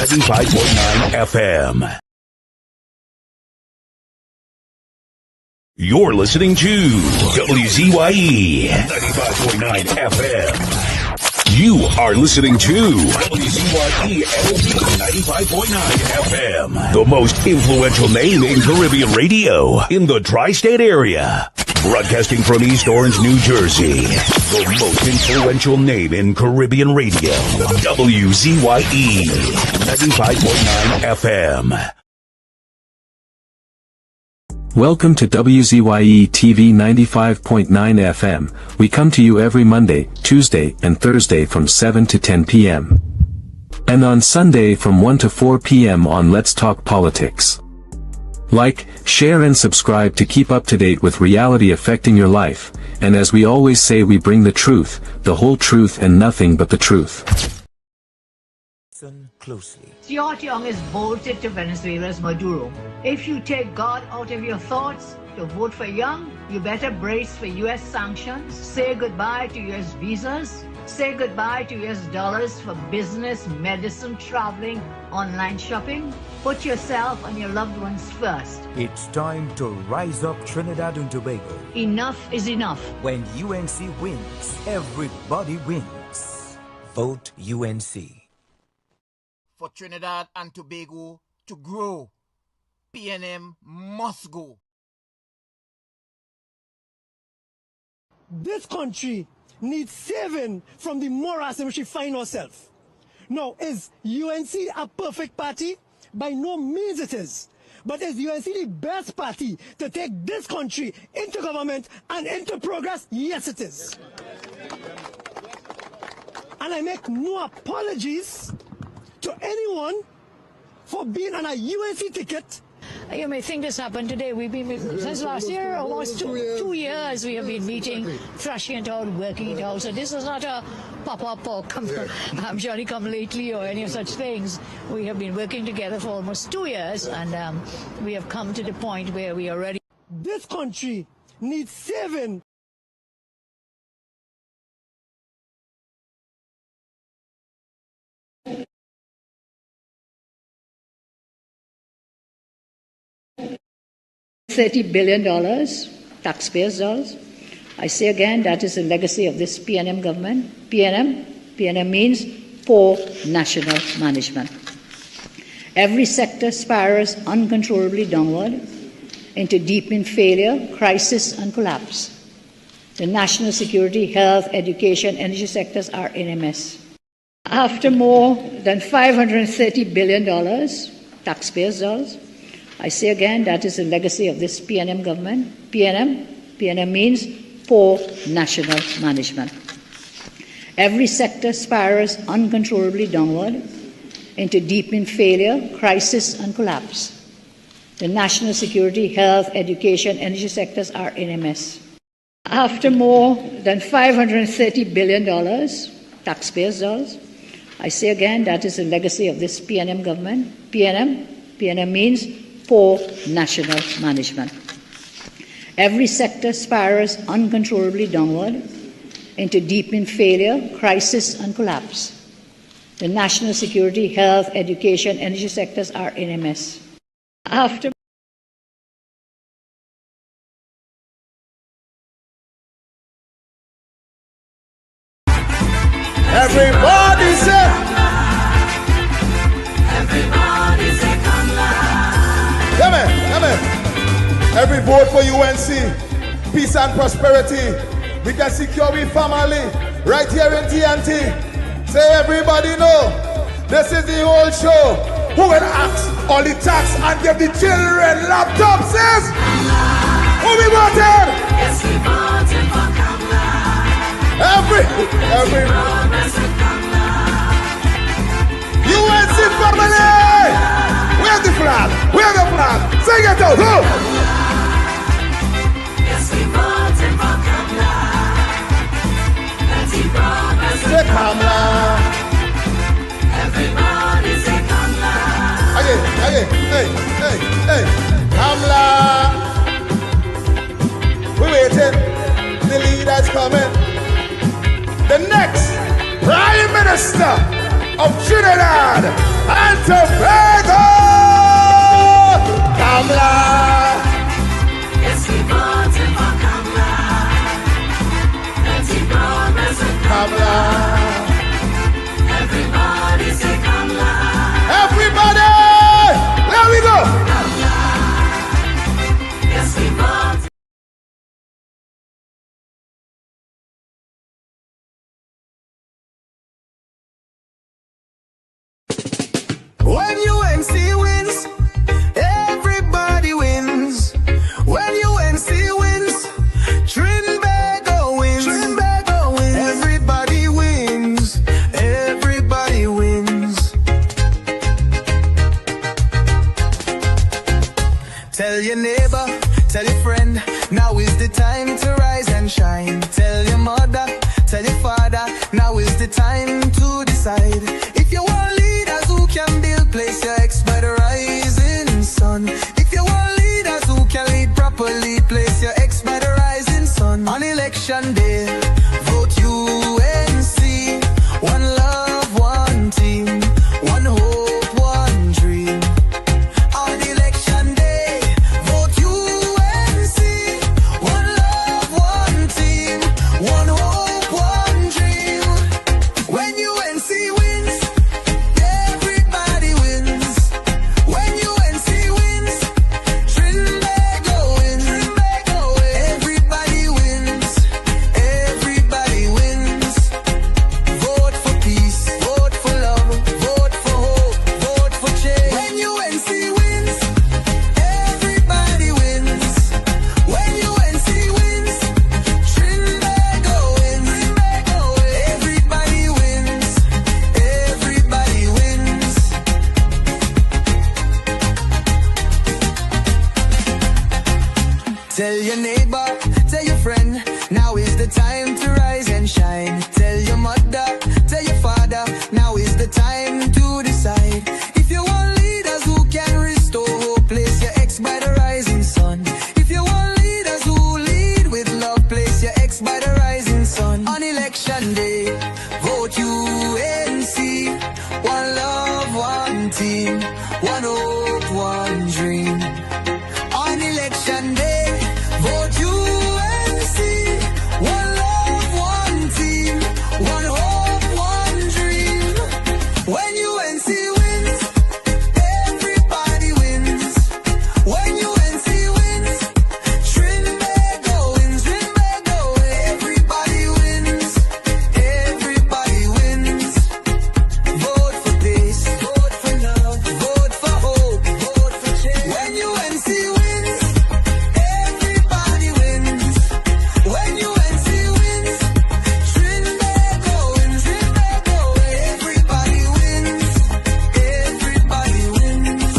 95.9 FM. You're listening to WZYE 95.9 FM. You are listening to WZYE 95.9 FM, the most influential name in Caribbean radio in the tri-state area. Broadcasting from East Orange, New Jersey, the most influential name in Caribbean radio, WZYE 95.9 FM. Welcome to WZYE TV 95.9 FM. We come to you every Monday, Tuesday, and Thursday from 7 to 10 p.m. And on Sunday from 1 to 4 p.m. on Let's Talk Politics. Like, share and subscribe to keep up to date with reality affecting your life, and as we always say, we bring the truth, the whole truth and nothing but the truth. Listen closely. Stuart Young is bolted to Venezuela's Maduro. If you take God out of your thoughts to vote for Young, you better brace for U.S. sanctions, say goodbye to U.S. visas, say goodbye to U.S. dollars for business, medicine, traveling, online shopping. Put yourself and your loved ones first. It's time to rise up Trinidad and Tobago. Enough is enough. When UNC wins, everybody wins. Vote UNC. For Trinidad and Tobago to grow, PNM must go. This country needs saving from the morass in which we find ourselves. Now, is UNC a perfect party? By no means it is. But is UNC the best party to take this country into government and into progress? Yes, it is. And I make no apologies to anyone for being on a UNC ticket. You may think this happened today. We've been, since last year, almost two years we have been meeting, thrashing it out, working it out. So this is not a pop-up or I'm sure he come lately or any of such things. We have been working together for almost 2 years, and we have come to the point where we are ready. This country needs saving. $30 billion, taxpayers' dollars. I say again, that is the legacy of this PNM government. PNM means poor national management. Every sector spirals uncontrollably downward into deepening failure, crisis, and collapse. The national security, health, education, energy sectors are in a mess. After more than $530 billion, taxpayers' dollars, I say again, that is the legacy of this PNM government. PNM means poor national management. Every sector spirals uncontrollably downward into deepening failure, crisis, and collapse. The national security, health, education, energy sectors are in a mess. After more than $530 billion, taxpayers' dollars, I say again, that is the legacy of this PNM government. PNM means poor national management. Every sector spirals uncontrollably downward into deepening failure, crisis, and collapse. The national security, health, education, energy sectors are in a mess. After everybody say Come in. Every vote for UNC, peace and prosperity. We can secure we family right here in TNT. Say everybody know, this is the whole show. Who will ask all the tax and give the children laptops? Says who we voted? Yes, we voted for Kamla. Every UNC family. Where's the flag? Where's the flag? Sing it out. Who? Yes, we voted for Kamla. Let's progress. Say Kamla. Everybody say Kamla. Hey. Kamla. We're waiting. The leader's coming. The next Prime Minister of Trinidad and Tobago. now is the time to rise and shine. Tell your mother, tell your father, now is the time to decide. If you want leaders who can build, place your ex by the rising sun. If you want leaders who can lead properly, place your ex by the rising sun. On election day, vote UNC. One love, one team, one hope, one dream. On election day, vote UNC. One love, one team, one hope, one dream. When UNC wins, everybody wins. When UNC wins, Trinbago wins. Everybody wins. Everybody wins. Vote for peace, vote for love, vote for hope, vote for change. When UNC wins, everybody wins. When UNC wins, Trinbago wins. Everybody wins. Everybody wins. Tell your neighbor, tell your friend, now is the time to rise and shine. Tell your mother, tell your father, now is the time to decide. If you want leaders who can restore hope, place your ex by the rising sun. If you want leaders who lead with love, place your ex by the rising sun. On election day, vote UNC. One love, one team, one hope, one dream. On election day, vote UNC. One love, one team, one hope, one dream. When UNC wins, everybody wins. When UNC wins, Trinbago wins. Everybody wins. Everybody wins. Vote for peace, vote for love, vote for hope, vote for change. When UNC wins, everybody wins. When UNC wins, Trinbago wins. Everybody wins. Everybody wins.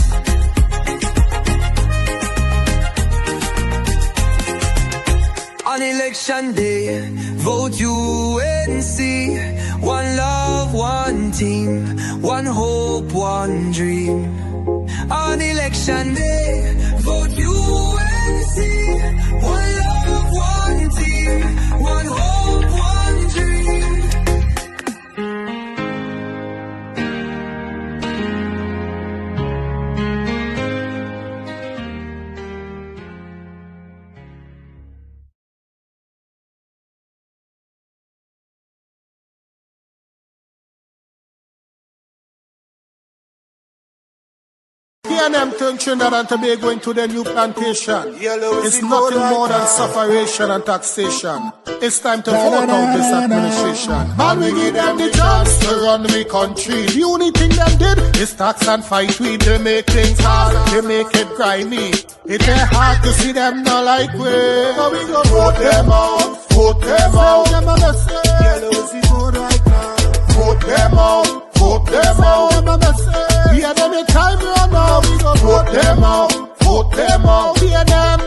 On election day, vote UNC. One love, one team, one hope, one dream. On election day, vote UNC. One love, one team, one hope, one dream. PNM turn Trinidad and Tobago into their new plantation. It's nothing more than sufferation and taxation. It's time to vote out this administration. Man, we give them the chance to run the country. The only thing them did is tax and fight we. They make things hard, they make it grimy. It's hard to see them not like we. So we go vote them out, vote them out. Vote them out, vote them out. Yeah, them a time run now. We go vote them out, vote them out. Yeah, them.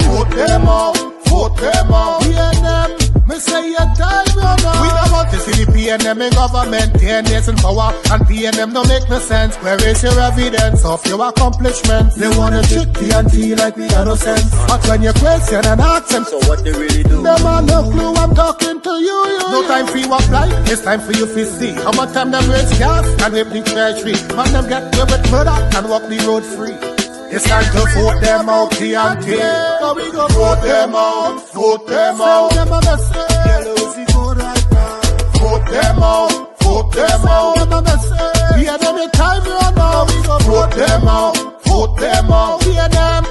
Vote them out, vote them out. Yeah, them. Me say your time run now. We don't want to see the PNM in government 10 years in power, and PNM don't make no sense. Where is your evidence of your accomplishments? They wanna trick TNT like we got no sense. But when you question and ask them, so what they really do? Them have no clue. I'm talking to you. No time for you apply. It's time for you to see how much time them raise gas and whip the treasury. Man, them get away with murder and walk the road free. It's time to vote them out, TNT. So we go vote them out, vote them out. Vote them out, vote them out. Yeah, them a time run now. We go vote them out, vote them out. Yeah, them.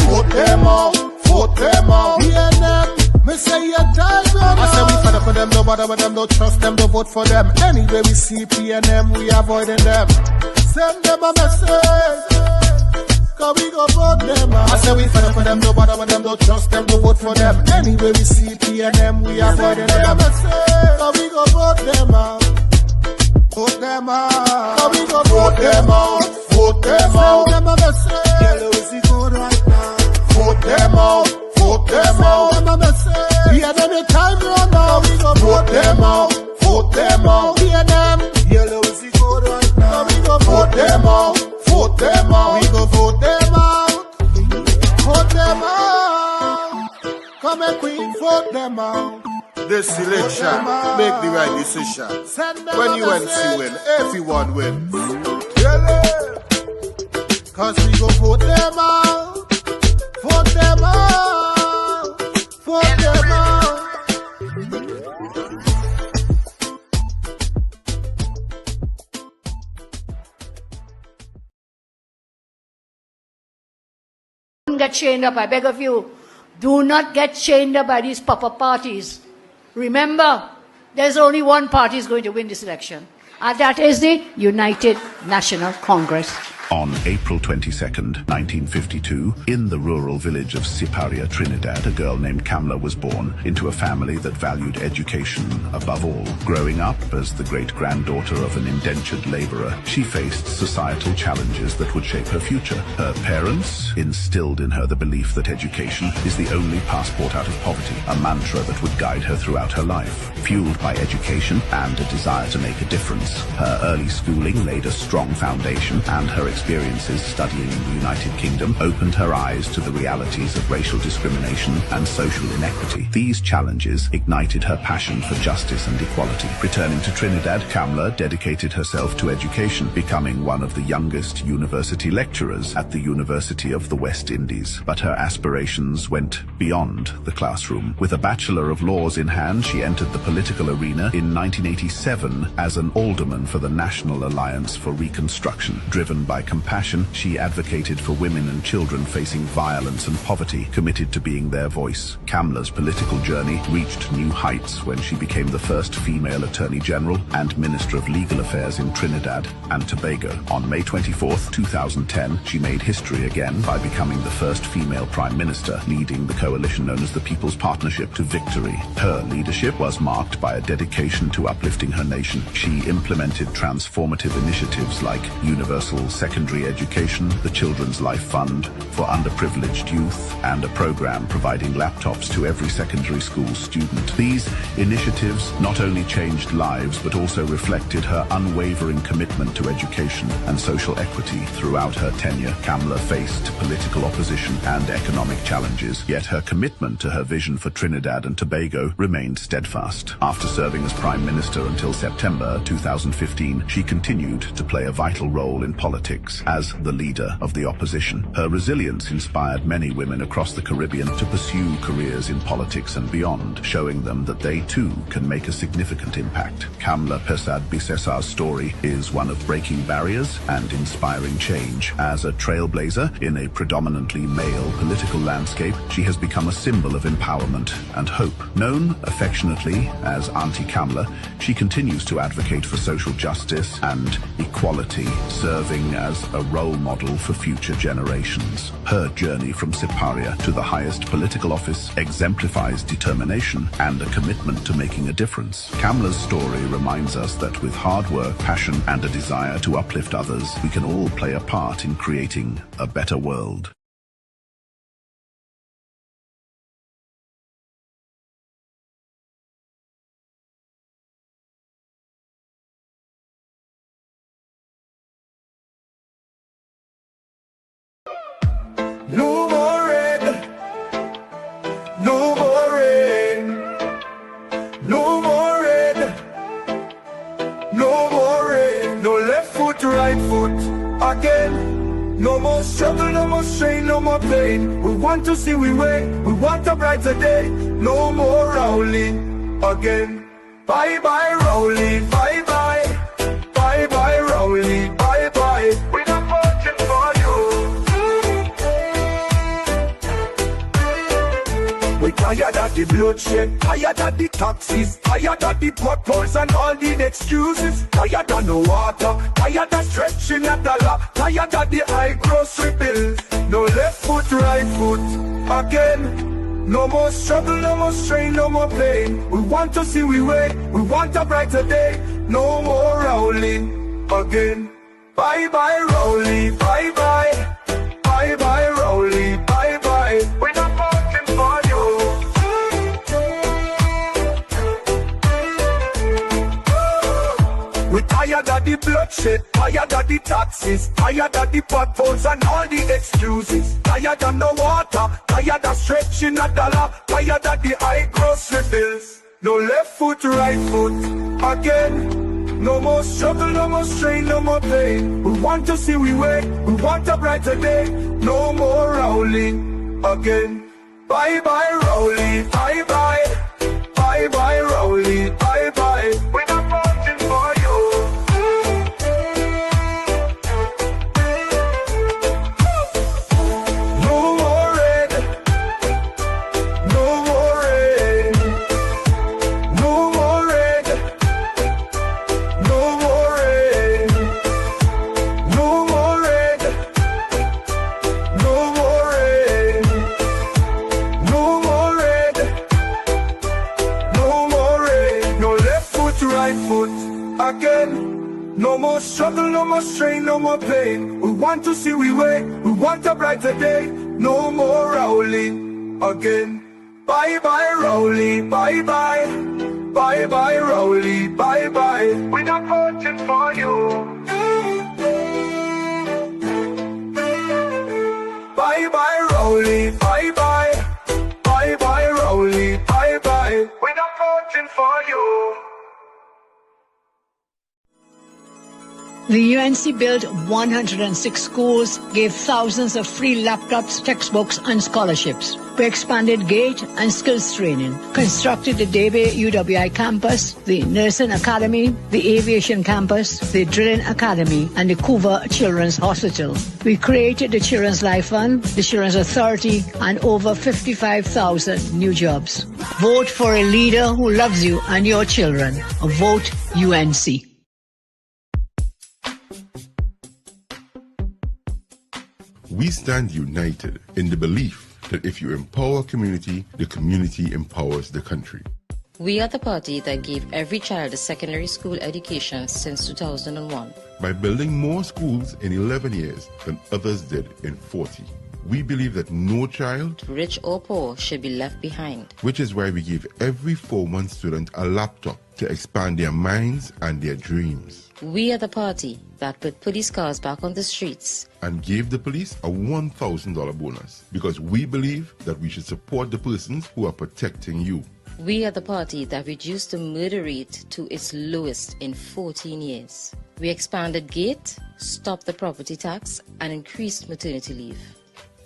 Vote them out, vote them out. Yeah, them. Me say your time run out. I say we fed up with them, no bother with them, don't trust them, don't vote for them. Anyway, we see PNM, we avoiding them. Send them a message, cause we go vote them out. I say we fed up with them, no bother with them, don't trust them, don't vote for them. Anyway, we see PNM, we avoiding them. Cause we go vote them out. Vote them out. Cause we go vote them out. Vote vote them out. Yellow is the code right now. Vote them out, vote them out. Yeah, them the time run now. We go vote them out, vote them out. Yeah, them. Yellow is the code right now. We go vote them out, vote them out. We go vote them out, vote them out. Come and queen, vote them out. This election, make the right decision. When you win, everyone wins. Cause we go vote them out, vote them out, vote them out. Don't get chained up, I beg of you. Do not get chained up by these pop-up parties. Remember, there's only one party is going to win this election, and that is the United National Congress. On April 22nd, 1952, in the rural village of Siparia, Trinidad, a girl named Kamla was born into a family that valued education above all. Growing up as the great-granddaughter of an indentured laborer, she faced societal challenges that would shape her future. Her parents instilled in her the belief that education is the only passport out of poverty, a mantra that would guide her throughout her life. Fueled by education and a desire to make a difference, her early schooling laid a strong foundation, and her experiences studying in the United Kingdom opened her eyes to the realities of racial discrimination and social inequity. These challenges ignited her passion for justice and equality. Returning to Trinidad, Kamla dedicated herself to education, becoming one of the youngest university lecturers at the University of the West Indies. But her aspirations went beyond the classroom. With a Bachelor of Laws in hand, she entered the political arena in 1987 as an alderman for the National Alliance for Reconstruction. Driven by compassion, she advocated for women and children facing violence and poverty, committed to being their voice. Kamla's political journey reached new heights when she became the first female Attorney General and Minister of Legal Affairs in Trinidad and Tobago. On May 24, 2010, she made history again by becoming the first female Prime Minister, leading the coalition known as the People's Partnership to victory. Her leadership was marked by a dedication to uplifting her nation. She implemented transformative initiatives like universal secondary education, the Children's Life Fund for underprivileged youth, and a program providing laptops to every secondary school student. These initiatives not only changed lives but also reflected her unwavering commitment to education and social equity. Throughout her tenure, Kamla faced political opposition and economic challenges, yet her commitment to her vision for Trinidad and Tobago remained steadfast. After serving as Prime Minister until September 2015, she continued to play a vital role in politics as the leader of the opposition. Her resilience inspired many women across the Caribbean to pursue careers in politics and beyond, showing them that they too can make a significant impact. Kamla Persad Bisesar's story is one of breaking barriers and inspiring change. As a trailblazer in a predominantly male political landscape, she has become a symbol of empowerment and hope. Known affectionately as Auntie Kamla, she continues to advocate for social justice and equality, serving as a role model for future generations. Her journey from Siparia to the highest political office exemplifies determination and a commitment to making a difference. Kamla's story reminds us that with hard work, passion, and a desire to uplift others, we can all play a part in creating a better world. No more red, no more rain, no more red, no more rain, no left foot, right foot again. No more struggle, no more strain, no more pain. We want to see we way, we want a brighter day. No more Rowley again. Bye bye Rowley, bye bye, bye bye Rowley, bye bye. We're not voting for you. We tired of the bloodshed, tired of the taxes, tired of the potholes and all the excuses. Tired of no water, tired of stretching at the lot, tired of the high grocery bills. No left foot, right foot again. No more struggle, no more strain, no more pain. We want to see we way, we want a brighter day. No more Rowling again. Bye-bye, Rowley, bye-bye. Bye-bye, Rowley, bye-bye. We're not voting for you. We're tired of the bloodshed, tired of the taxes, tired of the potholes and all the excuses. Tired of no water, tired of stretching a dollar, tired of the high grocery bills. No left foot, right foot, again. No more struggle, no more strain, no more pain. We want to see we way, we want a brighter day. No more Rowling again. Bye-bye, Rowley, bye-bye. Bye-bye, Rowley, bye-bye. We're not voting for you. No more red. No more red. No more red. No more red. No more red. No more red. No more red. No more red. No left foot, right foot again. No more struggle, no more strain, no more pain. We want to see we way, we want a brighter day. No more Rowling again. Bye-bye, Rowley, bye-bye. Bye-bye, Rowley, bye-bye. We're not voting for you. Bye-bye, Rowley, bye-bye. Bye-bye, Rowley, bye-bye. We're not voting for you. The UNC built 106 schools, gave thousands of free laptops, textbooks, and scholarships. We expanded GATE and skills training, constructed the Debe UWI campus, the Nursing Academy, the Aviation campus, the Drilling Academy, and the Couva Children's Hospital. We created the Children's Life Fund, the Children's Authority, and over 55,000 new jobs. Vote for a leader who loves you and your children. Vote UNC. We stand united in the belief that if you empower a community, the community empowers the country. We are the party that gave every child a secondary school education since 2001. By building more schools in 11 years than others did in 40. We believe that no child, rich or poor, should be left behind. Which is why we give every 4-month student a laptop to expand their minds and their dreams. We are the party that put police cars back on the streets and gave the police a $1,000 bonus because we believe that we should support the persons who are protecting you. We are the party that reduced the murder rate to its lowest in 14 years. We expanded GATE, stopped the property tax, and increased maternity leave.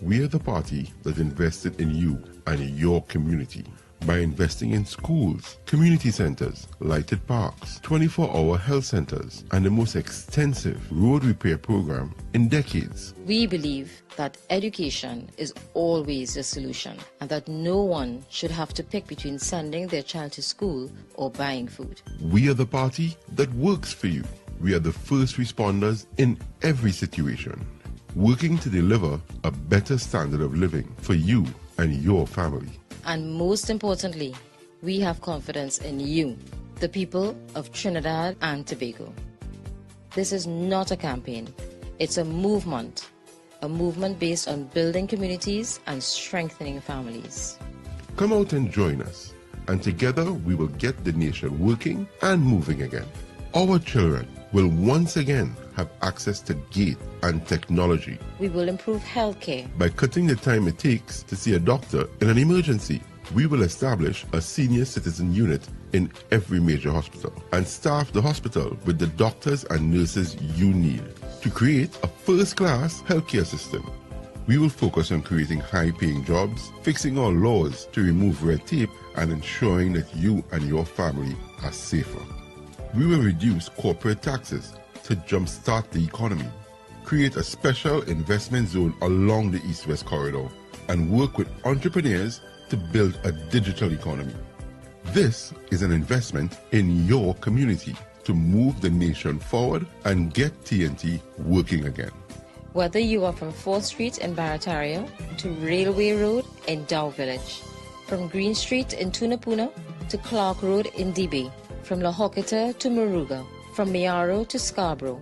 We are the party that invested in you and in your community by investing in schools, community centers, lighted parks, 24-hour health centers, and the most extensive road repair program in decades. We believe that education is always the solution and that no one should have to pick between sending their child to school or buying food. We are the party that works for you. We are the first responders in every situation, working to deliver a better standard of living for you and your family. And most importantly, we have confidence in you, the people of Trinidad and Tobago. This is not a campaign, it's a movement based on building communities and strengthening families. Come out and join us, and together we will get the nation working and moving again. Our children will once again have access to GATE and technology. We will improve healthcare by cutting the time it takes to see a doctor in an emergency. We will establish a senior citizen unit in every major hospital and staff the hospital with the doctors and nurses you need to create a first-class healthcare system. We will focus on creating high-paying jobs, fixing our laws to remove red tape, and ensuring that you and your family are safer. We will reduce corporate taxes to jumpstart the economy, create a special investment zone along the East-West corridor, and work with entrepreneurs to build a digital economy. This is an investment in your community to move the nation forward and get TNT working again. Whether you are from 4th Street in Barataria to Railway Road in Dow Village, from Green Street in Tana Puna to Clark Road in Debe, from La Hokita to Moruga, from Mayaro to Scarborough,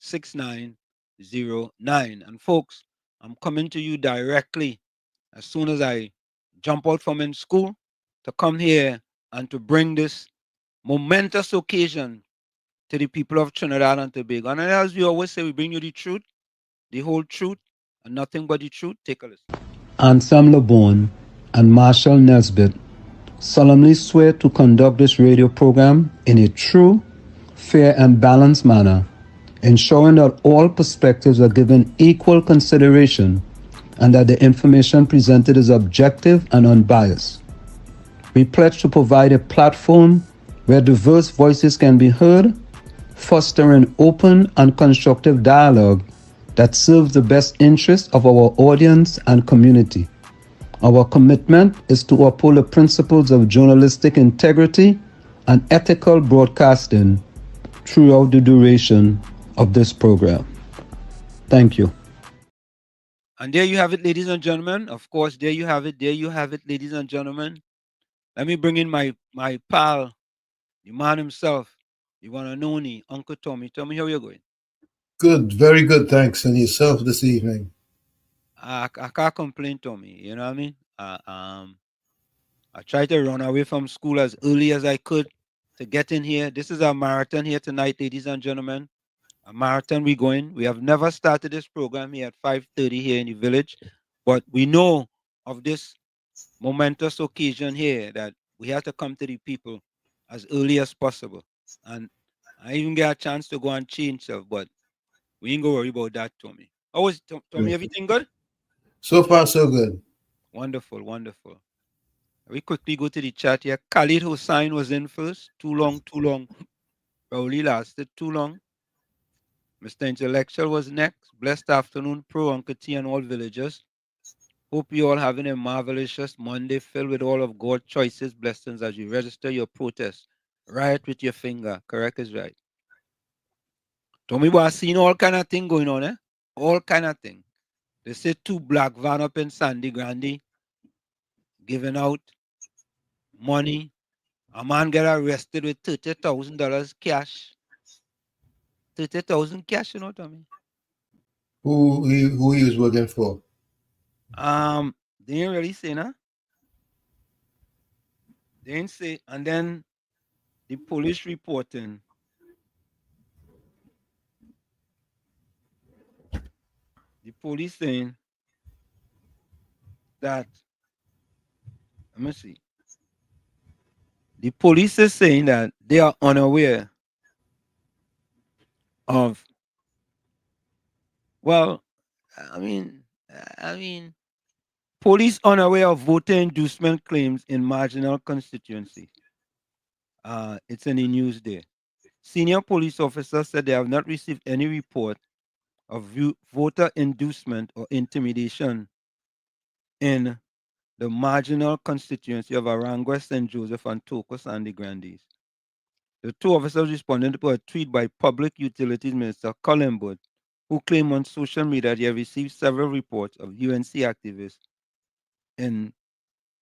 6909. And folks, I'm coming to you directly as soon as I jump out from in school to come here and to bring this momentous occasion to the people of Trinidad and Tobago. And as we always say, we bring you the truth, the whole truth, and nothing but the truth. Take a listen. Ansam LeBon and Marshall Nesbitt solemnly swear to conduct this radio program in a true, fair, and balanced manner, ensuring that all perspectives are given equal consideration and that the information presented is objective and unbiased. We pledge to provide a platform where diverse voices can be heard, fostering open and constructive dialogue that serves the best interests of our audience and community. Our commitment is to uphold the principles of journalistic integrity and ethical broadcasting throughout the duration of this program. Thank you. And there you have it, ladies and gentlemen. Of course, there you have it. There you have it, ladies and gentlemen. Let me bring in my pal, the man himself, the one and only Uncle Tommy. Tommy, how are you going? Good, very good, thanks. And yourself this evening? I can't complain, Tommy. You know what I mean? I tried to run away from school as early as I could to get in here. This is a marathon here tonight, ladies and gentlemen. A marathon we going. We have never started this program here at 5:30 here in the village, but we know of this momentous occasion here that we have to come to the people as early as possible. And I even get a chance to go and change stuff, but we ain't gonna worry about that, Tommy. How is Tommy? Everything good? So far, so good. Wonderful, wonderful. We quickly go to the chat here. Khalid Hussain was in first. Too long. Probably lasted too long. Mr. Intellectual was next. Blessed afternoon, Pro, Uncle T, and all villagers. Hope you all having a marvelous Monday filled with all of God's choices, blessings as you register your protest. Right with your finger. Correct is right. Tommy was seeing all kind of thing going on, eh? All kind of thing. They say 2 black van up in Sandy Grande giving out money. A man get arrested with $30,000 cash. 30,000 cash, you know, Tommy. Who he was working for? They didn't really say, nah. They didn't say, and then the police reporting. The police saying that, let me see. The police is saying that they are unaware of, well, I mean, police unaware of voter inducement claims in marginal constituency. It's in the news there. Senior police officers said they have not received any report of voter inducement or intimidation in the marginal constituency of Arangua, St. Joseph, and Toco, Sandy Grandes. The 2 officers responded to a tweet by Public Utilities Minister Colin Bud, who claimed on social media that he had received several reports of UNC activists in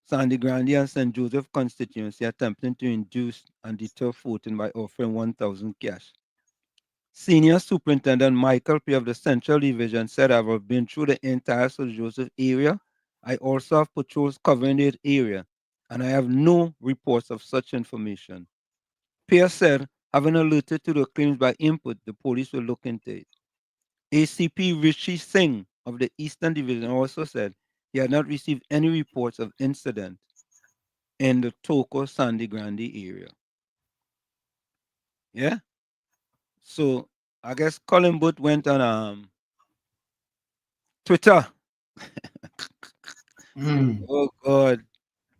Sandy Grande and St. Joseph constituency attempting to induce and deter voting by offering 1,000 cash. Senior Superintendent Michael P. of the Central Division said, I've been through the entire St. Joseph area. I also have patrols covering the area, and I have no reports of such information. Pierce said, having alerted to the claims by input, the police will look into it. ACP Rishi Singh of the Eastern Division also said he had not received any reports of incident in the Toco Sandy Grande area. Yeah? So I guess Colin Booth went on Twitter. Oh God.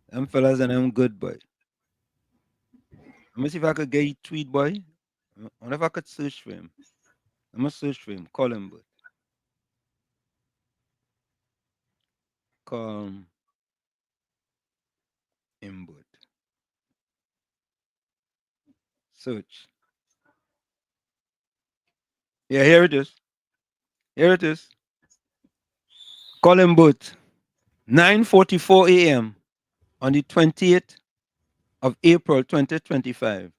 Them fellas and them good boy. Let me see if I could get you tweet boy. I wonder if I could search for him. I'm gonna search for him. Colin Booth. Colin Booth. Search. Yeah, here it is. Here it is. Colin Booth. 9:44 a.m. on the 28th of April 2025.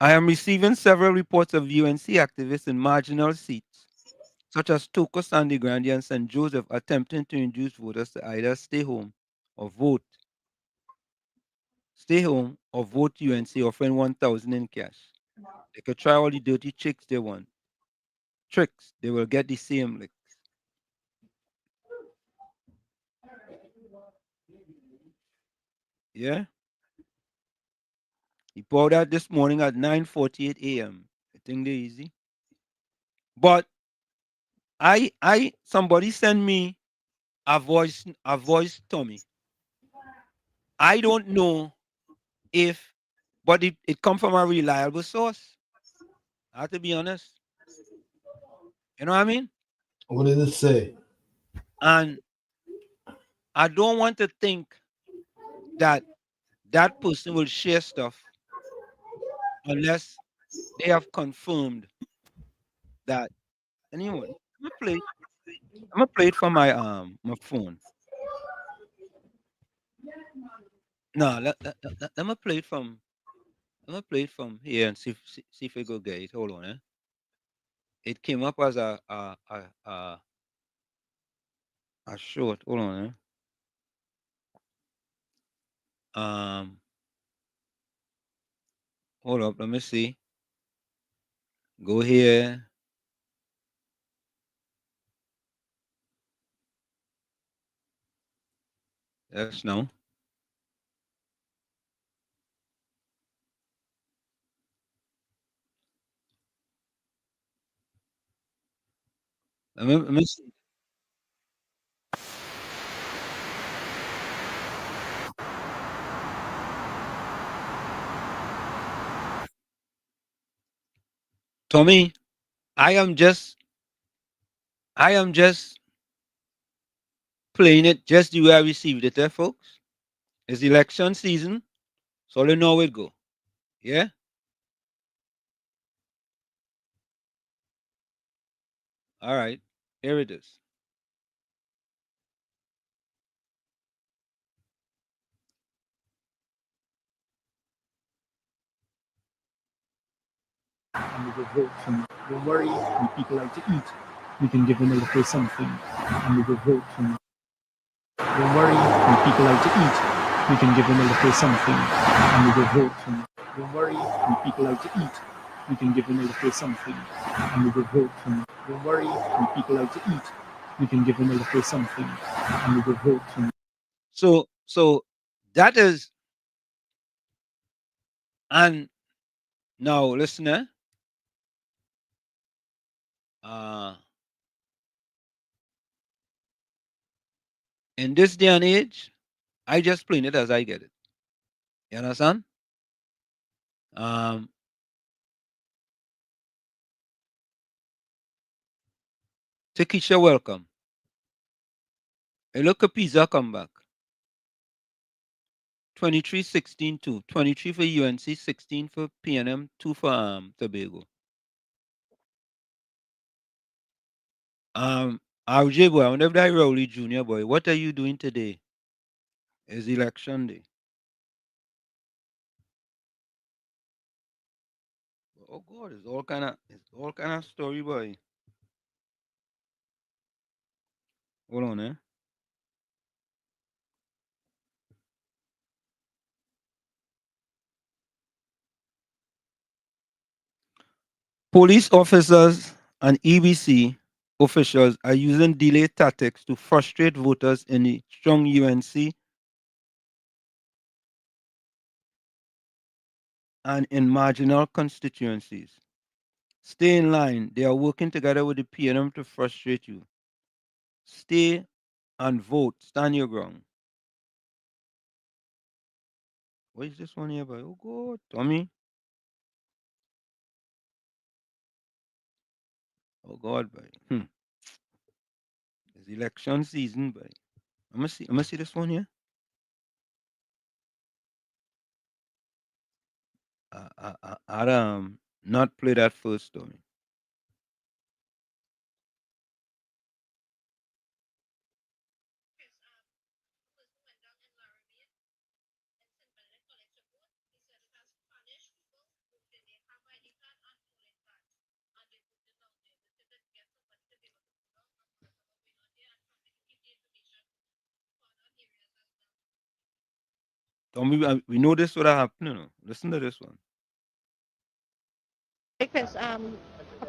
I am receiving several reports of UNC activists in marginal seats, such as Toko, Sandy Grande, and St. Joseph, attempting to induce voters to either stay home or vote. Stay home or vote UNC, offering 1,000 in cash. They could try all the dirty tricks they want. Tricks, they will get the same licks. Yeah? He poured out this morning at 9:48 a.m. I think they're easy. But somebody sent me a voice Tommy. I don't know if, but it come from a reliable source. I have to be honest. You know what I mean? What did it say? And I don't want to think that that person will share stuff unless they have confirmed that. Anyway, I'm gonna play it from my phone. No, let me play it from. I'm gonna play it from here and see if I go get it. Hold on, eh? It came up as a short. Hold on, eh? Hold up. Let me see. Go here. Yes, no. Let me see. Tommy, I am just playing it just the way I received it, folks. It's election season, so you know how it go. Yeah? All right. Here it is. And we will vote for me. Don't worry, when people like to eat, we can give them a little something, and we will vote for me. Don't worry, when people like to eat, we can give them a little something, and we will vote for me. Don't worry, when people like to eat, we can give them a little something, and we will vote for me. Don't worry, when people like to eat, we can give them a little something, and we will vote for me. So that is, and now listener, in this day and age, I just plain it as I get it. You understand? Takesha, welcome. Hey, look at Pizza come back. 23, 16, 2. 23 for UNC, 16 for PNM, 2 for Tobago. RJ boy, I wonder if that Rowley Junior boy, what are you doing today? It's election day. Oh God, it's all kind of story, boy. Hold on, eh? Police officers and EBC officials are using delay tactics to frustrate voters in the strong UNC and in marginal constituencies. Stay in line. They are working together with the PNM to frustrate you. Stay and vote. Stand your ground. What is this one here, boy? Oh God, Tommy. Oh God, boy. It's election season, boy. I'm gonna see this one here. I'd not play that first story. Tommy, we know this would have happened. You know. Listen to this one. Because a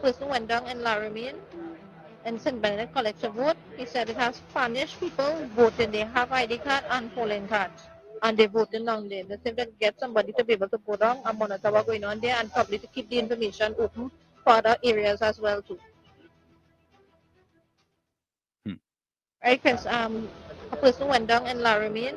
person went down in Laramie and St. Benedict collects a vote. He said it has Spanish people voting. They have ID card and polling cards. And they're voting down there. They say that get somebody to be able to go down and monitor what's going on there and probably to keep the information open for other areas as well too. Right, because a person went down in Laramie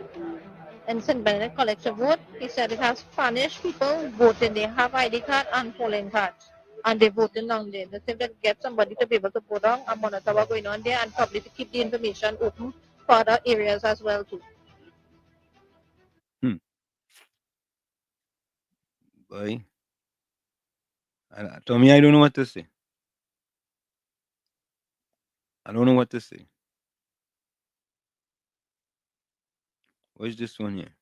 and St. Benedict collects a vote. He said it has Spanish people voting. They have ID card and polling cards. And they're voting down there. They say that get somebody to be able to go down and monitor what's going on there and probably to keep the information open for other areas as well too. Boy. Tommy, I don't know what to say. I don't know what to say. What's this one here?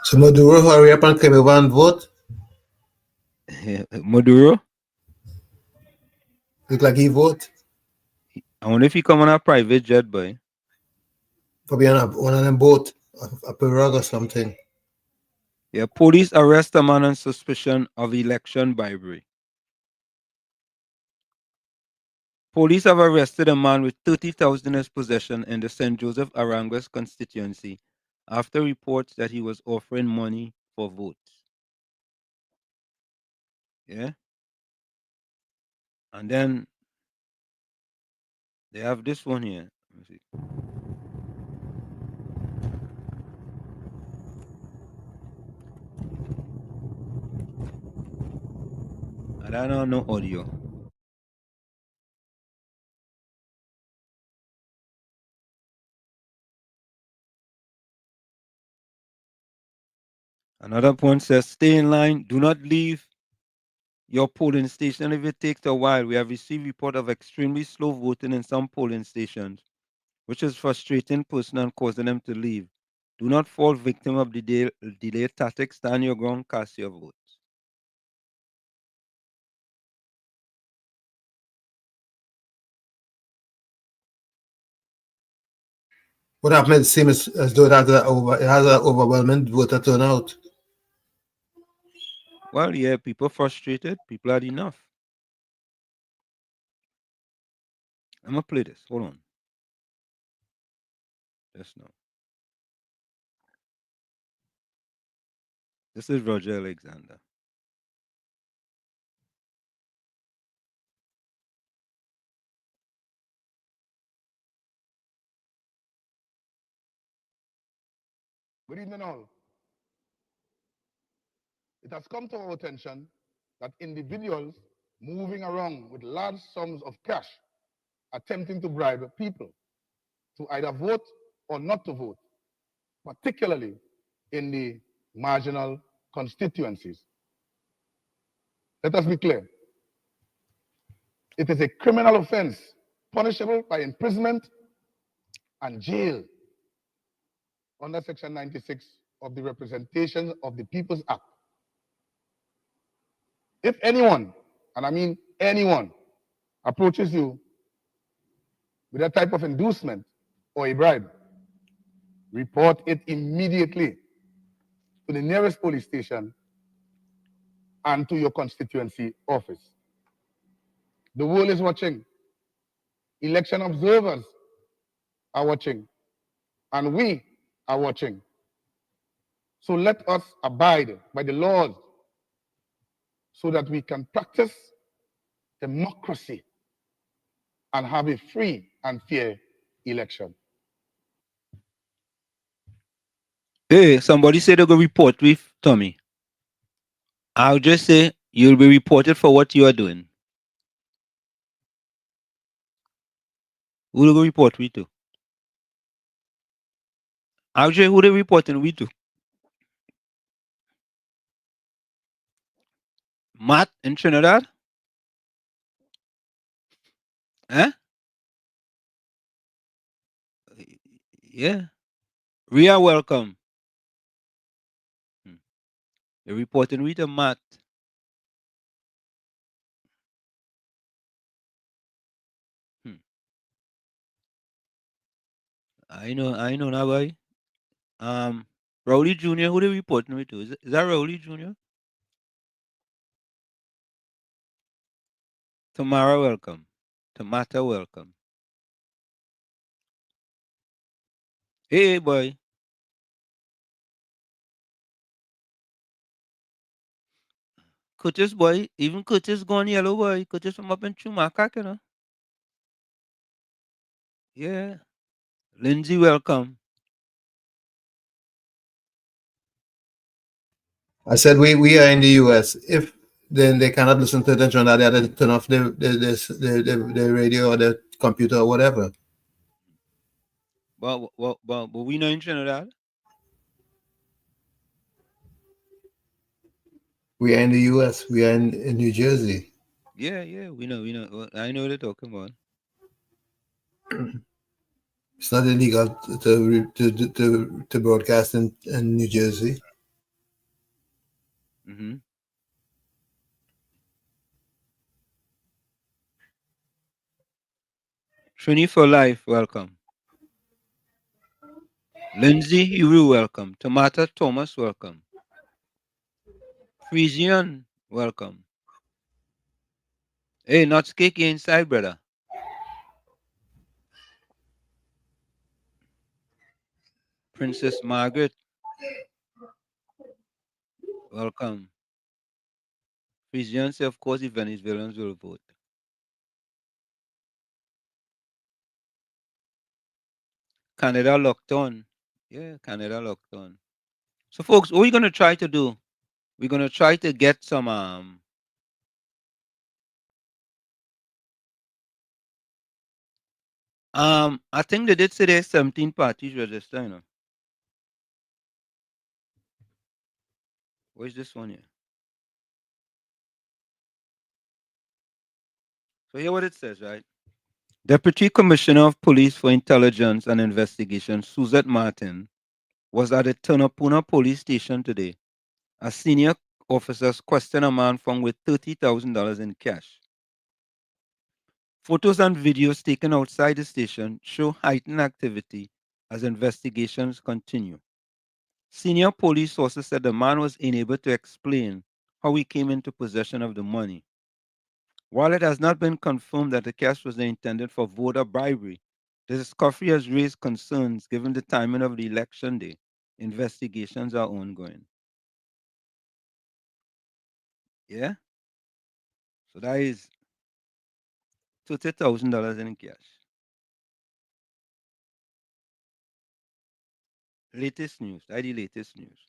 So Maduro, hurry up and come over and vote. Maduro? Look like he vote. I wonder if he come on a private jet, boy. Probably on one of them boat, a pirogue or something. Yeah, police arrest a man on suspicion of election bribery. Police have arrested a man with 30,000 in his possession in the St. Joseph Aranguez constituency after reports that he was offering money for votes. Yeah? And then they have this one here. Let me see. I don't know audio. Another point says, stay in line. Do not leave your polling station if it takes a while. We have received report of extremely slow voting in some polling stations, which is frustrating person and causing them to leave. Do not fall victim of delay tactics. Stand your ground, cast your vote. What happened? It seems as though it has an overwhelming voter turnout. Well, yeah, people frustrated. People had enough. I'm going to play this. Hold on. Just now. This is Roger Alexander. Good evening, all. It has come to our attention that individuals moving around with large sums of cash attempting to bribe people to either vote or not to vote, particularly in the marginal constituencies. Let us be clear. It is a criminal offense punishable by imprisonment and jail under Section 96 of the Representation of the People's Act. If anyone, and I mean anyone, approaches you with that type of inducement or a bribe, report it immediately to the nearest police station and to your constituency office. The world is watching. Election observers are watching. And we are watching. So let us abide by the laws so that we can practice democracy and have a free and fair election. Hey, somebody said they're going to report with Tommy. I'll just say you'll be reported for what you are doing. Who will report we to? I'll just who they reporting we to? Matt in Trinidad? Huh? Yeah. Ria, welcome. You're reporting we to Matt. I know now, boy. Rowley Jr., who they reporting me to? Is that Rowley Jr.? Tamara, welcome. Tamata, welcome. Hey, boy. Curtis, boy. Even Curtis gone yellow, boy. Curtis from up in Chumaka, you know. Yeah. Lindsay, welcome. I said we are in the US. If then they cannot listen to the journal, they have to turn off the radio or the computer or whatever. But we know in Trinidad. We are in the US. We are in New Jersey. Yeah, we know. Well, I know what they're talking about. It's not illegal to broadcast in New Jersey. Mm-hmm. Trini for life, welcome. Lindsay Huru, welcome. Tomata Thomas, welcome. Frisian, welcome. Hey, not cake inside, brother. Princess Margaret, welcome. Frisian say, of course, the Venezuelans will vote. Canada locked on. Yeah, Canada locked on. So, folks, what we're going to try to do, we're going to try to get some I think they did say there's 17 parties registered, you know. Where's this one here? So here what it says, right? Deputy Commissioner of Police for Intelligence and Investigation, Suzette Martin, was at the Tana Puna police station today as senior officers questioned a man found with $30,000 in cash. Photos and videos taken outside the station show heightened activity as investigations continue. Senior police sources said the man was unable to explain how he came into possession of the money. While it has not been confirmed that the cash was intended for voter bribery, the discovery has raised concerns given the timing of the election day. Investigations are ongoing. Yeah? So that is $30,000 in cash. Latest news. That is the latest news.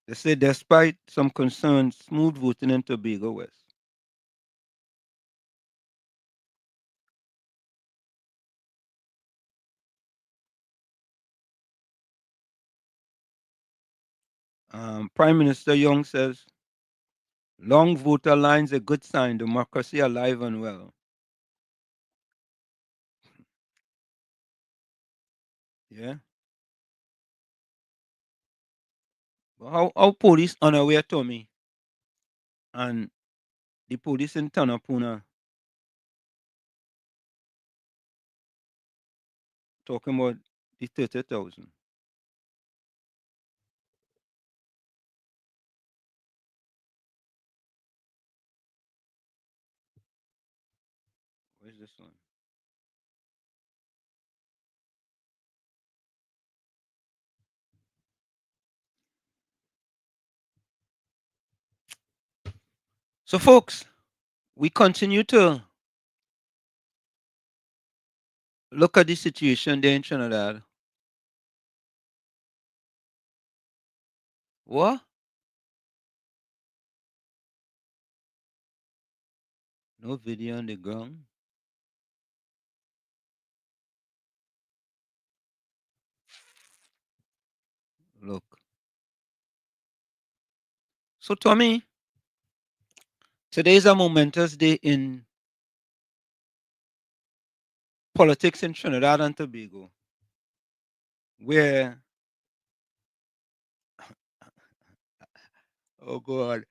They say despite some concerns, smooth voting in Tobago West. Prime Minister Young says, long voter lines a good sign, democracy alive and well. Yeah. But how police unaware to me and the police in Tana Puna talking about the 30,000. Where's this one? So, folks, we continue to look at the situation there in Trinidad. What? No video on the ground. Look. So, Tommy, today is a momentous day in politics in Trinidad and Tobago, where, oh God,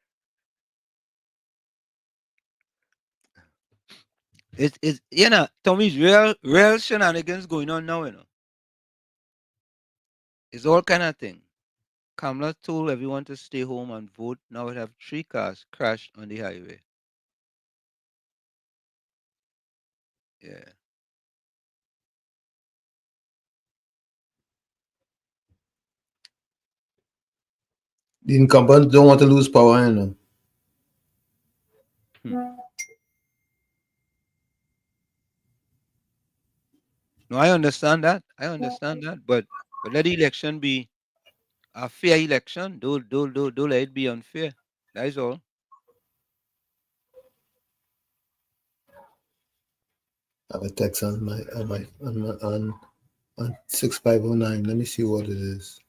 It's you know, Tommy's real shenanigans going on now, you know. It's all kind of thing. Kamla told everyone to stay home and vote. Now we have 3 cars crashed on the highway. Yeah. The incumbent don't want to lose power, you know. No, I understand that. But let the election be a fair election. Don't let it be unfair. That is all. I have a text on my on 6509. Let me see what it is.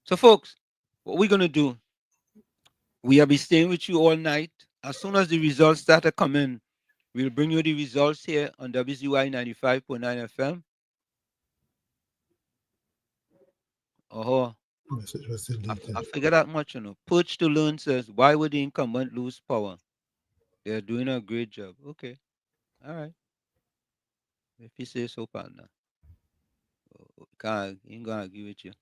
So, folks, what we're gonna do? We'll be staying with you all night. As soon as the results start to come in, we'll bring you the results here on WZY 95.9 FM. Oh, I figure that much, you know. Perch to Learn says, why would the incumbent lose power? They're doing a great job. Okay. All right. If you say so, partner. Ain't gonna argue with you.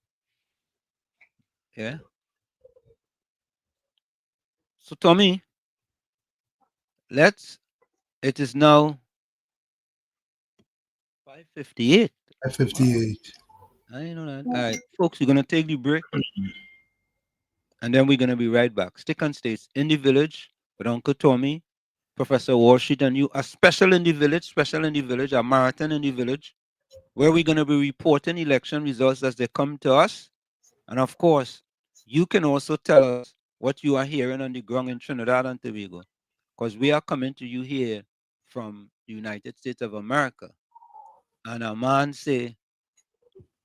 Yeah. So, Tommy, it is now 5:58. 5:58. I know that. All right, folks, we're gonna take the break, and then we're gonna be right back. Stick on States in the village with Uncle Tommy, Professor Walsheet, and you. A special in the village, a marathon in the village, where we're gonna be reporting election results as they come to us, and of course, you can also tell us what you are hearing on the ground in Trinidad and Tobago, because we are coming to you here from the United States of America, and a man say,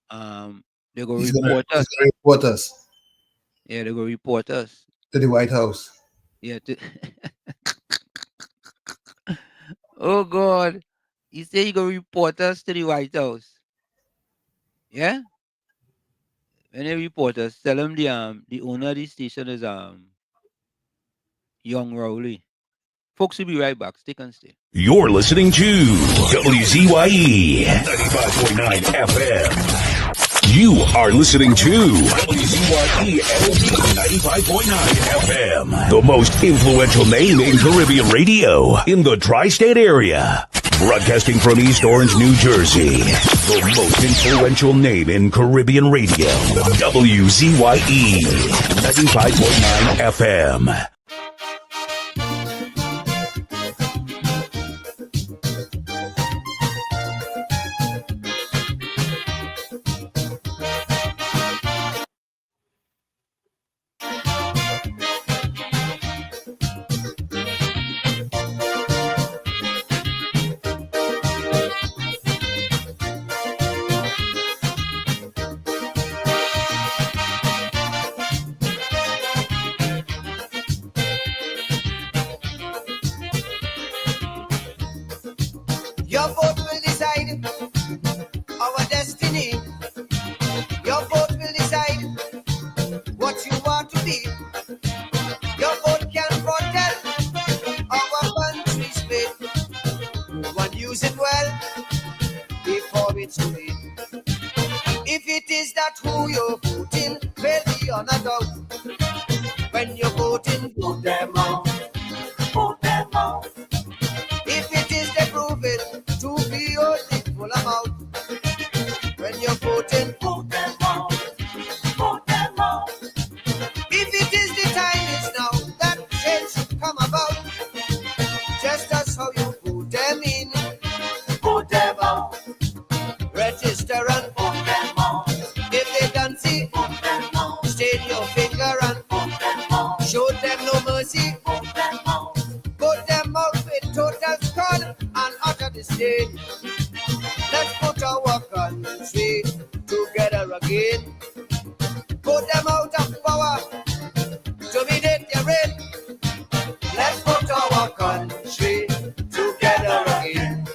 they go He's report gonna us. report us Yeah, they go report us to the White House. Yeah. Oh God, he say he go report us to the White House. Yeah. When they report us, tell him the owner of the station is Young Rowley. Folks, we'll be right back. Stick and stay. You're listening to WZYE 95.9 FM. You are listening to WZYE 95.9 FM, the most influential name in Caribbean radio in the tri-state area. Broadcasting from East Orange, New Jersey, the most influential name in Caribbean radio. WZYE 95.9 FM. Your vote will decide our destiny. Your vote will decide what you want to be. Your vote can protect our country's fate. Move and use it well before it's too late. If it is that who you're voting, will be on a doubt. When you're voting, vote them out. Vote them out. If it is they prove it to be only full amount. When you're voting, vote them out. Vote them out. If it is the time is now that change should come about. Just as how you vote them in, vote them out. Register and vote them out. If they don't see, vote them out. Stain your finger and vote them out. Show them no mercy, vote them out. Vote them out with total scorn and utter disdain. Let's put our country together again. Put them out of power, dominate their reign. Let's put our country together again.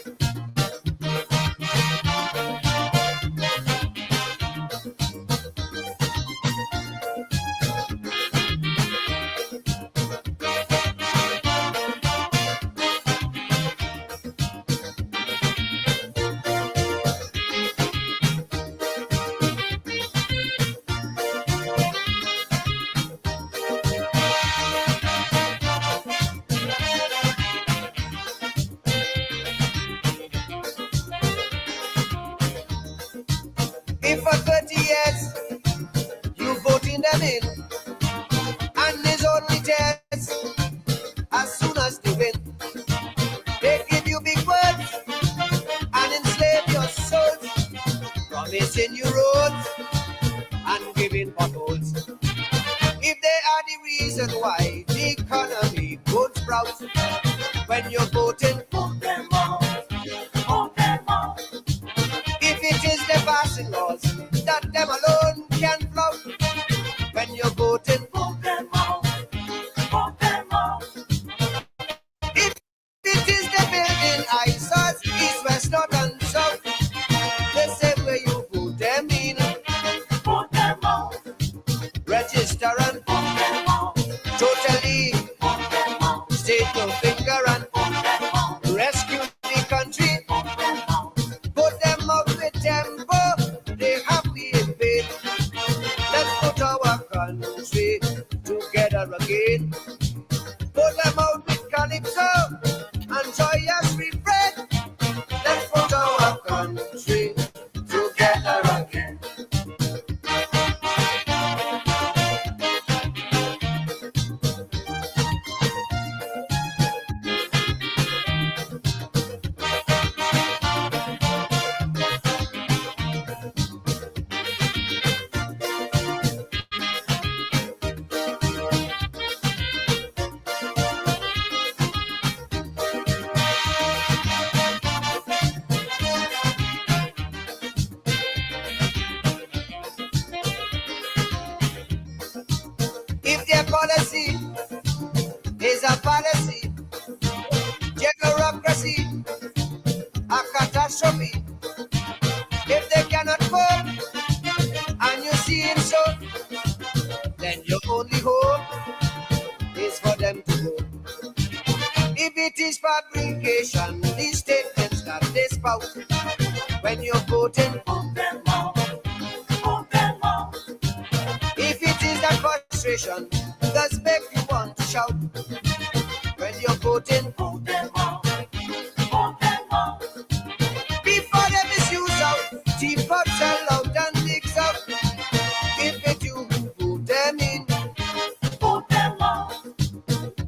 are the reason why the economy could sprout. When you're voting, vote them out. Vote them out. If it is the passing laws that them alone can flout. When you're voting, vote them out. Vote them out. If it is the building ISOs, east, west, north, and south, the same way you vote them in. Vote them out. Register and vote them out. Totally vote them out. State your finger and vote them out. Rescue the country. Vote them out. Vote them out with tempo. They have been paid. Let's put our country together again. Put them out with calypso and joyous refrain. Let's put our country together again. If their policy is a policy, bureaucracy, a catastrophe, if they cannot vote and you see it so, then your only hope is for them to vote. If it is fabrication, these statements that they spout, when you're voting, vote them out. Vote them out. If it is that frustration that's make you want to shout, when you're voting, vote them out. Vote them out. Before they misuse out, teapot sell out and mix out. If it you vote them in, vote them out.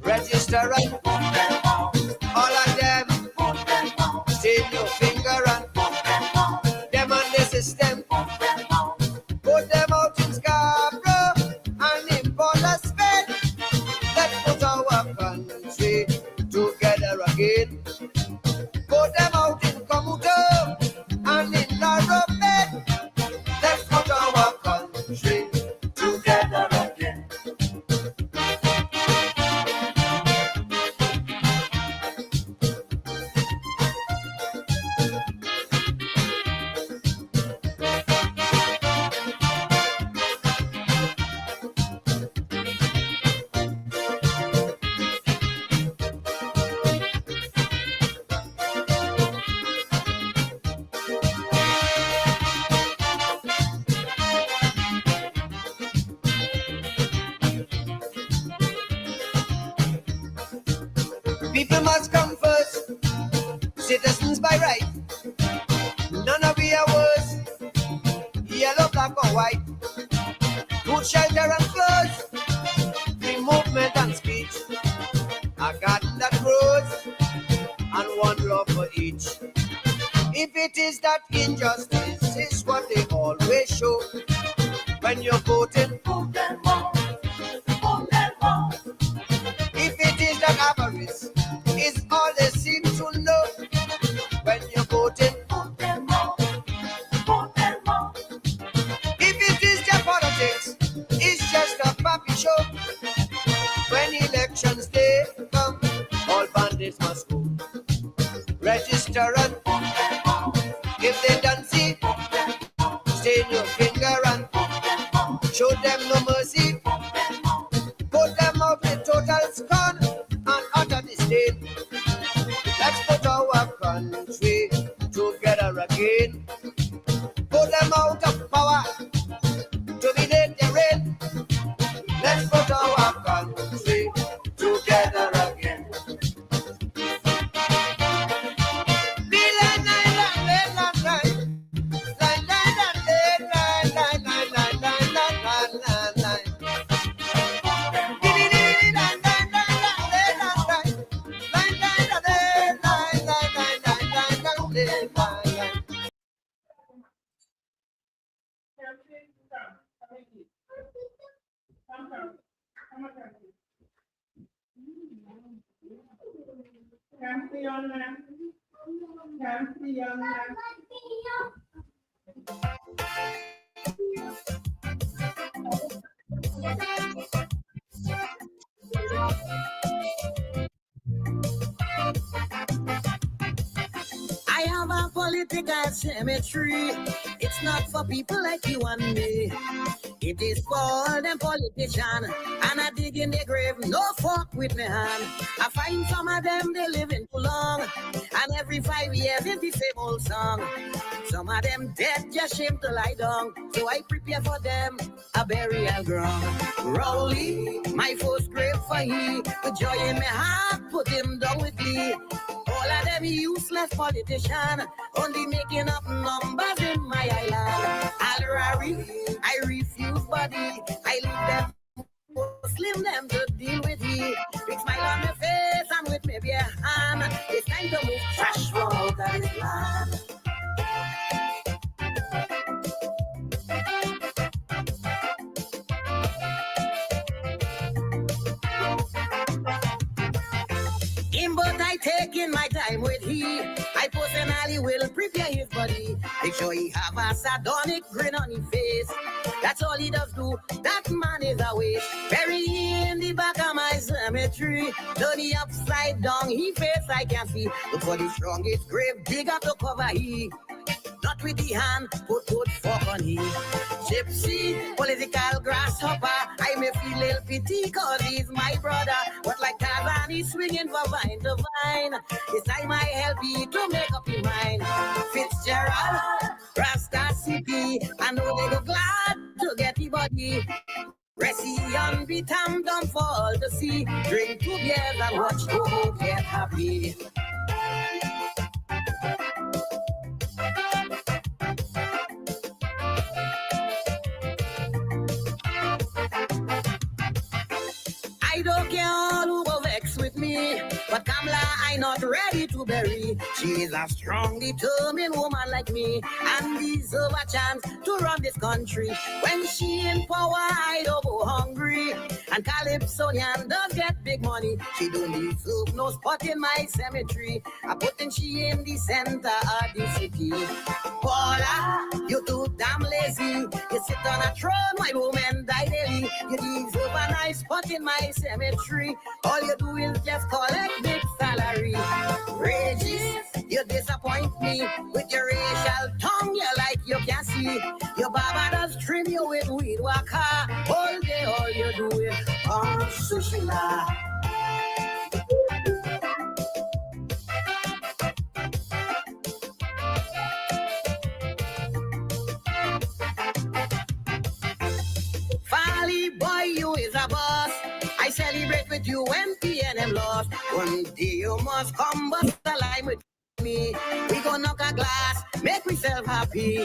Register and vote them out. All of them, vote them out. Stain your finger and vote them out. Them on the system, vote them out. Put them out in Scarborough and in Port of Spain. Let's put our country together again. Put them out in Komuto and in Larobe. Let's put our country together again. People must come first, citizens by right. None of we are worse, yellow, black or white. Food, shelter and clothes, free movement and speech. A garden that grows, and one love for each. If it is that injustice is what they always show, when you're voting, vote them out. Vote them out. If it is that avarice is all they seem to know, when you're voting, vote them out. Vote them out. If it is their politics, it's just a puppy show. When elections day come, all bandits must go. Register and vote them out. If they don't see, vote them out. Stain your finger and vote them out. Show them no mercy. Vote them out. Put them out with total scorn and utter disdain. Let's put our country together again. Put them out of power to be their reign. Let's put our country together again. I have a political cemetery. It's not for people like you and me. It is for all them politicians. And I dig in their grave, no fuck with me hand. I find some of them, they living too long. And every 5 years, it's the same old song. Some of them dead, just shame to lie down. So I prepare for them a burial ground. Rowley, my first grave for he. With joy in my heart, put him down with me. All of them useless politicians, only making up numbers in my island. Alrari, I refuse body. I leave them Muslim them to deal with he. Big smile on my face and with me bare hand. It's time to move trash from out of this land. But I taking my time with he. I personally will prepare his body. Make sure he have a sardonic grin on his face. That's all he does do. That man is a waste. Bury he in the back of my cemetery. Turn he upside down, he face I can see. Look for the strongest grave, dig up to cover he. Not with the hand, put good fuck on he. Gypsy, political grasshopper. I may feel little pity cause he's my brother. But like Tarzan, he's swinging from vine to vine. It's time I help you to make up your mind. Fitzgerald, Rasta City. I know they go glad to get the body. Resi on beat and down for all to see. Drink 2 beers and watch Tobago get happy. I don't care all who go vex with me, but Kamla I not ready to bury. She is a strong, determined woman like me, and deserve a chance to run this country. When she in power, I don't go hungry. And Calypsonian does get big money. She don't deserve no spot in my cemetery. I putting she in the center of the city. Paula, you too damn lazy. You sit on a throne, my woman die daily. You deserve a nice spot in my cemetery. All you do is just collect big salary. Regis, you disappoint me with your racial tongue. You like you can see. Your baba does trim you with weed waka. All day, all you do is Sushila. Fally boy, you is a boss. I celebrate with you when PNM lost. One day you must come bust a line with me. We gonna knock a glass, make myself happy.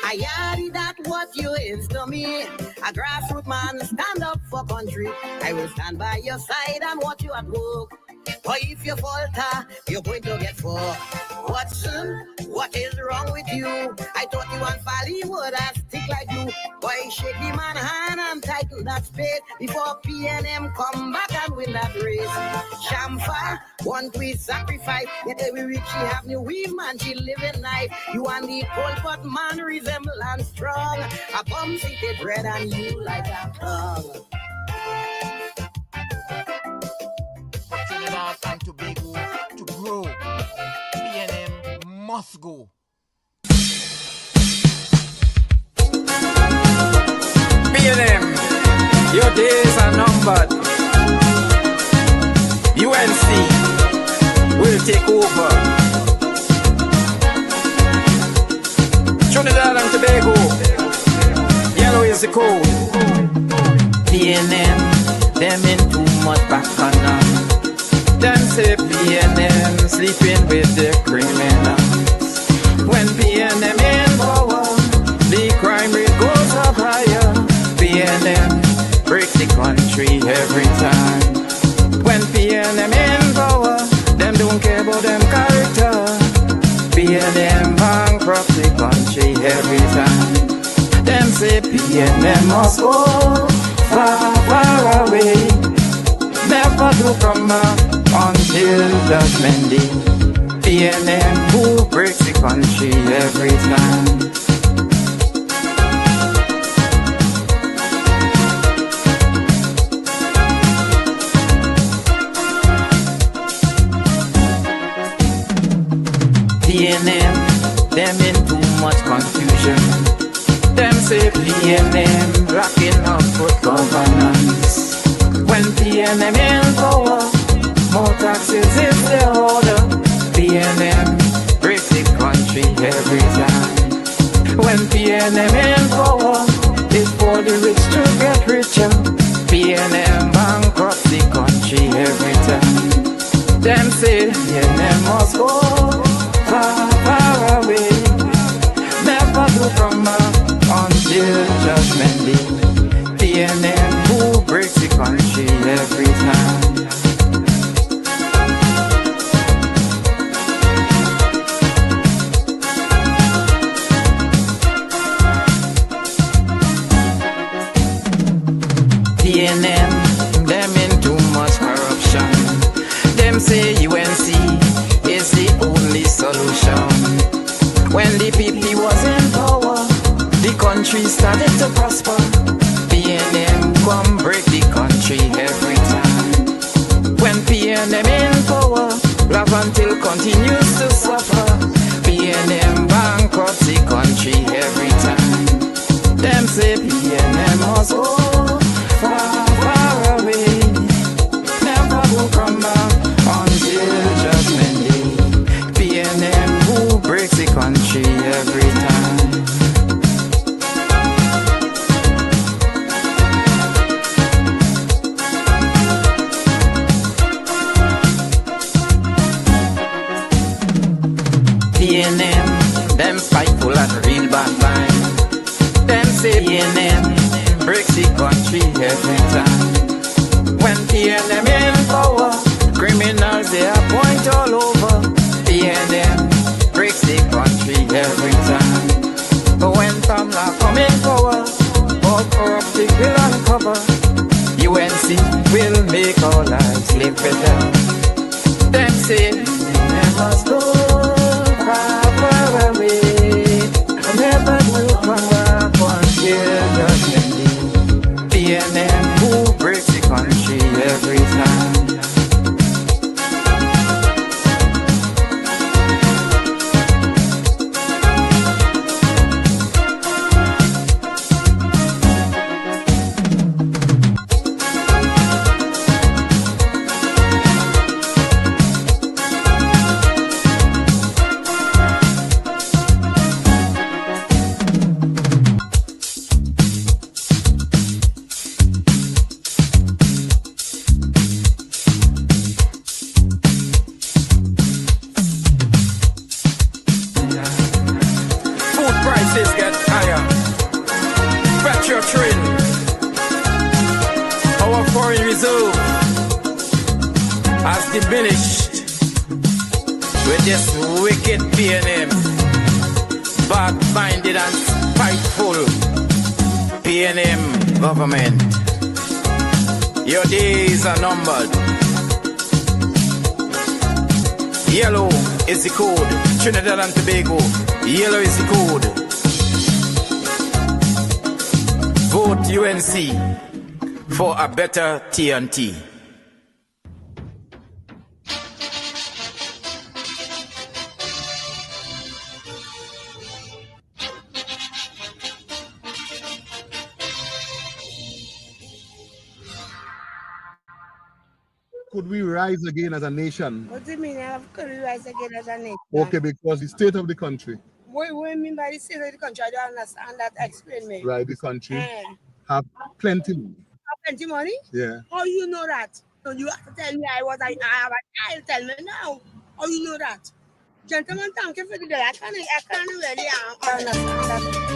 I yadi that what you is to me. A grassroots man, stand up for country. I will stand by your side and watch you at work. Or if you falter, you're going to get fucked. Watson, what is wrong with you? I thought you and Fally would have stick like you. Boy, shake the man hand and tighten that spade before PNM come back and win that race. Shamfa, one quiz sacrifice. Yet every week she have new weave, man, she living life. You and the Pol Pot man resemble and strong. A bum seated bread and you like a tongue. Trinidad and Tobago to grow. PNM must go. PNM, your days are numbered. UNC will take over. Trinidad and Tobago, yellow is the code. PNM, them in too much bacchanal. Them say PNM sleeping with the criminals. When PNM in power, the crime rate goes up higher. PNM breaks the country every time. When PNM in power, them don't care about them character. PNM bankrupt the country every time. Them say PNM must go. far, far away. Never to come back until judgment day. PNM who breaks the country every time. PNM, them in too much confusion. Them say PNM rocking up good governance. When PNM in power, more taxes is the order. PNM breaks the country every time. When PNM in power, it's for the rich to get richer. PNM bankrupt the country every time. Them say PNM must go far, far away. Never to come back until judgment day. PNM who breaks the country every time. PNM, them in too much corruption. Them say UNC is the only solution. When the PP was in power, the country started to prosper. PNM come break the country every time. When PNM in power, love until continues to suffer. PNM bankrupt the country every time. Them say PNM must go far, far away. Never will come back until judgment day. PNM who breaks the country every time. PNM, them spiteful and real bad mind. Them say PNM breaks the country every time. When PNM in power, criminals they appoint all over. PNM breaks the country every time. But when Kamla come in power, all corruption will uncover. UNC will make our lives live better. Them say PNM must go far, far away. Never will come back until judgment day. PNM who breaks the country every time. Diminished with this wicked PNM, bad-minded and spiteful PNM government. Your days are numbered. Yellow is the code. Trinidad and Tobago, yellow is the code. Vote UNC for a better TNT. Could we rise again as a nation? What do you mean? Could we rise again as a nation? Okay, because the state of the country. What do you mean by the state of the country? I don't understand that. Explain me. Right, the country have plenty money. Have plenty money? Yeah. How you know that? So you have to tell me I have a child. Tell me now. How you know that? Gentlemen, thank you for the day. I can't really understand that.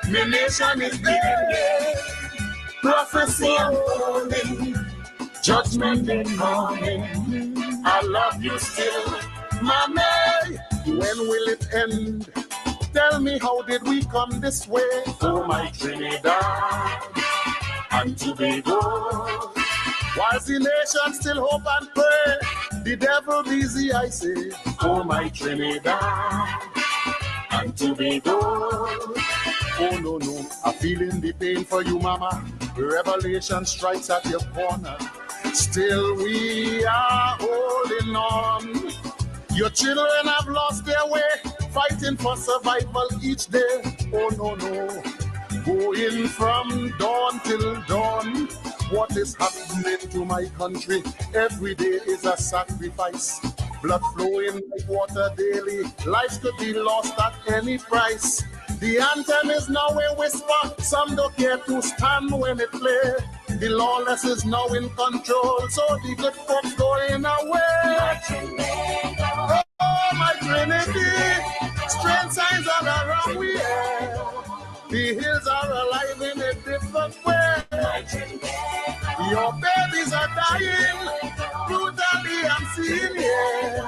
My nation is bleeding, yeah. prophecy unfolding, judgment incoming. I love you still, mommy. When will it end? Tell me, how did we come this way? Oh, my Trinidad and Tobago. While the nation still hope and pray, the devil busy, I say. Oh, my Trinidad and Tobago. Oh, no, no, I'm feeling the pain for you, mama. Revelation strikes at your corner. Still we are holding on. Your children have lost their way, fighting for survival each day. Oh, no, no, going from dawn till dawn. What is happening to my country? Every day is a sacrifice. Blood flowing like water daily. Lives could be lost at any price. The anthem is now a whisper. Some don't care to stand when it plays. The lawless is now in control, so the good folks going away. Oh, my Trinity, strange signs all around we have. The hills are alive in a different way. Your babies are dying, brutally I'm seeing here.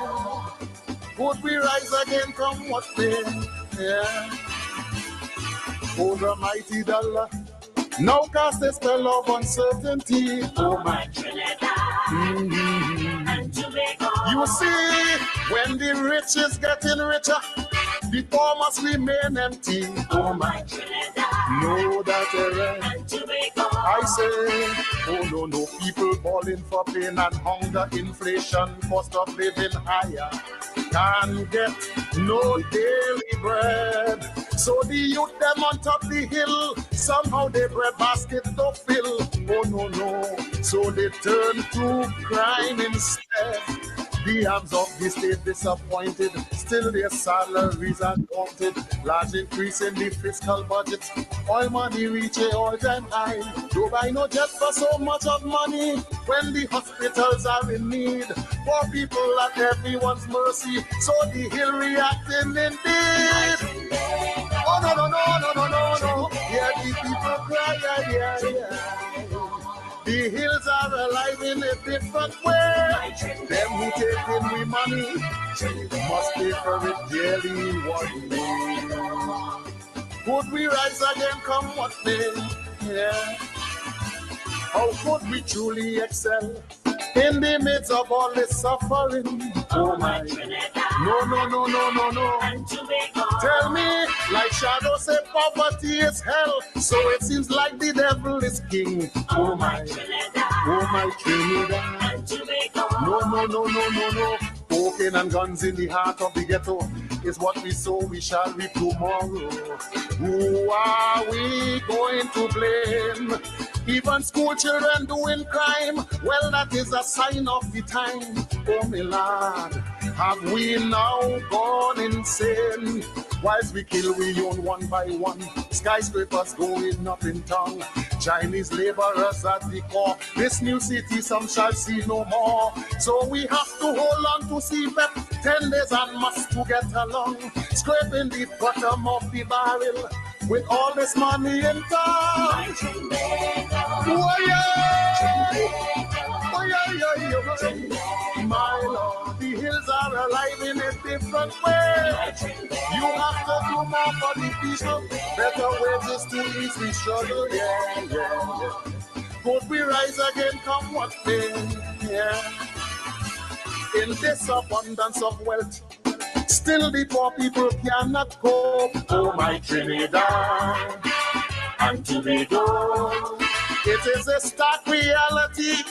Could we rise again from what they? Yeah. Oh, the mighty dollar, now cast a spell of uncertainty. Oh, my Trinidad and Tobago. You see, when the rich is getting richer, the poor must remain empty. Oh, my Trinidad. Know that I say, oh, no, no, people balling for pain and hunger, inflation, cost of living higher. Can't get no daily bread. So the youth them on top the hill, somehow their bread basket don't fill. Oh, no, no, so they turn to crime instead. The arms of the state disappointed, still their salaries are daunted. Large increase in the fiscal budget, oil money reach a all-time high. Do I know just for so much of money when the hospitals are in need? Poor people at everyone's mercy, so the hill reacting indeed. Oh, no, no, no, no, no, no, no. Yeah, the people cry, yeah, yeah. The hills are alive in a different way. Them who take in we money must pay for it dearly one day. Could we rise again come what may? Yeah. How could we truly excel in the midst of all this suffering? Oh, my Trinidad. No, no, no, no, no, no. Tell me, like Shadow said, poverty is hell, so it seems like the devil is king. Oh, my Trinidad. Oh, my Trinidad. No, no, no, no, no, no. Cocaine and guns in the heart of the ghetto is what we sow, we shall reap tomorrow. Who are we going to blame? Even school children doing crime, well, that is a sign of the time. Oh, my Lord, have we now gone insane? Whilst we kill, we own one by one. Skyscrapers going up in town. Chinese laborers at the core. This new city some shall see no more. So we have to hold on to CPEP 10 days and must to get along. Scraping the bottom of the barrel with all this money in town. Oh, yeah. Oh, yeah, yeah, yeah. My Lord, the hills are alive in a different way. You have to do more for the people. Better wages to ease the struggle. Yeah, yeah, yeah. Could we rise again come what may? Yeah. In this abundance of wealth, still the poor people cannot cope. Oh, my Trinidad and Tobago. It is a stark reality.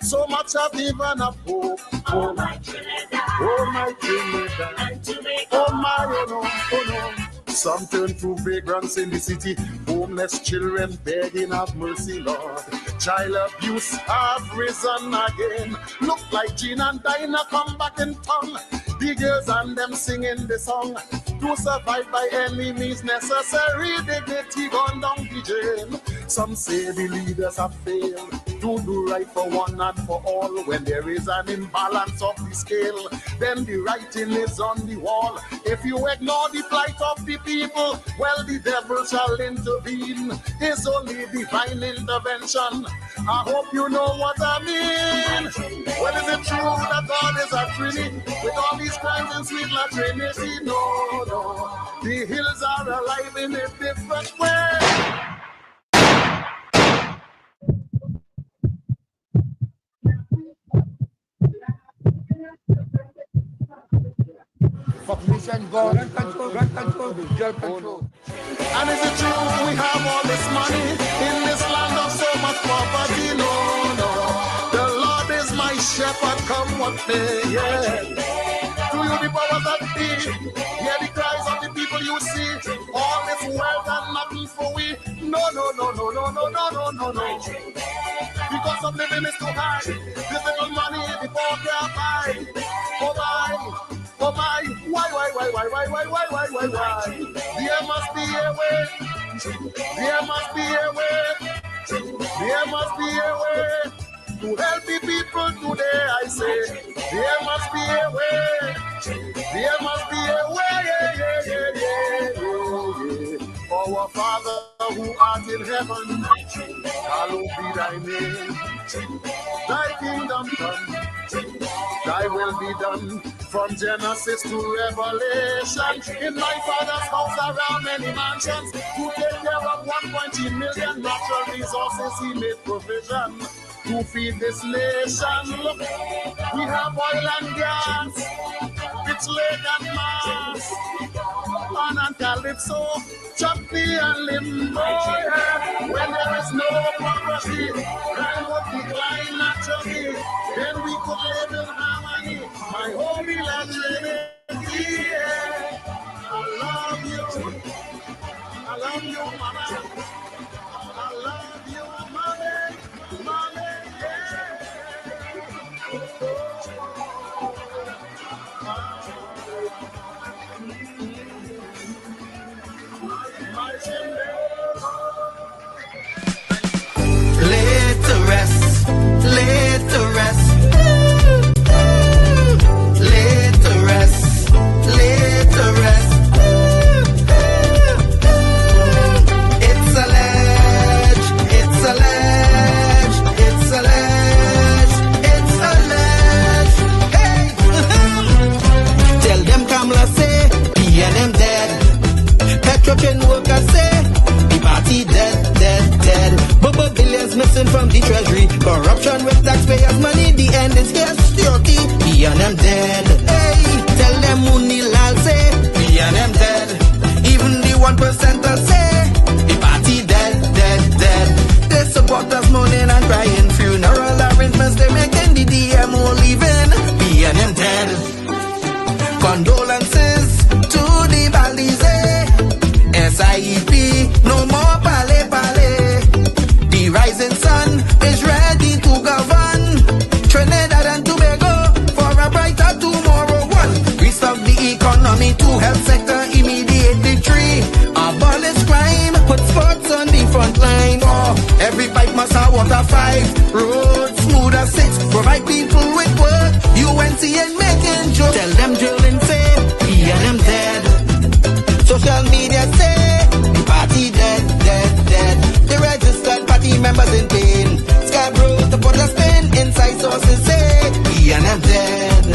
So much of even a hope. Oh, my Trinidad. Oh, my Trinidad. And Tobago. Oh, my, oh, no, oh, no. Some turn to vagrants in the city. Homeless children begging of mercy, Lord. Child abuse have risen again. Look like Jean and Dinah come back in town. The girls and them singing the song. To survive by any means necessary, dignity gone down the drain. Some say the leaders have failed Do right for one and for all. When there is an imbalance of the scale, then the writing is on the wall. If you ignore the plight of the people, well, the devil shall intervene. It's only divine intervention. I hope you know what I mean. Well, is it true that God is a Trinity with all these crimes and sweet La Trinity? No, no. The hills are alive in a different way. Population gone, gun control, jail control. And is it true we have all this money in this land of so much poverty? No, no. The Lord is my shepherd, come what may, yeah. To you the powers that be, hear the cries of the people you see. All this wealth and nothing for we. No, no, no, no, no, no, no, no, no, no. Because of living is too high. This little money the poor can't buy. Oh my, oh my, why? There must be a way. There must be a way. There must be a way to help the people today. I say, there must be a way. There must be a way. Our Father who art in heaven, hallowed be thy name. Thy kingdom come, thy will be done. From Genesis to Revelation, in my Father's house are around many mansions. To take care of 1.3 million natural resources, he made provision to feed this nation. Look, we have oil and gas, it's Lake and Mars, and Calypso, Choppy and Limbo. Yeah. When there is no property, crime would decline naturally. Then we could live in harmony. My holy land, Trinity, yeah. I love you, mama. I love you, mommy, Laid to rest, laid to rest, laid to rest, laid to rest. It's a ledge, it's a ledge, it's a ledge, it's a ledge. Hey, tell them Kamla say, PNM dead. Petrochem workers say, the party dead, dead, dead. Bubba billions missing from the treasury. Corruption with taxpayers' money, the end is here. Security, PNM dead. Hey, tell them Munilal say, PNM dead. Even the 1% say, the party dead, dead, dead. They support us mourning and crying. Funeral arrangements they making, the DMO leaving. PNM dead. Condolences to the Balize. SIEP, no more pale pale. The rising sun is ready to govern Trinidad and Tobago for a brighter tomorrow. One, restart the economy, two, health sector, immediate victory. Abolish crime, put sports on the front line. Oh, every pipe must have water. 5, roads smooth as 6, provide people with work. UNC and making jokes. Tell them drilling say, PNM dead. Social media say, the party dead, dead, dead. The registered party members in pain. Scarborough to put a spin. Inside sources say, PNM dead.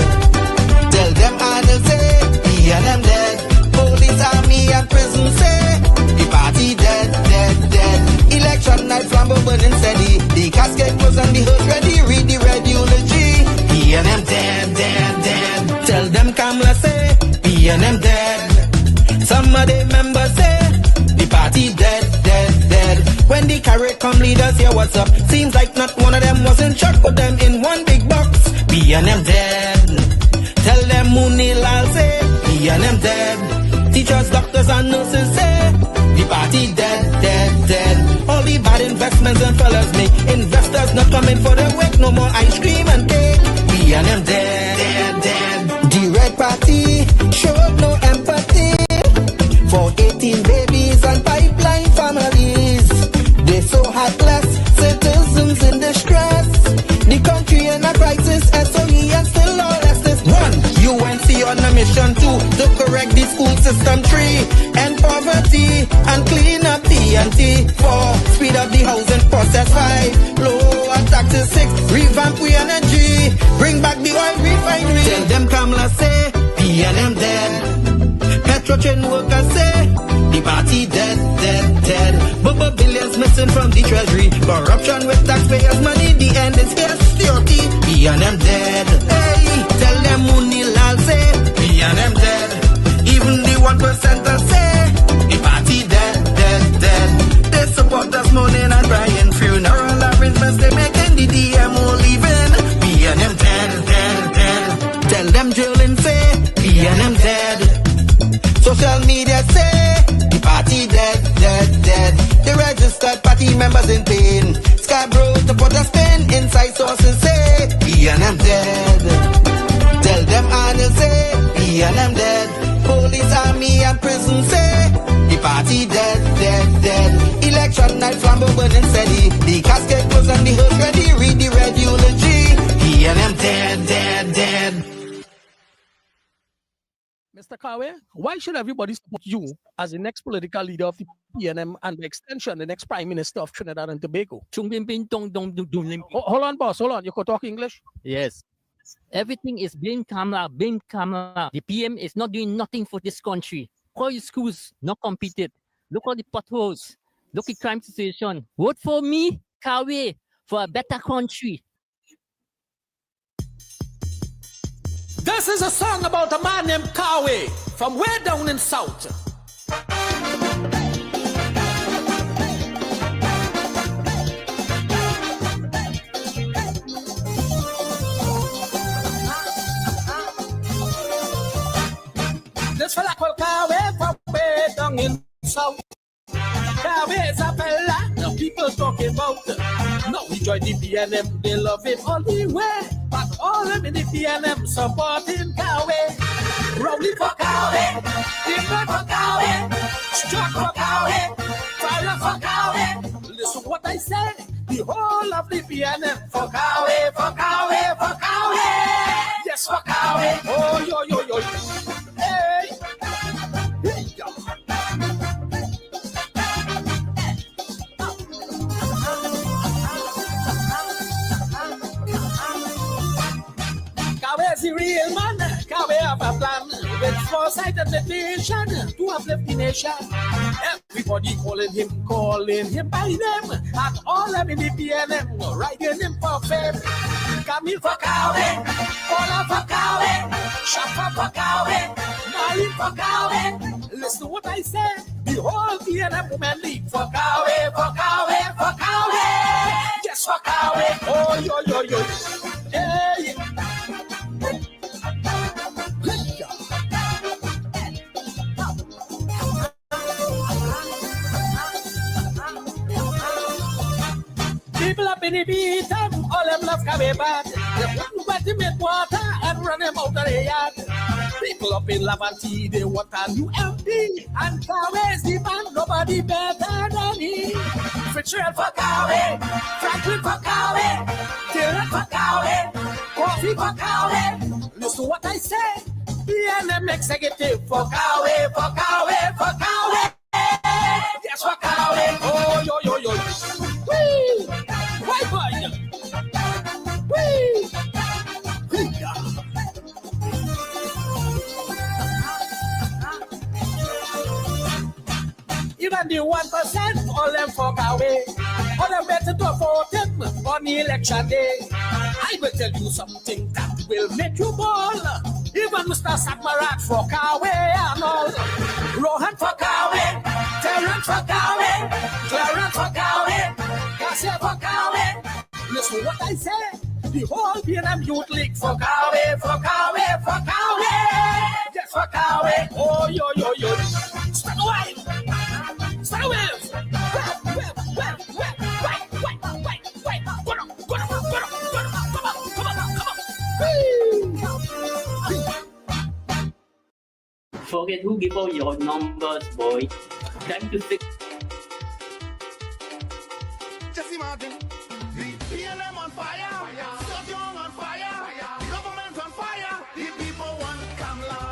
Tell them Arnold say, PNM dead. Police, army and prison say, the party dead, dead, dead. Election night flambeau burning steady. The casket was on the hood ready. Read the red eulogy. PNM dead, dead, dead. Tell them Kamla say, PNM dead. Some of the members say, the party dead, dead, dead. When the carrot come leaders hear what's up. Seems like not one of them was in shock. Put them in one big box. PNM dead. Tell them Munilal say, PNM dead. Teachers, doctors and nurses say, the party dead, dead, dead. All the bad investments and fellas make. Investors not coming for the work. No more ice cream and cake. PNM dead, dead, dead. The red party showed no empathy for 18 babies and pipeline families. They so heartless, citizens in distress. on a mission to correct the school system tree, end poverty and clean up TNT. 4, speed up the housing process. 5, lower taxes. 6, revamp we energy, bring back the oil refinery. Tell them Kamla say PNM dead. Petro train workers say the party dead, dead, dead. But billions missing from the treasury. Corruption with taxpayers' money. The end is here. Security. PNM dead. Hey, tell them Munilal say PNM dead. Even the 1% say the party dead, dead, dead. They support us mourning and crying. Funeral arrangements they making. The DMO leaving. PNM dead, dead, dead. Tell them drilling say PNM dead. Social media say the party dead, dead, dead. The registered party members in pain. Scarborough to put a spin. Inside sources say PNM dead. Tell them Arnold say PNM dead. Police, army and prison say the party dead, dead, dead. Election night flambeau burning steady. The casket closed and the hearse ready. Read the red eulogy. PNM dead, dead, dead. Mr. Kawe, why should everybody support you as the next political leader of the PNM and by extension the next Prime Minister of Trinidad and Tobago? Hold on, boss. Hold on. You can talk English? Yes. Everything is blame Kamla, blame Kamla. The PM is not doing nothing for this country. All the schools not completed. Look at the potholes. Look at crime situation. Vote for me, Kawe, for a better country. This is a song about a man named Kawe from way down in South. This fella called Kawe from way down in South. Kawe is a fella now people talking about. Now he joined the PNM, they love him all the way. But all them in the PNM supporting Kawe. Rowling for Kawe, different for Kawe, struck for Kawe, fire for Kawe. Listen what I say, the whole of the PNM for Kawe, for Kawe, for Kawe. Yes, for Kawe. Oh, yo, yo, yo. Hey. Hey, yo. Kawe is the real man. Kawe have a plan with foresight and vision to uplift the nation. Everybody calling him by name. And all them in the PNM writing him for fame. Camille for Kawe, Paula for Kawe, Shafa for Kawe, Marlene for Kawe. Listen to what I say. The whole PNM women league for Kawe, for Kawe, for Kawe. Yes, for Kawe. Oh, yo, yo, yo. Hey. People up in the beat, all them love Kawe bad. They want to make water and run them out of the yard. People up in Lavanti, they want a new MP. And Kawe is the man, nobody better than he. Fitzgerald for Kawe, Franklin for Kawe, Dylan for Kawe, Coffee for Kawe. Listen to what I say. PNM executive for Kawe, for Kawe, for Kawe. Yes, for Kawe. Oh, yo, yo, yo. Whee! Why, boy? Whee! Even the 1%, all them for Kawe. All them better to vote him on the election day. I will tell you something that will make you ball. Even Mr. Sakmarat for Kawe and all. Rohan for Kawe, Terrence for Kawe, Clarence for Kawe, Garcia for Kawe. Listen what I say. The whole PNM Youth League for Kawe, for Kawe, for Kawe. Yes, for Kawe. Oh, yo, yo, yo. Start away. Start away. Forget who give out your numbers, boy. Time to fix. Just imagine. The PNM on fire. Young on fire. The government on fire. The people want Kamla.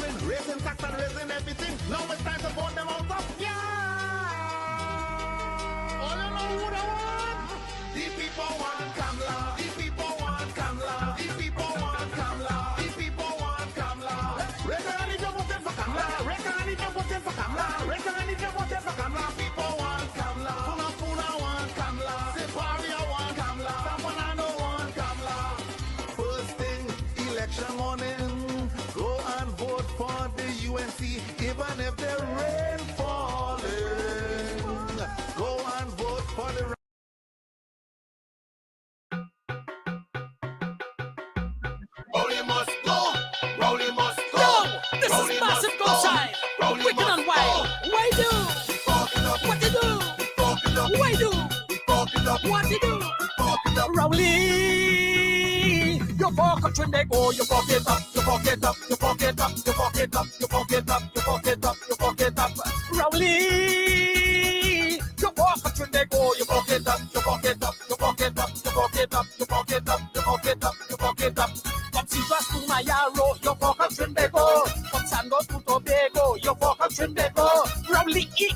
rolling, raising tax and raising everything. Now it's time to vote them out of all you know who they want? The people want Kamla. The people want Kamla. The people want Kamla. The people want Kamla. Reckon if you're voting for Kamla. Reckon if you're voting for Kamla. Reckon if you're voting for Kamla. People want Kamla. Tana Puna want Kamla. Siparia want Kamla. Tana want Kamla. First thing, election morning, go and vote for the UNC, even if the rain falling. Go and vote for the. Rowley must go. Rowley must go. Yo, this is massive go side. Wicked and wild. Why do? What you do? Why do? What you do? Rowley, you walk up when they go. You walk it up. You walk it up. You walk it up. You walk it up. You walk it up. You walk it up. You walk it up. Rowley, you walk up when they go. You walk it up. You walk it up. You walk it up. You walk it up. You walk it up. You walk it up. You walk it up. From Sivas to Mayaro, you walk up when they go. From Sando to Tobago, you walk up when they go. Rowley, you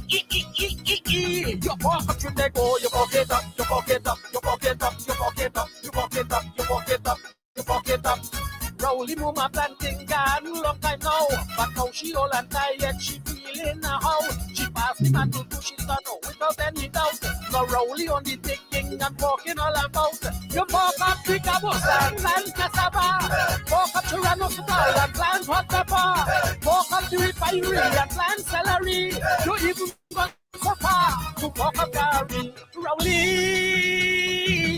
walk up when they go. You walk it up. You walk it up. You walk it up. You walk it up. You walk it up. You walk it up. You walk it up. Rowley mama planting garden long time now, but now she all and tired, she feeling how she passed the man to do she done without any doubt. Now Rowley on the thinking and walking all about. You walk up Picabos and plant cassava, walk up Tyrannosaurus and plant hot pepper, walk up the refinery and plant celery. You even got so far to walk up Gary. Rowley,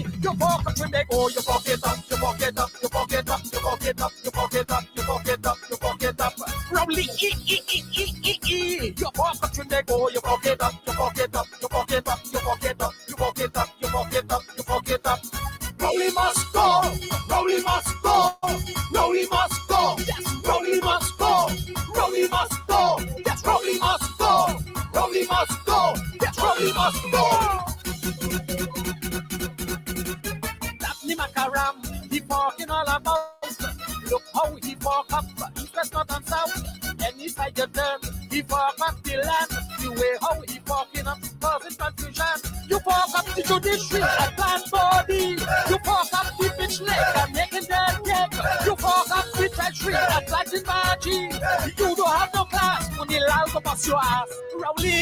you walk up when they go, you walk it up, you walk it up, you walk it up, you walk it up, you walk it up, you walk it up, you walk it up. Rowley, you walk up when they go, you walk it up, you walk it up, you walk it up, you walk it up, you walk it up, you walk it up, you walk it up. Rowley must go, Rowley must go, Rowley must go, yes, Rowley must go, Rowley must go, yes, Rowley must go, Rowley must go, yes, Rowley must go. Makaram, he walking all about. Look how he walk up, east, west, north and south. Any side you turn, he walk up the land. The way how he walking up, causing confusion. You walk up the judiciary and plant body. You walk up the bitch leg and making dead cake. You walk up the treasury and planting margin. You don't have no class when the lal go bust your ass. Rowley,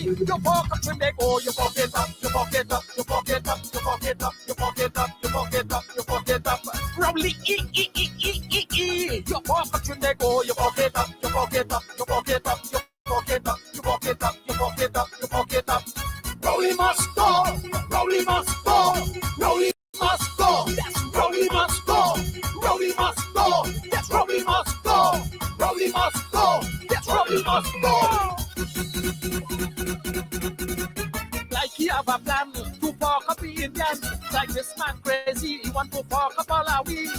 you walk up when they go. You walk it up, you walk it up, you walk it up, you walk it up, you walk it up, you walk it up, you walk it up. Rowley, you walk up when they go. You walk it up, you walk it up, you walk it up, you walk it up, you walk it up, you walk it up, you walk it up. Rowley must go, Rowley must go, Rowley must go, yes, Rowley must go, Rowley must go, yes, Rowley must go, Rowley must go, yes, Rowley must go. Like he have a plan to fuck up the Indians. Like this man crazy, he want to fuck up all our we.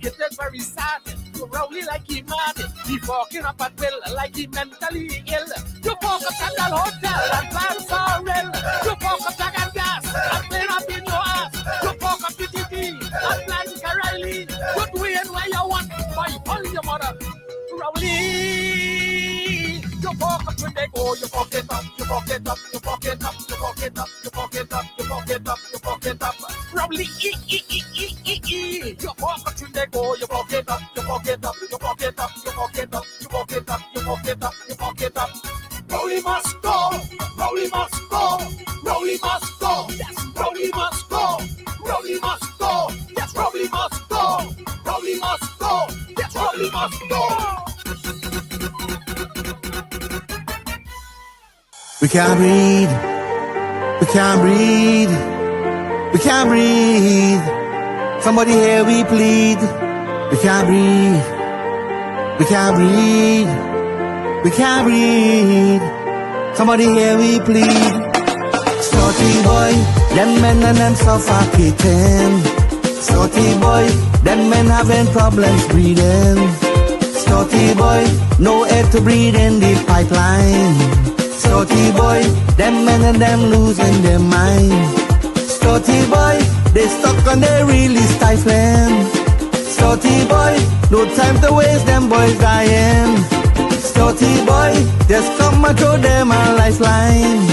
It is very sad to Rowley like he mad. He fucking up at will like he mentally ill. You fuck up Sandal Hotel and plan Sorrel. You fuck up Jack and Gas and clean up in your ass. You fuck up the TV and plan Carly. You doing where you want by calling your mother. Rowley, you fuck up when they go. You fuck it up, you fuck it up, you fuck it up, you fuck it up, you fuck it up, you fuck it up, you fuck it up. Rowley, you fuck up when they go. You fuck it up, you fuck it up, you fuck it up, you fuck it up, you fuck it up, you fuck it up, you fuck it up. Rowley must go, Rowley must go, Rowley must go, yes, Rowley must go, Rowley must go, yes, Rowley must go, Rowley must go, yes, Rowley must go. We can't breathe, we can't breathe, we can't breathe. Somebody here we plead. We can't breathe, we can't breathe, we can't breathe. Somebody here we plead. Sorty boy, them men and them suffocating. Sorty boy, them men having problems breathing. Sorty boy, no air to breathe in the pipeline. Sorty boy, them men and them losing their mind. Sorty boy, they stuck and they really stifling. Sorty boy, no time to waste, them boys dying. and throw them a lifeline.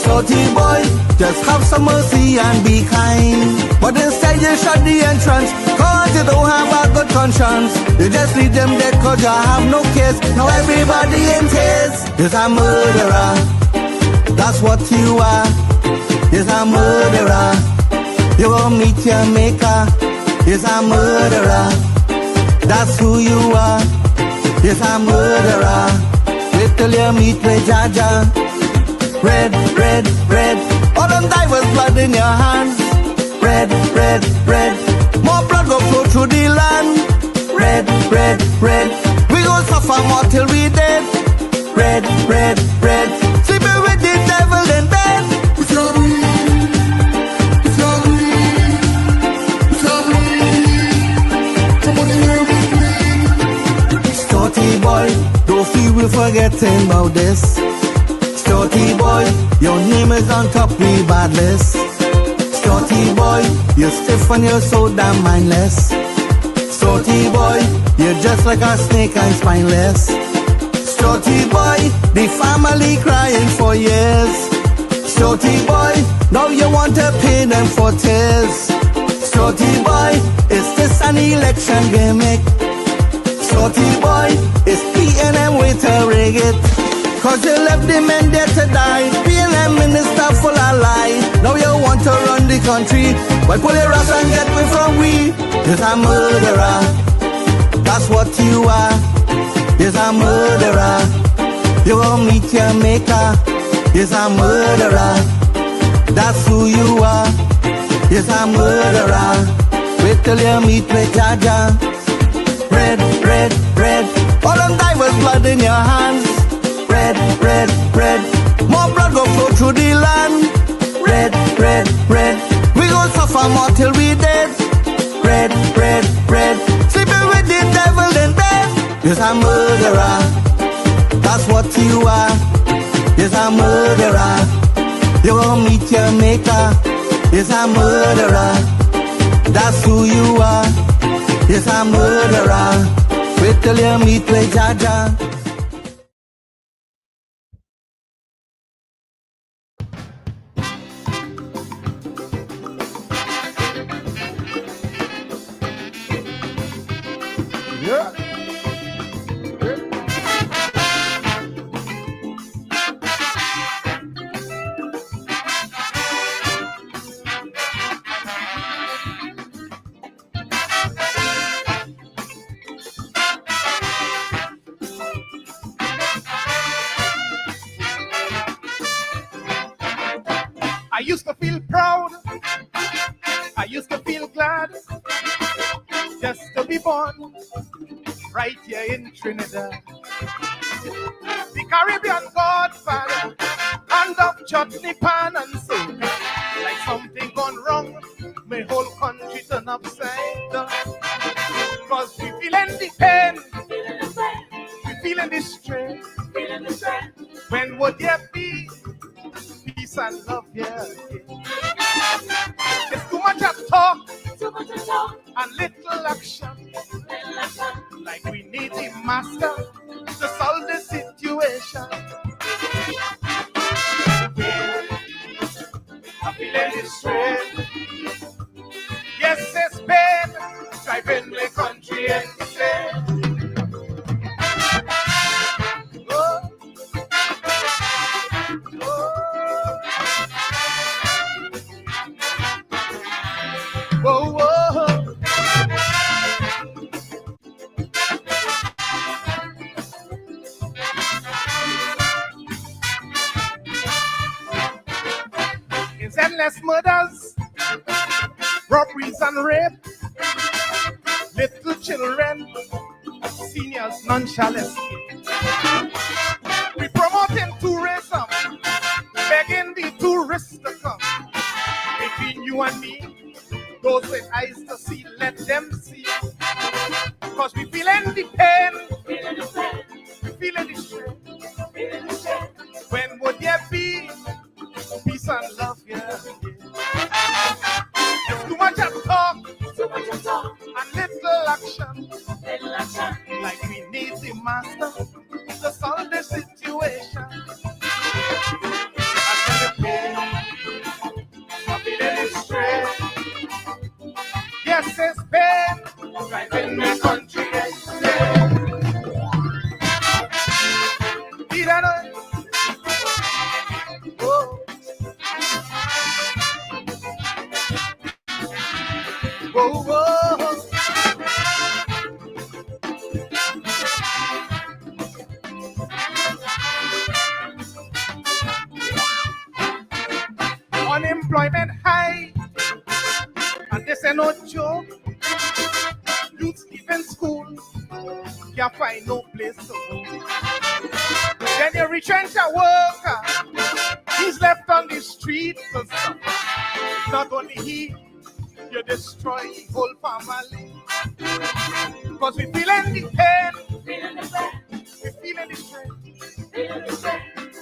Salty boy, just have some mercy and be kind. But instead you shut the entrance, cause you don't have a good conscience. You just leave them dead cause you have no case. Now everybody in tears is a murderer. That's what you are, is a murderer. You won't meet your maker, is a murderer. That's who you are, is a murderer. Wait till you meet with Jaja. Red, red, red, all them die with blood in your hands. Red, red, red, more blood go flow through the land. Red, red, red, we gon' suffer more till we dead. Red, red, red, sleeping with the devil in bed. It's not me, it's not me, it's not me. Somebody hear me, please. Stotty boy, don't feel we forgetting about this. Stotty boy, your name is on top the bad list. Stotty boy, you're stiff and you're so damn mindless. Stotty boy, you're just like a snake and spineless. Stotty boy, the family crying for years. Stotty boy, now you want to pay them for tears. Stotty boy, is this an election gimmick? Stotty boy, it's PNM way to rig it. Cause you left the men there to die. PNM minister full of lies. Now you want to run the country. Why pull your ass and get me from we? You're a murderer. That's what you are. You're a murderer. You won't meet your maker. You're a murderer. That's who you are. You're a murderer. Wait till you meet with Jaja. Red, red, red, all them die with blood in your hands. Red, red, red, more blood go flow through the land. Red, red, red, we gon' suffer more till we dead. Red, red, red, sleeping with the devil in bed. You're a murderer, that's what you are. You're a murderer, you won't meet your maker. You're a murderer, that's who you are. You're a murderer, wait till you meet with Jaja. Yeah. I used to feel proud. I used to feel glad just to be born right here in Trinidad. The Caribbean godfather, hand of chutney pan and soda. Like something gone wrong, my whole country turn upside down. Cause we feeling the pain, we feeling the strain. When would there be peace and love here? It's too much of talk and little action. Like we need the master to solve the situation. I'm feeling the strain. Yes, it's pain driving my country insane. Oh. Whoa, whoa. It's endless murders, robberies and rape, little children, seniors none shall escape. We promoting tourism, begging the tourists to come. Between you and me, those with eyes to see, let them see. Cause we feeling the pain, we feeling the strain. When would there be peace and love here? It's too much of talk, and little action. Like we need the master to solve the situation. find no place to go. Then you retrench a worker, he's left on the street to suffer. Not only he, you destroy the whole family. Because we feeling the pain, we feeling the strain.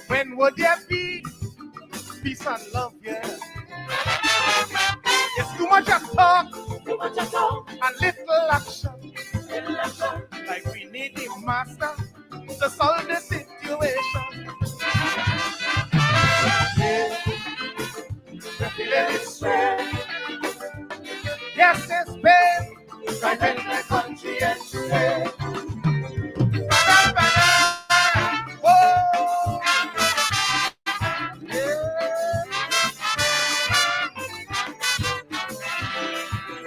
When would there be peace and love, yeah? It's too much of talk, and little action. Like we need the master to solve the situation. Yeah, we're feeling the strain. Yes, it's pain, driving the country insane. Whoa.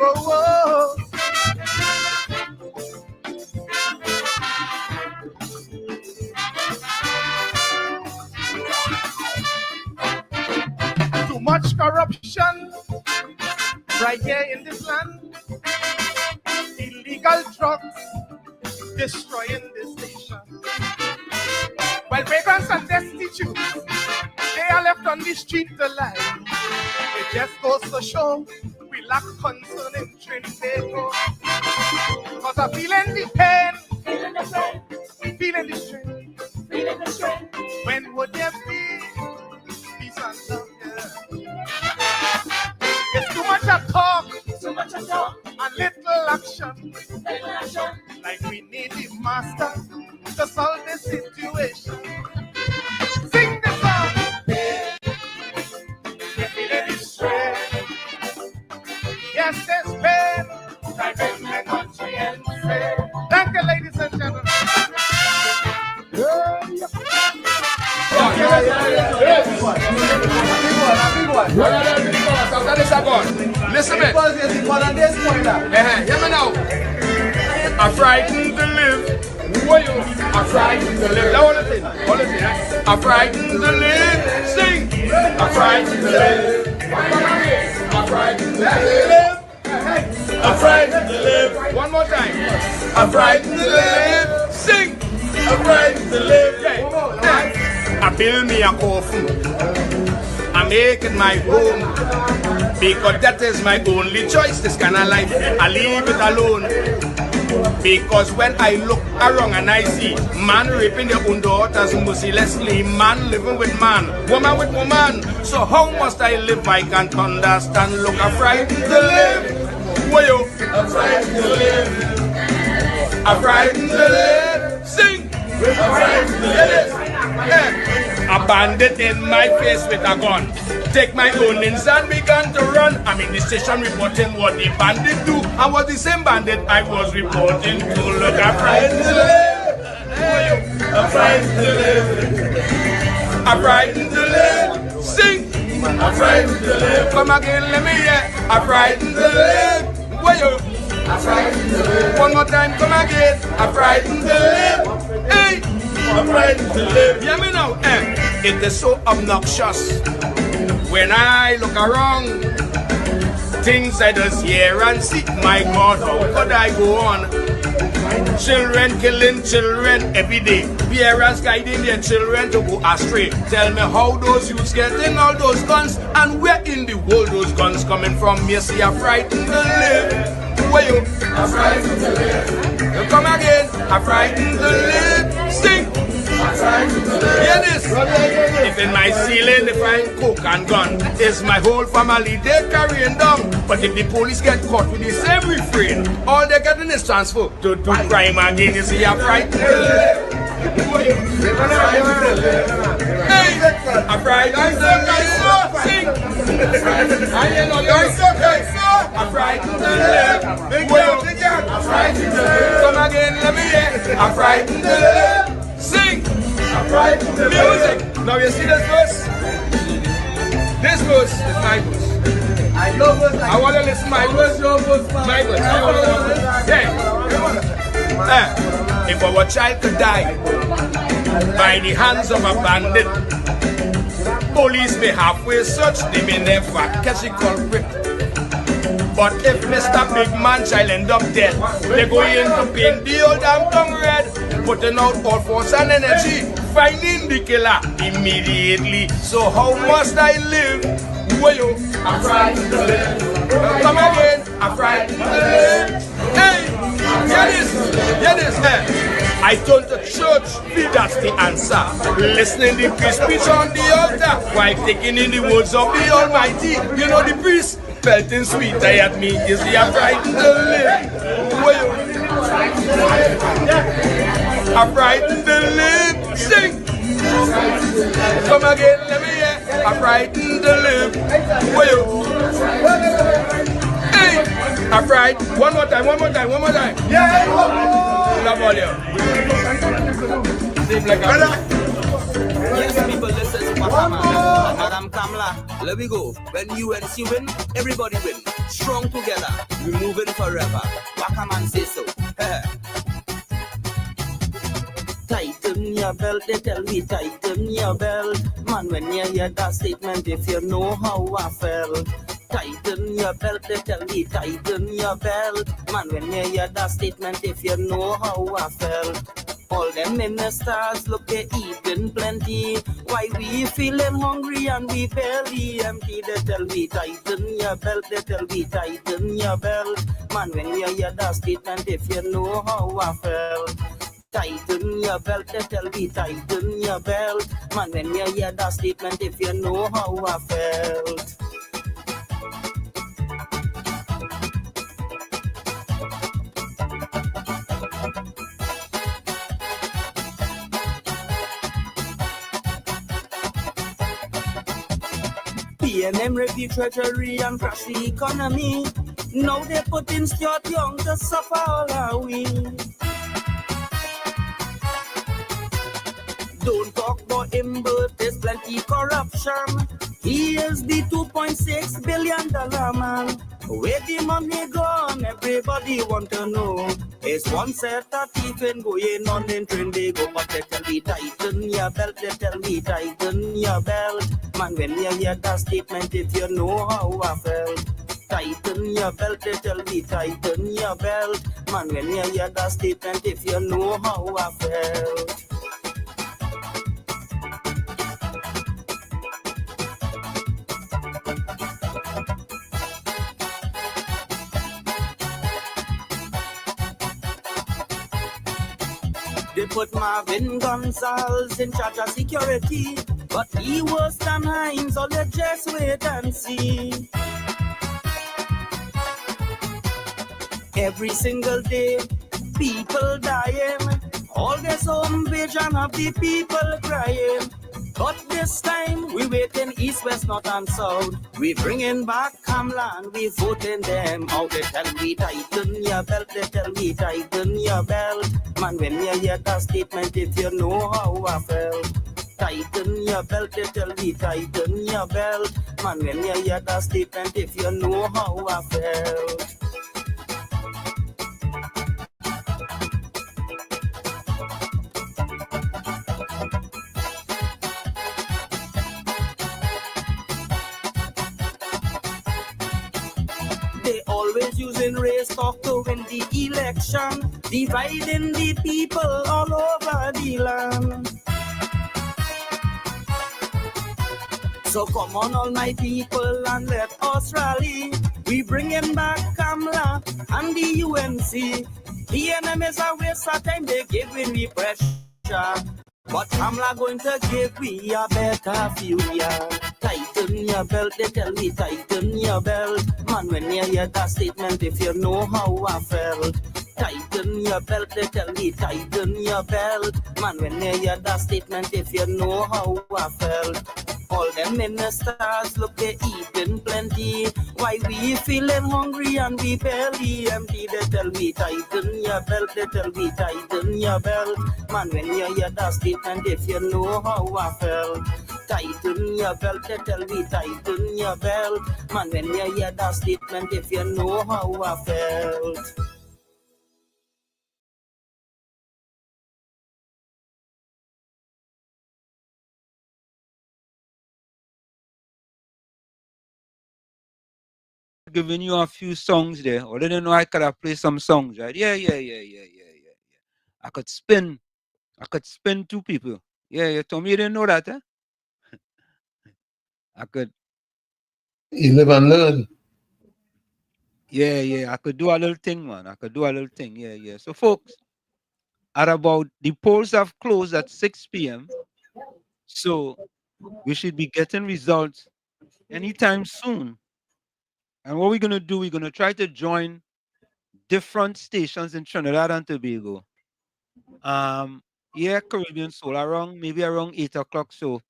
Whoa. Too much corruption right here in this land. Illegal drugs destroying this nation. While vagrants and destitutes, they are left on the street alive. It just goes to show we lack concern in Trinidad. Cause I'm feeling the pain, feeling the strain. When would there be peace and love? Yeah. It's too much of talk, and little action. Like we need the master to solve this situation. Sing the song. We're feeling the strain. Yes, there's pain. Driving the country insane. Thank you, ladies and gentlemen. Listen to me. Hear me now. I'm frightened to live. Who are you? I'm frightened to live. Now, all the thing. I'm frightened to live. Sing. I'm frightened to live. I'm frightened to live. I'm frightened to live. One more time. I'm frightened to live. Sing. I'm frightened to live. I build me a coffin. I make it my home. Because that is my only choice, this kind of life. I leave it alone. Because when I look around and I see man raping their own daughters mercilessly, man living with man, woman with woman. So how must I live? I can't understand. Look, I'm frightened to live. Who are you? I'm frightened to live. I'm frightened to live. Sing. I'm frightened to live. A bandit in my face with a gun. Take my onions and began to run. I'm in the station reporting what the bandit do. I was the same bandit I was reporting to. Look, I'm frightened to live. I'm frightened to live. I'm frightened to live. Sing. I'm frightened to live. Come again, let me hear. I'm frightened to live. Where you? I'm frightened to live. One more time, come again. I'm frightened to live. Hey. I'm frightened to live. Hear me now. It is so obnoxious. When I look around, things I just hear and see, my God, how could I go on? Children killing children every day. Parents guiding their children to go astray. Tell me how those youths getting all those guns, and where in the world those guns coming from? Me see I'm frightened to live. Who are you? I'm frightened to live. You come again. I'm frightened to live. Sing. I'm frightened to live. Hear this. If in my ceiling they find coke and gun, is my whole family they carrying down. But if the police get caught with the same refrain, all they getting is transfer to do crime again. You see, I'm frightened to live. Hey, I'm frightened to live. Sing. I ain't no guys. I'm frightened to live. I'm frightened to live. Come again, let me hear. I'm frightened to live. Sing. I'm frightened to live. Music. Now you see this verse? This verse is my verse. I love verse. I want to listen to my verse. My verse. Yeah. If our child could die by the hands of a bandit, police may halfway search, they may never catch a culprit. But if Mr. Big Man shall end up dead, they're going to paint the old damn tongue red, putting out all force and energy, finding the killer immediately. So how must I live? Well, you, I'm frightened to live. Come again, I'm frightened to live. Hey, hear this, hey. I turn to church, that's the answer. Listening to the speech on the altar, while taking in the words of the Almighty. You know the priest pelting sweet at me is the I'm frightened to live. Well, I'm frightened to live. Sing. Come again, let me hear. I'm frightened to live. Well, hey, I'm frightened. One more time. Yeah. Love all you. Seem like a Yes, people, listen to Madam Kamla. Let me go. When UNC win, everybody win. Strong together, we moving forever. Wakaman say so. Tighten your belt, they tell me tighten your belt. Man, when you hear that statement, if you know how I felt. Tighten your belt, they tell me tighten your belt. Man, when you hear that statement, if you know how I felt. All them ministers look they eating plenty. Why we feeling hungry and we barely empty? They tell me tighten your belt, they tell me tighten your belt. Man, when you hear that statement, if you know how I felt. Tighten your belt, they tell me tighten your belt. Man, when you hear that statement, if you know how I felt. PNM rape the treasury and crash the economy. Now they put in Stuart Young to suffer all our we. Don't talk about him, but there's plenty corruption. He is the $2.6 billion man. Where the money gone, everybody want to know. It's one set of teeth going on in Trinbago, but they tell me tighten your belt, they tell me tighten your belt. Man, when you hear that statement, if you know how I felt. Tighten your belt, they tell me tighten your belt. Man, when you hear that statement, if you know how I felt. They put Marvin Gonzalez in charge of security, but he worse than Hines, all they just wait and see. Every single day, people dying, all this home vision of the people crying. But this time, we waiting east, west, north and south. We bringing back Kamla and we voting them out. They tell me tighten your belt, they tell me tighten your belt. Man, when you hear that statement, if you know how I felt. Tighten your belt, they tell me tighten your belt. Man, when you hear that statement, if you know how I felt. Always using race talk to win the election, dividing the people all over the land. So come on all my people and let us rally. We bringing back Kamla and the UNC. The enemies are waste of time, they giving me pressure. But Kamla going to give me a better future. Tighten your belt, they tell me tighten your belt. Man, when you hear that statement, if you know how I felt. Tighten your belt, they tell me tighten your belt. Man, when you hear that statement, if you know how I felt. All them ministers look they eating plenty. Why we feeling hungry and we barely empty? They tell me tighten your belt, they tell me tighten your belt. Man, when you hear that statement, if you know how I felt. Tighten your belt, they tell me tighten your belt. Man, when you hear that statement, if you know how I felt. giving you a few songs there. Or didn't know I could have played some songs, right? Yeah. I could spin 2 people. Yeah, you told me you didn't know that, eh? I could. You live and learn. Yeah. I could do a little thing, man. I could do a little thing. Yeah. So, folks, at about the polls have closed at 6 p.m. So we should be getting results anytime soon. And what we're gonna do, we're gonna try to join different stations in Trinidad and Tobago. Yeah, Caribbean Soul maybe around 8 o'clock. So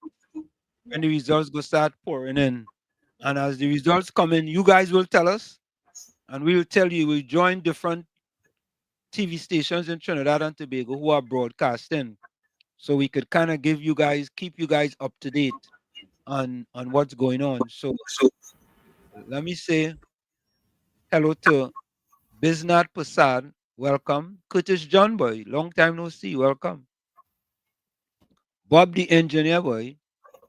when the results go start pouring in, and as the results come in, you guys will tell us, and we'll tell you. We'll join different TV stations in Trinidad and Tobago who are broadcasting, so we could kind of keep you guys up to date on what's going on. So let me say hello to Biznat Prasad. Welcome. Curtis John Boy. Long time no see. Welcome. Bob the engineer boy.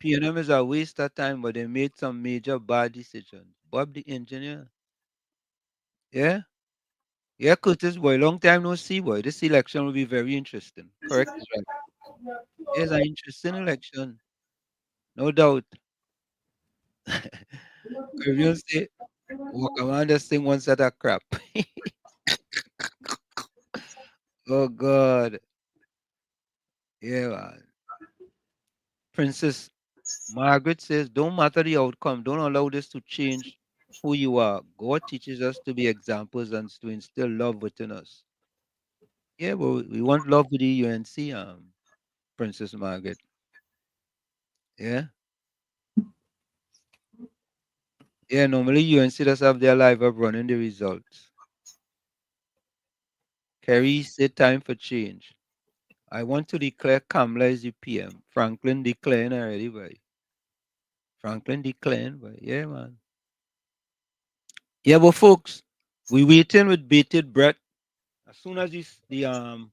PNM is a waste of time, but they made some major bad decisions. Bob the engineer. Yeah? Yeah, Curtis boy. Long time no see, boy. This election will be very interesting. Correct? Is right. It's an interesting election. No doubt. Caribbean say, Commander sing one set of crap. Oh, God. Yeah, man. Princess Margaret says, don't matter the outcome. Don't allow this to change who you are. God teaches us to be examples and to instill love within us. Yeah, but we want love with the UNC, Princess Margaret. Yeah. Yeah, normally UNC does have their live up running the results. Kerry said time for change. I want to declare Kamla as the PM. Franklin declaring already, boy. Franklin declaring, boy. Yeah, man. Yeah, but folks, we waiting with bated breath. As soon as the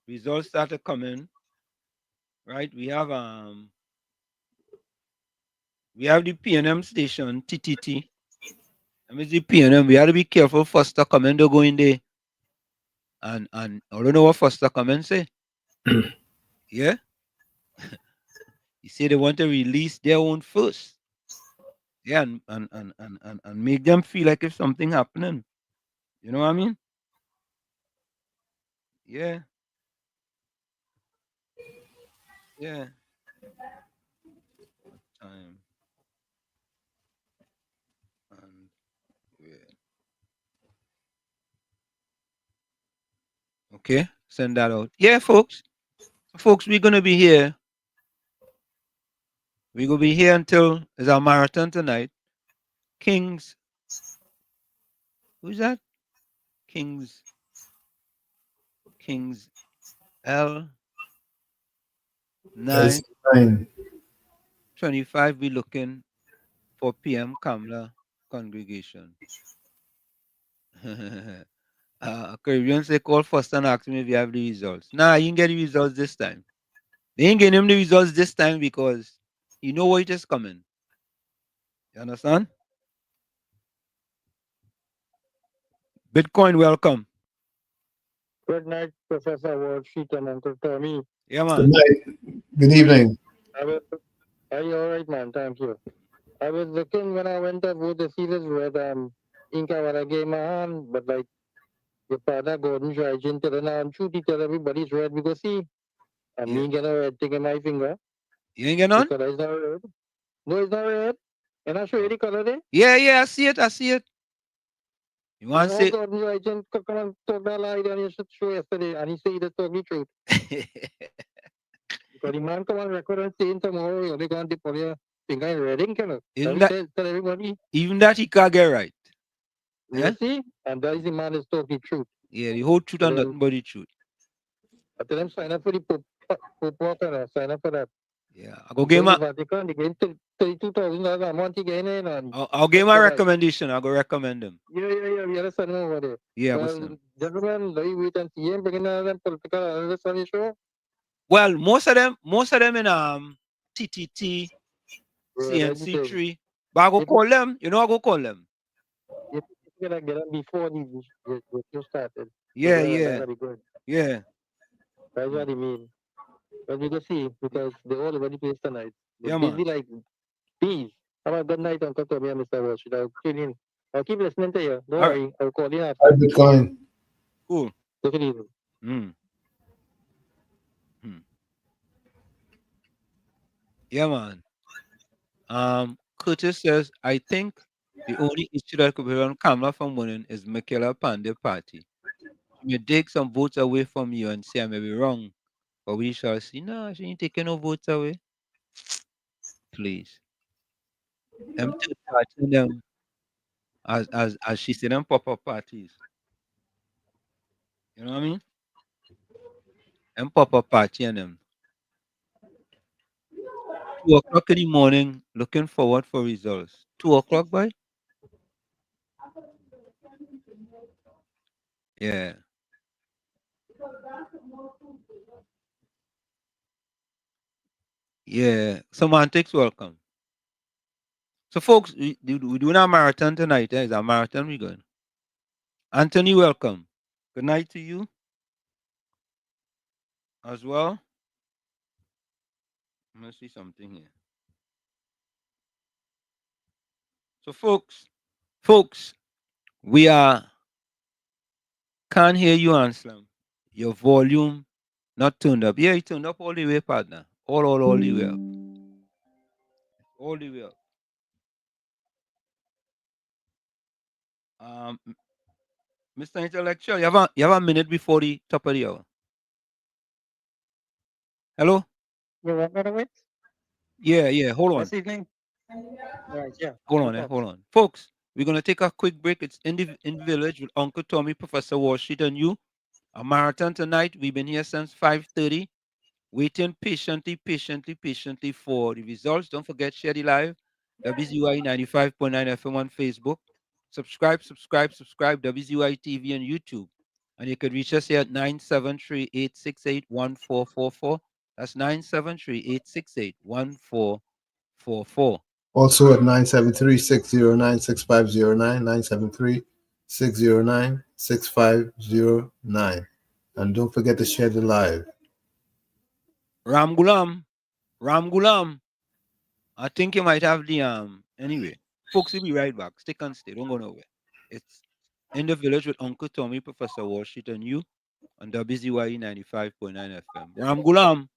results started coming, right? We have the PNM station, TTT. I mean the PNM. We have to be careful Foster comment to go in there. And I don't know what Foster comment say. Yeah? He said they want to release their own first. Yeah, and make them feel like if something happening. You know what I mean? Yeah. Yeah. Time. And yeah. Okay, send that out. Yeah, folks. Folks, we're gonna be here. We're gonna be here until it's our marathon tonight. Kings. Who's that? Kings L 9 9. 25. Be looking for PM Kamla congregation. Caribbean say call first and ask me if you have the results. Nah, you didn't get the results this time. They ain't getting him the results this time because you know what is coming. You understand? Bitcoin, welcome. Good night, Professor Worldsheet and Uncle Tommy. Yeah, Good man. night. Good evening. Are you all right, man? Thank you. I was looking when I went to vote to see this red ink I want to give my hand, but like your father Gordon Dragon tell now I'm shooting tell everybody's red because see, and me get a red thing in my finger. You ain't get on? The color is not red. No, it's not red. And I show you the color there. Yeah, I see it. You want to say? Gordon Dragon come and talk that lie and he should show yesterday and he say the talk the truth. Because the man come on record and saying tomorrow they're going to put your finger in red ink, tell everybody. Even that he can't get right. You see? And that is the man is talking truth. Yeah, the whole truth and nothing but the truth. I tell them sign up for the Pope Walker, sign up for that. Yeah, I go give my Vatican, they get $32,000 a month again. I'll give my recommendation. I'll go recommend them. Yeah, we have a son over there. Yeah, well, gentlemen, let you wait and see him bringing them political analysts on the show. Well, most of them in TTT, CNC3. But I go call them. You know, I go call them. gotta get them before the show started. Yeah, That yeah, gotta be good. yeah. That's what I mean. But you can see, because they're all over the place tonight. They're Yeah, man. busy like bees. Have a good night, Uncle Tommy and Mr. Walsh. I'll tune in. I'll keep listening to you. Don't All right. worry. I'll call you after. Hi, Bitcoin. Cool. Take it easy. Mm. Yeah, man. Curtis says, I think the only issue that could prevent Kamla from winning is Michaela Pandey party. She may take some votes away from you and say I may be wrong, but we shall see. No, she ain't taking no votes away. Please. I'm just touching them as she said them pop-up parties. You know what I mean? Them pop-up party and them. 2 o'clock in the morning, looking forward for results. 2 o'clock, boy? Yeah. Yeah. Semantics, welcome. So, folks, we're doing a marathon tonight. It's a marathon we're going. Anthony, welcome. Good night to you as well. Let me see something here. So, folks, we can't hear you, Anselm. Your volume not turned up. Yeah, it turned up all the way, partner. All the way up. All the way up. Mr. Intellectual, you have a minute before the top of the hour. Hello? You want to wait? Yeah. Hold on. This evening? Right, yeah. Hold No on, problem. hold on. Folks, we're going to take a quick break. It's in the village with Uncle Tommy, Professor Washit, and you. A marathon tonight. We've been here since 5:30, waiting patiently for the results. Don't forget, share the live. WZY 95.9 FM on Facebook. Subscribe, WZY TV on YouTube. And you could reach us here at 973-868-1444. That's 973-868-1444. Also at 973-609-6509, 973-609-6509. And don't forget to share the live. Ramgulam, I think you might have the anyway. Folks, we'll be right back. Stick and stay. Don't go nowhere. It's in the village with Uncle Tommy, Professor Washit, and you on WZYE 95.9 FM.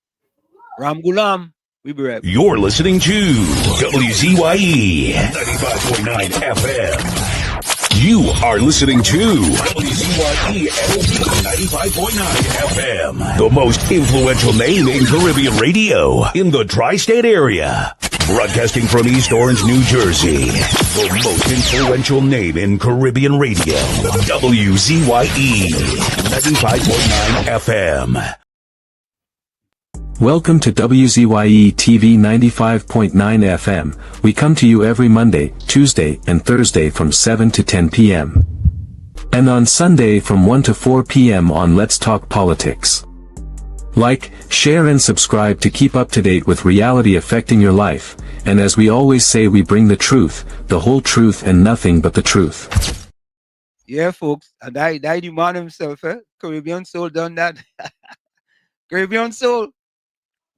Ramgulam, we'll be right back. You're listening to WZYE 95.9 FM. You are listening to WZYE 95.9 FM, the most influential name in Caribbean radio in the tri-state area. Broadcasting from East Orange, New Jersey, the most influential name in Caribbean radio. WZYE 95.9 FM. Welcome to WZYE TV 95.9 FM. We come to you every Monday, Tuesday, and Thursday from 7 to 10 p.m. And on Sunday from 1 to 4 p.m. on Let's Talk Politics. Like, share and subscribe to keep up to date with reality affecting your life. And as we always say, we bring the truth, the whole truth and nothing but the truth. Yeah, folks. And I the man himself, Caribbean Soul done that. Caribbean Soul.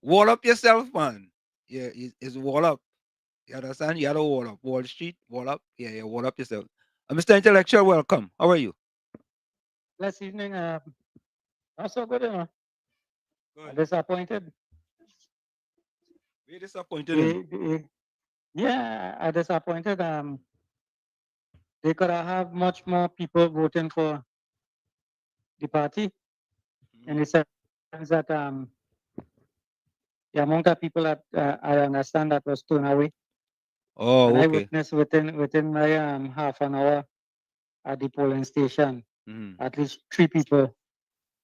Wall up yourself, man. Yeah, it's wall up. You understand? You gotta wall up. Wall Street, wall up. Yeah, wall up yourself. Mr. Intellectual, welcome. How are you? Last evening, not so good, you know. Disappointed. Very disappointed. Yeah, I disappointed. They could have much more people voting for the party, in the sense that the amount of people that I understand that was turned away. Oh, and okay. I witnessed within my half an hour at the polling station, at least 3 people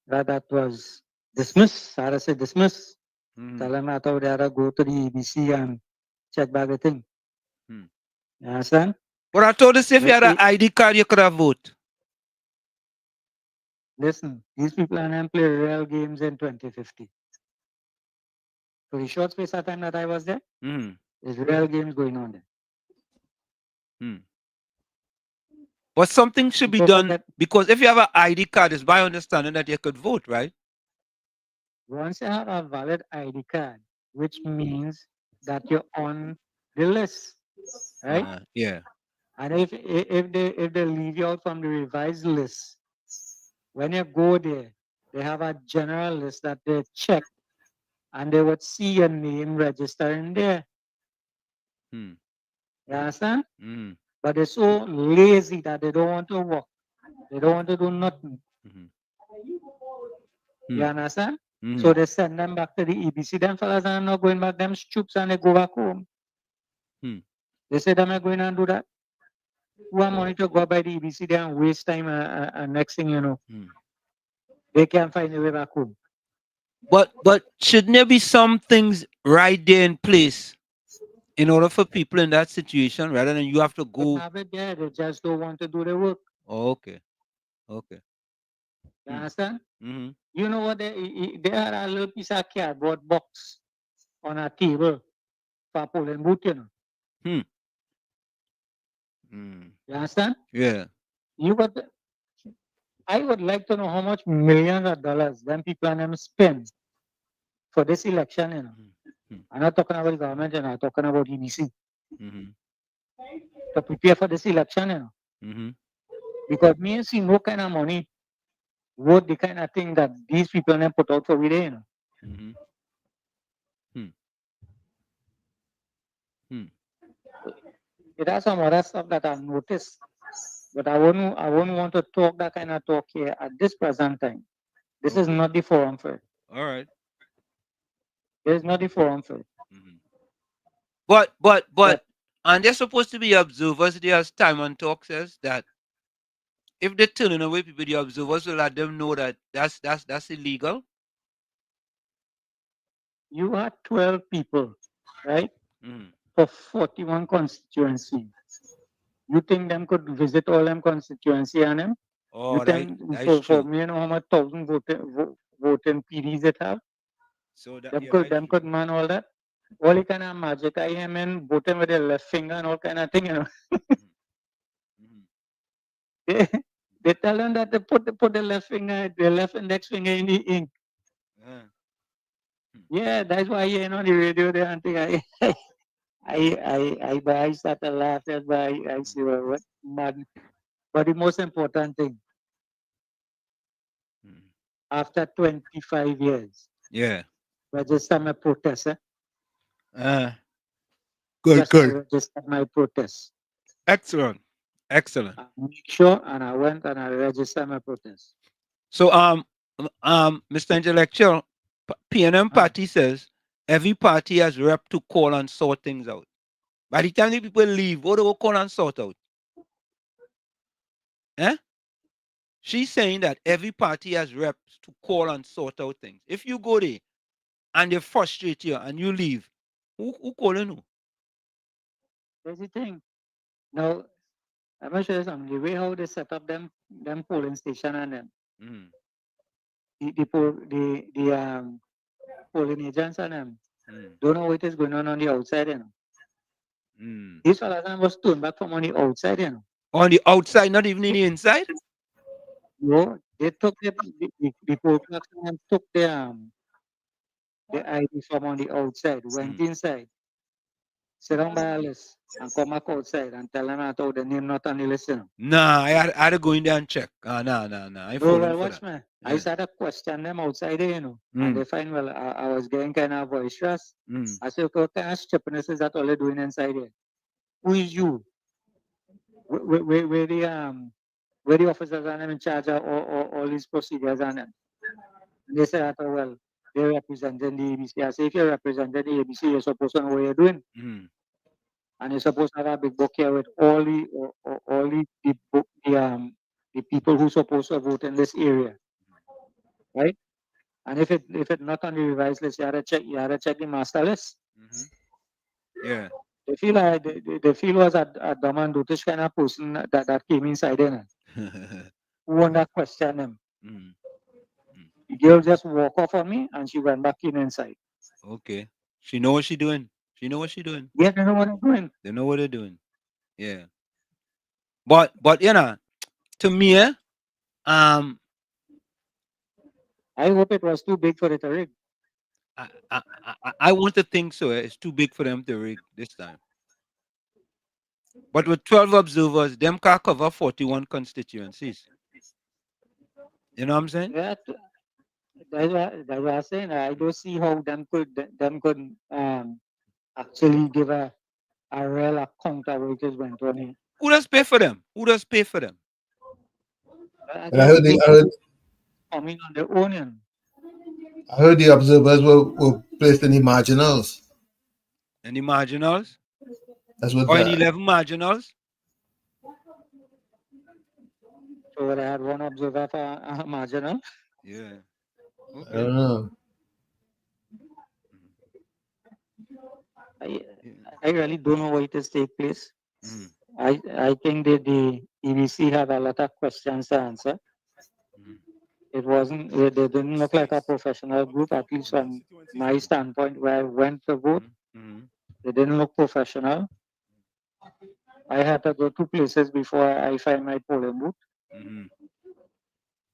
that was dismissed. I had to say dismissed. Tell them that they had to go to the EBC and check back the thing. You understand? But I told us if you had an ID card, you could have vote. Listen, these people and them play real games in 2050. For the short space of time that I was there, there's real games going on there. But something should be Don't done forget, because if you have an ID card, it's my understanding that you could vote, right? once you have a valid ID card, which means that you're on the list, right? Yeah. And if they leave you out from the revised list, when you go there, they have a general list that they check, and they would see your name registering there. Hmm. You understand? Mm. But they're so lazy that they don't want to work. They don't want to do nothing. You understand? So they send them back to the EBC. Them fellas are not going back. Them stoops and they go back home. They say them are going and do that. Who are money to go by the EBC there and waste time and next thing you know, they can't find a way back home. But shouldn't there be some things right there in place in order for people in that situation rather than you have to They go? have it there. They just don't want to do the work. Oh, okay. Okay. You understand? Mm-hmm. You know what? They had a little piece of cardboard box on a table for polling booth, you know. You understand? Yeah. You got. I would like to know how much millions of dollars them people and them spend for this election, you know. I'm not talking about government, you know, I'm talking about EBC. To prepare for this election, you know. Because me see no kind of money worth the kind of thing that these people them put out for we there, you know. It has some other stuff that I've noticed. But I wouldn't want to talk that kind of talk here at this present time. This is not the forum for it. All right. This is not the forum for it. But and they're supposed to be observers there, as Time and Talk says that if they're turning away people, the observers will let them know that that's illegal. You are 12 people, right? For 41 constituencies. You think them could visit all them constituency and them? Oh, you think for me, you know how much 1,000 voting PDs it have? So that them could man all that. All kind of magic I am in voting with their left finger and all kind of thing, you know. They tell them that they put the left finger, the left index finger in the ink. Yeah, that's why you know the radio there and thing. I start to laugh. That's why I see what mad. But the most important thing, after 25 years, Yeah. register my protest. Good, Just good. register my protest. Excellent. Excellent. I make sure, and I went and I registered my protest. So Mr. Intellectual, PNM party says every party has rep to call and sort things out. By the time the people leave, what do they call and sort out? Eh? She's saying that every party has reps to call and sort out things. If you go there and they frustrate you and you leave, who calling who? That's the thing. Now, I'm going to show you something. The way how they set up them polling station and them. The polling agents and them don't know what is going on the outside, you know. These fellas was turned back from on the outside, you know. On the outside, not even in the inside? No, they took the poll clerks and took the ID from on the outside, went inside, sit down by a list, and come back outside and tell them that the name not on the list, you know. Nah, I had to go in there and check. Nah. I No, well, watch me. I started to question them outside there, you know. And they find, well, I was getting kind of boisterous. I said, okay, what kind of stupidness is that all they're doing inside here? Who is you? Where the officers are in charge of all these procedures and them? And they said, oh, well, they're representing the ABC. I say, if you're representing the ABC, you're supposed to know what you're doing. And you're supposed to have a big book here with all the people who supposed to vote in this area. Right? And if it not on the revised list, you have to check the master list. Yeah. They feel like they feel was a dumb and dotish kind of person that came inside there. Who want to question them? The girl just walk off on me and she went back inside. Okay. She know what she doing. She know what she doing. Yeah, they know what they're doing. They know what they're doing. Yeah. But you know, to me, I hope it was too big for it to rig. I want to think so. It's too big for them to rig this time. But with 12 observers, them can cover 41 constituencies. You know what I'm saying? That's what I'm saying. I don't see how them could actually give a real account of what it is went on here. Who does pay for them? Who does pay for them? I And I heard coming on their own. I heard the observers were placed in the marginals. Any marginals? That's what. Or in 11 marginals? So I had one observer for marginal. Yeah. Okay. I don't know. I really don't know why it is take place. I think that the EBC had a lot of questions to answer. It wasn't. They didn't look like a professional group, at least from my standpoint, where I went to vote. They didn't look professional. I had to go 2 places before I find my polling booth.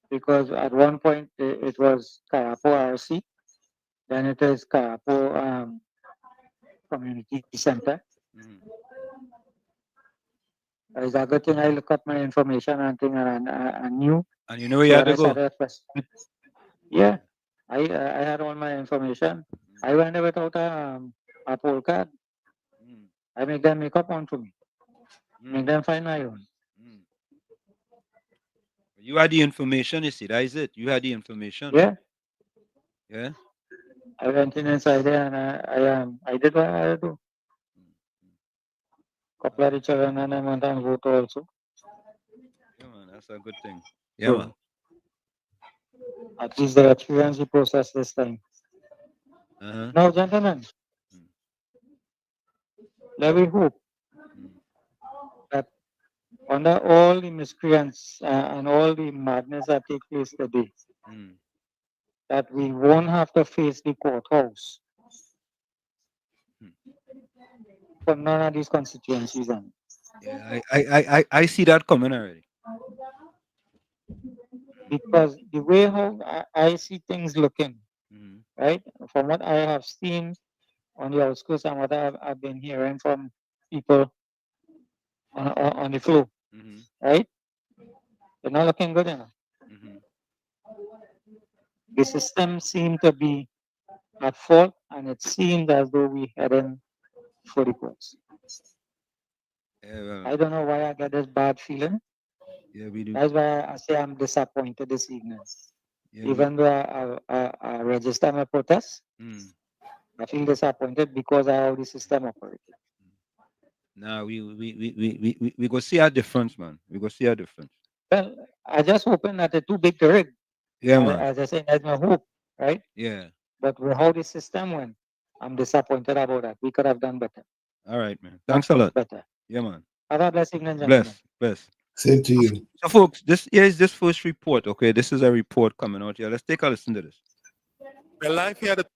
Because at one point it was Karapo RC, then it is Karapo Community Center. It's a good thing I look up my information and thing and I knew. And you know where you had to go? Yeah, I had all my information. I went there without a poll card. I make them make up one for me. Make them find my own. You had the information, you see, that is it. You had the information. Yeah. Yeah. I went inside there and I did what I had to do. Couple of the children and I went and vote also. Yeah, man, that's a good thing. Yeah, man. At least they experience the process this time. Now, gentlemen, let me hope that under all the miscreants and all the madness that take place today, that we won't have to face the courthouse for none of these constituencies. Yeah, I see that coming already. Because the way how I see things looking, right, from what I have seen on the outskirts and what I've been hearing from people on the floor, right, they're not looking good enough. The system seemed to be at fault, and it seemed as though we heading for the courts. I don't know why I get this bad feeling. Yeah, we do. That's why I say I'm disappointed this evening. Even though I register my protest, I feel disappointed because of how the system operates. Now we go see our difference, man. We go see our difference. Well, I just hoping that it's too big to rig. Yeah, man. As I say, that's my hope, right? Yeah. But with how the system went, I'm disappointed about that. We could have done better. All right, man. Thanks a lot. Better. Yeah, man. Have a blessed evening, gentlemen. Bless. Same to you. So, folks, here is this first report. Okay, this is a report coming out here. Let's take a listen to this. We're live here at the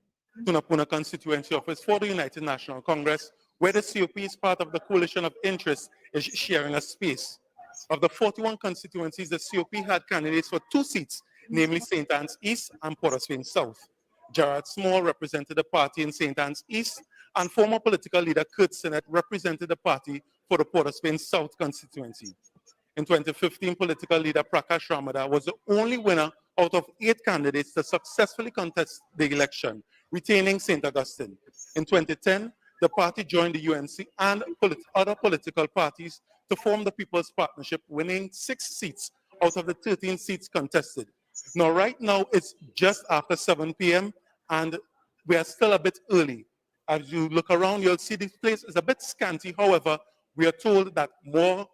Tana Puna constituency office for the United National Congress, where the COP is part of the coalition of interest is sharing a space. Of the 41 constituencies, the COP had candidates for 2 seats, namely St. Anne's East and Port of Spain South. Gerard Small represented the party in St. Anne's East, and former political leader Kurt Sinnott represented the party for the Port of Spain South constituency. In 2015, political leader Prakash Ramada was the only winner out of 8 candidates to successfully contest the election, retaining St. Augustine. In 2010, the party joined the UNC and other political parties to form the People's Partnership, winning 6 seats out of the 13 seats contested. Now, right now, it's just after 7 p.m., and we are still a bit early. As you look around, you'll see this place is a bit scanty. However, we are told that more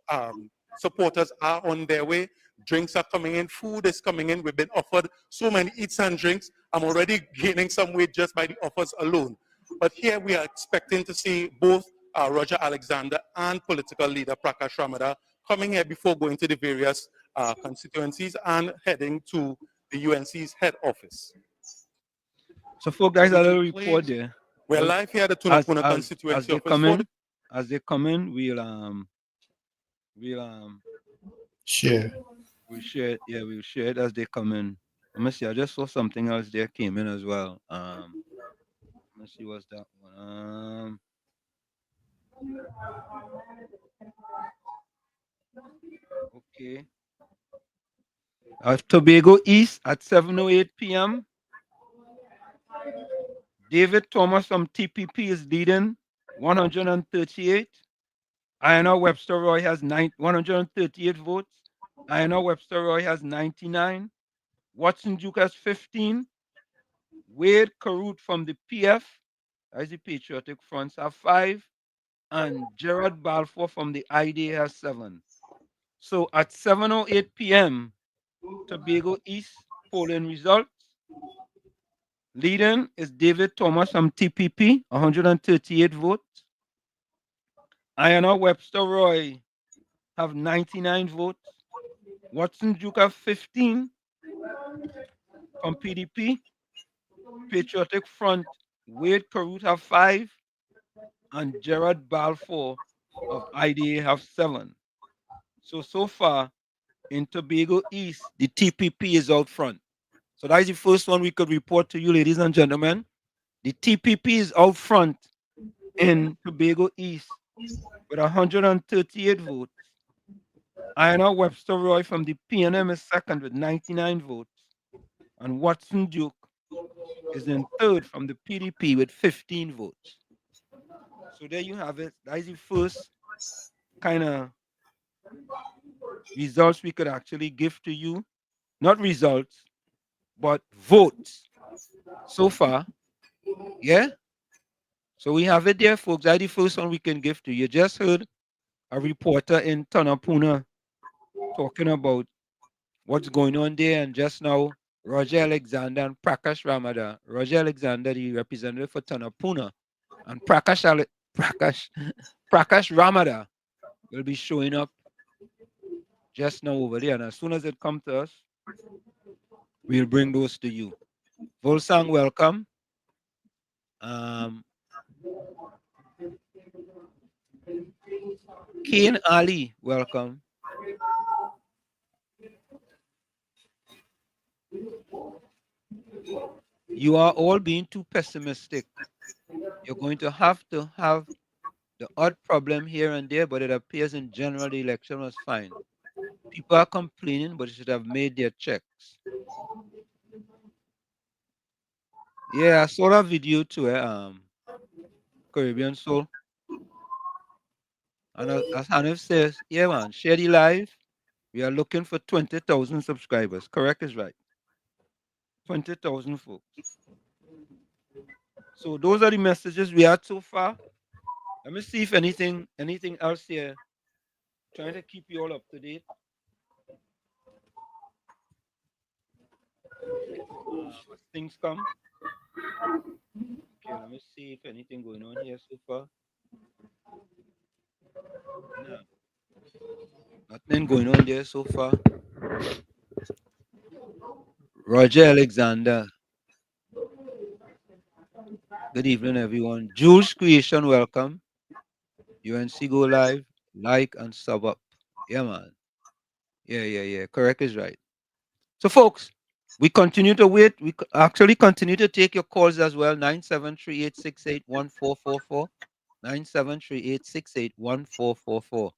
supporters are on their way. Drinks are coming in, food is coming in. We've been offered so many eats and drinks. I'm already gaining some weight just by the offers alone. But here we are expecting to see both Roger Alexander and political leader Prakash Ramada coming here before going to the various constituencies and heading to the UNC's head office. So, folks, guys, a little report there. We're live here at the Tana Puna constituency office. As they come in, we'll share. We'll share it. Yeah, we'll share it as they come in. Let me see. I just saw something else there came in as well. Let me see what's that one. Okay. Tobago East at 7:08 p.m. David Thomas from TPP is leading 138. Iona Webster Roy has 138 votes. Iona Webster Roy has 99. Watson Duke has 15. Wade Carruth from the PF, as the Patriotic Fronts, have 5. And Gerard Balfour from the IDA has 7. So at 7:08 p.m., Tobago East polling results. Leading is David Thomas from TPP, 138 votes. Iona Webster Roy have 99 votes. Watson Duke have 15 from PDP. Patriotic Front, Wade Carruth have 5. And Gerard Balfour of IDA have 7. So far, in Tobago East, the TPP is out front. So that is the first one we could report to you, ladies and gentlemen. The TPP is out front in Tobago East with 138 votes. Iona Webster Roy from the PNM is second with 99 votes. And Watson Duke is in third from the PDP with 15 votes. So there you have it. That is the first kind of results we could actually give to you. Not results, but votes so far. Yeah? So we have it there, folks. That's the first one we can give to you. You just heard a reporter in Tana Puna talking about what's going on there. And just now, Roger Alexander and Prakash Ramada. Roger Alexander, the representative for Tana Puna, and Prakash Ramada will be showing up just now over there. And as soon as it comes to us, we'll bring those to you. Volsang, welcome. Kane Ali, welcome. You are all being too pessimistic. You're going to have the odd problem here and there, but it appears in general the election was fine. People are complaining, but they should have made their checks. Yeah, I saw that video too, Caribbean Soul. And as Hanif says, yeah, man, share the live. We are looking for 20,000 subscribers. Correct is right. 20,000 folks. So those are the messages we had so far. Let me see if anything else here. Trying to keep you all up to date. As things come. Okay, let me see if anything going on here so far. No. Nothing going on there so far. Roger Alexander. Good evening, everyone. Jules Creation, welcome. UNC Go Live, like and sub up. Yeah, man. Yeah. Correct is right. So, folks, we continue to wait. We actually continue to take your calls as well. 973-868-1444. 973-868-1444.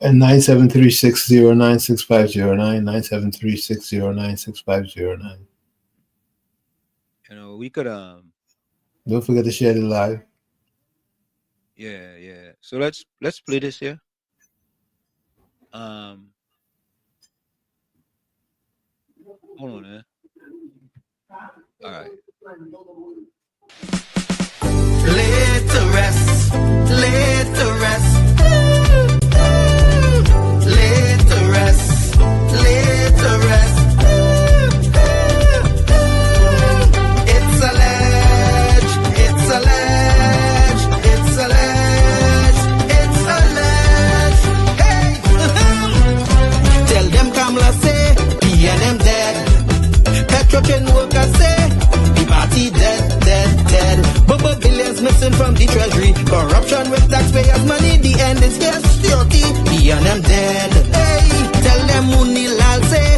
And 973-609-6509. 973-609-6509. You know, we could don't forget to share the live. Yeah. So let's play this here. Hold on, eh? All right. Laid to rest, laid to rest, laid to rest, laid to rest. It's alleged, it's alleged, it's alleged, it's alleged. Hey, tell them Kamla say, PNM dead. Petrotrain workers say, the party dead. Bubble billions missing from the treasury. Corruption with taxpayers' money. The end is here, security. PNM dead. Hey, tell them Munilal say,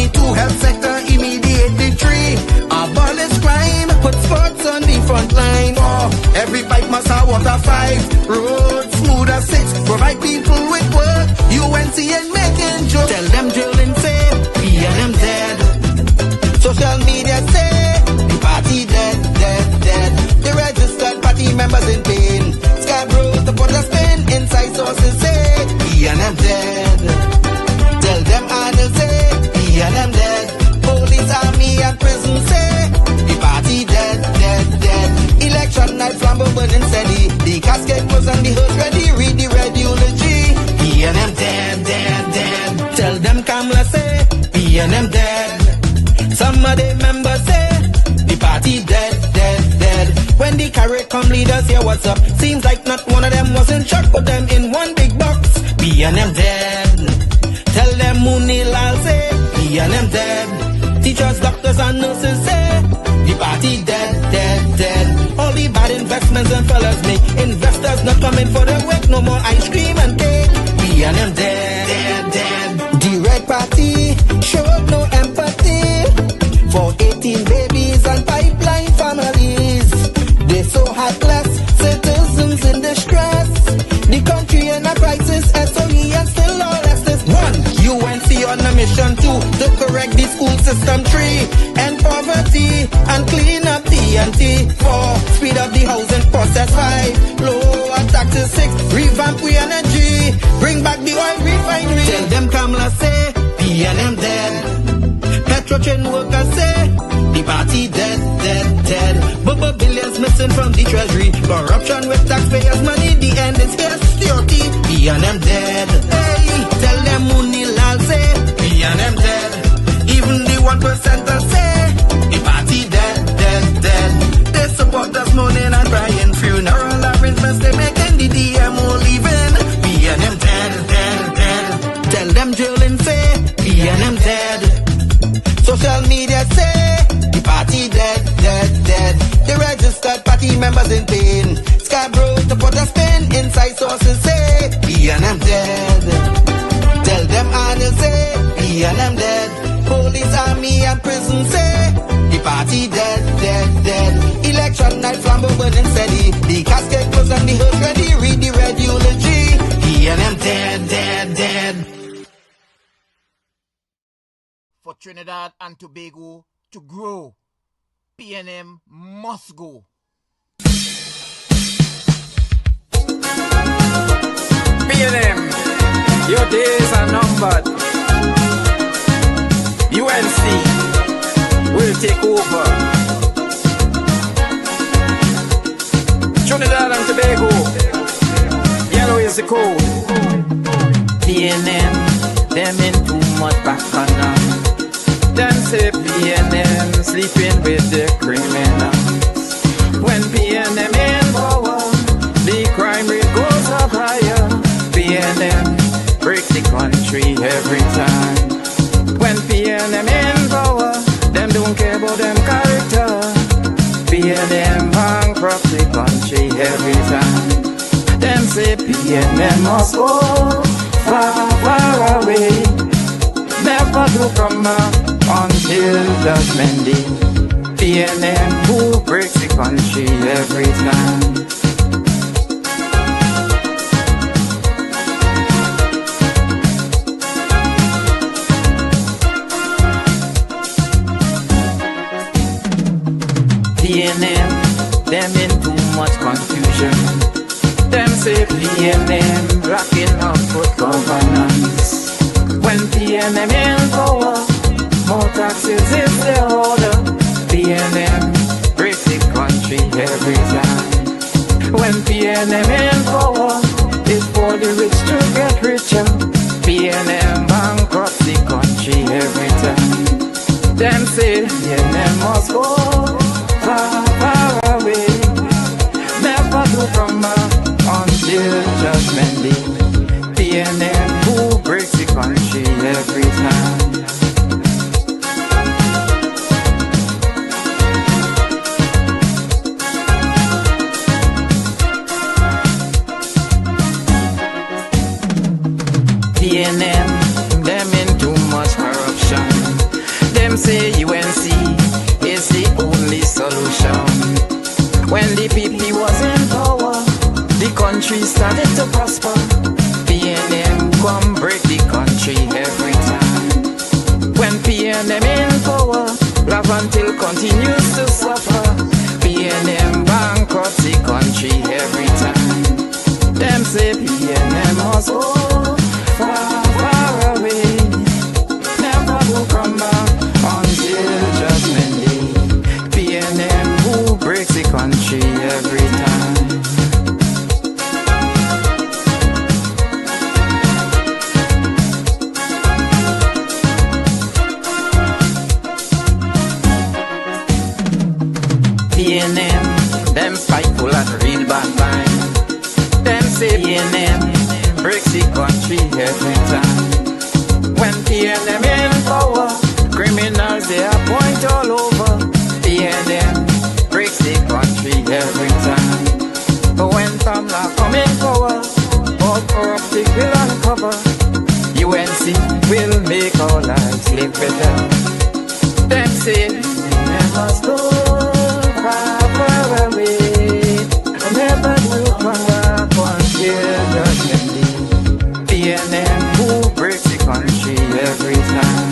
money to health sector immediately. 3, abolish crime, put sports on the front line. 4, every pipe must have water. 5, roads smooth as 6, provide people with work. UNC and making jokes. Tell them drilling say, PNM dead. Social media say, the party dead, dead, dead. The registered party members in pain. Scarborough to put a spin, inside sources say, PNM dead. Tell them Arnold say, PNM dead. Police, army and prison say, the party dead, dead, dead. Election night, flambeau burning steady. The casket was on the hood ready, read the red eulogy. PNM dead, dead, dead. Tell them Kamla say, PNM dead. Some of the members say, the party dead, dead, dead. When the carrot come leaders hear what's up, seems like not one of them was in shock, put them in one big box. PNM dead. Tell them Munilal say, PNM dead. Teachers, doctors and nurses say, the party dead, dead, dead. All the bad investments and fellas make investors not coming for the work, no more ice cream and cake. PNM dead, dead, dead. The red party showed no empathy for 18 babies and pipeline families. They so heartless, citizens in distress. The country in a crisis, SOE and still all Estes. 1, UNC on a mission. 2, to correct the school system. 3, end poverty and clean up TNT. 4, speed up the housing process. 5, lower taxes. 6, revamp we energy, bring back the oil refinery. Tell them Kamla say, PNM dead. Petrotrain workers say, the party dead, dead, dead. Bubba billions missing from the treasury. Corruption with taxpayers' money, the end is here, security. PNM dead. Hey, tell them Munilal say, PNM dead. Even the 1%ers say, the party dead, dead, dead. They support us mourning and crying. Funeral arrangements they making, the DMO leaving. PNM dead, dead, dead. Tell them drilling say, PNM dead. Social media say, the party dead, dead, dead. The registered party members in pain. Scarborough to put a spin, inside sources say, PNM dead. Tell them Arnold say, PNM dead. Police, army and prison say, the party dead, dead, dead. Election night, flambeau burning steady. The casket goes on the hood ready, read the red eulogy. PNM dead, dead, dead. For Trinidad and Tobago to grow, PNM must go. PNM, your days are numbered. UNC will take over. Trinidad and Tobago, yellow is the code. PNM, them in too much bacchanal. Them say PNM sleeping with the criminals. When PNM in power, the crime rate goes up higher. PNM breaks the country every time. When PNM in power, them don't care about them character. PNM bankrupt the country every time. Them say PNM must go far, far away. Never to come back until judgment day. PNM who breaks the country every time. PNM, them in too much confusion. Them say PNM rocking up good governance. When PNM in power, more taxes is the order. PNM breaks the country every time. When PNM in power, it's for the rich to get richer. PNM bankrupt the country every time. Them say PNM must go far, far away. Never to come back until judgment day. PNM who breaks the country every time. PNM, them in too much corruption. country started to prosper. PNM come break the country every time. When PNM in power, Lavantil continues to suffer. PNM bankrupt the country every time. Them say PNM must go far, far away. Never will come back until Judgment Day. PNM who breaks the country every time. PNM, them spiteful and real bad mind. Them say PNM breaks the country every time. When PNM in power, criminals they appoint all over. PNM breaks the country every time. But when Kamla come in power, all corruption will uncover. UNC will make our lives live better. Them say PNM must go far away. I never will come back until Judgment Day. PNM who breaks the country every time.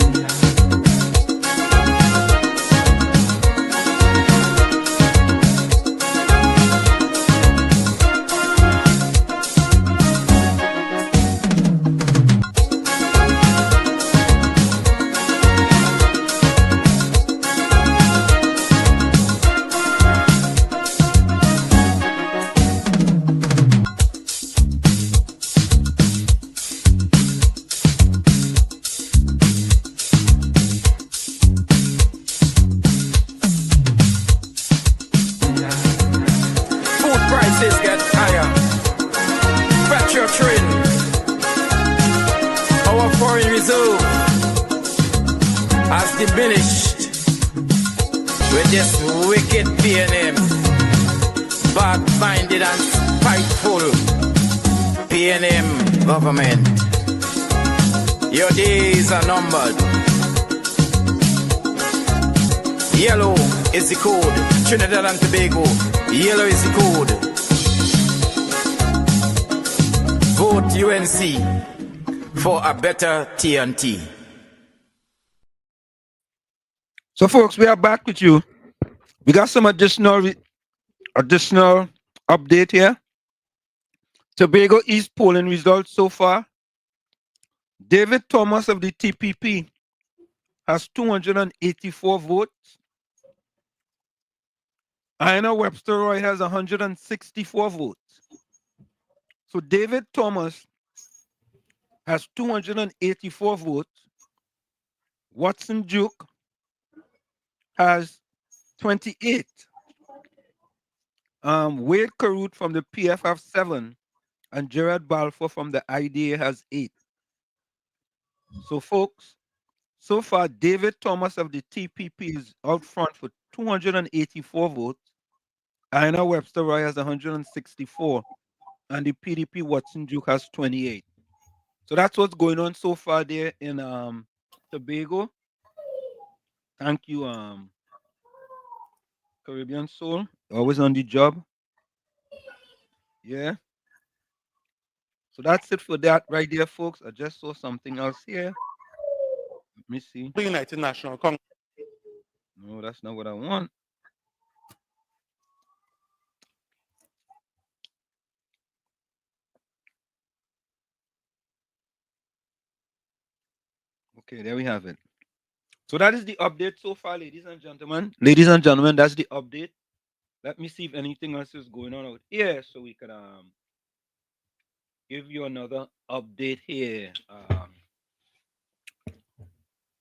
Diminished with this wicked PNM, bad-minded and spiteful PNM government. Your days are numbered. Yellow is the code. Trinidad and Tobago, yellow is the code. Vote UNC for a better TNT. So, folks, we are back with you. We got some additional update here. Tobago East polling results so far. David Thomas of the TPP has 284 votes. Ina Webster Roy has 164 votes. So David Thomas has 284 votes. Watson Duke has 28. Wade Carruth from the PF have 7. And Gerard Balfour from the IDA has 8. So, folks, so far, David Thomas of the TPP is out front for 284 votes. Ina Webster Roy has 164. And the PDP Watson Duke has 28. So that's what's going on so far there in Tobago. Thank you, Caribbean Soul. Always on the job. Yeah. So that's it for that right there, folks. I just saw something else here. Let me see. The United National Congress. No, that's not what I want. Okay, there we have it. So that is the update so far, ladies and gentlemen. Ladies and gentlemen, that's the update. Let me see if anything else is going on out here so we can give you another update here.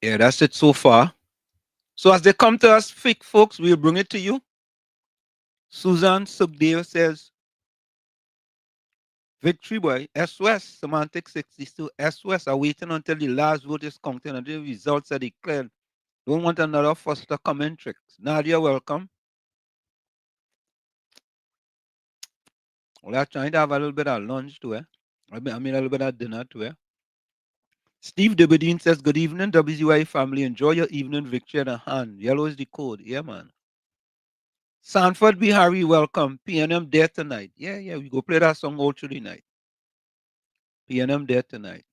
Yeah, that's it so far. So as they come to us, folks, we'll bring it to you. Susan Sugdale says, Victory boy, SOS, Semantic 62, SOS are waiting until the last vote is counted and the results are declared. Don't want another Foster comment tricks. Nadia, welcome. Well, I'm trying to have a little bit of lunch too, I mean a little bit of dinner too, Steve Debedine says, good evening, WZY family. Enjoy your evening victory at hand. Yellow is the code. Yeah, man. Sanford Bihari, welcome. PNM there tonight. Yeah, we go play that song all through the night. PNM there tonight.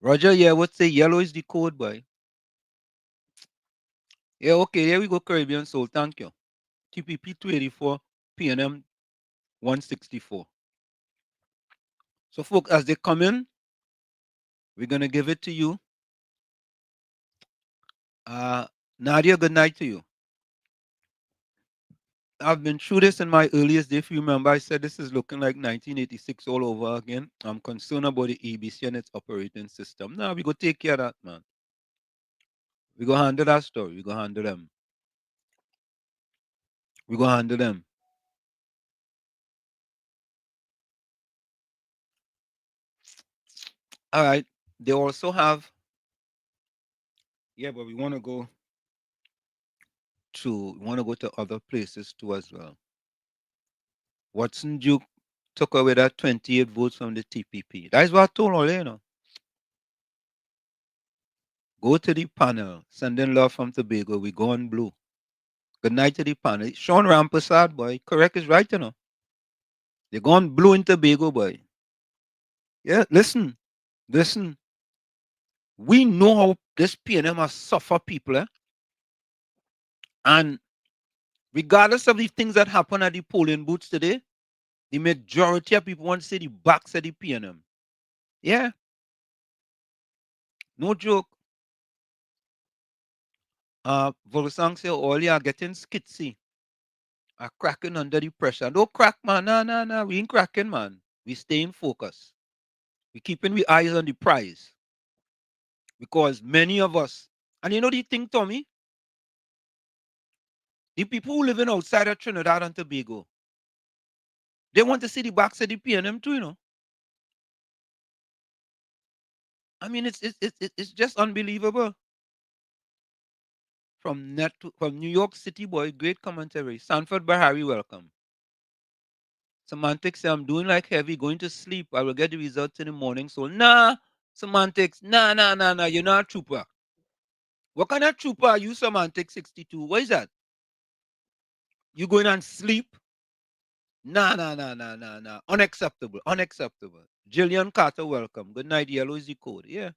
Roger, yeah, what say yellow is the code, boy. Yeah, okay, here we go, Caribbean Soul. Thank you. TPP 284, PNM 164. So, folks, as they come in, we're gonna give it to you. Nadia, good night to you. I've been through this in my earliest day. If you remember, I said this is looking like 1986 all over again. I'm concerned about the EBC and its operating system. Now we go take care of that, man. We go handle that story. We go handle them. We go handle them. All right. They also have. Yeah, but we want to go to other places too as well. Watson Duke took away that 28 votes from the TPP. That's what I told all you know. Go to the panel. Sending love from Tobago. We go on blue. Good night to the panel. Sean Rampasad, boy. Correct is right, you know. They're going blue in Tobago, boy. Yeah, listen. We know how this PNM has suffered people, And regardless of the things that happen at the polling booths today, the majority of people want to say the backs of the PNM. Yeah. No joke. Volsang say all you are getting skitsy. Are cracking under the pressure. Don't crack, man. Nah. We ain't cracking, man. We staying focused. We keeping we eyes on the prize. Because many of us, and you know the thing, Tommy? The people who living outside of Trinidad and Tobago, they want to see the backs of the PNM too, you know. I mean, it's just unbelievable. From New York City, boy, great commentary. Sanford Bahari, welcome. Semantics say I'm doing like heavy, going to sleep. I will get the results in the morning. So nah, Semantics, nah. You're not a trooper. What kind of trooper are you, Semantics 62? What is that? You going and sleep? Nah. Unacceptable. Jillian Carter, welcome. Good night. Yellow is the code. Yeah.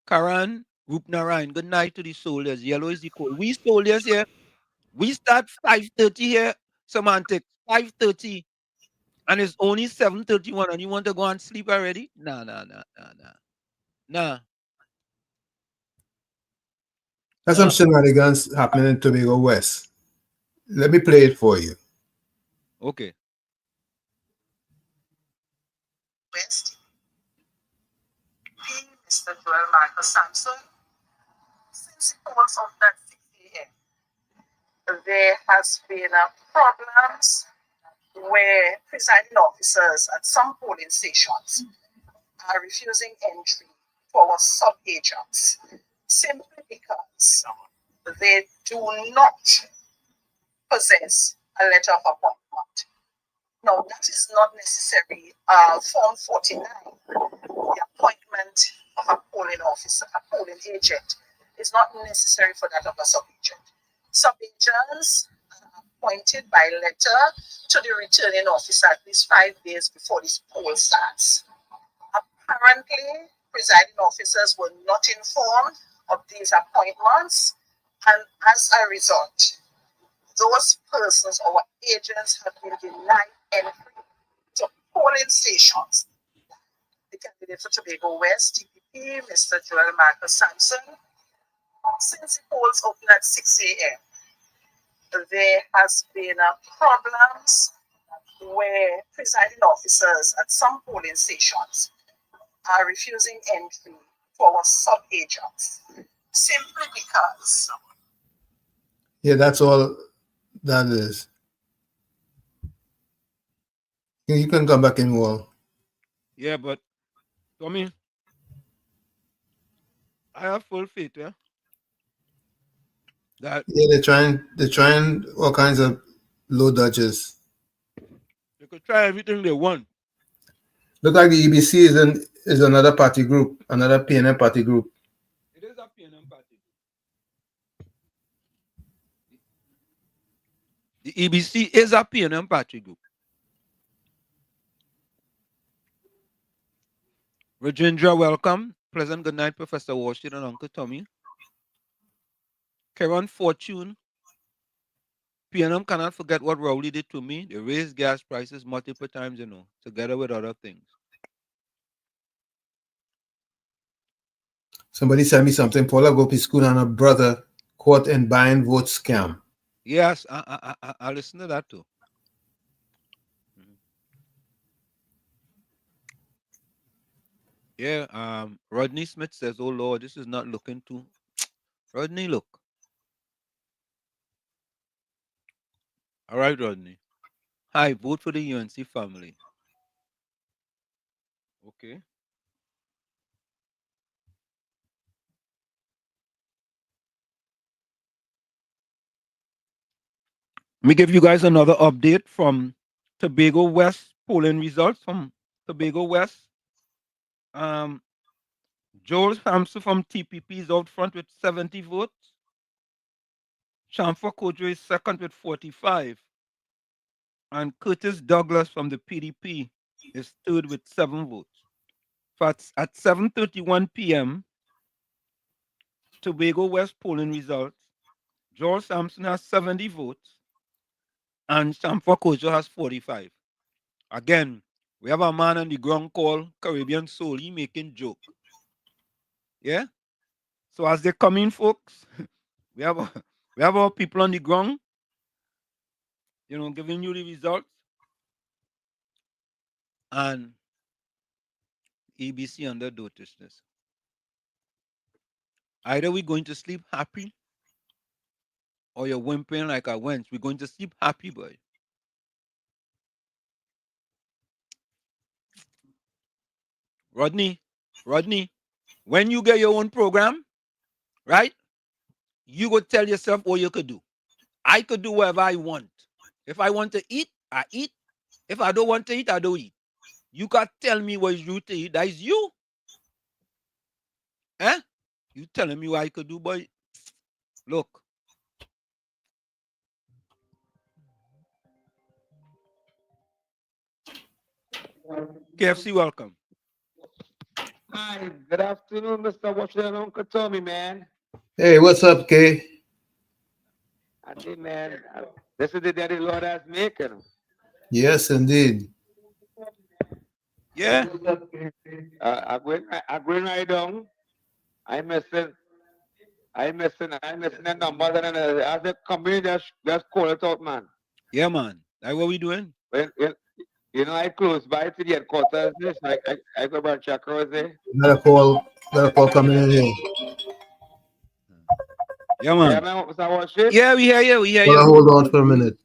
Karan Rupnarayan, good night to the soldiers. Yellow is the code. We soldiers here, we start 5:30 here, Semantics. 5:30. And it's only 7:31 and you want to go and sleep already? Nah. That's some shenanigans happening in Tobago West. Let me play it for you. Okay. West, Mr. Joel Michael Sampson, since the polls of that 6 a.m., there has been problems where presiding officers at some polling stations are refusing entry for our sub-agents simply because they do not possess a letter of appointment. Now, that is not necessary. Form 49, the appointment of a polling officer, a polling agent, is not necessary for that of a sub-agent. Sub-agents are appointed by letter to the returning officer at least 5 days before this poll starts. Apparently, presiding officers were not informed of these appointments, and as a result, those persons or agents have been denied entry to polling stations. The candidate for Tobago West, TPP, Mr. Joel Michael Sampson, since the polls opened at 6 a.m., there has been problems where presiding officers at some polling stations are refusing entry for our sub-agents simply because. Yeah, that's all that is. You can come back in wall. Yeah, but Tommy, I have full faith, yeah. That they're trying all kinds of low dodges. they could try everything they want. Look like the EBC is another party group, another PNM party group. It is a PNM party. The EBC is a PNM party group. Rajendra, welcome. Pleasant good night, Professor Washington and Uncle Tommy. Karen Fortune. PNM cannot forget what Rowley did to me. They raised gas prices multiple times, together with other things. Somebody sent me something. Paula Gopi school and her brother caught in buying vote scam. Yes, I listen to that too. Yeah, Rodney Smith says, oh Lord, this is not looking too. Rodney, look. All right, Rodney. Hi, vote for the UNC family. Okay. Let me give you guys another update from Tobago West polling results from Tobago West. Joel Sampson from TPP is out front with 70 votes. Chamfa Kojo is second with 45. And Curtis Douglas from the PDP is third with 7 votes. At 7:31 p.m., Tobago West polling results, Joel Sampson has 70 votes and Chamfa Kojo has 45. Again, we have a man on the ground called Caribbean Soul. He making joke. Yeah? So as they come in, folks, we have our people on the ground, giving you the results. And EBC under notice. Either we're going to sleep happy or you're whimpering like a wench. We're going to sleep happy, boy. Rodney, when you get your own program, right, you go tell yourself what you could do. I could do whatever I want. If I want to eat, I eat. If I don't want to eat, I don't eat. You can't tell me what you to eat. That is you. Eh? You telling me what I could do, boy? Look. KFC, welcome. Hi, good afternoon, Mr. Washington, Uncle Tommy, man. Hey, what's up, Kay? I did, man. This is the day the Lord has making. Yes, indeed. Yeah. I'm going right down. I'm missing the numbers, and as the company just call it out, man. Yeah, man. That's what we doing. I close by to the headquarters. I go back check out there. Got a call coming in here. Yeah, man. Yeah, man, Mr. Washington. Yeah, we hear you. Hold on for a minute.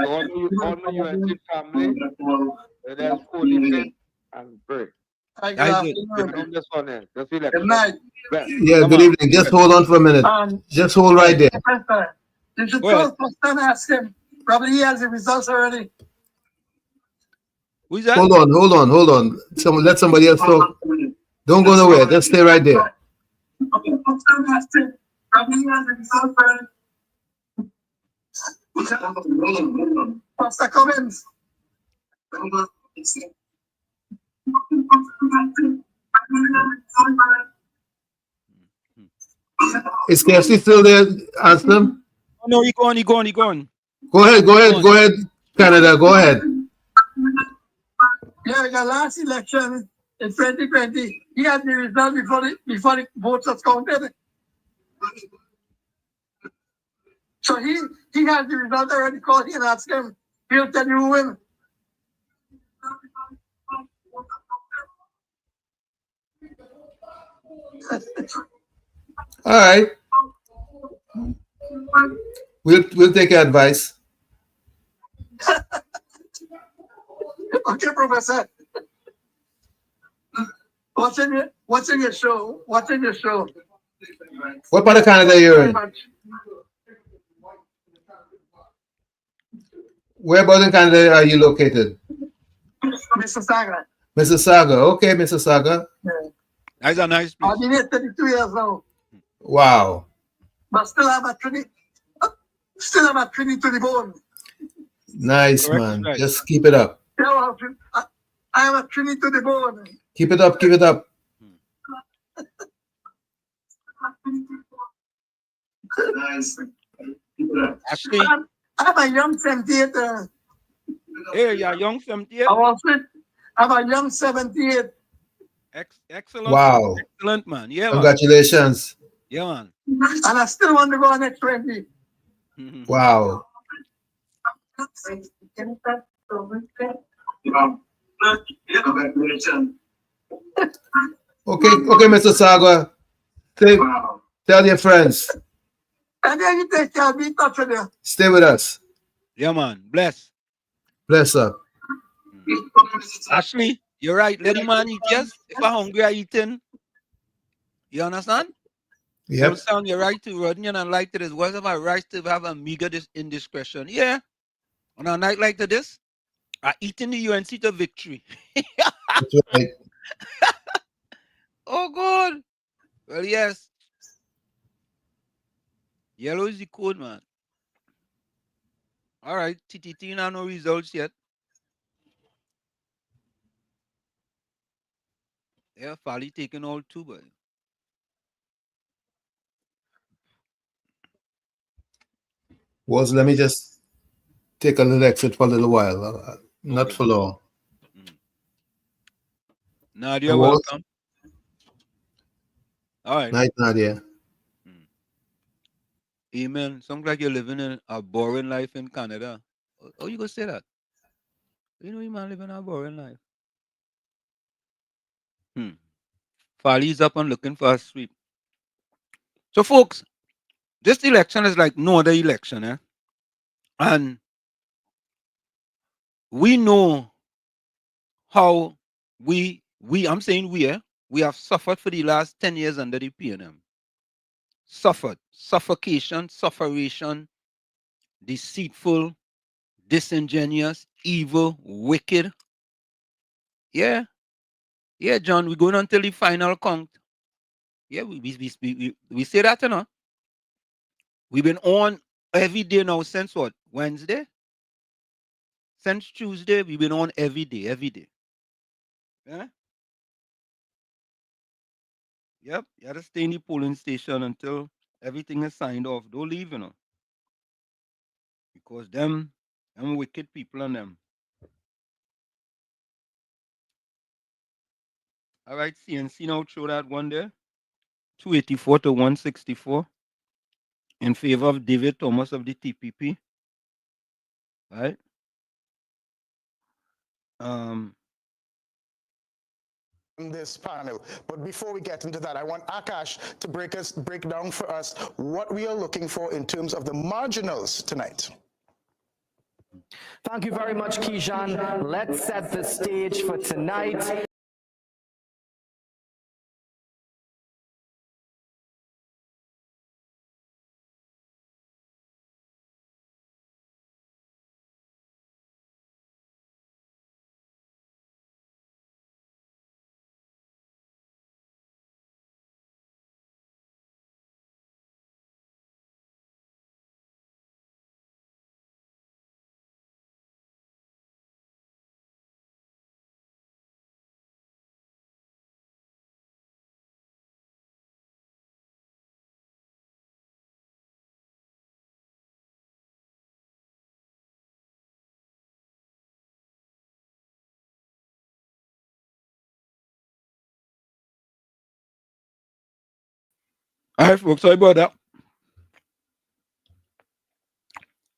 All my UNC family, there's coalition and pray. This one there. Just feel like good night. Yeah, good evening. Just hold on for a minute. Just hold right there. Did you first person ask him? Probably he has the results already. Who's that? Hold on. Let somebody else talk. Don't go nowhere. Just stay right there. Pastor Cummins. Is KFC still there? Ask them. Oh, no, he gone. Go ahead, Canada. Go ahead. Yeah, the last election in 2020, he had the result before the votes was counted. So he has the result already. Called and asked him. He'll tell you who win. All right. We'll take your advice. Okay, Professor. What's in your show? What part of Canada are you in? Whereabouts in Canada are you located? Mississauga. Okay, Mississauga. Yeah. That's a nice place. I've been here 32 years now. Wow. But still have a Still I'm a Trini to the bone. Nice, Correct, man. right. Just keep it up. I am a Trini to the bone. Keep it up. Keep it up. Ashley. I'm a young 78. Hey, you're young 78. I'm a young 78. Excellent. Wow. Excellent, man. Yeah, Congratulations. Man. Yeah, man. And I still want to go on next 20. Wow. Okay, Mr. Saga. Tell your friends. And then you take care, be in touch with you. Stay with us. Yeah, man. Bless. Bless up. Ashley, you're right. Let the man eat, yes? If I'm hungry, I eating. You understand? Yep. Full sound, you're right to Rodney, and I like to this. What if I right to have a meager indiscretion? Yeah. On a night like this, I eating the UNC to victory. That's right. Oh, God. Well, yes. Yellow is the code, man. All right. TTT, now no results yet. Yeah, Fali taking all two, but. Let me just take a little exit for a little while. Not for long. Nadia, welcome. All right. Night, Nadia. Amen. Sounds like you're living in a boring life in Canada. Oh, you gonna say that? You know, you man living a boring life. Fali's up and looking for a sweep. So, folks, this election is like no other election, eh? And we know how I'm saying we have suffered for the last 10 years under the PNM. Suffered. Suffocation, sufferation, deceitful, disingenuous, evil, wicked. Yeah. Yeah, John, we're going until the final count. Yeah, we say that, you know. We've been on every day now since what? Wednesday? Since Tuesday, we've been on every day. Yeah? Yep, you have to stay in the polling station until everything is signed off. Don't leave, you know. Because them wicked people and them. All right, CNC now throw that one there. 284 to 164 in favor of David Thomas of the TPP. Right? This panel. But before we get into that, I want Akash to break down for us what we are looking for in terms of the marginals tonight. Thank you very much, Kijan. Let's set the stage for tonight. All right, folks, sorry about that.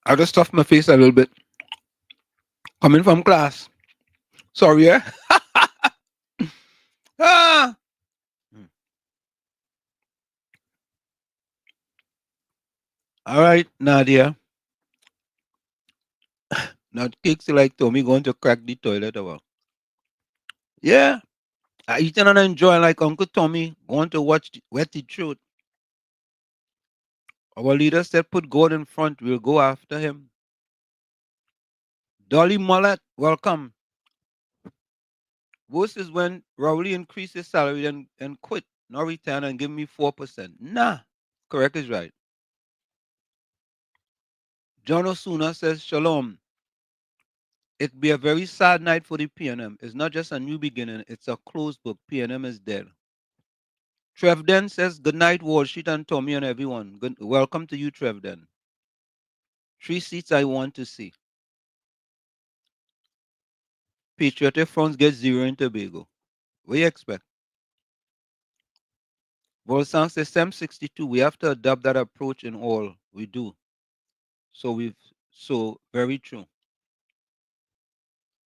I just stuffed my face a little bit. Coming from class. Sorry, yeah? Ah. All right, Nadia. Now, cakes like Tommy going to crack the toilet or what? Yeah. I eating and enjoying like Uncle Tommy going to watch Wet the Truth. Our leader said put God in front. We'll go after him. Dolly Mullet, welcome. Worst is when Rowley increased his salary and quit. Now return and give me 4%. Nah. Correct is right. John Osuna says, Shalom. It'd be a very sad night for the PNM. It's not just a new beginning, it's a closed book. PNM is dead. Trevden says, good night, Wall Street and Tommy and everyone. Welcome to you, Trevden. 3 seats I want to see. Patriotic Fronts get 0 in Tobago. What do you expect? Volsang says, SEM 62, we have to adopt that approach in all we do. So very true.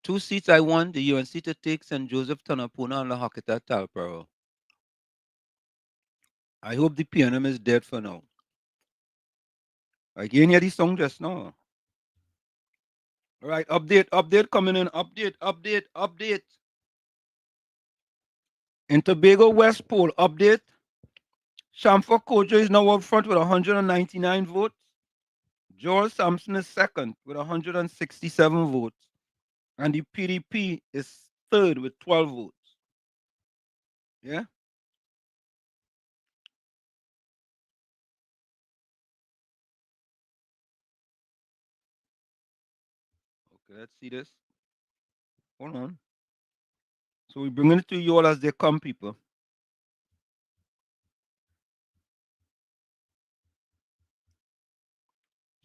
2 seats I want the UNC to take St. Joseph, Tana Puna, and La Hakita Talparo. I hope the PNM is dead for now. Like, you hear the song just now. All right, update coming in. Update. In Tobago West poll, update. Shamfa Kojo is now up front with 199 votes. Joel Sampson is second with 167 votes. And the PDP is third with 12 votes. Yeah? Okay, let's see this. Hold on. So we're bringing it to you all as they come, people.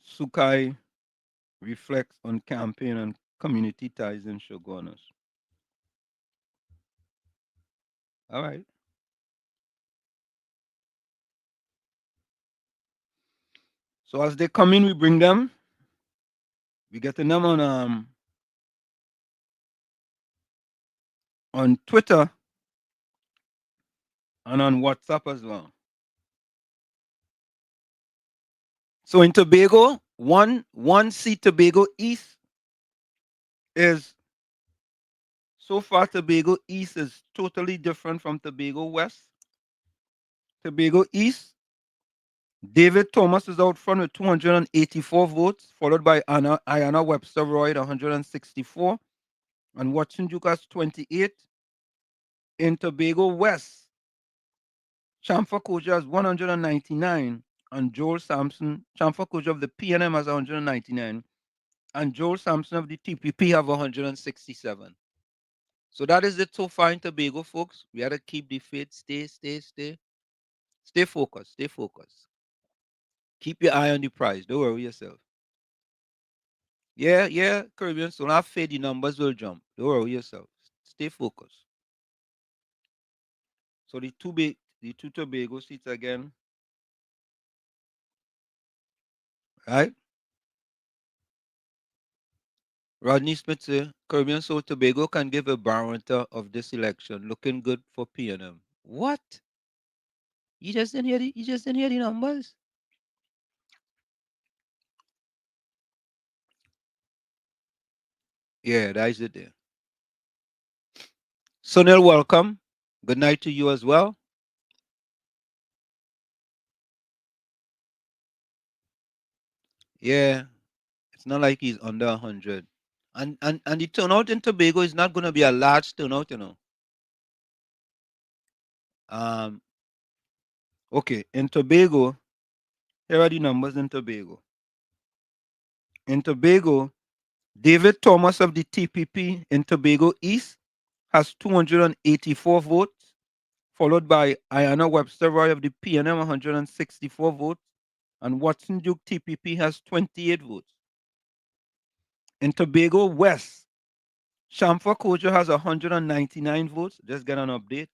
Sukai reflects on campaign and community ties in Shogunas. All right. So as they come in, we bring them. We get them on Twitter and on WhatsApp as well. So in Tobago, one seat Tobago East is, so far Tobago East is totally different from Tobago West. Tobago East, David Thomas is out front with 284 votes, followed by Ayana Webster Roy at 164, and Watson Dukas 28. In Tobago West, Chamfa Koja has 199, and Joel Sampson, Chamfa Koja of the PNM has 199, and Joel Sampson of the TPP have 167. So that is it so far in Tobago, folks. We had to keep the faith. Stay focused. Stay focused. Keep your eye on the prize. Don't worry yourself. Yeah, Caribbean. So not faith, the numbers will jump. Don't worry yourself. Stay focused. So the two Tobago seats again. Right? Rodney Smith said, Caribbean South Tobago can give a barometer of this election. Looking good for PNM. What? You just didn't hear the numbers? Yeah, that is it there. Sunil, welcome. Good night to you as well. Yeah, it's not like he's under 100. And the turnout in Tobago is not going to be a large turnout, you know. Okay, in Tobago, here are the numbers in Tobago. In Tobago, David Thomas of the TPP in Tobago East has 284 votes, followed by Ayana Webster Roy of the PNM 164 votes, and Watson Duke TPP has 28 votes. In Tobago West, Shamfa Koja has 199 votes. Just get an update.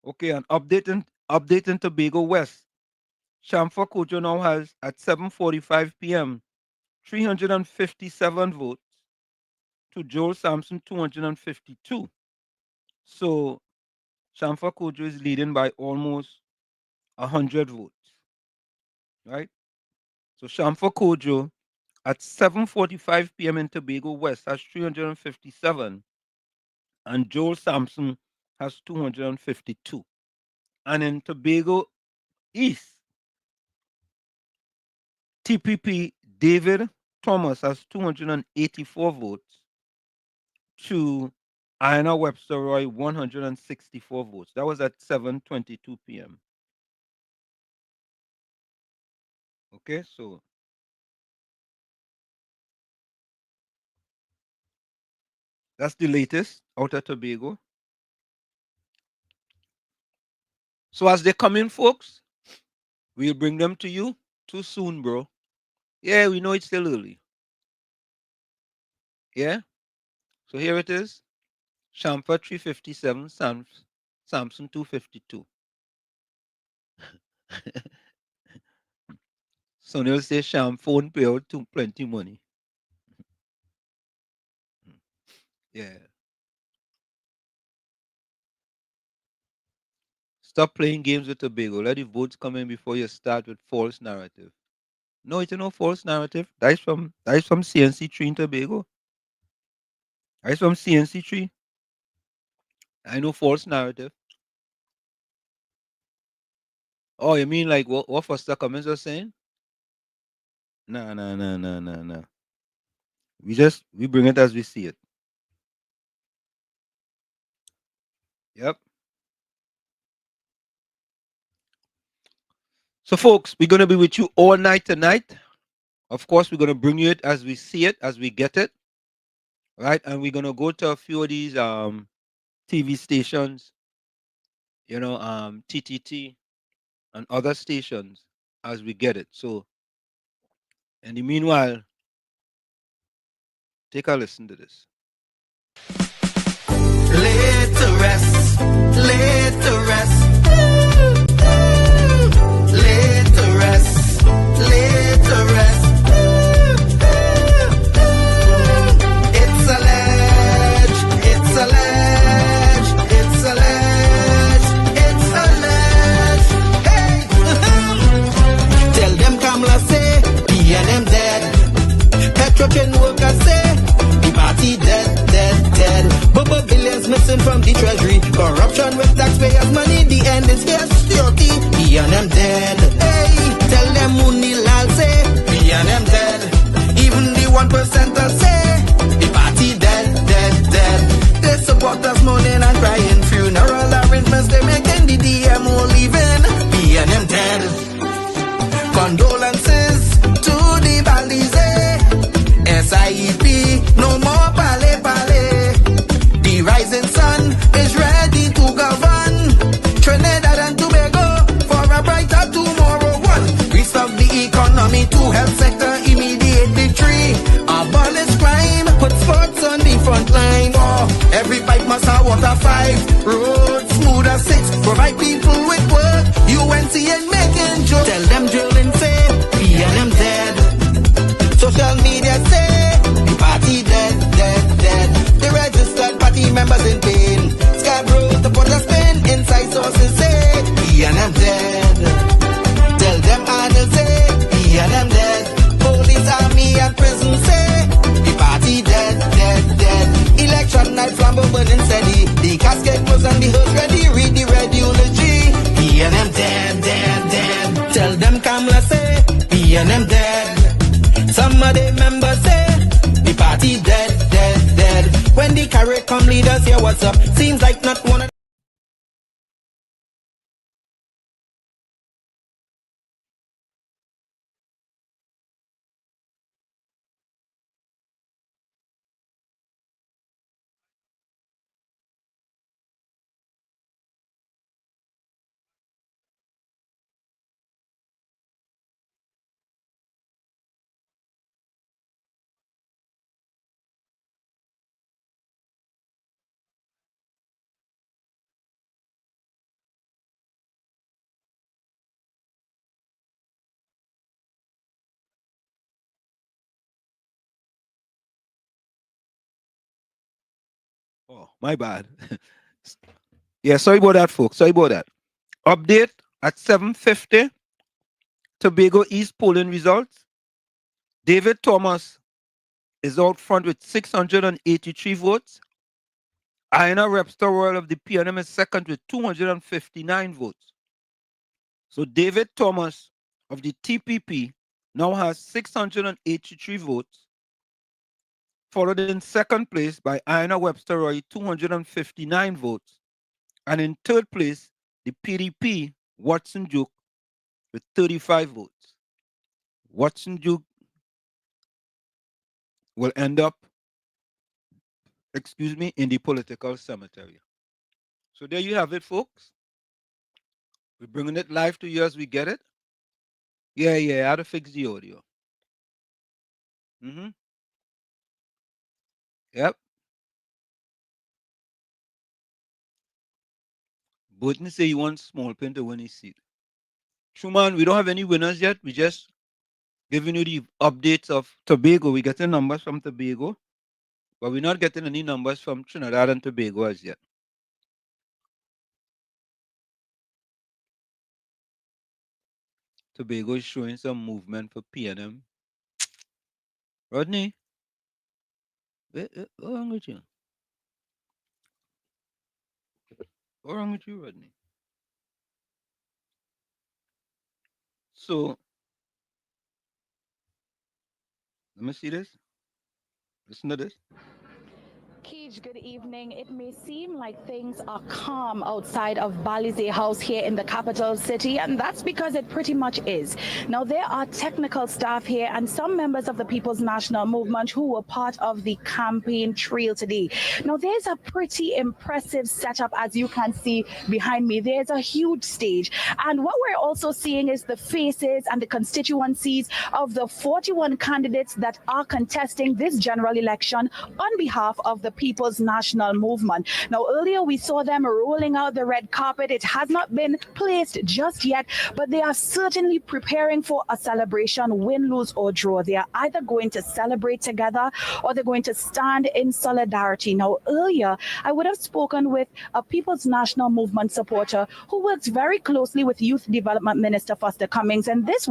Okay, an update in Tobago West. Shamfa Koja now has, at 7:45 p.m., 357 votes to Joel Sampson 252. So Shamfa Koja is leading by almost 100 votes. Right? So Shamfa Koja at 7:45 p.m. in Tobago West has 357, and Joel Sampson has 252. And in Tobago East, TPP David Thomas has 284 votes to Ayana Webster Roy 164 votes. That was at 7:22 p.m. Okay, so That's the latest out of Tobago. So as they come in, folks, we'll bring them to you too soon, bro. Yeah, we know it's still early. Yeah? So here it is. Champa 357, Samson 252. Sonny say Sham phone pay out to plenty money. Yeah. Stop playing games with Tobago. Let the votes come in before you start with false narrative. No, it's no false narrative. That's from CNC3 in Tobago. That's from CNC3. I know false narrative. Oh, you mean like what Foster Cummins was saying? No. We bring it as we see it. Yep. So folks, we're gonna be with you all night tonight. Of course, we're gonna bring you it as we see it, as we get it. Right? And we're gonna go to a few of these TV stations, TTT and other stations as we get it. So in the meanwhile, take a listen to this. Laid to rest, laid to rest, laid to rest, laid to rest. It's alleged, it's alleged, it's alleged, it's alleged. Hey, tell them Kamla say, PNM dead. Petrochen workers say, the party dead, dead, dead. Bubba billions missing from the treasury. Corruption with taxpayers' money. The end is here, security. PNM dead. Hey, tell them Munilal say, PNM dead. Even the 1% say, the party dead, dead, dead. They support us mourning and crying. Funeral arrangements they making. The DMO leaving. PNM dead. Condolences to the Balize. SIEP, no more pale pale. The rising sun is ready to govern Trinidad and Tobago for a brighter tomorrow. One, restart the economy, two, health sector, immediate victory. Abolish crime, put sports on the front line. Oh, every pipe must have water. 5, roads smooth as 6, provide people with work. UNC and making jokes. Tell them drilling say, PNM dead. Social media say, the party dead, dead, dead. The registered party members in pain. Scarborough, the put a spin. Inside sources say, PNM dead. Tell them others say, PNM dead. Police, army and prison say, the party dead, dead, dead. Election night, flambeau burning steady. The casket was on the hearse ready. Read the red eulogy. PNM dead, dead, dead. Tell them Kamla say, PNM dead. Some of the members say, the party dead, dead, dead. When the CARICOM leaders hear what's up, seems like not one of Oh, my bad. Yeah, sorry about that, folks. Sorry about that. Update at 7:50. Tobago East polling results. David Thomas is out front with 683 votes. Aina Webster Royal of the PNM is second with 259 votes. So David Thomas of the TPP now has 683 votes, followed in second place by Aina Webster Roy, 259 votes. And in third place, the PDP, Watson Duke, with 35 votes. Watson Duke will end up excuse me, in the political cemetery. So there you have it, folks. We're bringing it live to you as we get it. Yeah, I had to fix the audio. Yep. Burton say you want small pen to win his seat. Truman, we don't have any winners yet. We just giving you the updates of Tobago. We getting numbers from Tobago, but we're not getting any numbers from Trinidad and Tobago as yet. Tobago is showing some movement for PNM. Rodney, what's wrong with you? What's wrong with you, Rodney? So, let me see this. Listen to this. Keej, good evening. It may seem like things are calm outside of Balize House here in the capital city, and that's because it pretty much is. Now, there are technical staff here and some members of the People's National Movement who were part of the campaign trail today. Now, there's a pretty impressive setup, as you can see behind me. There's a huge stage, and what we're also seeing is the faces and the constituencies of the 41 candidates that are contesting this general election on behalf of the People's National Movement. Now, earlier we saw them rolling out the red carpet. It has not been placed just yet, but they are certainly preparing for a celebration, win, lose, or draw. They are either going to celebrate together or they're going to stand in solidarity. Now, earlier I would have spoken with a People's National Movement supporter who works very closely with Youth Development Minister Foster Cummings, and this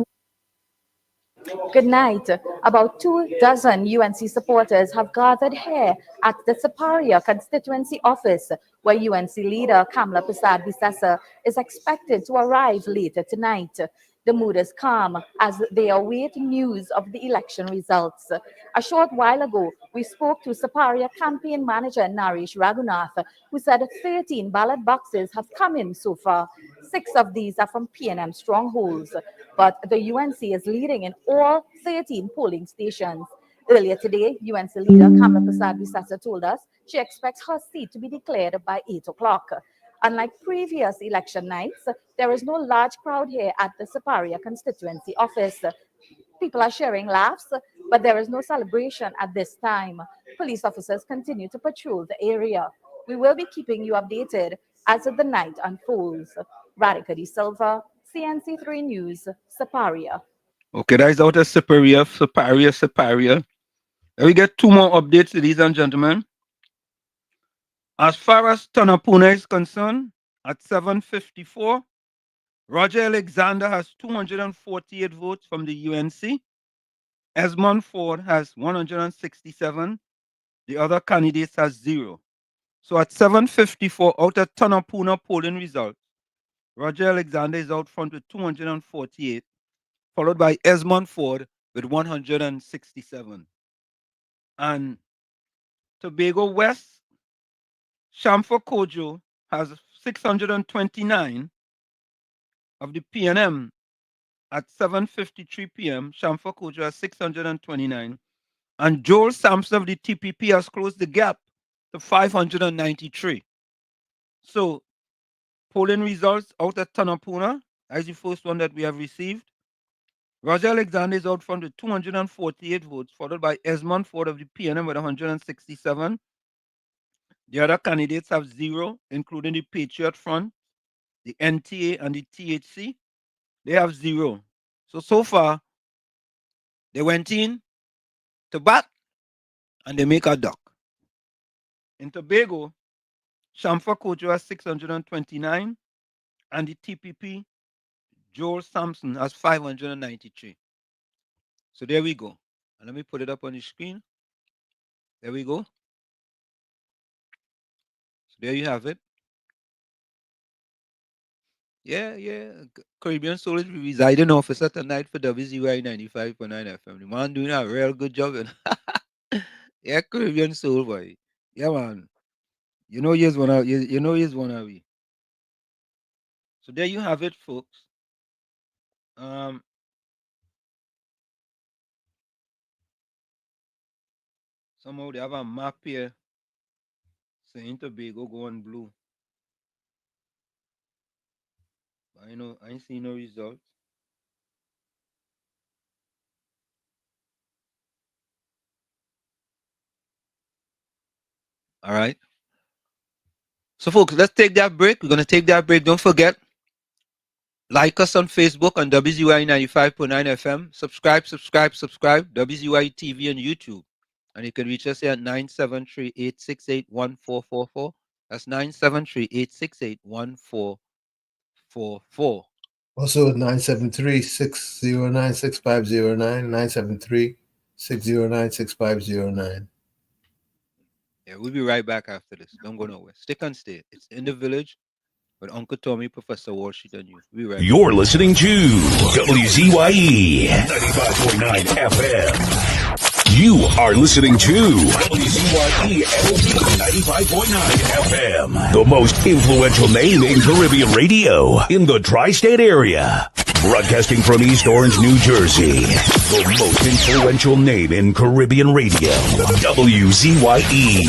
Good night. About 24 UNC supporters have gathered here at the Saparia constituency office, where UNC leader Kamla Bisasa is expected to arrive later tonight. The mood is calm as they await news of the election results. A short while ago, we spoke to Saparia campaign manager Naresh Raghunath, who said 13 ballot boxes have come in so far. 6 of these are from PNM strongholds, but the UNC is leading in all 13 polling stations. Earlier today, UNC leader Kamla Bisasa told us she expects her seat to be declared by 8 o'clock. Unlike previous election nights, there is no large crowd here at the Saparia constituency office. People are sharing laughs, but there is no celebration at this time. Police officers continue to patrol the area. We will be keeping you updated as the night unfolds. Radhika D. Silva, CNC3 News, Saparia. Okay, that is out of Saparia. And we get 2 more updates, ladies and gentlemen. As far as Tana Puna is concerned, at 7:54, Roger Alexander has 248 votes from the UNC. Esmond Ford has 167. The other candidates has 0. So at 7:54, out of Tana Puna polling results, Roger Alexander is out front with 248, followed by Esmond Ford with 167. And Tobago West, Shamfa Kojo has 629 of the PNM. At 7:53 p.m., Shamfa Kojo has 629, and Joel Sampson of the TPP has closed the gap to 593. So, polling results out at Tana Puna, as the first one that we have received. Roger Alexander is out front with 248 votes, followed by Esmond Ford of the PNM with 167. The other candidates have 0, including the Patriot Front, the NTA, and the THC. They have 0. So far, they went in to bat and they make a duck. In Tobago, Shamfa Kojo has 629, and the TPP, Joel Sampson, has 593. So there we go. And let me put it up on the screen. There we go. So there you have it. Yeah. Caribbean Soul is residing officer tonight for WZY 95.9 FM. The man doing a real good job. Yeah, Caribbean Soul, boy. Yeah, man. You know he's one of we. So there you have it, folks. Somehow they have a map here saying Tobago going blue. I ain't seen no results. All right. So, folks, let's take that break. We're going to take that break. Don't forget, like us on Facebook on WZY 95.9 FM. Subscribe, WZY TV on YouTube. And you can reach us here at 973-868-1444. That's 973-868-1444. Also 973-609-6509, 973-609-6509. Yeah, we'll be right back after this. Don't go nowhere. Stick and stay. It's In the Village with Uncle Tommy, Professor Walsh, and you. We'll be right back. You're listening to WZYE 95.9 FM. You are listening to WZYE 95.9 FM, the most influential name in Caribbean radio in the tri-state area. Broadcasting from East Orange, New Jersey, the most influential name in Caribbean radio, WZYE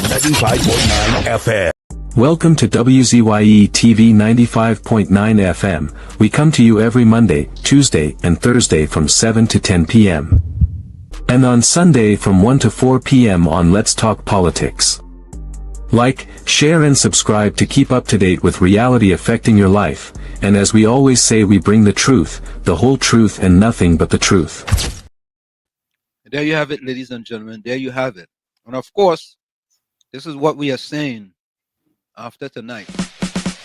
95.9 FM. Welcome to WZYE TV 95.9 FM. We come to you every Monday, Tuesday, and Thursday from 7 to 10 p.m. And on Sunday from 1 to 4 p.m. on Let's Talk Politics. Like, share and subscribe to keep up to date with reality affecting your life. And as we always say, we bring the truth, the whole truth, and nothing but the truth. There you have it, ladies and gentlemen. There you have it. And of course, this is what we are saying after tonight.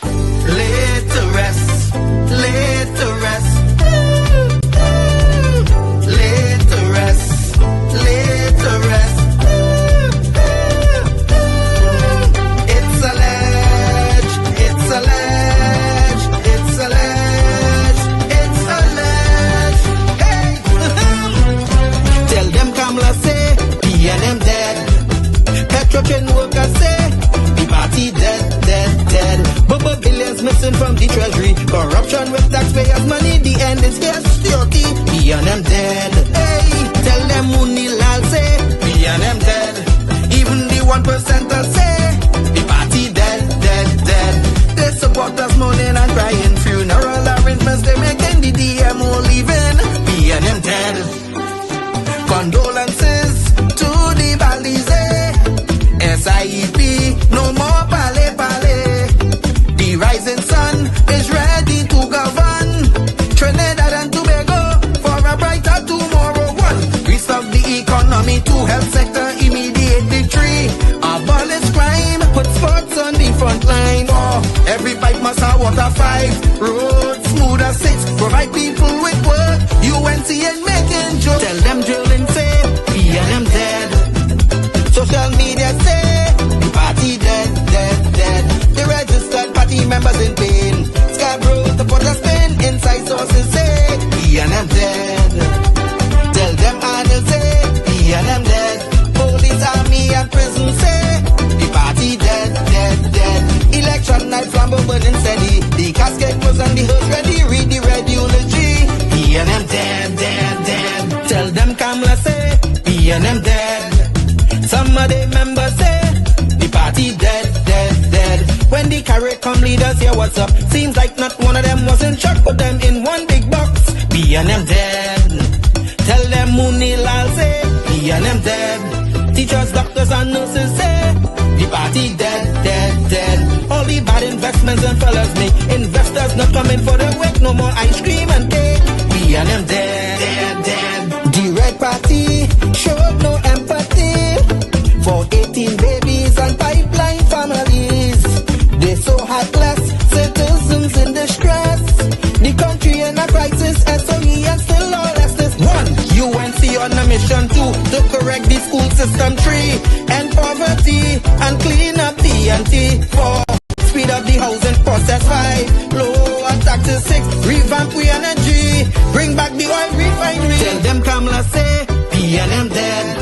Laid to rest, laid to rest, laid to rest, laid to rest. It's alleged, it's alleged, it's alleged, it's alleged. Hey, tell them Kamla say, PNM dead. Petrochen workers say, the party dead, dead, dead. Bubba billions missing from the treasury. Corruption with taxpayers' money, the end is here. Security, PNM dead. Hey, tell them Munilal say, PNM dead. Even the 1%ers say, the party dead, dead, dead. They support us mourning and crying. Funeral arrangements they making, the DMO leaving. PNM dead. Condolences to the Balize. SIEP, no more pale pale. The rising sun is ready to govern Trinidad and Tobago for a brighter tomorrow. One, restart the economy, two, health sector, immediate victory. Abolish crime, put sports on the front line. Oh, every pipe must have water. 5, roads smooth as 6, provide people with work. UNC and making jokes. Tell them drilling say, PNM dead. Social media say, the party dead, dead, dead. The registered party members in pain. Scarborough, the put a spin. Inside sources say, PNM dead. Tell them others say, PNM dead. Police, army and prison say, the party dead, dead, dead. Election night, flambeau burning steady. The casket was on the hearse ready. Read the red eulogy. PNM dead, dead, dead. Tell them Kamla say, PNM dead. Some of the members say, the party dead, dead, dead. When the CARICOM leaders hear what's up, seems like not one of them was in shock, put them in one big box. PNM dead. Tell them Munilal say, PNM dead. Teachers, doctors and nurses say, the party dead, dead, dead. All the bad investments and fellas make investors not coming for the work, no more ice cream and cake. PNM dead, dead, dead. The Red Party showed no empathy for 18 babies and pipeline families. They so heartless, citizens in distress. The country in a crisis, SOE and still lawlessness. 1, UNC on a mission. 2, to correct the school system. 3, end poverty and clean up TNT. 4, speed up the housing process. 5, lower taxes. 6, revamp we energy. Bring back the oil refinery. Tell them Kamla say, PNM dead.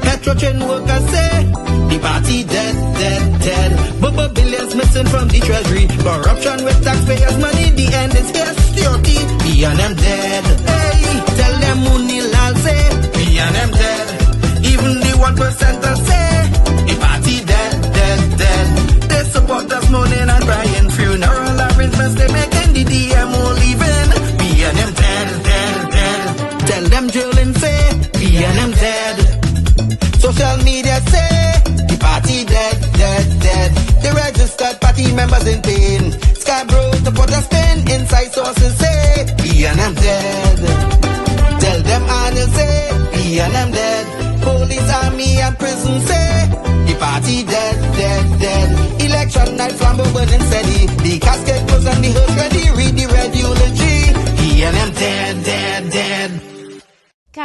Petrochen workers say, the party dead, dead, dead. Bubba billions missing from the treasury. Corruption with taxpayers' money, the end is here. Security, PNM dead. Hey, tell them Munilal say, PNM dead. Even the 1%ers say, the party dead, dead,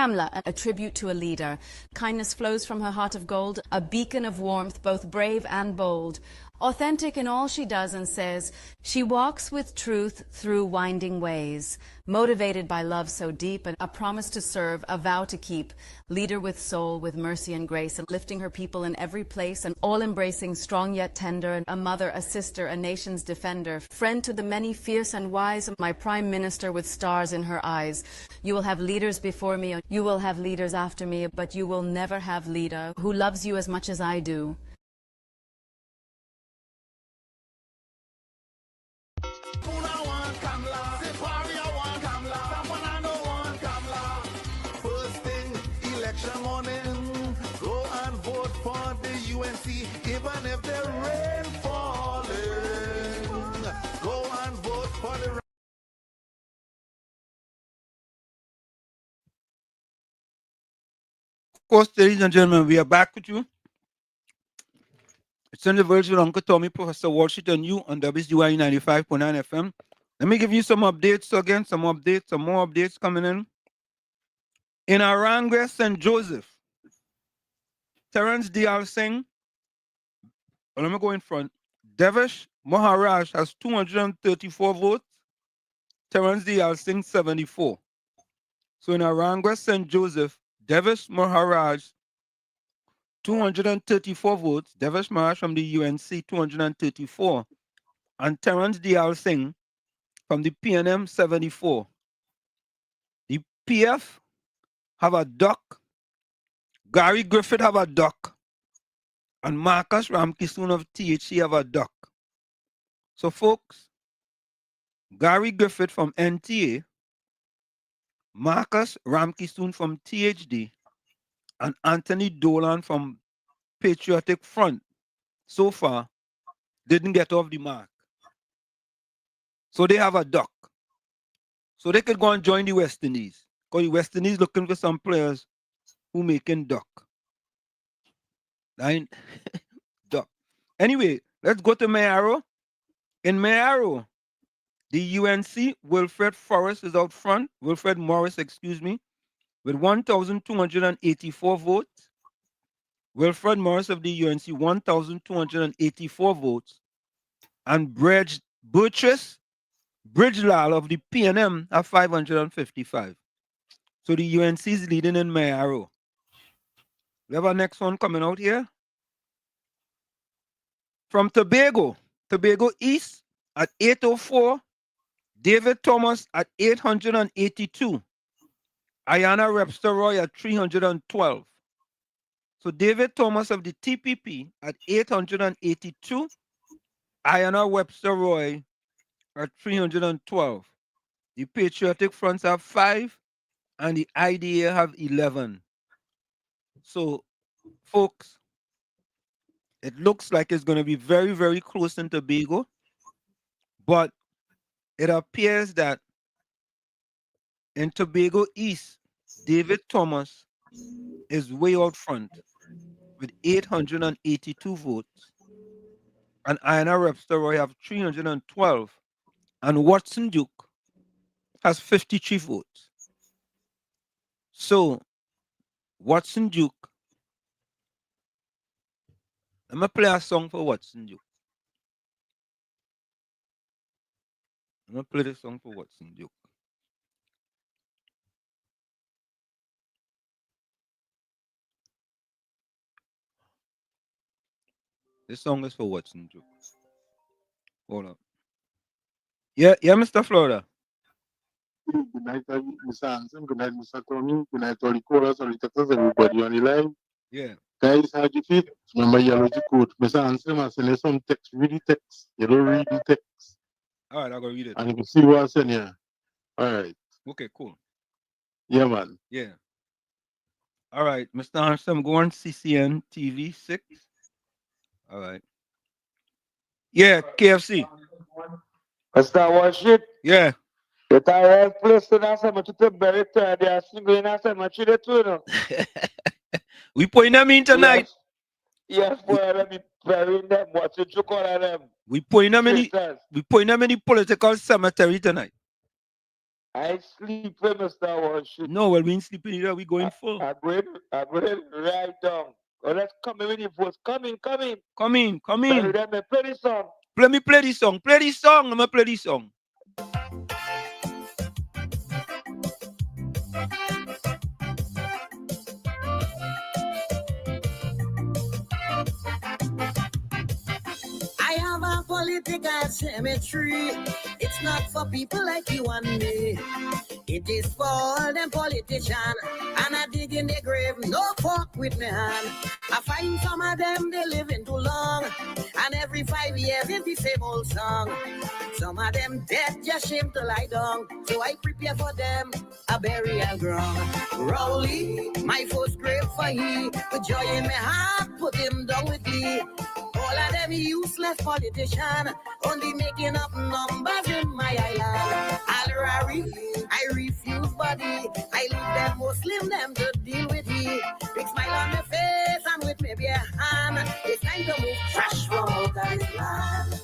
Kamla, a tribute to a leader. Kindness flows from her heart of gold, a beacon of warmth, both brave and bold. Authentic in all she does and says, she walks with truth through winding ways. Motivated by love so deep, and a promise to serve, a vow to keep. Leader with soul, with mercy and grace, and lifting her people in every place, and all-embracing, strong yet tender, a mother, a sister, a nation's defender. Friend to the many, fierce and wise, my prime minister with stars in her eyes. You will have leaders before me, you will have leaders after me, but you will never have leader who loves you as much as I do. Election morning, go and vote for the UNC, even if the rain falling. Go and vote for the. Of course, ladies and gentlemen, we are back with you. It's in the version with Uncle Tommy, Professor Washington, you on WZY 95.9 FM. Let me give you some updates again, some more updates coming in. In Arangre, St. Joseph, Terence Dial Singh, let me go in front. Devesh Maharaj has 234 votes. Terence Dial Singh, 74. So in Arangre, St. Joseph, Devesh Maharaj, 234 votes. Devesh Maharaj from the UNC, 234. And Terence Dial Singh from the PNM, 74. The PF have a duck. Gary Griffith have a duck. And Marcus Ramkissoon of THC have a duck. So folks, Gary Griffith from NTA, Marcus Ramkissoon from THD, and Anthony Dolan from Patriotic Front so far didn't get off the mark. So they have a duck. So they could go and join the West Indies. Because the West Indies looking for some players who making duck. Duck. Anyway, let's go to Mayaro. In Mayaro, the UNC, Wilfred Morris is out front. Wilfred Morris, excuse me, with 1,284 votes. Wilfred Morris of the UNC, 1,284 votes. And Burgess Bridgelal of the PNM have 555. So the UNC is leading in Mayaro. We have our next one coming out here. From Tobago, Tobago East at 804. David Thomas at 882. Ayana Webster Roy at 312. So David Thomas of the TPP at 882. Ayana Webster Roy at 312. The Patriotic Fronts have 5 and the IDA have 11. So, folks, it looks like it's going to be very, very close in Tobago, but it appears that in Tobago East, David Thomas is way out front with 882 votes. And Ayana Webster Roy have 312. And Watson Duke has 53 votes. So, Watson Duke, I'm going to play a song for Watson Duke. I'm going to play the song for Watson Duke. This song is for Watson Duke. Hold up. Yeah, Mr. Florida. Good night, Mr. Hanson. Good night, Mr. Tommy. Good night, all the callers, all the texters, everybody on the line. Yeah. Guys, how do you feel? Remember, yellow the code. Mr. Hanson, I send you some text. Read the text. You don't read the text. All right, I'll go read it. And you can see what I send you. All right. Okay, cool. Yeah, man. Yeah. All right, Mr. Hanson, go on CCN TV 6. All right. Yeah, KFC. Mr. Worship. Yeah. The tire place to that so much to bury it. They are singing and so much to too. We putting them in tonight. Yes, boy, let me bury them. What you call them? We putting them in the political cemetery tonight. I sleep when Mr. Worship. No, well, we ain't sleeping either. We going full. I'm going right down. Oh, let's come in with your voice. Come in. Come in. Sorry, let me play this song. Play this song. Play this song. I'm gonna play this song. I have a political cemetery. It's not for people like you and me. It is for all them politicians. And I dig in the grave, no fuck with me hand. I find some of them, they living too long. And every 5 years, it's the same old song. Some of them dead, just shame to lie down. So I prepare for them a burial ground. Rowley, my first grave for he. With joy in my heart, put him down with me. All of them useless politicians, only making up numbers in my island. Alrari, I refuse body. I leave them Muslim, them to deal with me. Big smile on my face and with me bare hand. It's time to move trash from out of this land.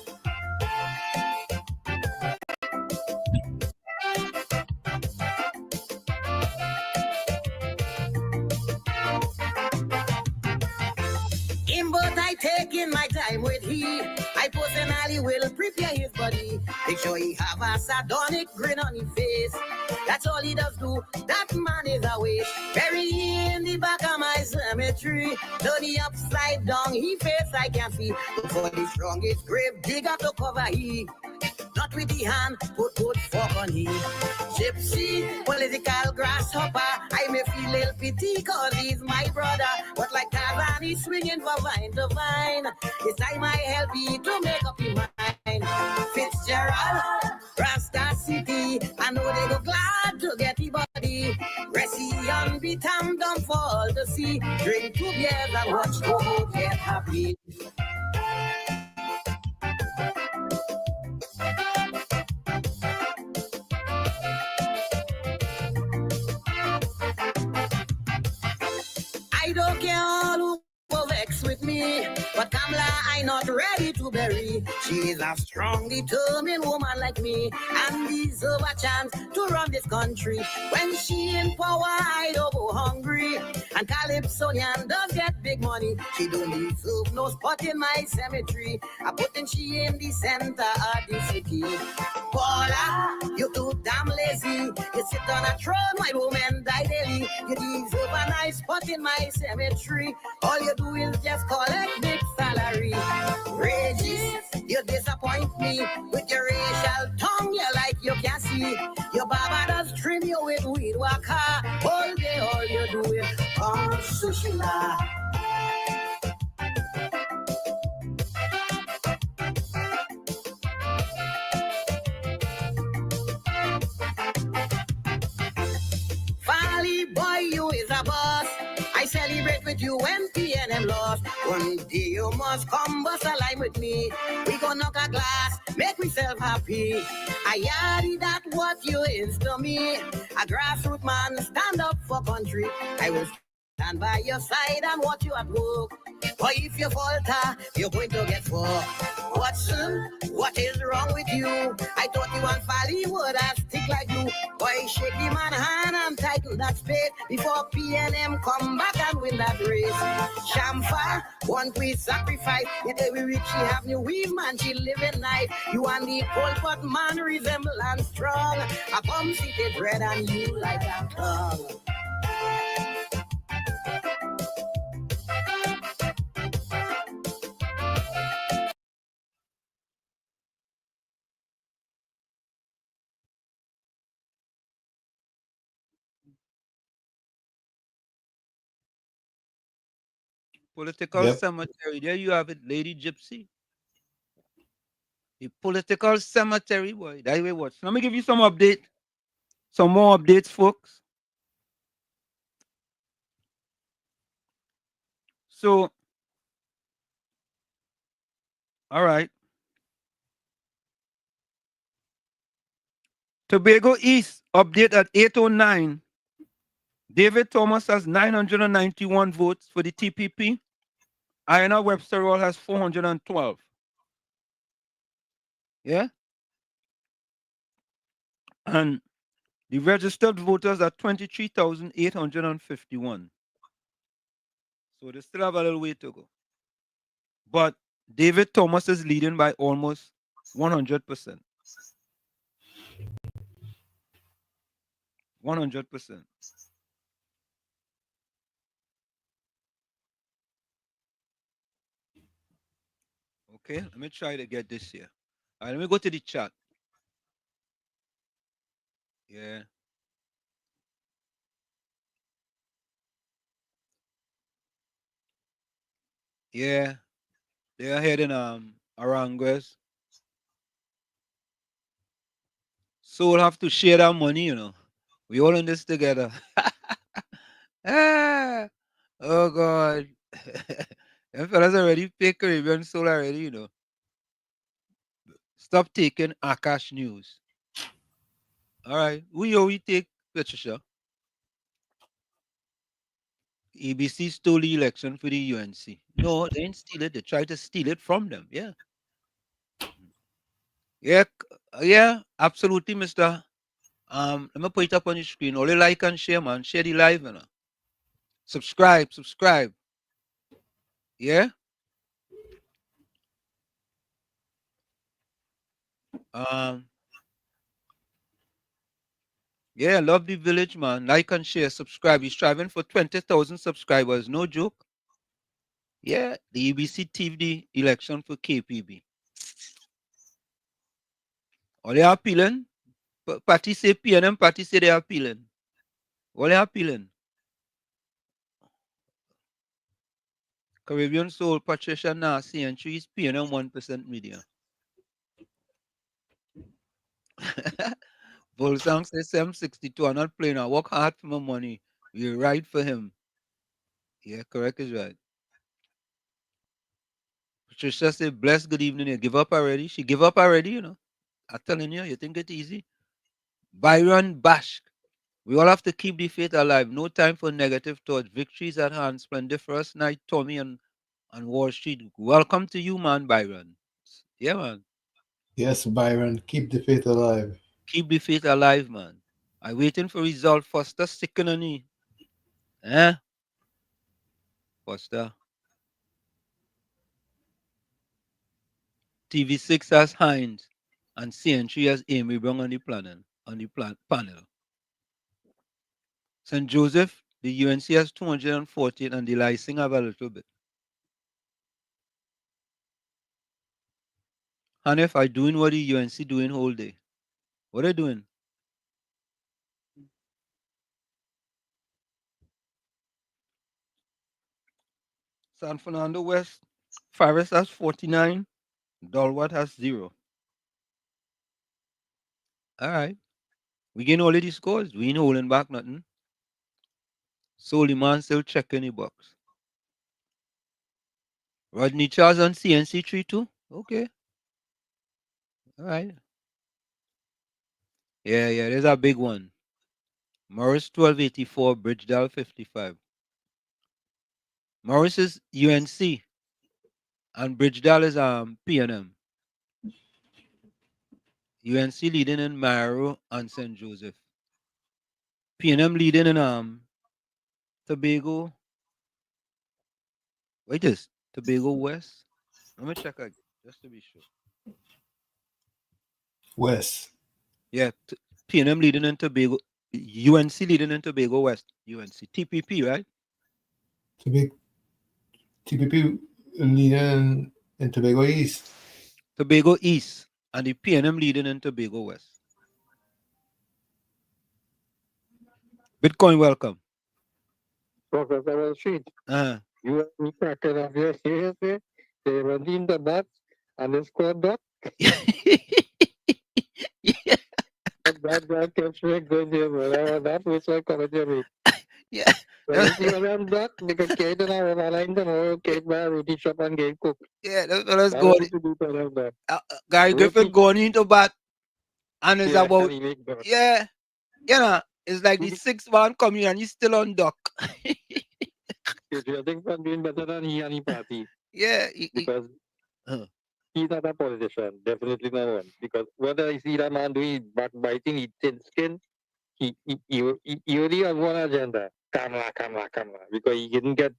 But I taking my time with he. I personally will prepare his body. Make sure he have a sardonic grin on his face. That's all he does do. That man is a waste. Bury him in the back of my cemetery. Turn he upside down. He face I can see. For the strongest grave digger to cover he. Not with the hand, put fork on him. Gypsy, political grasshopper. I may feel little pity cause he's my brother. But like Tarzan, he's swinging from vine to vine. It's time I help you to make up your mind. Fitzgerald, Rasta City. I know they go glad to get the body. Ressi on beat and dumb for all to see. Drink 2 beers and watch Tobago get happy. I don't care all who vex with me, but Kamla I not ready to bury. She is a strong, determined woman like me, and deserve a chance to run this country. When she in power, I don't go hungry. And Calypsonian does get big money. She don't deserve no spot in my cemetery. I putting she in the center of the city. Paula, you too damn lazy. You sit on a throne, my woman die daily. You deserve a nice spot in my cemetery. All you do is just collect big salary. Regis, you disappoint me with your racial tongue. You like you can see. Your baba does trim you with weed waka. All day, all you do is Concession. Valley boy, you is a boss. I celebrate with you when PNM lost. One day you must come bust a line with me. We gonna knock a glass, make myself happy. I yadi that what you is to me. A grassroots man, stand up for country. I will stand by your side and watch you at work. But if you falter, you're going to get fucked. Watson, what is wrong with you? I thought you and Fally would have stick like you. Boy, shake the man hand and tighten that spade before PNM come back and win that race. Shamfa, one quick sacrifice. Yet every week she have new weave, man, she living night. You and the cold pot man resemble and strong. I come seated bread and you like a tongue. Political cemetery. There you have it, Lady Gypsy. The political cemetery, boy. That way watch. Let me give you some update. Some more updates, folks. So, all right. Tobago East, update at 8:09. David Thomas has 991 votes for the TPP. Iona Webster Hall has 412. Yeah? And The registered voters are 23,851. So they still have a little way to go. But David Thomas is leading by almost 100%. 100%. Okay, let me try to get this here. All right, let me go to the chat. Yeah. Yeah. They are heading Aranguez. So we'll have to share that money, you know. We all in this together. Ah, oh God. Them fellas already pay Caribbean Soul already, you know. Stop taking Akash news. All right. We take Patricia. ABC stole the election for the UNC. No, they didn't steal it. They tried to steal it from them. Yeah. Yeah. Yeah. Absolutely, Mr. Let me put it up on the screen. Only like and share, man. Share the live, you know. Subscribe. Yeah. Yeah, love the village, man. Like and share, subscribe. He's striving for 20,000 subscribers. No joke. Yeah, the EBC TV election for KPB. All they are appealing. Party say PNM, party say they are appealing. All they are appealing. Caribbean Soul, Patricia Nasi, and she's PNM 1% media. Volsang says 762. I'm not playing. I work hard for my money. You right for him. Yeah, correct is right. Patricia said, bless, good evening. You give up already? She give up already, you know. I'm telling you, you think it's easy? Byron Bash. We all have to keep the faith alive. No time for negative thoughts. Victories at hand. Splendiferous night, Tommy and Wall Street. Welcome to you, man, Byron. Yeah, man. Yes, Byron. Keep the faith alive. Keep the faith alive, man. I waiting for result. Foster sticking on me. Eh? Foster. TV6 has Hines and CN3 has Amy Brown on the panel. St. Joseph, the UNC has 214 and the Lysing have a little bit. Hanif, I doing what the UNC doing whole day. What are you doing? San Fernando West, Faris has 49, Dalwat has 0. All right. We getting all of these scores. We ain't holding back nothing. Soliman still checking the box. Rodney Charles on CNC 3-2. Okay. All right. Yeah, there's a big one. Morris 1284, Bridgedale 55. Morris is UNC and Bridgedale is PNM. UNC leading in Maru and St. Joseph. PNM leading in Tobago. Wait, this Tobago West. Let me check again, just to be sure. West. Yeah, PNM leading in Tobago. UNC leading in Tobago West. UNC. TPP, right? TPP leading in Tobago East. Tobago East. And the PNM leading in Tobago West. Bitcoin, welcome. Professor Wall Street. You and me cracking off here seriously? They running the bats and the squad dot. That guy kept me good here, but that was like college me. Yeah. Well, you know that because Kate and I were aligned and all Kate by Roti Shop and Game Cook. Yeah, let's go. That. Gary Griffin going into bat and it's about yeah, you know, it's like the 6th man coming and he's still on dock. I think I'm doing better than he and he party. Yeah, because he's not a politician, definitely not one. Because whether I see that man doing backbiting, he thin skin, he only had one agenda, Kamla, because he didn't get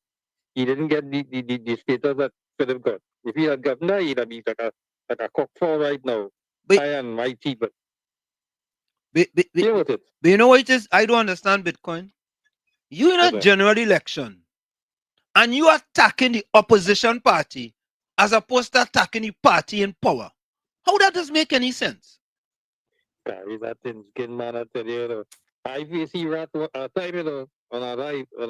the status that Philip got. If he had gotten that, he'd be like a cock for right now. High and mighty, but deal with it. But you know what it is? I don't understand Bitcoin. You in a general election, and you are attacking the opposition party as opposed to attacking the party in power. How that does make any sense? Carry that thin skin man, I tell you, I see rat time, on our life when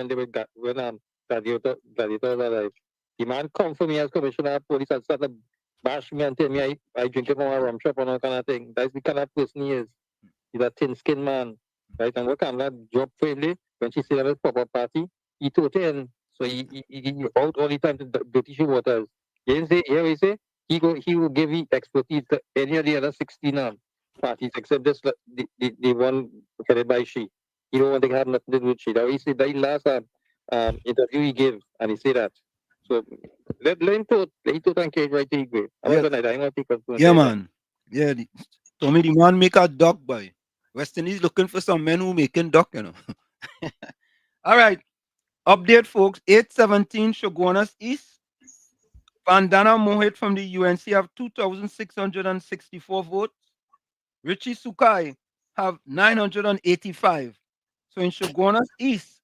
they were when Gladiator alive. The man come for me as commissioner of police and started bash me and tell me I drink it from a rum shop and all kind of thing. That's the kind of person he is. He's a thin skin man. Right? And what can that job friendly when she said at proper party, he told in. So he out all the time to dirty shoe waters. He say he will give you expertise to any of the other 16 parties except just the one headed by she. He don't want to have nothing to do with she. Now he said that last interview he gave and he said that. So let him talk and cage right to the Yeah, man. Yeah, told me the man make a duck boy. West Indies looking for some men who making duck, you know. All right. Update, folks. 817 Shogunas East. Vandana Mohit from the UNC have 2,664 votes. Richie Sukai have 985. So in Shogunas East,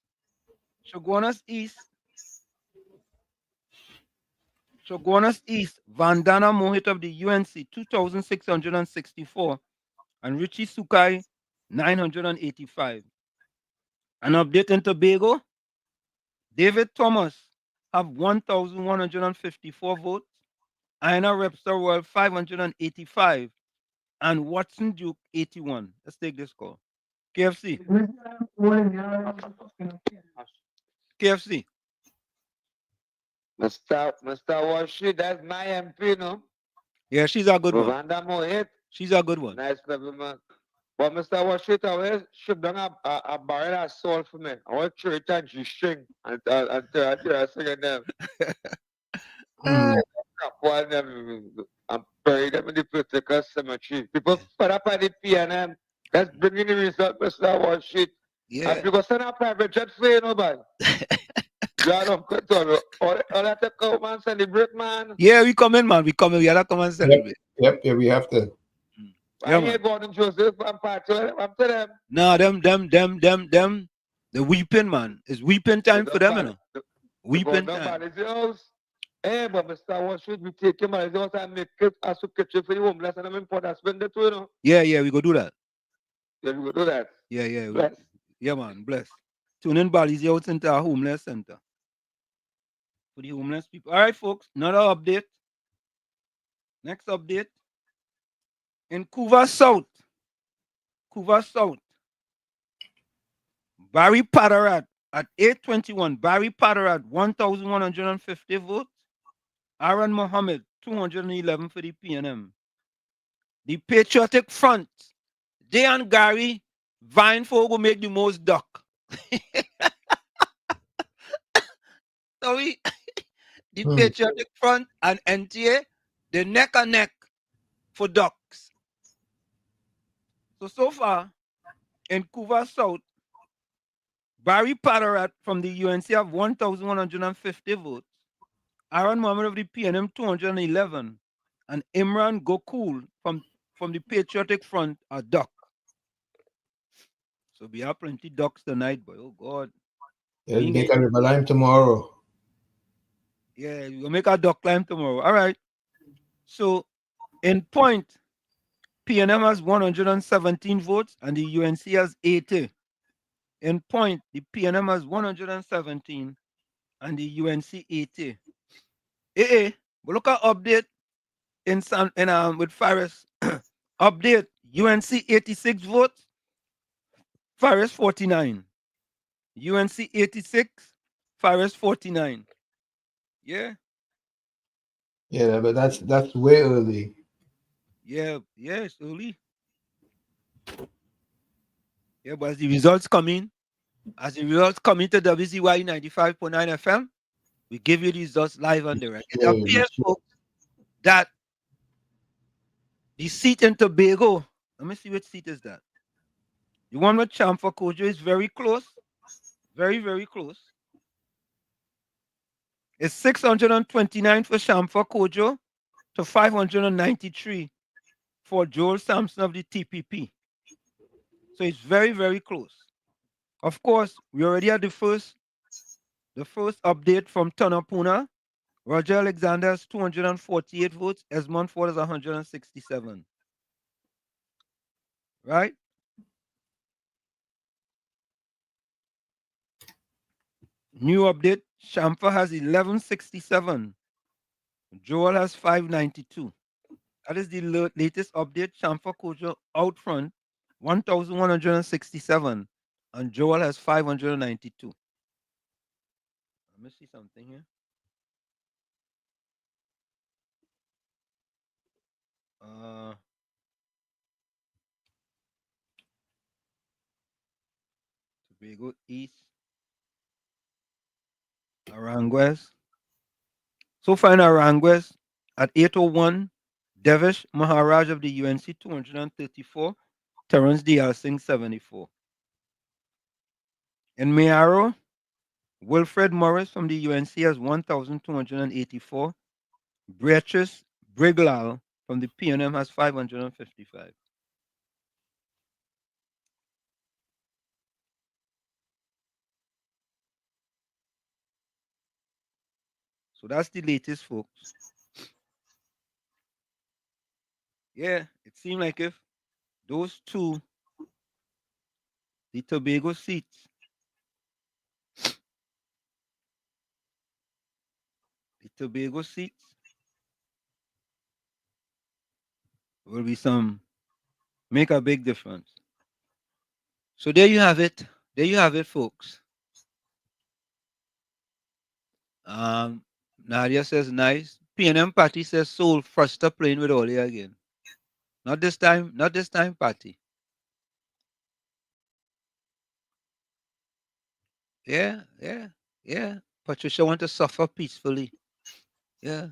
Vandana Mohit of the UNC 2,664 and Richie Sukai 985. An update in Tobago, David Thomas have 1,154 votes, Aina Webster World 585, and Watson Duke 81. Let's take this call. KFC. KFC. Mr. Washi, that's my MP, no? Yeah, she's a good one. Vanda Mohit. She's a good one. Nice level, man. But Mr. Washi, I will ship down a barrel of salt for me. I want to and G-string and sing them. I'm buried them in the political cemetery. People put up at the PNM. That's bringing the result, Mr. Washi. Yeah. And because send a private jet for you, nobody. Yeah, to come and celebrate, man. Yeah, we come in, man. We come in. We gotta come and celebrate. Yep, yeah, we have to. Yeah, I ain't Gordon Joseph and Patrick. I'm to them. No, them. The weeping, man. It's weeping time for them, you know. Weeping time. Hey, but Mr. What should we take him as and make it as a kitchen for the homeless and I'm important spend it, you know. Yeah, we go do that. Yeah, we go do that. Yeah. Bless. Yeah, man, bless. Tune in Bali's out into our homeless center. For the homeless people. All right, folks, another update. Next update. In Couva South, Barry Padarat at 821. Barry Padarat, 1,150 votes. Aaron Mohammed, 211 for the PNM. The Patriotic Front, they and Gary vying for who make the most duck. So the Patriotic Front and NTA, they neck and neck for ducks. So far, in Couva South, Barry Padarat from the UNC have 1,150 votes. Aaron Mohammed of the PNM 211, and Imran Gokul from the Patriotic Front are duck. So we have plenty ducks tonight, boy. Oh God. It'll make a river lime tomorrow. Yeah, we'll make a duck climb tomorrow. All right. So in point, PNM has 117 votes and the UNC has 80. In point, the PNM has 117 and the UNC 80. But look at update with Faris. Update, UNC 86 votes, Faris 49. UNC 86, Faris 49. Yeah. Yeah, but that's way early. Yeah, it's early. Yeah, but as the results come in to WZY 95.9 FM, we give you the results live on the record. It appears, folks, that the seat in Tobago, let me see what seat is that. The one with Chamfa Kojo is very close. Very, very close. It's 629 for Chamfa Kojo to 593 for Joel Sampson of the TPP. So it's very, very close. Of course, we already had the first update from Tana Puna. Roger Alexander has 248 votes. Esmond Ford has 167. Right? New update. Chamfa has 1167. Joel has 592. That is the latest update. Chamfa Kojo out front, 1,167. And Joel has 592. Let me see something here. Tobago East. Aranguez. So far in Aranguez, at 801, Devish Maharaj of the UNC 234, Terence D.R. Singh 74. In Mayaro, Wilfred Morris from the UNC has 1,284. Beatrice Briglal from the PNM has 555. So that's the latest, folks. Yeah, it seemed like if those two, the Tobago seats, will be make a big difference. So there you have it. There you have it, folks. Nadia says nice. PNM Party says soul. First up playing with Oli again. Not this time, Party. Yeah. Patricia want to suffer peacefully. Yeah.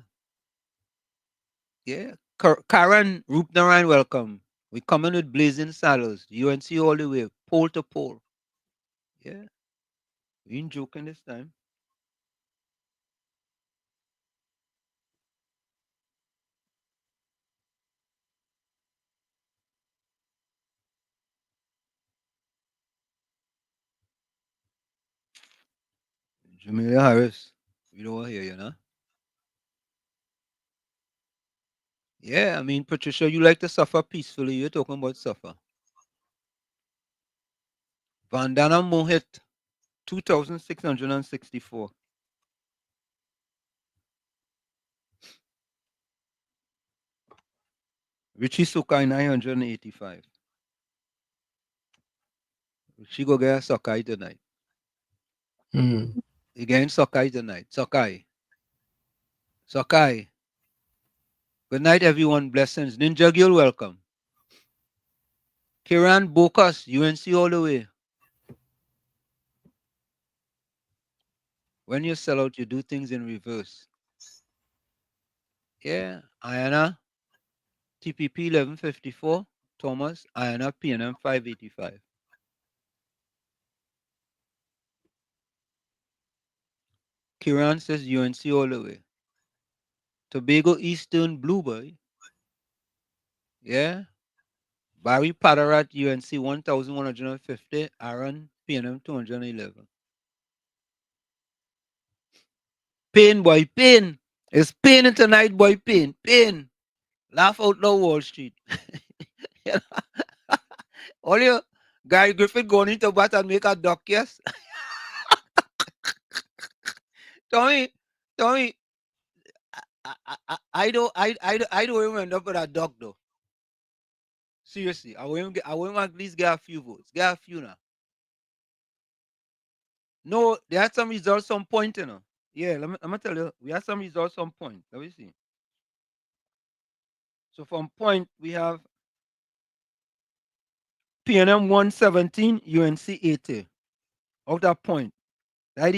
Karen Rupnarayan, welcome. We coming with blazing saddles. UNC all the way, pole to pole. Yeah. We ain't joking this time. Jamelia Harris, we don't want to hear you, nah? Yeah, I mean, Patricia, you like to suffer peacefully. You're talking about suffer. Vandana Mohit, 2,664. Richie Sukai, 985. She go get a Sakai tonight. Again, Sakai tonight. Sakai. Good night, everyone. Blessings. Ninja Gil, welcome. Kiran Bokas, UNC all the way. When you sell out, you do things in reverse. Yeah. Ayana, TPP 1154. Thomas, Ayana, PNM 585. Kiran says UNC all the way. Tobago Eastern Blue Boy. Yeah. Barry Padarat, UNC 1,150. Aaron, PNM 211. Pain, boy, pain. It's pain tonight, boy, pain. Pain. Laugh out loud, Wall Street. All you Gary Griffith going into bat and make a duck, yes? Tommy, I don't even end up with a duck though. Seriously, I won't at least get a few votes. Get a few now. No, they had some results some point, you know. Yeah, let me tell you, we had some results some point. Let me see. So from point, we have PNM 117, UNC 80. Out that point. That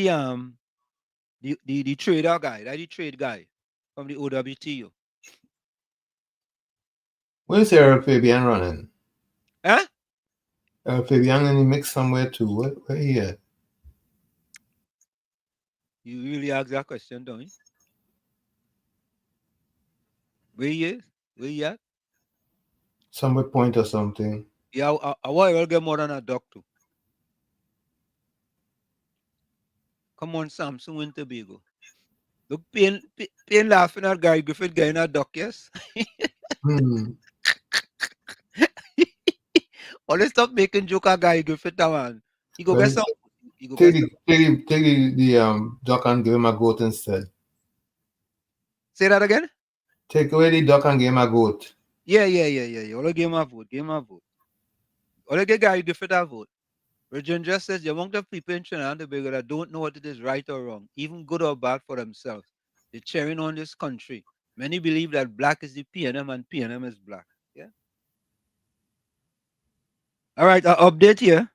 the trader guy, that the trade guy from the OWTU. Where's Sarah Fabian running? Huh? Fabian in the mix somewhere too. Where he at? You really ask that question, don't you? Where he is? Where he at? Somewhere point or something. Yeah, I will get more than a duck too. Come on, Samsung and Tobago. Look, pain laughing at Gary Griffith getting a duck, yes? Always stop making joke at Gary Griffith, man. He go Well, get some. He go take get some. the duck and give him a goat instead. Say that again? Take away the duck and give him a goat. Yeah. Only give him a vote. Only give Gary Griffith a vote. Regent just says the amount of people in Trinidad and Tobago that don't know what it is right or wrong, even good or bad for themselves. They're cheering on this country. Many believe that black is the PNM and PNM is black. Yeah. All right, update here.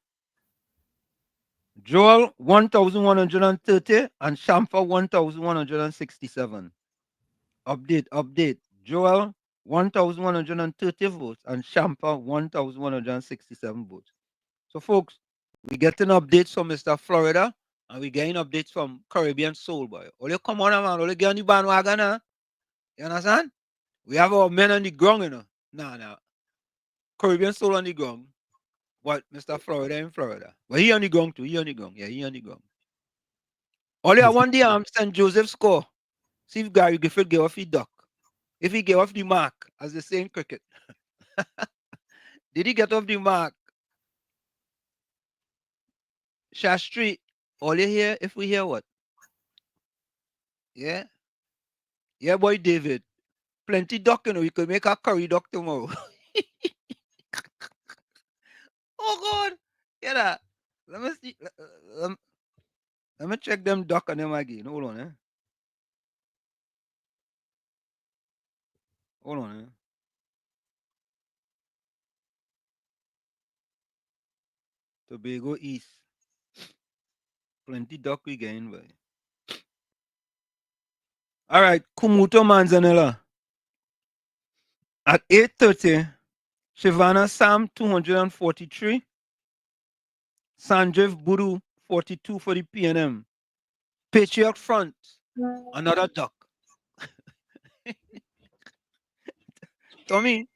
Joel 1,130 and Shamfa 1,167. Update. Joel 1,130 votes and Shamfa 1,167 votes. So, folks, we getting updates from Mr. Florida and we getting updates from Caribbean Soul Boy. Only come on, man. Only get on the bandwagon, huh? You understand? We have our men on the ground, you know. Nah. Caribbean Soul on the ground. What, Mr. Florida in Florida? Well, he on the ground too. He on the ground. Yeah, he on the ground. Only I want the St. Joseph score. See if Gary Griffith get off the duck. If he get off the mark, as they say in cricket. Did he get off the mark? Shastri, all you hear, if we hear what? Yeah? Yeah, boy, David. Plenty duck, you know. We could make a curry duck tomorrow. Oh, God. Get that. Let me see. Let me check them duck and them again. Hold on, eh? Hold on, eh? Tobago East. Plenty duck we getting, boy. All right, Kumuto Manzanella. At 8:30, Shivana Sam 243. Sanjeev Buru 42 for the PNM. Patriot Front, another duck. Tommy,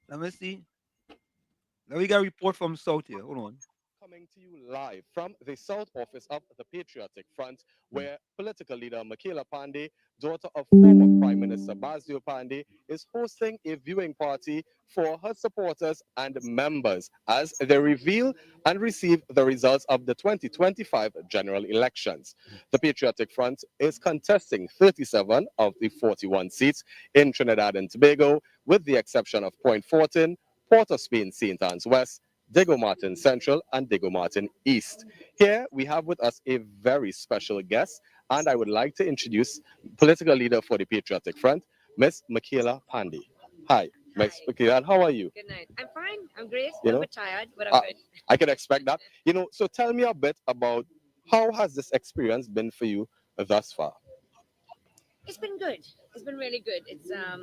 let me see. Let me get a report from South here. Hold on. Coming to you live from the South Office of the Patriotic Front, where political leader Michaela Pandey, daughter of former Prime Minister Basio Pandey, is hosting a viewing party for her supporters and members as they reveal and receive the results of the 2025 general elections. The Patriotic Front is contesting 37 of the 41 seats in Trinidad and Tobago, with the exception of Point Fortin, Port of Spain, St. Anne's West, Diego Martin Central, and Diego Martin East. Here we have with us a very special guest, and I would like to introduce political leader for the Patriotic Front, Miss Michaela Pandey. Hi, Miss Michaela, how are you? Good night. I'm fine. I'm great. You I'm a know, bit tired, but I'm good. I can expect that. You know, so tell me a bit about how has this experience been for you thus far? It's been good. It's been really good. It's a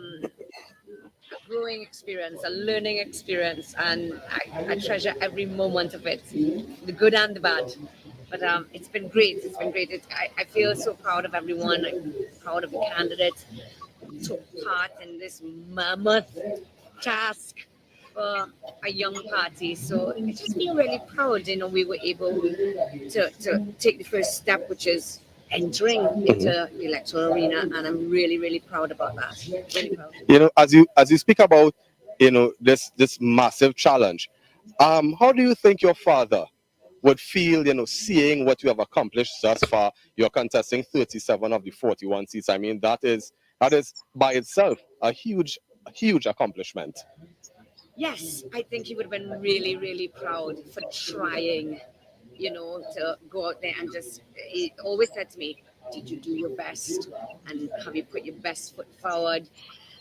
growing experience, a learning experience, and I treasure every moment of it, the good and the bad. But it's been great. It's been great. I feel so proud of everyone. I'm proud of the candidates who took part in this mammoth task for a young party. So I just feel really proud. You know, we were able to take the first step, which is entering into the electoral arena, and I'm really, really proud about that. Really proud. You know, as you speak about, you know, this massive challenge, how do you think your father would feel, you know, seeing what you have accomplished thus far? You're contesting 37 of the 41 seats. I mean, that is by itself a huge accomplishment. Yes, I think he would have been really, really proud for trying, you know, to go out there and just, he always said to me, did you do your best? And have you put your best foot forward?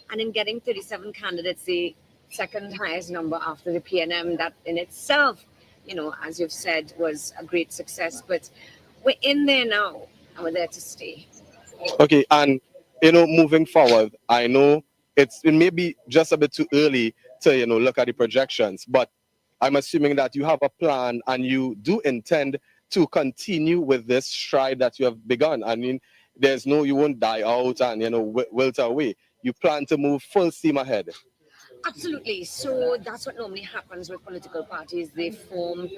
And in getting 37 candidates, the second highest number after the PNM, that in itself, you know, as you've said, was a great success. But we're in there now, and we're there to stay. Okay, and, you know, moving forward, I know it may be just a bit too early to, you know, look at the projections, but I'm assuming that you have a plan and you do intend to continue with this stride that you have begun. I mean, you won't die out and, wilt away. You plan to move full steam ahead. Absolutely. So that's what normally happens with political parties. They form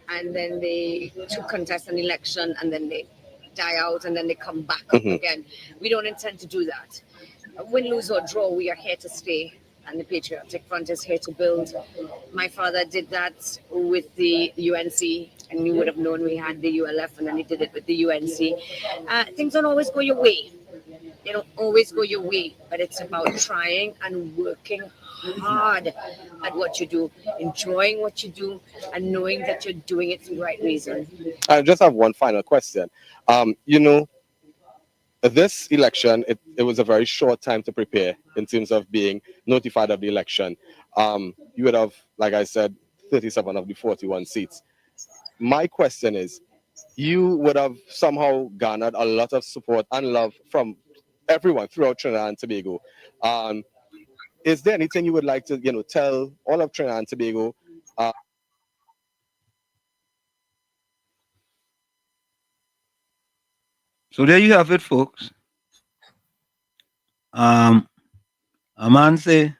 and then they to contest an election and then they die out and then they come back up again. We don't intend to do that. Win, lose or draw, we are here to stay. And the Patriotic Front is here to build. My father did that with the UNC, and you would have known we had the ULF, and then he did it with the UNC. Things don't always go your way. They don't always go your way, but it's about trying and working hard at what you do, enjoying what you do, and knowing that you're doing it for the right reason. I just have one final question. This election, it was a very short time to prepare in terms of being notified of the election. You would have, like I said, 37 of the 41 seats. My question is, you would have somehow garnered a lot of support and love from everyone throughout Trinidad and Tobago. Is there anything you would like to, tell all of Trinidad and Tobago? So there you have it, folks. A man say,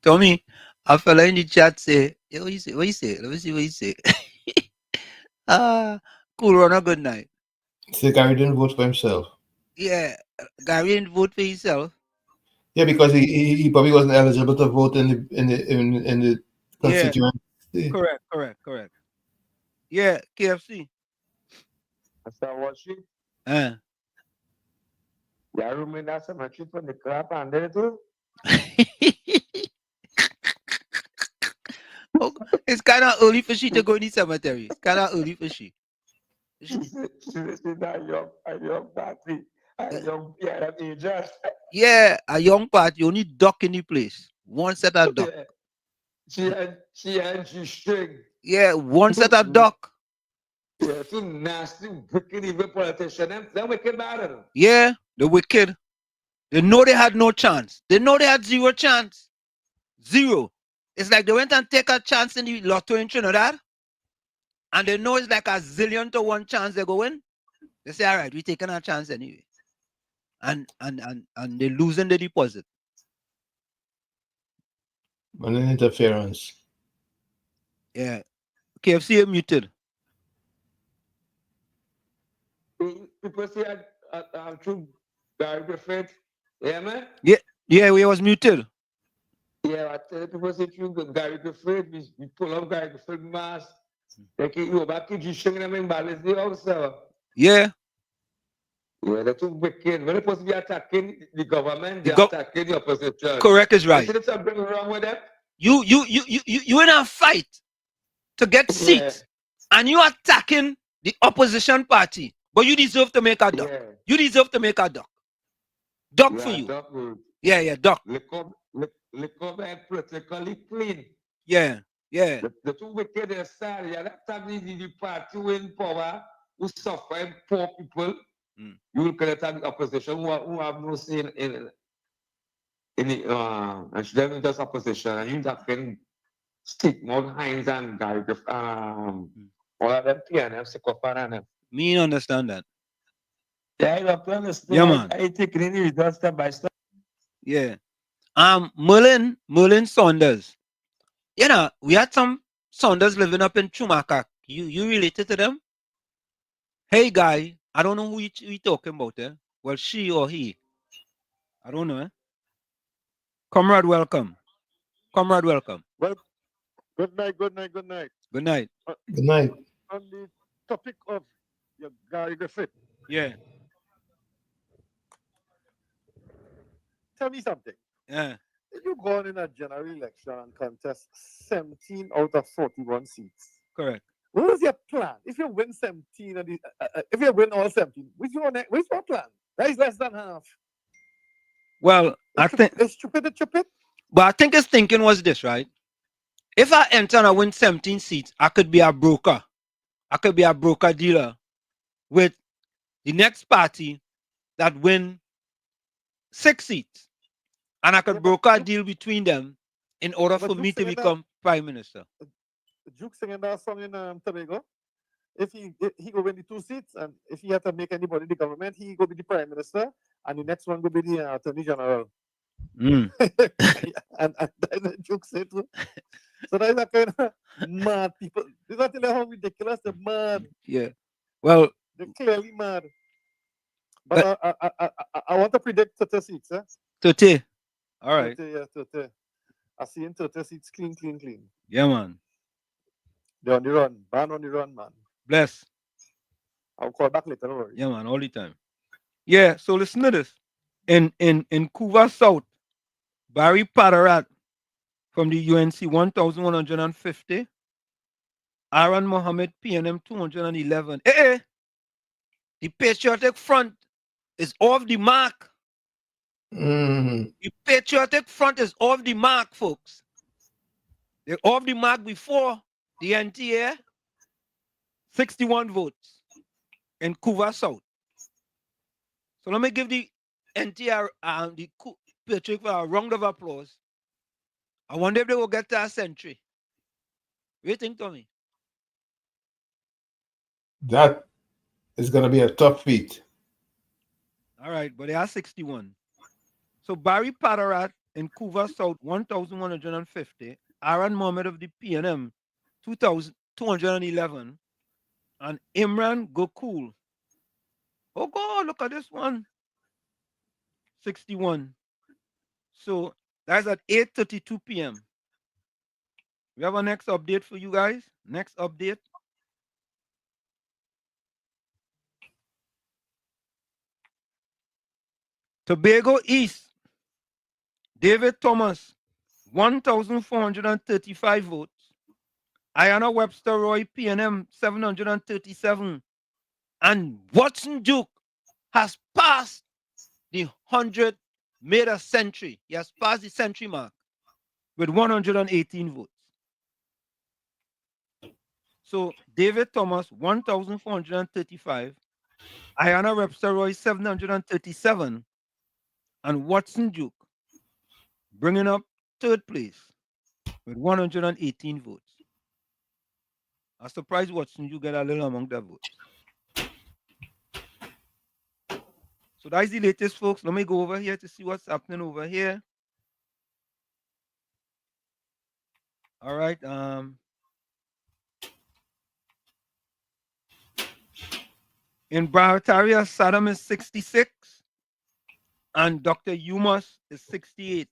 Tommy, a fella in the chat say, hey, what you say? What you say? Let me see what you say. Cool runner, good night. So Gary didn't vote for himself. Yeah, Gary didn't vote for himself. Yeah, because he probably wasn't eligible to vote in the constituency. Yeah, correct. Yeah, KFC. That's not what she. Yeah, room in that cemetery for the crap and there too. It's kind of early for she to go in the cemetery. It's kind of early for she. She's a young party, a young teenager. Yeah, a young party, only duck in the place. One set of duck. Yeah. She string. Yeah, one set of duck. Yeah, too nasty, wicked, evil politician. They're wicked battle. Yeah, the wicked. They know they had no chance. They know they had zero chance. Zero. It's like they went and take a chance in the lotto in Trinidad. And they know it's like a zillion to one chance they go in. They say, all right, we're taking our chance anyway. And they're losing the deposit. And then interference. Yeah. KFC are muted. People say through Gary Griffith. Yeah, man? Yeah, we was muted. Yeah, I tell people say through Gary Griffith, we pull up Gary Griffith mask. They keep you back to string them in balance also. Yeah. Yeah, they're too wicked. When they're supposed to be attacking the government, they're attacking the opposition. Correct is right. You see there's something wrong with them? You in a fight to get seats, and you attacking the opposition party, but you deserve to make a duck. Yeah. You deserve to make a duck. Duck for you. Duck. Yeah, duck. Look and politically clean. Yeah. The two wicked style. Yeah, that time the party who in power, who suffer poor people. You will attack the opposition who have no say in and them just opposition, and you can stick more Hines and Gary all of them PNF sycophant. Me understand that. Yeah, I understand. Yeah, man. I take it in the step by step. Yeah. Merlin Saunders. You know, we had some Saunders living up in Chumaka. You related to them? Hey, guy. I don't know who you talking about, eh? Well, she or he. I don't know, eh? Comrade, welcome. Well, good night. Good night. Good night. On the topic of your Gary Griffith. Yeah. Tell me something. Yeah. If you go on in a general election and contest 17 out of 41 seats. Correct. What is your plan? If you win 17, if you win all 17, what's your plan? That is less than half. Well, I think it's stupid. But I think his thinking was this, right? If I enter and I win 17 seats, I could be a broker. I could be a broker dealer with the next party that win 6 seats. And I could broker a deal between them in order for me to become prime minister. Duke singing that song in Tobago. If he go win the 2 seats, and if he had to make anybody the government, he go be the prime minister, and the next one go be the attorney general. Mm. and that's what Duke said too. So that's a kind of mad people. This is how ridiculous they're mad. Yeah. Well, they're clearly mad. But I want to predict 30 seats. 30. All right. 30, yeah, 30. I see in 30 seats clean. Yeah, man. They're on the run. Ban on the run, man. Bless. I'll call back later. Don't worry. Yeah, man, all the time. Yeah, so listen to this. In Couva South, Barry Padarat from the UNC 1,150. Aaron Mohammed PNM 211. The Patriotic Front is off the mark. Mm. The Patriotic Front is off the mark, folks. They're off the mark before the NTA. 61 votes in Couva South. So let me give the NTR and the Patriot for a round of applause. I wonder if they will get to a century. What do you think, Tommy? That is going to be a tough feat. All right, but they are 61. So Barry Padarat in Couva South, 1,150. Aaron Mohammed of the PNM, 2,211. And Imran Gokul. Oh, God, look at this one. 61. So that's at 8:32 p.m. We have a next update for you guys. Next update. Tobago East. David Thomas, 1,435 votes. Ayanna Webster Roy, PNM, 737. And Watson Duke has passed the 100, made a century. He has passed the century mark with 118 votes. So David Thomas, 1,435. Ayanna Webster Roy, 737. And Watson Duke bringing up third place with 118 votes. I'm surprised Watson Duke get a little among the votes. So that's the latest, folks. Let me go over here to see what's happening over here. All right. In Barataria, Saddam is 66. And Dr. Yumas is 68.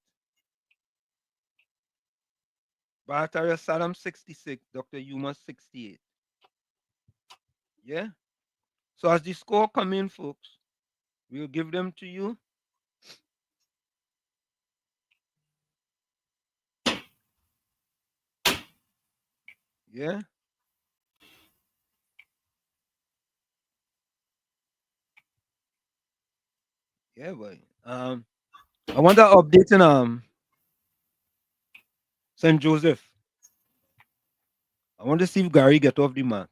Barataria Saddam 66, Dr. Yumas 68. Yeah. So as the score come in, folks, we'll give them to you. Yeah. Yeah, boy. I want to update in St. Joseph. I want to see if Gary get off the mark.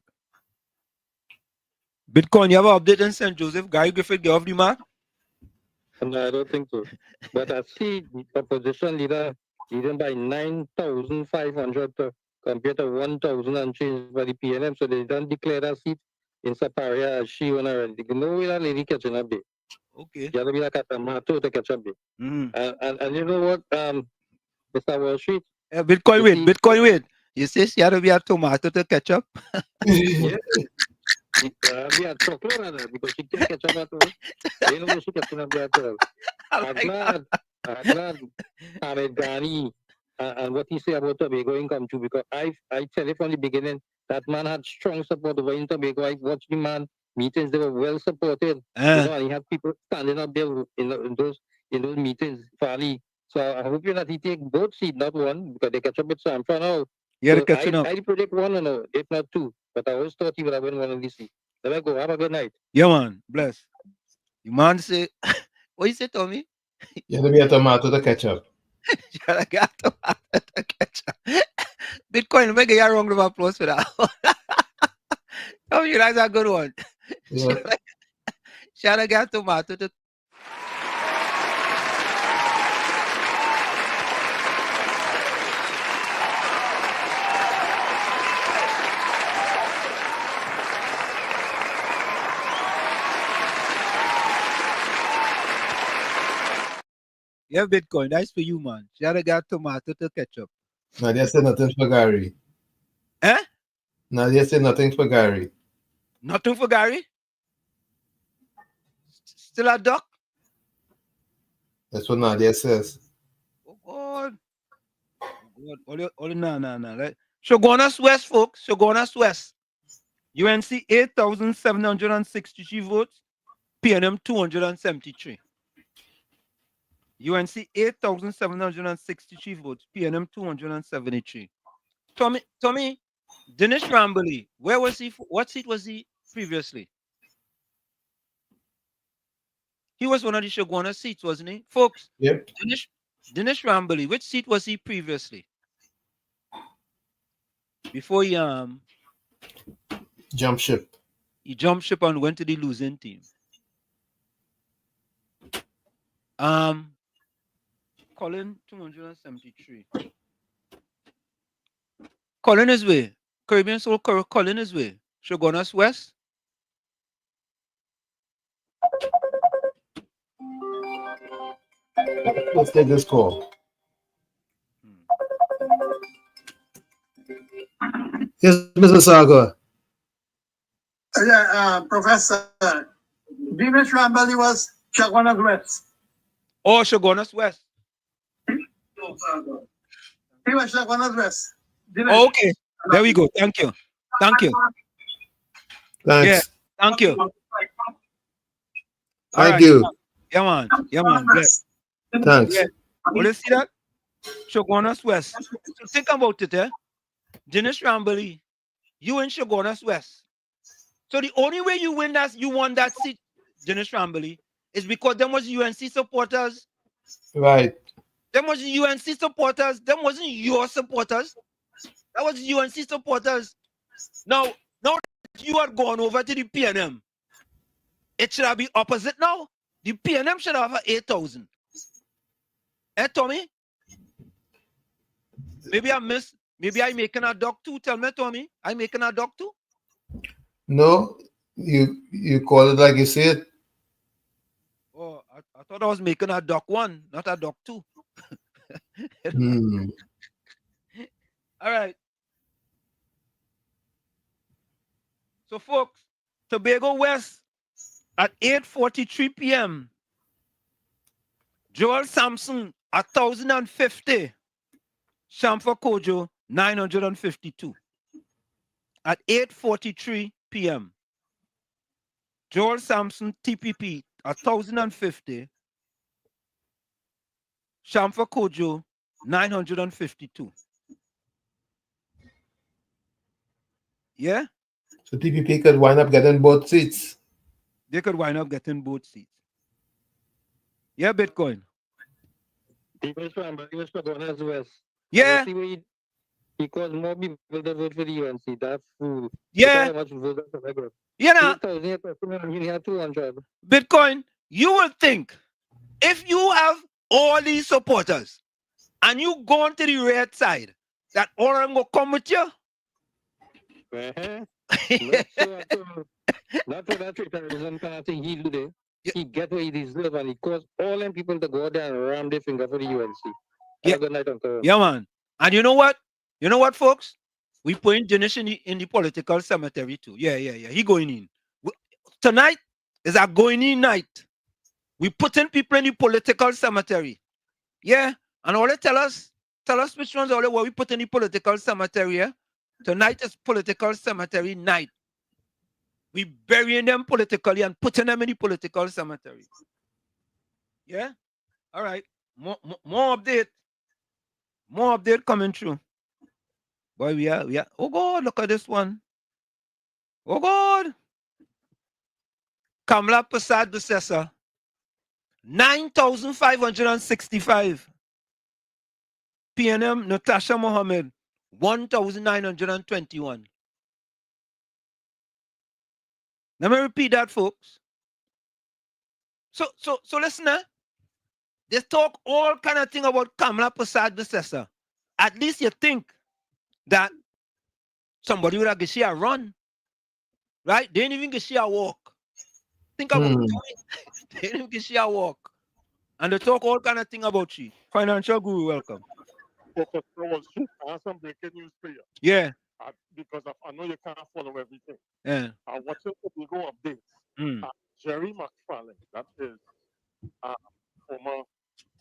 Bitcoin, you have an update in St. Joseph? Gary Griffith get off the mark? No, I don't think so. But I see the opposition leader leading by 9,500 compared to 1,000 and change by the PNM. So they don't declare that seat in Saparia as she won already. No way that lady catching up there. Okay. You have to be like a tomato to catch up there. And you know what, Mr. Wall Street? Bitcoin wait. You say she had to be a tomato to catch up? Yeah. We had chocolate on her because she can't catch up at all. You know she catching up there at all. I'm glad Ahmed Ghani and what he say about Tobago income too, because I tell you from the beginning that man had strong support over in Tobago. I watched the man meetings, they were well supported. You know, and he had people standing up there in those meetings for Ali. So I hope that he take both seats, not one, because they catch up with Sam for now. Yeah, so catching up. I predict one, if not two. But I always thought he would have won one of these seats. Let me go. Have a good night. Yeah, man. Bless. You man say, what you say, Tommy? You have to be a tomato to catch up. You gotta get a tomato to catch up. Bitcoin, let me get you a round of applause for that. Tommy, that's a good one. Yeah. Should I get a tomato to Yeah, Bitcoin. That's for you, man. She had got tomato to ketchup. Nadia said nothing for Gary. Eh? Nadia said nothing for Gary. Nothing for Gary? Still a duck? That's what Nadia says. Oh, God. No. Shogunas West, folks. Shogunas West. UNC 8,763 votes. PNM 273. UNC 8,763 votes. PNM 273. Tommy, Dinesh Rambali, where was he? What seat was he previously? He was one of the Shogwana seats, wasn't he? Folks, yep. Dinesh Rambali, which seat was he previously? Before he jumped ship. He jumped ship and went to the losing team. Colin 273. Colin is way. Caribbean Soul Colin is way. Shogunas West. Let's take this call. Yes, Mr. Saga. Professor, Dinesh Rambali was Shogunas West. Oh, Shogunas West. He was Shogunas West. Oh, okay. There we go. Thank you. Thank you. Thanks. Yeah, thank you. Thank you. Yeah, man. Yeah, man. Yes. Thanks. Yeah. Well, you see that? Shogunas West. So think about it, eh? Dinesh Rambali, you in Shogunas West. So the only way you win that, you won that seat, Dinesh Rambali, is because them was UNC supporters. Right. Them was UNC supporters. Them wasn't your supporters. That was UNC supporters. Now that you had gone over to the PNM, it should have been opposite now. The PNM should have 8,000. Eh, Tommy? Maybe I missed. Maybe I'm making a duck too. Tell me, Tommy. I'm making a duck too. No, you call it like you say it. Oh, I thought I was making a duck one, not a duck two. All right. So, folks, Tobago West at 8:43 p.m. Joel Sampson 1,050. Shamfa Kojo 952. At 8:43 p.m. Joel Sampson TPP 1,050. Shamfa Kojo 952. Yeah? So TPP could wind up getting both seats. They could wind up getting both seats. Yeah, Bitcoin. Yeah. He caused more people to vote for the UNC. That's fool. Yeah. You know, Bitcoin, you will think if you have all these supporters and you go on to the red side, that all of them will come with you. Not for that terrorism kind of thing he do there. He get what he deserve and he caused all them people to go there and ram their finger for the UNC. Yeah. Good night, Uncle. Yeah, man. And you know what? You know what, folks? We put Dinesh in the political cemetery too. Yeah. He going in. Tonight is a going in night. We putting people in the political cemetery. Yeah. And all they tell us which ones all what we put in the political cemetery. Yeah? Tonight is political cemetery night. We burying them politically and putting them in the political cemetery. Yeah? All right. More update. More update coming through. Boy, we are. Oh God, look at this one. Oh God. Kamla Prasad Bissessa. 9,565. PNM Natasha Mohammed. 1,921. Let me repeat that, folks. So listen, they talk all kind of thing about Kamla Prasad Bissessa. At least you think that somebody would have get a run, right? They didn't even get a walk. Think about it. They didn't even get a walk. And they talk all kind of thing about she. Financial guru, welcome. Focus was shoot. I have some breaking news for you. Yeah. Because I know you can't follow everything. Yeah. I'm watching Tobago updates. Mm. Jerry McFarlane, that is former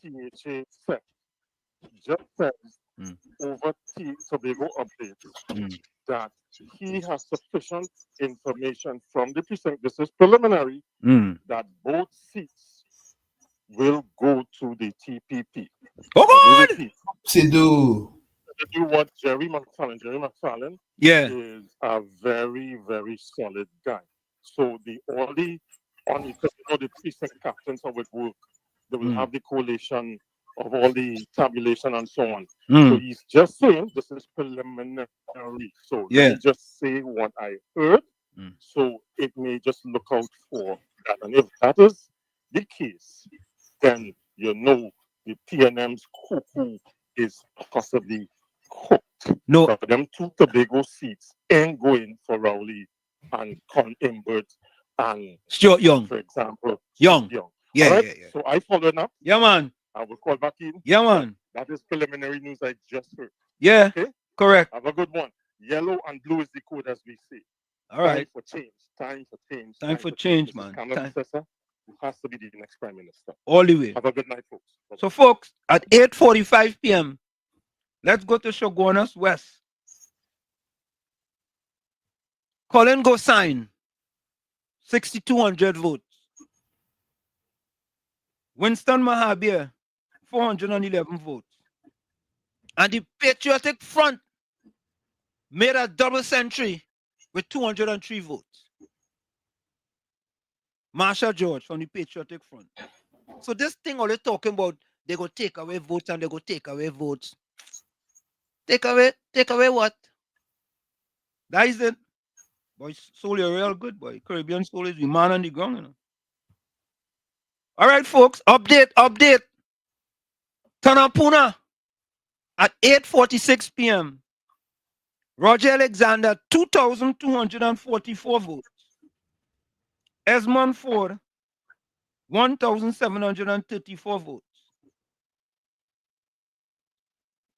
THA set, just says over Tobago updates that he has sufficient information from the precinct. This is preliminary that both seats will go to the TPP. Oh God! Sidhu. To do what Jerry McFarlane Yeah. is a very, very solid guy. So all the precinct captains how it work, they will have the collation of all the tabulation and so on. So he's just saying this is preliminary. So let me just say what I heard. So it may just look out for that. And if that is the case, then you know the PNM's cuckoo is possibly cooked. No. For them two Tobago seats ain't going for Rowley and Con Imbert and Stuart Young. For example. Young. Yeah, All right? yeah. So I followed up. Yeah, man. I will call back in. Yeah, man. That is preliminary news I just heard. Yeah. Okay? Correct. Have a good one. Yellow and blue is the code as we say. All right. Time for change. Time for change. Time for change, man. Kamla Sessa, who has to be the next prime minister. All the way. Have a good night, folks. So, folks, at 8:45 p.m., let's go to Shogunas West. Colin go sign 6,200 votes. Winston Mahabir 411 votes. And the Patriotic Front made a double century with 203 votes. Marsha George from the Patriotic Front. So this thing all they're talking about, they go take away votes and they go take away votes. Take away what? That is it. Boy, soul is real good, boy. Caribbean soul is the man on the ground, you know. All right, folks, update. Tana Puna at 8:46 p.m. Roger Alexander, 2,244 votes. Esmond Ford, 1,734 votes.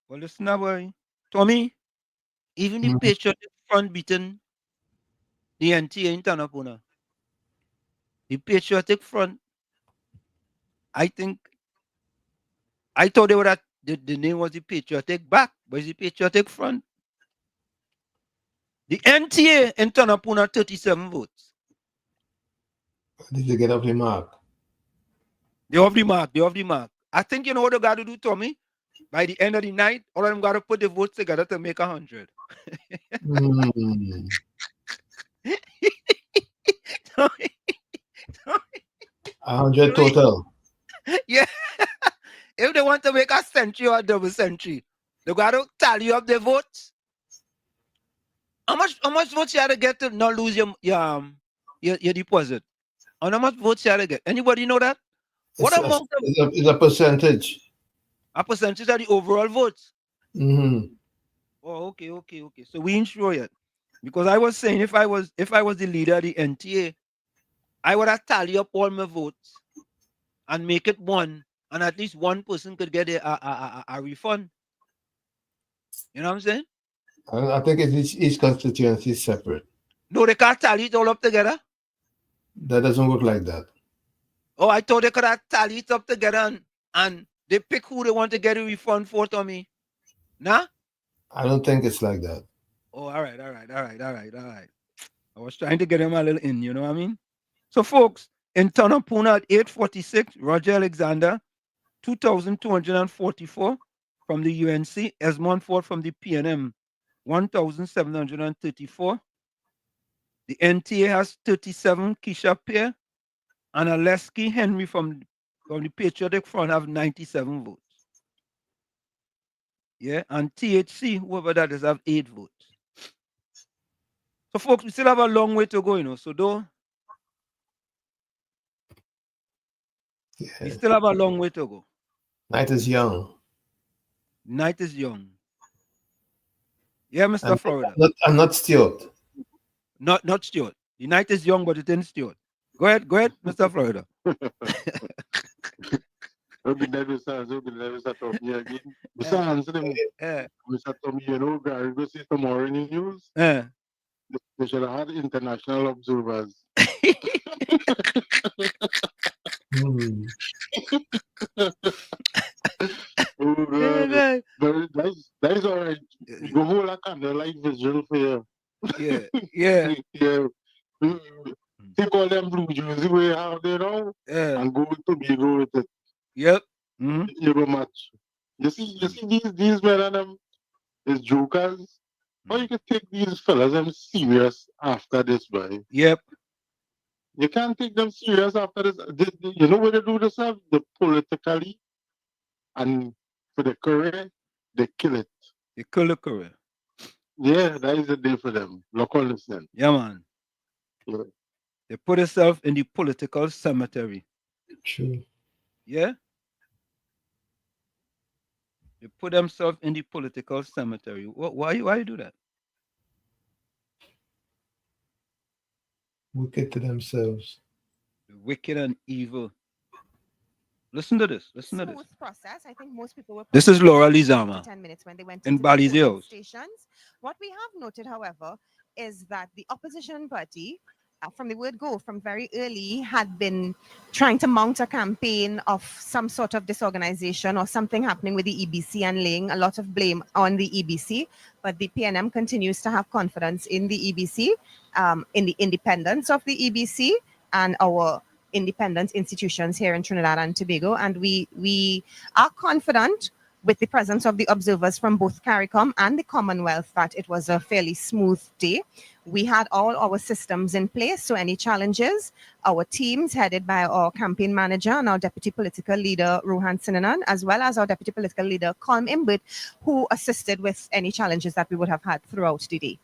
Well, listen now, boy. Tommy, even the Patriotic Front beaten the NTA in Tana Puna. The Patriotic Front, I thought they were at the name was the Patriotic Back, but it's the Patriotic Front. The NTA in Tana Puna, 37 votes. Did you get off the mark? They off the mark. I think you know what they got to do, Tommy? By the end of the night, all of them got to put the votes together to make 100. 100 total. Yeah. If they want to make a century or a double century, they got to tally up the votes. How much votes you had to get to not lose your deposit? How much votes you had to get? Anybody know that? It's a percentage. A percentage of the overall votes? Mm-hmm. Oh, okay. So we ain't sure yet. Because I was saying if I was the leader of the NTA, I would have tally up all my votes and make it one, and at least one person could get a refund. You know what I'm saying? I think each constituency is separate. No, they can't tally it all up together. That doesn't work like that. Oh, I thought they could have tally it up together and they pick who they want to get a refund for, Tommy. Nah? I don't think it's like that. Oh, all right. I was trying to get him a little in, you know what I mean? So, folks, in Tana Puna at 8:46, Roger Alexander, 2,244 from the UNC, Esmond Ford from the PNM, 1,734. The NTA has 37, Keisha Pear, and Aleski Henry from the Patriotic Front have 97 votes. Yeah, and THC, whoever that is, have 8 votes. So, folks, we still have a long way to go, you know, so we still have a long way to go. Night is young. Night is young. Yeah, Mr. Florida. I'm not Stuart. Not Stuart. The night is young, but it ain't Stuart. Go ahead, Mr. Florida. Obi never says, Tommy again. Besides, Mr. Tommy, you know, Gary go see tomorrow in the news. They should have had international observers. Oh, God. That is all right. We go hold a candlelight vigil for you. Yeah. Yeah. Take all them blue jersey we have there now and go to Tobago with it. Yep. You go match. You see these men and them is jokers. How you can take these fellas them serious after this, boy? Yep. You can't take them serious after this. You know what they do themselves? The politically and for the career, they kill it. They kill the career. Yeah, that is the day for them. Local listen. Yeah, man. Yeah. They put themselves in the political cemetery. True. Yeah? They put themselves in the political cemetery. Why you do that? Wicked to themselves. Wicked and evil. Listen to this. Listen to this. Smooth process. I think most people were. This is Laura Lizama 10 minutes when they went in into the polling Balizos. stations. What we have noted, however, is that the opposition party, from the word go, from very early, had been trying to mount a campaign of some sort of disorganization or something happening with the EBC and laying a lot of blame on the EBC. But the PNM continues to have confidence in the EBC, in the independence of the EBC and our independent institutions here in Trinidad and Tobago. And we are confident with the presence of the observers from both CARICOM and the Commonwealth that it was a fairly smooth day. We had all our systems in place, so any challenges, our teams headed by our campaign manager and our deputy political leader, Rohan Sinanan, as well as our deputy political leader, Colm Imbert, who assisted with any challenges that we would have had throughout the day.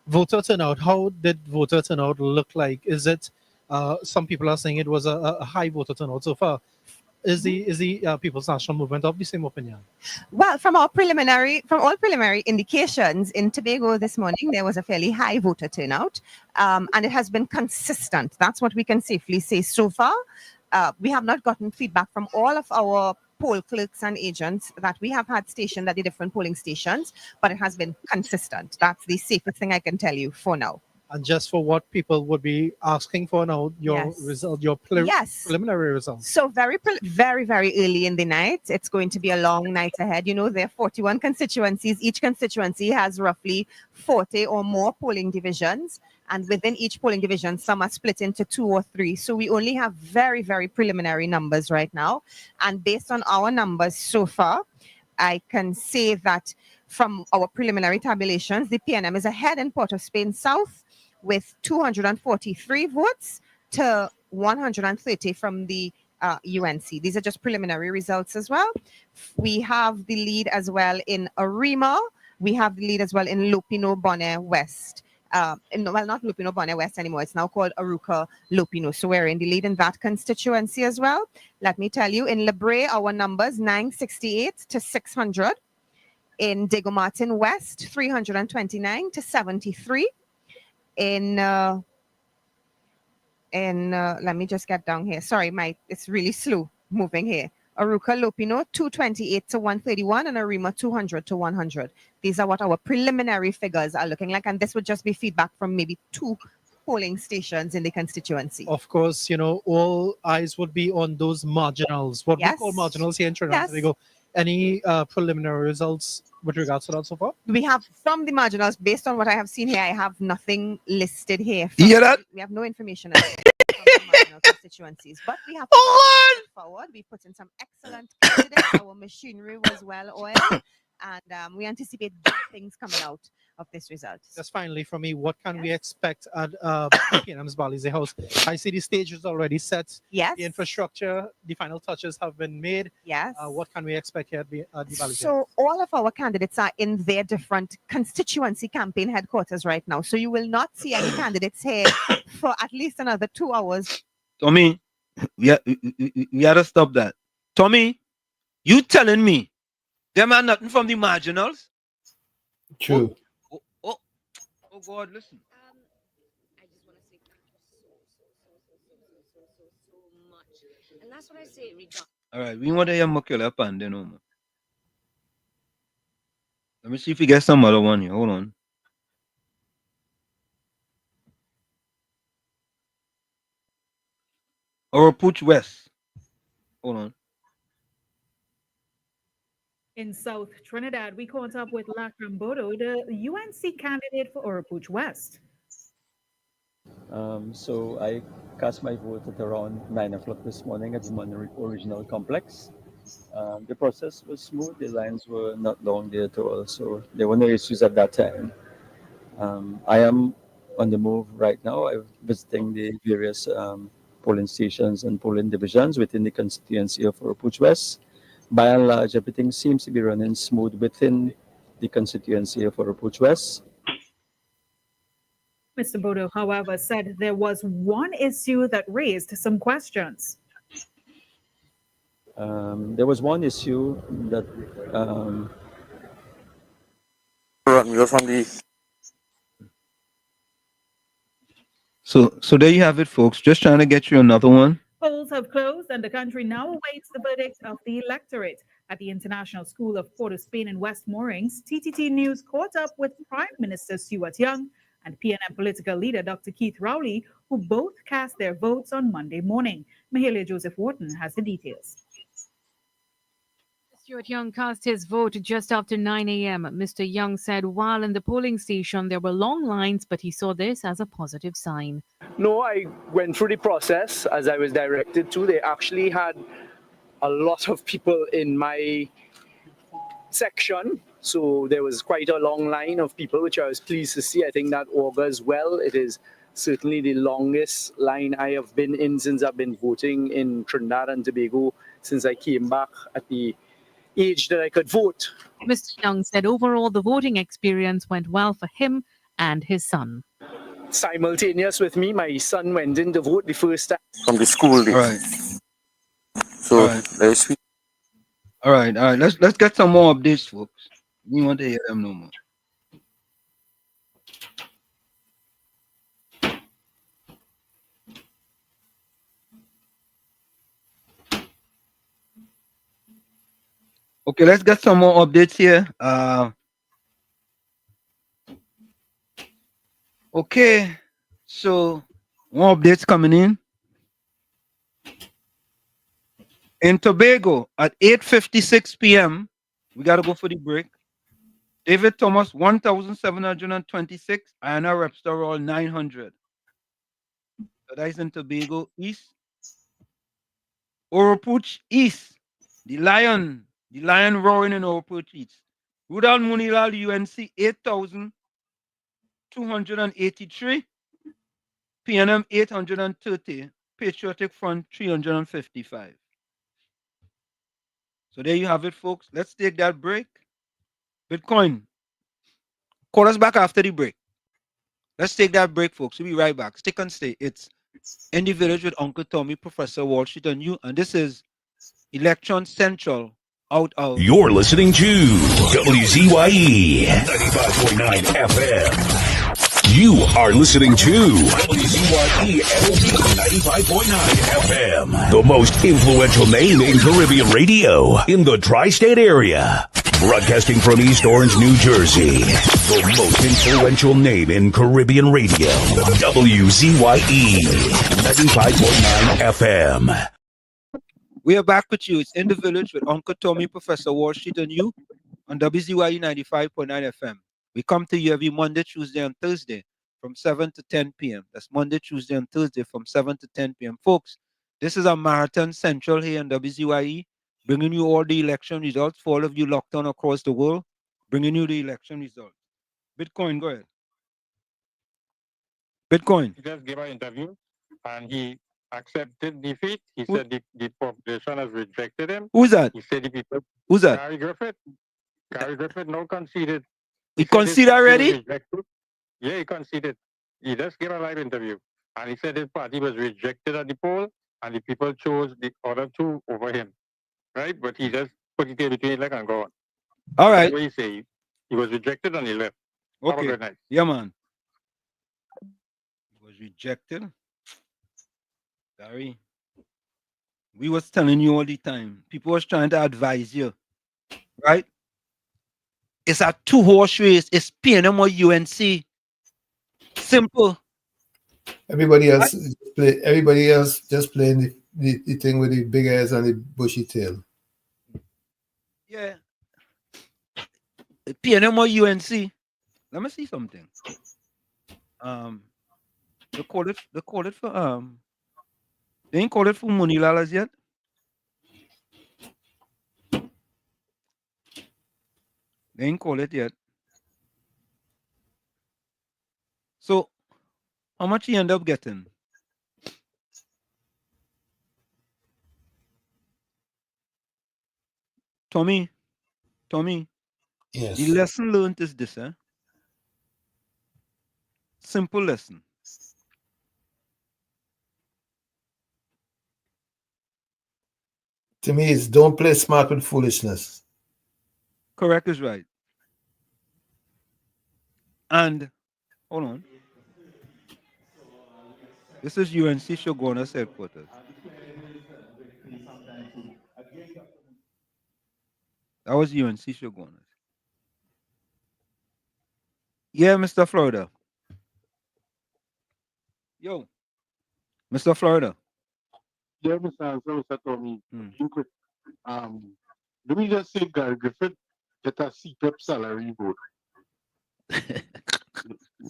Voter turnout, how did voter turnout look like? Is it, some people are saying it was a high voter turnout so far. Is the People's National Movement of the same opinion? Well, from all preliminary indications in Tobago this morning, there was a fairly high voter turnout, and it has been consistent. That's what we can safely say so far. We have not gotten feedback from all of our poll clerks and agents that we have had stationed at the different polling stations, but it has been consistent. That's the safest thing I can tell you for now. And just for what people would be asking for now, your result, your preliminary results. So very early in the night. It's going to be a long night ahead. You know, there are 41 constituencies. Each constituency has roughly 40 or more polling divisions. And within each polling division, some are split into 2 or 3. So we only have very preliminary numbers right now. And based on our numbers so far, I can say that from our preliminary tabulations, the PNM is ahead in Port of Spain South with 243 votes to 130 from the UNC. These are just preliminary results as well. We have the lead as well in Arima. We have the lead as well in Lupino Bonnet West. Well, not Lupino Bonnet West anymore. It's now called Aruca Lupino. So we're in the lead in that constituency as well. Let me tell you, in Lebre, our numbers 968 to 600. In Diego Martin West, 329 to 73. Let me just get down here. Sorry, it's really slow moving here. Aruca Lupino, 228 to 131, and Arima 200 to 100. These are what our preliminary figures are looking like, and this would just be feedback from maybe 2 polling stations in the constituency. Of course, you know, all eyes would be on those marginals. What we call marginals here in Trinidad and Tobago. Any preliminary results with regards to that so far? We have from the marginals, based on what I have seen here, I have nothing listed here. You hear that? We have no information about the marginal constituencies, but we have forward. We put in some excellent candidates. Our machinery was well oiled, and we anticipate good things coming out of this result. Just finally from me, what can we expect at PNM's Balize House? I see the stage is already set. Yes. The infrastructure, the final touches have been made. Yes. What can we expect here at the Balize House? So all of our candidates are in their different constituency campaign headquarters right now. So you will not see any candidates here for at least another 2 hours. Tommy, we had to stop that. Tommy, you telling me them are nothing from the marginals? True. Oh God, listen. I just want to say thank you so much. And that's what I say, All right, we want to hear Makila Pande no more. Let me see if we get some other one here. Hold on. Or Puch West. Hold on. In South Trinidad, we caught up with Lakram Bodo, the UNC candidate for Oropouche West. So I cast my vote at around 9 o'clock this morning at the original complex. The process was smooth. The lines were not long there at all, so there were no issues at that time. I am on the move right now. I'm visiting the various polling stations and polling divisions within the constituency of Oropouche West. By and large, everything seems to be running smooth within the constituency of Oropouche West. Mr. Bodo, however, said there was one issue that raised some questions. There was one issue that So there you have it, folks. Just trying to get you another one. Polls have closed and the country now awaits the verdict of the electorate. At the International School of Port of Spain in West Moorings, TTT News caught up with Prime Minister Stuart Young and PNM political leader Dr. Keith Rowley, who both cast their votes on Monday morning. Mahalia Joseph Wharton has the details. Stuart Young cast his vote just after 9 a.m. Mr. Young said while in the polling station there were long lines, but he saw this as a positive sign. No, I went through the process as I was directed to. They actually had a lot of people in my section, so there was quite a long line of people, which I was pleased to see. I think that augurs well. It is certainly the longest line I have been in since I've been voting in Trinidad and Tobago, since I came back at the age that I could vote. Mr. Young said overall the voting experience went well for him and his son. Simultaneous with me, my son went in to vote the first time. From the school days. All right. So very sweet. All right. Let's get some more updates, folks. We want to hear them no more. Okay, let's get some more updates here. Okay, so more updates coming in. In Tobago at 8:56 p.m., we got to go for the break. David Thomas, 1,726. Ayana Repstar, all 900. So that is in Tobago East. Oropouche East, the lion roaring in Oropouche East. Rudal Munilal, UNC, 8,283. PNM, 830. Patriotic Front, 355. So there you have it, folks. Let's take that break. Bitcoin, call us back after the break. Let's take that break, folks. We'll be right back. Stick and stay. It's In the Village with Uncle Tommy, Professor Wall Street, and you. And this is Election Central out of... You're listening to WZYE 95.9 FM. You are listening to WZYE 95.9 FM, the most influential name in Caribbean radio in the tri-state area. Broadcasting from East Orange, New Jersey, the most influential name in Caribbean radio. WZYE 95.9 FM. We are back with you. It's In the Village with Uncle Tommy, Professor Wall Street, and you on WZYE 95.9 FM. We come to you every Monday, Tuesday, and Thursday from 7 to 10 p.m. That's Monday, Tuesday, and Thursday from 7 to 10 p.m. Folks, this is a marathon central here on WZYE, bringing you all the election results for all of you locked on across the world, bringing you the election results. Bitcoin, go ahead. Bitcoin. He just gave an interview and he accepted defeat. He said the population has rejected him. Who's that? He said the people. Who's that? Gary Griffith. Gary Griffith now conceded. He conceded already? Yeah, he conceded. He just gave a live interview. And he said his party was rejected at the poll and the people chose the other two over him. Right? But he just put it in between his leg and go on. All right. That's what he say. He was rejected and he left. Have a Okay. good night. Yeah, man. He was rejected. Gary. We was telling you all the time. People was trying to advise you, right? It's a two-horse race. It's PNM or UNC. Simple. Everybody else everybody else just playing the thing with the big eyes and the bushy tail. Yeah. PNM or UNC. Let me see something. They call it for they ain't call it for money lalas yet. They ain't call it yet. So how much you end up getting? Tommy. Yes. The lesson learned is this, simple lesson. To me, it's don't play smart with foolishness. Correct is right. And hold on. This is UNC Shoguna's headquarters. That was UNC Shoguna's. Yeah, Mr. Florida. Yo, Mr. Florida. Yeah, Mr. Tommy. Quick. Let me just say, Gary Griffith get a CPEP salary vote.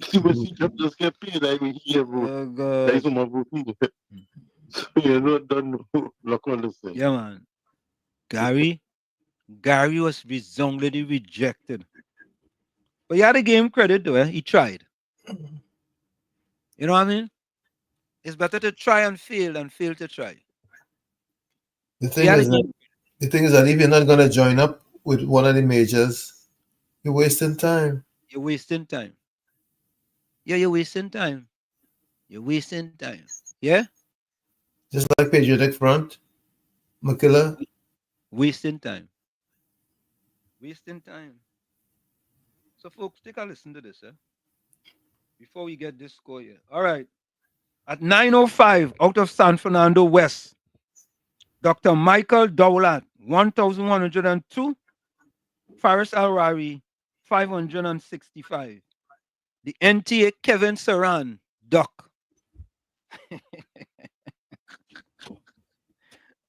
See what CPEP just get paid like we hear vote. Oh God. That is my vote. So you know, don't know. Look on the thing. Yeah, man. Gary was resoundingly rejected. But you had to give him credit though, he tried. You know what I mean? It's better to try and fail than fail to try. The thing is that if you're not gonna join up with one of the majors, you're wasting time. You're wasting time. Yeah, you're wasting time. You're wasting time. Yeah? Just like Patriotic Front, Makilla. Wasting time. Wasting time. So, folks, take a listen to this, before we get this score here. All right. At 9:05 out of San Fernando West, Dr. Michael Dowlat, 1,102. Faris Al-Rari, 565. The NTA Kevin Saran, Doc.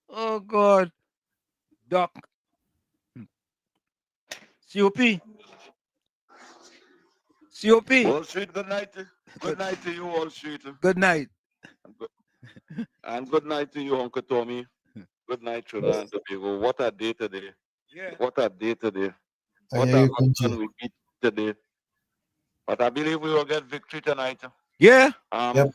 Oh, God. Doc. COP. Wall Street, good night. Good night to you, Wall Street. Good night. And good night to you, Uncle Tommy. Good night, Trinidad and Tobago. What a day today. Yeah. What a day today. I What hear a you, good Kunchi. one we beat today. But I believe we will get victory tonight. Yeah. Yep.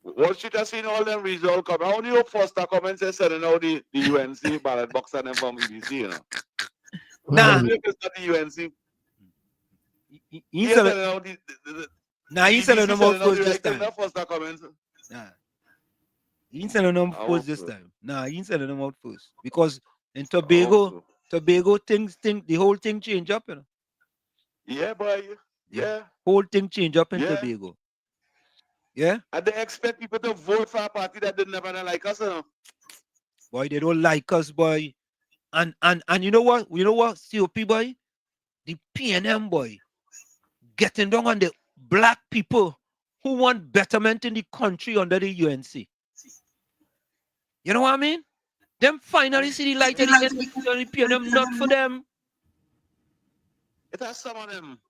Wall Street has seen all them results come. I only hope Foster comments and sending out the UNC ballot box and them from BBC, you know. Nah. It's not the UNC. He said no more first this time. Nah. He ain't selling them first this time. Nah, he ain't selling them out first. Because in Tobago, the whole thing change up, you know. Yeah, boy. Yeah. Whole thing change up in Tobago. Yeah? And they expect people to vote for a party that didn't never like us, you know. Boy, they don't like us, boy. And you know what? You know what, COP boy? The PNM boy getting down on the black people who want betterment in the country under the UNC. You know what I mean? Them finally see the light at the end of the PNM, not for them. It has some of them.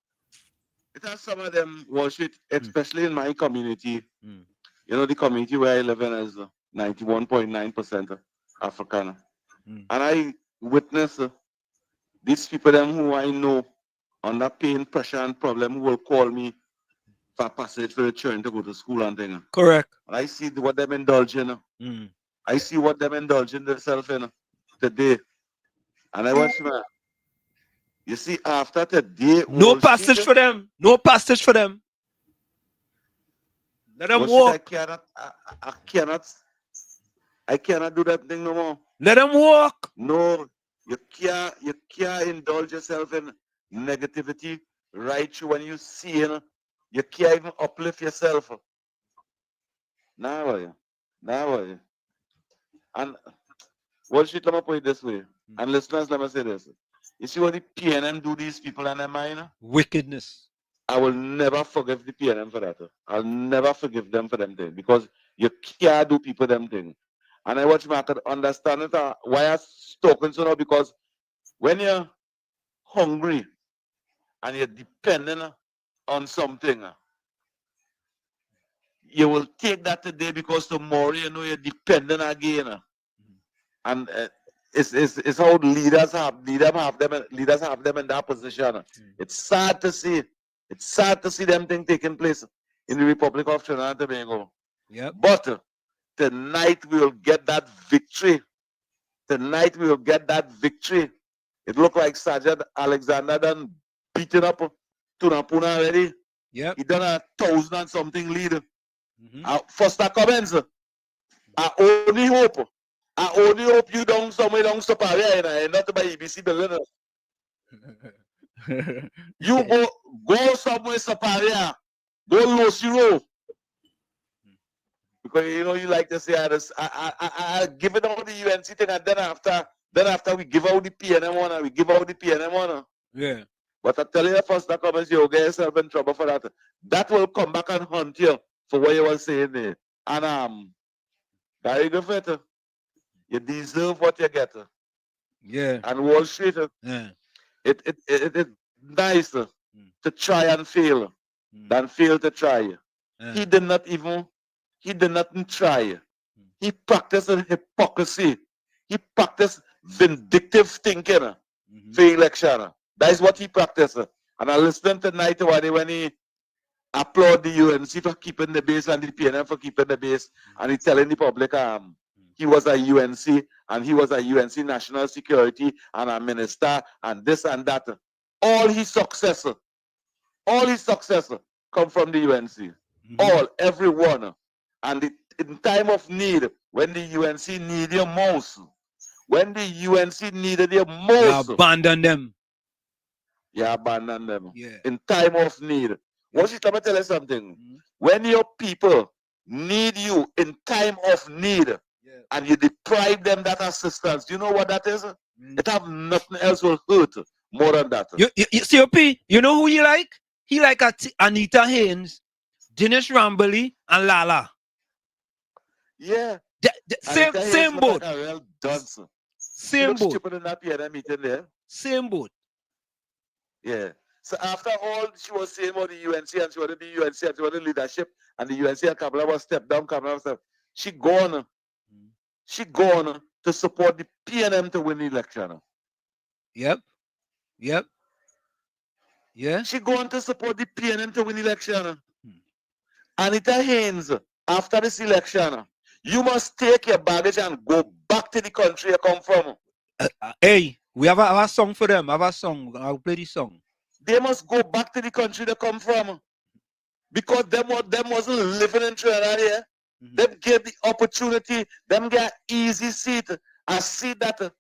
It has some of them worship, especially in my community. You know, the community where I live in is 91.9% African. And I witness these people them who I know under pain, pressure, and problem who will call me for passage for the children to go to school and things. Correct. And I see what them indulging. I see what them indulging themselves in today. And I watch man. You see, after today, no passage for them. No passage for them. Let them walk. I cannot do that thing no more. Let them walk. No, you can't indulge yourself in negativity right through when you see it. You can't even uplift yourself. Now, and Wall Street, let me put it this way. And listeners, let me say this. You see what the PNM do these people in their mind? Wickedness. I will never forgive the PNM for that. I'll never forgive them for them thing because you can't do people them thing. And I watch I could understand it why I'm talking so now because when you're hungry and you're dependent on something, you will take that today because tomorrow you know you're dependent again. And it's how leaders have them in that position. It's sad to see. It's sad to see them thing taking place in the Republic of Trinidad and Tobago. Yep. But tonight we will get that victory. Tonight we will get that victory. It looked like Sergeant Alexander done beating up Tana Puna already. Yep. He done 1,000 and something lead. First comments. I only hope you don't somewhere down Soparia and not by EBC building. You go somewhere Soparia, go low zero. Because you know you like to say I give it out the UNC thing and then after we give out the PNM one and we give out the PNM one. Yeah. But I tell you first that comments you'll get yourself in trouble for that. That will come back and haunt you for what you were saying there. And very good for it. You deserve what you get. Yeah. And Wall Street, it's nice to try and fail than fail to try. He did not try. He practiced hypocrisy. He practiced vindictive thinking for election. That is what he practiced. And I listened tonight when he applaud the UNC for keeping the base and the PNM for keeping the base. And he telling the public he was a UNC and he was a UNC national security and a minister and this and that. All his success come from the UNC. All, everyone. And in time of need, when the UNC need you most, when the UNC needed you most, you abandon them. You abandon them. Yeah. In time of need. Let me tell you something. When your people need you in time of need, and you deprive them that assistance, you know what that is? It have nothing else will hurt more than that. You COP, you know who he like? He like Anita Haynes, Dinesh Rambali, and Lala. Yeah. Same boat. Like a real dunce. Same boat. Stupid in that PNM meeting there. Same boat. Yeah. So after all she was saying about the UNC and she wanted the UNC and she wanted leadership and the UNC and Kamla was stepped down, she gone. She gone to support the PNM to win the election. Yep. Yeah. She going to support the PNM to win the election. Anita Haynes, after this election, you must take your baggage and go back to the country you come from. Hey, we have a song for them. I have a song. I'll play the song. They must go back to the country they come from. Because them wasn't living in Trinidad here. Them get the opportunity, them get easy seat, a seat that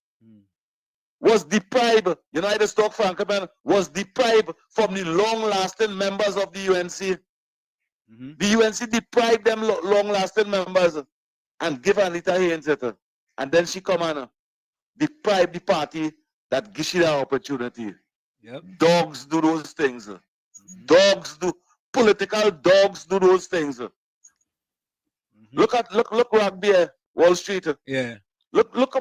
was deprived, United Stock Francoman was deprived from the long-lasting members of the UNC. The UNC deprived them long-lasting members and give Anita Haynes it. And then she come and deprive the party that gives you that opportunity. Yep. Dogs do those things. Political dogs do those things. Look rugby, Wall Street. Yeah. Look how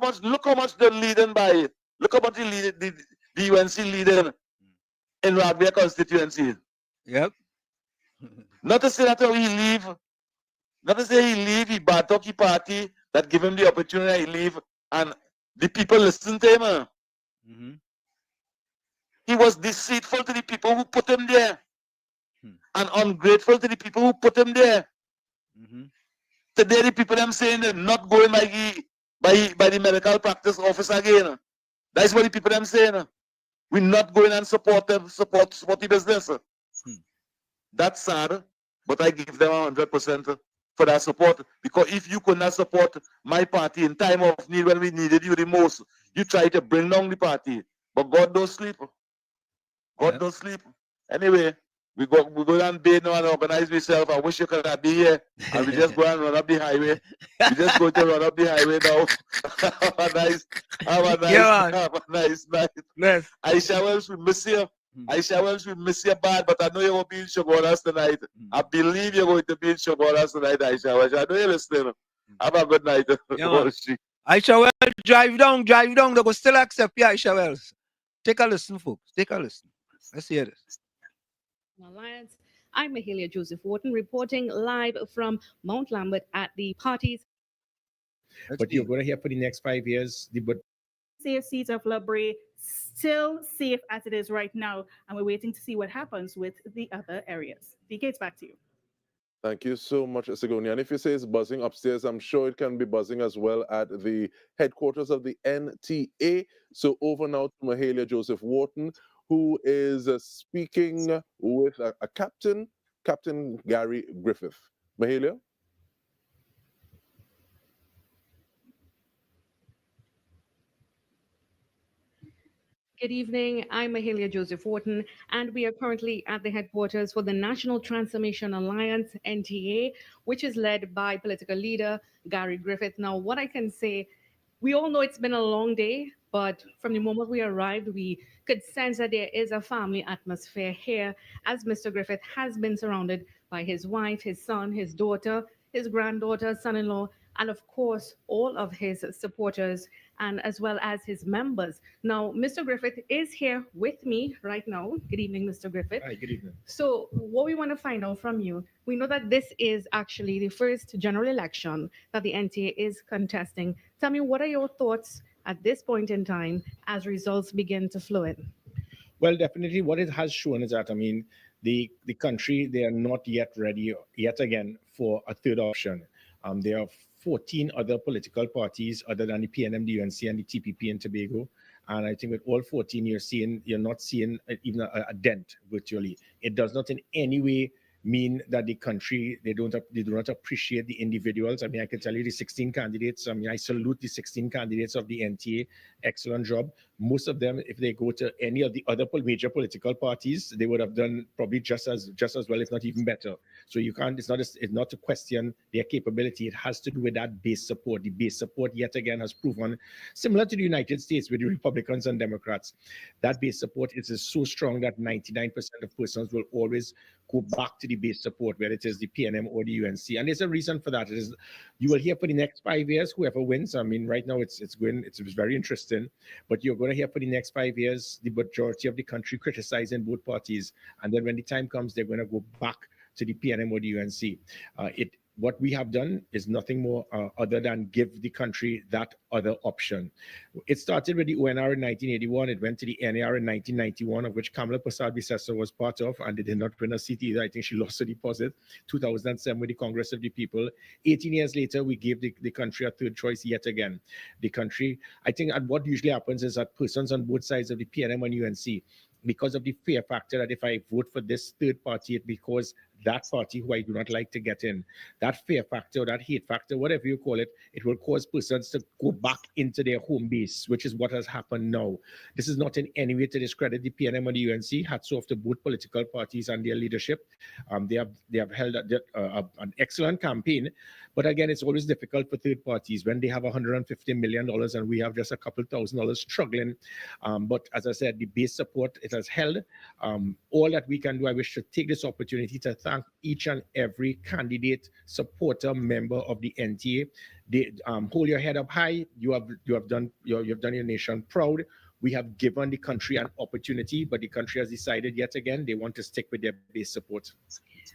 much they're leading by. Look how much the UNC leading in rugby constituency. Yep. Not to say that he leave. Not to say he leave, he bad talky party that give him the opportunity he leave and the people listen to him. He was deceitful to the people who put him there. And ungrateful to the people who put him there. Today the people them saying they're not going by the medical practice office again. That's what the people them saying. We're not going and support them, support the business. That's sad, but I give them 100% for that support. Because if you could not support my party in time of need when we needed you the most, you try to bring down the party. But God don't sleep. God don't sleep. Anyway, We go down bed now and organize myself. I wish you could have been here. And we just go and run up the highway. We just go to run up the highway now. Have a nice night. Yes. Aisha Wells, we miss you. Aisha Wells, we miss you bad, but I know you will be in Shogoras tonight. I believe you're going to be in Shogoras tonight, Aisha Wells. I know you're listening. Have a good night. Aisha Wells, drive down. They will still accept you, Aisha Wells. Take a listen, folks. Take a listen. Let's hear this. Alliance. I'm Mahalia Joseph Wharton reporting live from Mount Lambert at the parties. But you're going to hear for the next 5 years, safe seat of Labray still safe as it is right now, and we're waiting to see what happens with the other areas. DK, it's back to you. Thank you so much, Sigonia. And if you say it's buzzing upstairs, I'm sure it can be buzzing as well at the headquarters of the NTA. So over now to Mahalia Joseph Wharton, who is speaking with a captain, Captain Gary Griffith. Mahalia? Good evening. I'm Mahalia Joseph Wharton, and we are currently at the headquarters for the National Transformation Alliance, NTA, which is led by political leader Gary Griffith. Now, what I can say, we all know it's been a long day, but from the moment we arrived, we could sense that there is a family atmosphere here, as Mr. Griffith has been surrounded by his wife, his son, his daughter, his granddaughter, son-in-law, and of course, all of his supporters, and as well as his members. Now, Mr. Griffith is here with me right now. Good evening, Mr. Griffith. Hi, good evening. So what we want to find out from you, we know that this is actually the first general election that the NTA is contesting. Tell me, what are your thoughts at this point in time as results begin to flow in? Well, definitely what it has shown is that, the country, they are not yet ready yet again for a third option. There are 14 other political parties other than the PNM, the UNC, and the TPP in Tobago. And I think with all 14, you're not seeing even a dent virtually. It does not in any way mean that the country, they do not appreciate the individuals. I can tell you the 16 candidates, I salute the 16 candidates of the NTA, excellent job. Most of them, if they go to any of the other major political parties, they would have done probably just as well, if not even better. So you can't, it's not to question their capability. It has to do with that base support. The base support yet again has proven, similar to the United States with the Republicans and Democrats, that base support is so strong that 99% of persons will always go back to the base support, whether it is the PNM or the UNC. And there's a reason for that. It is, you will hear for the next 5 years, whoever wins. Right now it's very interesting, but you're going to hear for the next 5 years, the majority of the country criticizing both parties. And then when the time comes, they're going to go back to the PNM or the UNC. What we have done is nothing more other than give the country that other option. It started with the ONR in 1981. It went to the NAR in 1991, of which Kamla Prasad-Bissessar was part of, and they did not win a seat either. I think she lost a deposit. 2007 with the Congress of the People. 18 years later, we gave the country a third choice yet again. The country, I think, and what usually happens is that persons on both sides of the PNM and UNC, because of the fear factor that if I vote for this third party, it's because that party who I do not like to get in, that fear factor, that hate factor, whatever you call it, it will cause persons to go back into their home base, which is what has happened now. This is not in any way to discredit the PNM and the UNC. Hats off to both political parties and their leadership. They have held an excellent campaign, but again, it's always difficult for third parties when they have $150 million and we have just a couple $1,000 struggling. But as I said, the base support, it has held. All that we can do, I wish to take this opportunity to thank each and every candidate, supporter, member of the NTA. They hold your head up high. You have done your nation proud. We have given the country an opportunity, but the country has decided yet again they want to stick with their base support.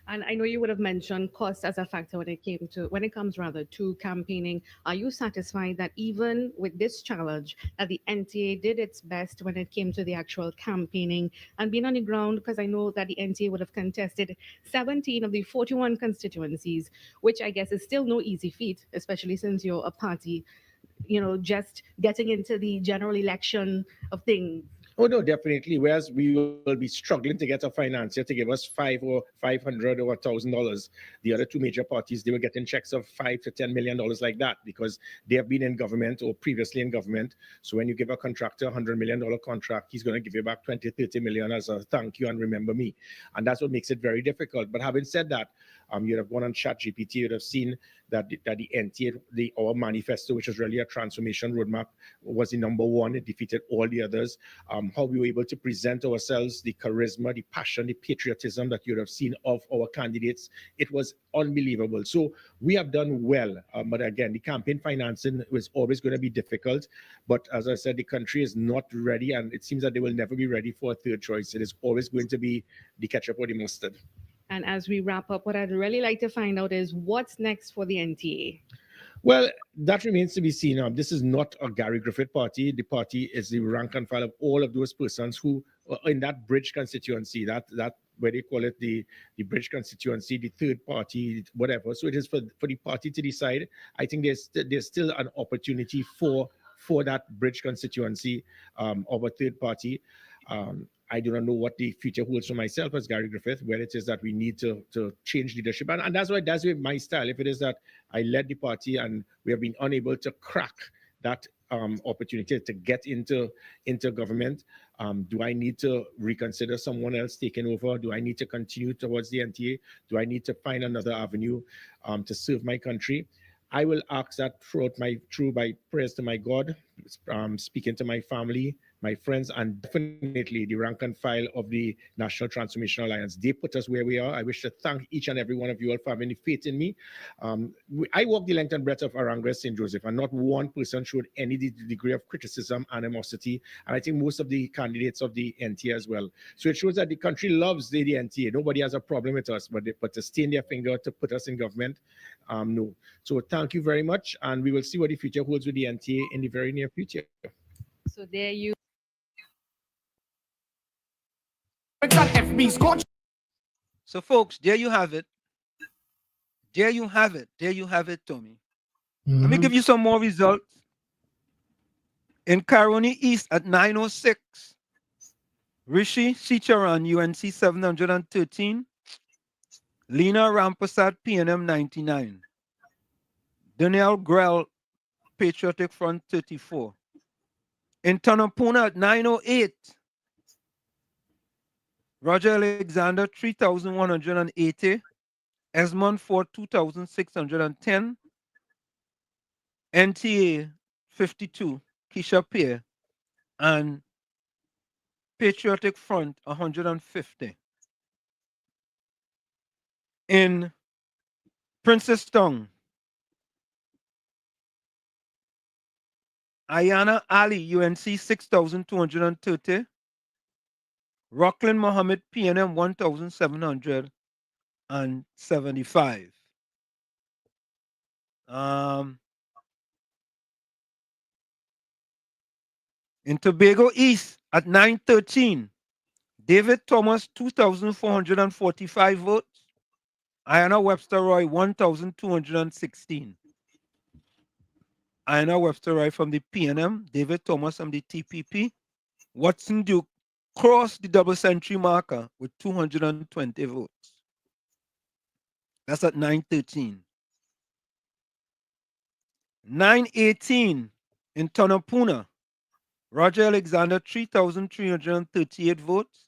And I know you would have mentioned cost as a factor when it comes to campaigning. Are you satisfied that even with this challenge, that the NTA did its best when it came to the actual campaigning and being on the ground? Because I know that the NTA would have contested 17 of the 41 constituencies, which I guess is still no easy feat, especially since you're a party, just getting into the general election of things. Oh no, definitely. Whereas we will be struggling to get a financier to give us $500 or $1,000. The other two major parties, they were getting checks of $5 to $10 million like that because they have been in government or previously in government. So when you give a contractor $100 million contract, he's going to give you back 20, 30 million as a thank you and remember me. And that's what makes it very difficult. But having said that, you'd have gone on ChatGPT, you'd have seen that the NTA, our manifesto, which is really a transformation roadmap, was the number one. It defeated all the others. How we were able to present ourselves, the charisma, the passion, the patriotism that you'd have seen of our candidates, it was unbelievable. So we have done well. But again, the campaign financing was always going to be difficult. But as I said, the country is not ready, and it seems that they will never be ready for a third choice. It is always going to be the ketchup or the mustard. And as we wrap up, what I'd really like to find out is what's next for the NTA? Well, that remains to be seen. This is not a Gary Griffith party. The party is the rank and file of all of those persons who are in that bridge constituency, that where they call it the bridge constituency, the third party, whatever. So it is for the party to decide. I think there's still an opportunity for that bridge constituency of a third party. I do not know what the future holds for myself as Gary Griffith, where it is that we need to change leadership. And that's why that's my style. If it is that I led the party and we have been unable to crack that opportunity to get into government, do I need to reconsider someone else taking over? Do I need to continue towards the NTA? Do I need to find another avenue to serve my country? I will ask that through my prayers to my God, speaking to my family, my friends, and definitely the rank and file of the National Transformation Alliance. They put us where we are. I wish to thank each and every one of you all for having the faith in me. I walk the length and breadth of Aranguez St. Joseph, and not one person showed any degree of criticism, animosity, and I think most of the candidates of the NTA as well. So it shows that the country loves the NTA. Nobody has a problem with us, but to stain their finger to put us in government, no. So thank you very much, and we will see what the future holds with the NTA in the very near future. So there you. So, folks, there you have it. There you have it. There you have it, Tommy. Let me give you some more results. In Caroni East at 906, Rishi Sicharan, UNC 713, Lena Rampasad, PNM 99, Danielle Grell, Patriotic Front 34. In Tana Puna at 908, Roger Alexander 3,180, Esmond Ford 2,610, NTA 52, Keisha Pierre, and Patriotic Front 150. In Princestown, Ayana Ali, UNC 6,230, Rockland Mohammed, PNM 1,775. In Tobago East at 913, David Thomas 2,445 votes, Ayana Webster Roy 1,216. Ayana Webster Roy from the PNM, David Thomas from the TPP, Watson Duke crossed the double century marker with 220 votes. That's at 913. 918 in Tana Puna, Roger Alexander 3,338 votes,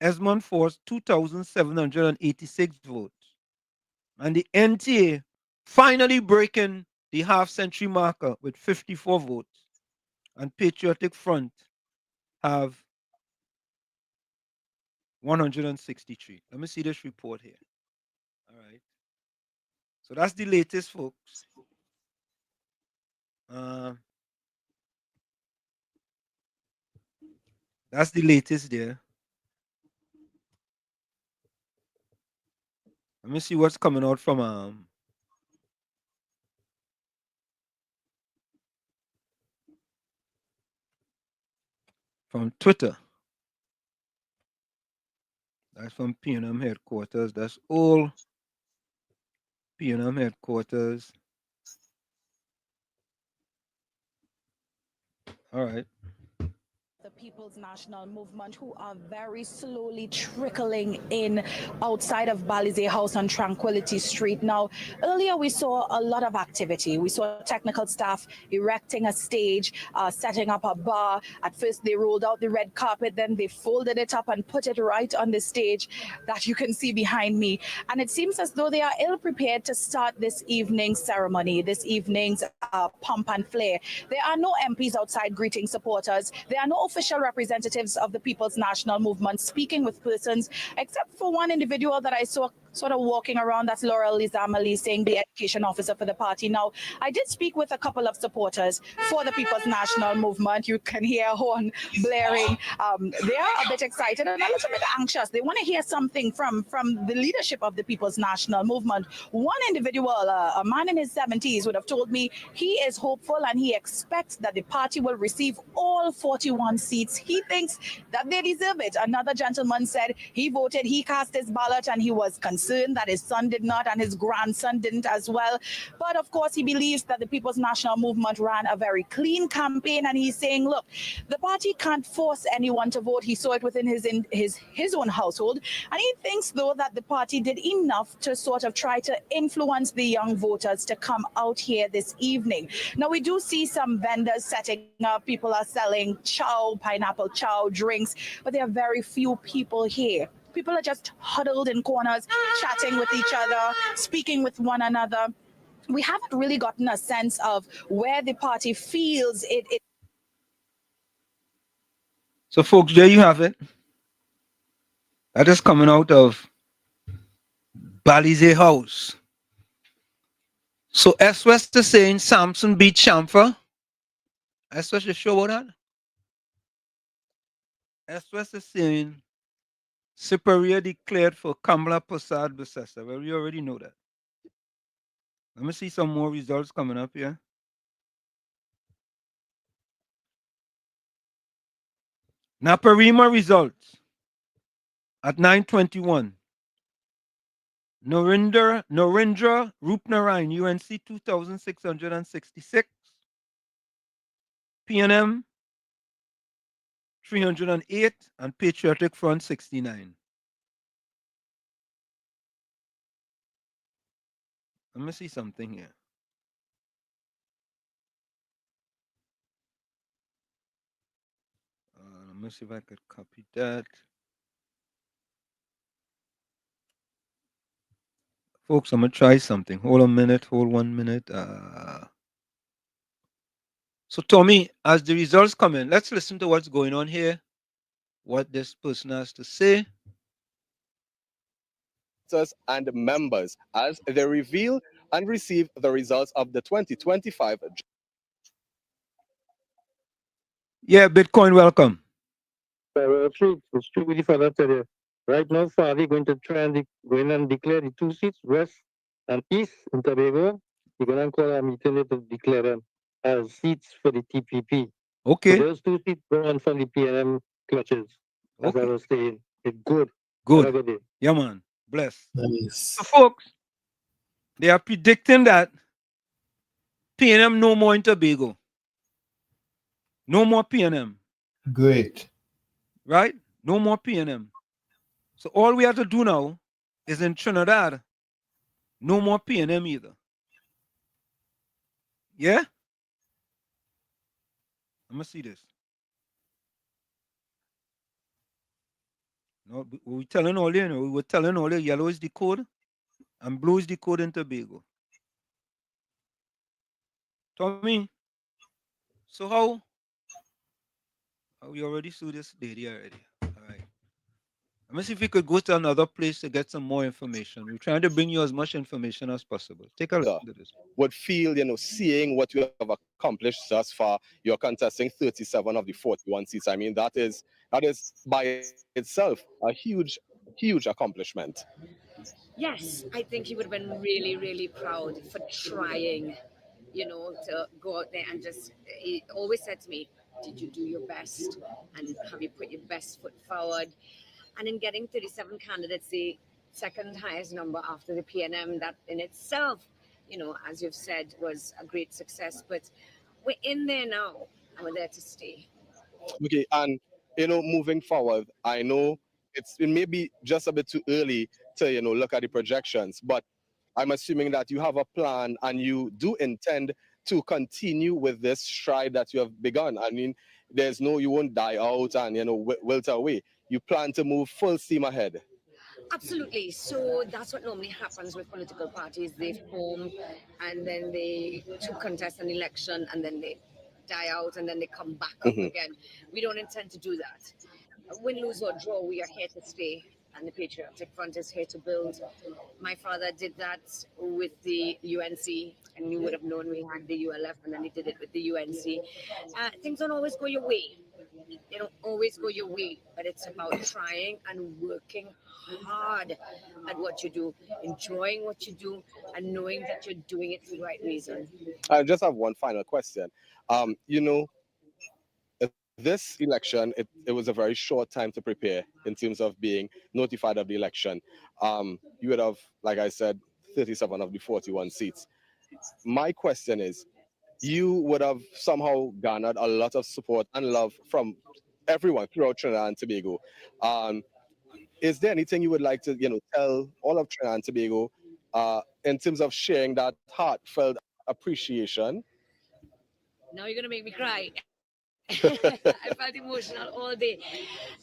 Esmond Force 2,786 votes. And the NTA finally breaking the half-century marker with 54 votes. And Patriotic Front have 163. Let me see this report here. All right. So that's the latest, folks. That's the latest there. Let me see what's coming out from Twitter. That's from PNM headquarters. That's all PNM headquarters. All right. People's National Movement, who are very slowly trickling in outside of Balize House on Tranquility Street. Now, earlier we saw a lot of activity. We saw technical staff erecting a stage, setting up a bar. At first, they rolled out the red carpet, then they folded it up and put it right on the stage that you can see behind me. And it seems as though they are ill prepared to start this evening's ceremony, this evening's pomp and flair. There are no MPs outside greeting supporters. There are no official representatives of the People's National Movement speaking with persons, except for one individual that I saw sort of walking around. That's Laurel Lizamali, saying the education officer for the party. Now, I did speak with a couple of supporters for the People's National Movement. You can hear a horn blaring. They are a bit excited and a little bit anxious. They want to hear something from the leadership of the People's National Movement. One individual, a man in his 70s, would have told me he is hopeful and he expects that the party will receive all 41 seats. He thinks that they deserve it. Another gentleman said he voted, he cast his ballot, and he was concerned that his son did not and his grandson didn't as well. But of course, he believes that the People's National Movement ran a very clean campaign, and he's saying, look, the party can't force anyone to vote. He saw it within his own household, and he thinks, though, that the party did enough to sort of try to influence the young voters to come out here this evening. Now, we do see some vendors setting up. People are selling chow, pineapple chow, drinks, but there are very few people here. People are just huddled in corners, chatting with each other, speaking with one another. We haven't really gotten a sense of where the party feels it. So, folks, there you have it. That is coming out of Balize House. So, S West is saying Samson beat Chamfer. S West is sure about that? S West is saying Superior declared for Kamla Prasad Besessa. Well, we already know that. Let me see some more results coming up here. Naparima results at 9:21. Narendra Rupnarayan, UNC 2,666. PNM 308 and Patriotic Front 69. Let me see something here. Let me see if I could copy that. Folks, I'm going to try something. Hold 1 minute. So, Tommy, as the results come in, let's listen to what's going on here, what this person has to say. And members as they reveal and receive the results of the 2025. Yeah, Bitcoin, welcome. It's true with the father tell you. Right now, Fadi going to try and go in and declare the 2 seats, West and East in Tobago. He's going to call a meeting to declare them as seats for the TPP. Okay. So those 2 seats go on from the PNM clutches. As I was saying, it's good. Good. Have a good day. Yeah, man. Bless. Nice. So, folks, they are predicting that PNM no more in Tobago. No more PNM. Great. Right? No more PNM. So all we have to do now is in Trinidad, no more PNM either. Yeah? I'm going to see this. No, we were telling all you, yellow is the code and blue is the code in Tobago. Tommy, so how we already saw this lady already. All right. Let me see if we could go to another place to get some more information. We're trying to bring you as much information as possible. Take a look at this. Would feel, seeing what you have accomplished thus far, you're contesting 37 of the 41 seats. I mean, that is by itself a huge accomplishment. Yes, I think he would have been really, really proud for trying, to go out there and just, he always said to me, did you do your best? And have you put your best foot forward? And in getting 37 candidates, the second highest number after the PNM, that in itself, as you've said, was a great success. But we're in there now, and we're there to stay. Okay, and moving forward, I know it may be just a bit too early to, look at the projections, but I'm assuming that you have a plan and you do intend to continue with this stride that you have begun. I mean, you won't die out and, wilt away. You plan to move full steam ahead. Absolutely. So that's what normally happens with political parties. They form and then they to contest an election and then they die out and then they come back up again. We don't intend to do that. Win, lose, or draw, we are here to stay. And the Patriotic Front is here to build. My father did that with the UNC, and you would have known we had the ULF, and then he did it with the UNC. Things don't always go your way. They don't always go your way, but it's about trying and working hard at what you do, enjoying what you do, and knowing that you're doing it for the right reason. I just have one final question. This election, it was a very short time to prepare in terms of being notified of the election. You would have, like I said, 37 of the 41 seats. My question is, you would have somehow garnered a lot of support and love from everyone throughout Trinidad and Tobago. Is there anything you would like to, tell all of Trinidad and Tobago in terms of sharing that heartfelt appreciation? Now you're gonna make me cry. I felt emotional all day.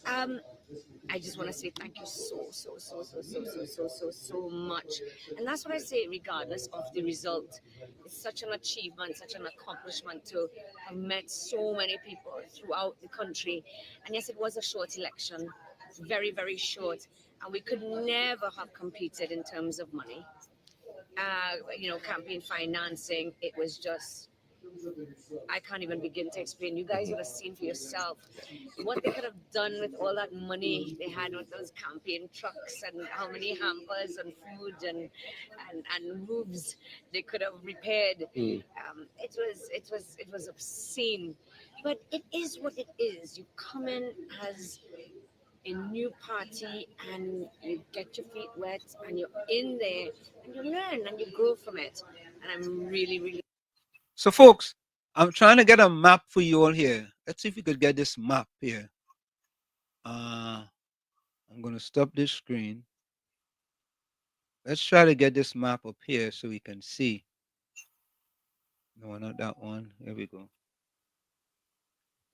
I just want to say thank you so much. And that's what I say, regardless of the result. It's such an achievement, such an accomplishment to have met so many people throughout the country. And yes, it was a short election, very, very short. And we could never have competed in terms of money. Campaign financing, it was just, I can't even begin to explain. You guys would have seen for yourself what they could have done with all that money they had with those campaign trucks, and how many hampers and food and roofs they could have repaired. It was obscene, but it is what it is. You come in as a new party and you get your feet wet and you're in there and you learn and you grow from it. And I'm really. So, folks, I'm trying to get a map for you all here. Let's see if we could get this map here. I'm going to stop this screen. Let's try to get this map up here so we can see. No, not that one. Here we go.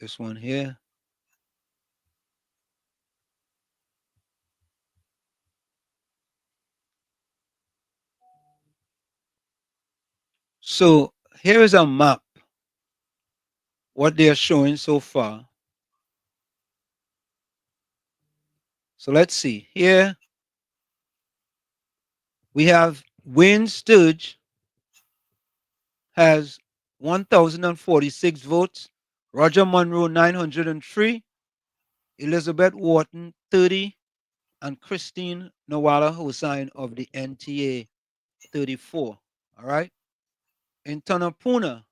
This one here. So here is a map. What they are showing so far. So let's see. Here we have Wayne Sturge has 1,046 votes. Roger Monroe 903. Elizabeth Wharton 30. And Christine Nawala Hussain of the NTA 34. All right. In Tana Puna,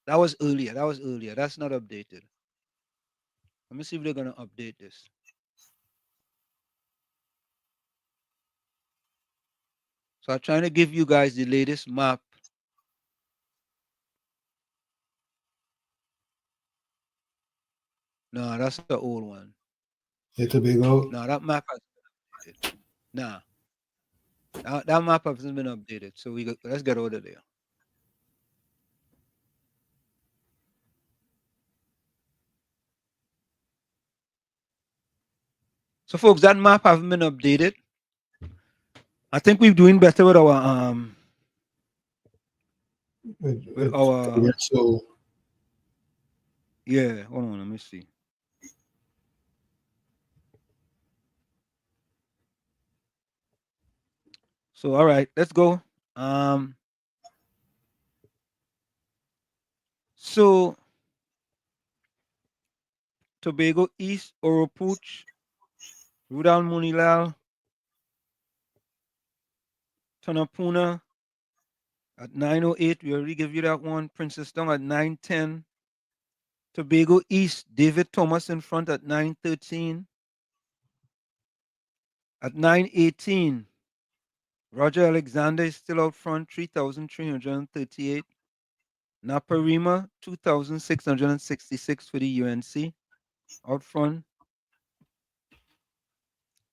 that was earlier. That's not updated. Let me see if they're going to update this. So I'm trying to give you guys the latest map. No, that's the old one. Tobago. No, that map has been updated. Nah. That map hasn't been updated. So let's get out of there. So folks, that map hasn't been updated. I think we're doing better with our yeah, hold on, let me see. So all right, let's go. So Tobago East, Oropouche, Rudal Munilal, Tana Puna at 9:08. We already give you that one. Princess Town at 9:10. Tobago East, David Thomas in front at 9:13. At 9:18, Roger Alexander is still out front, 3,338. Naparima, 2,666 for the UNC. out front.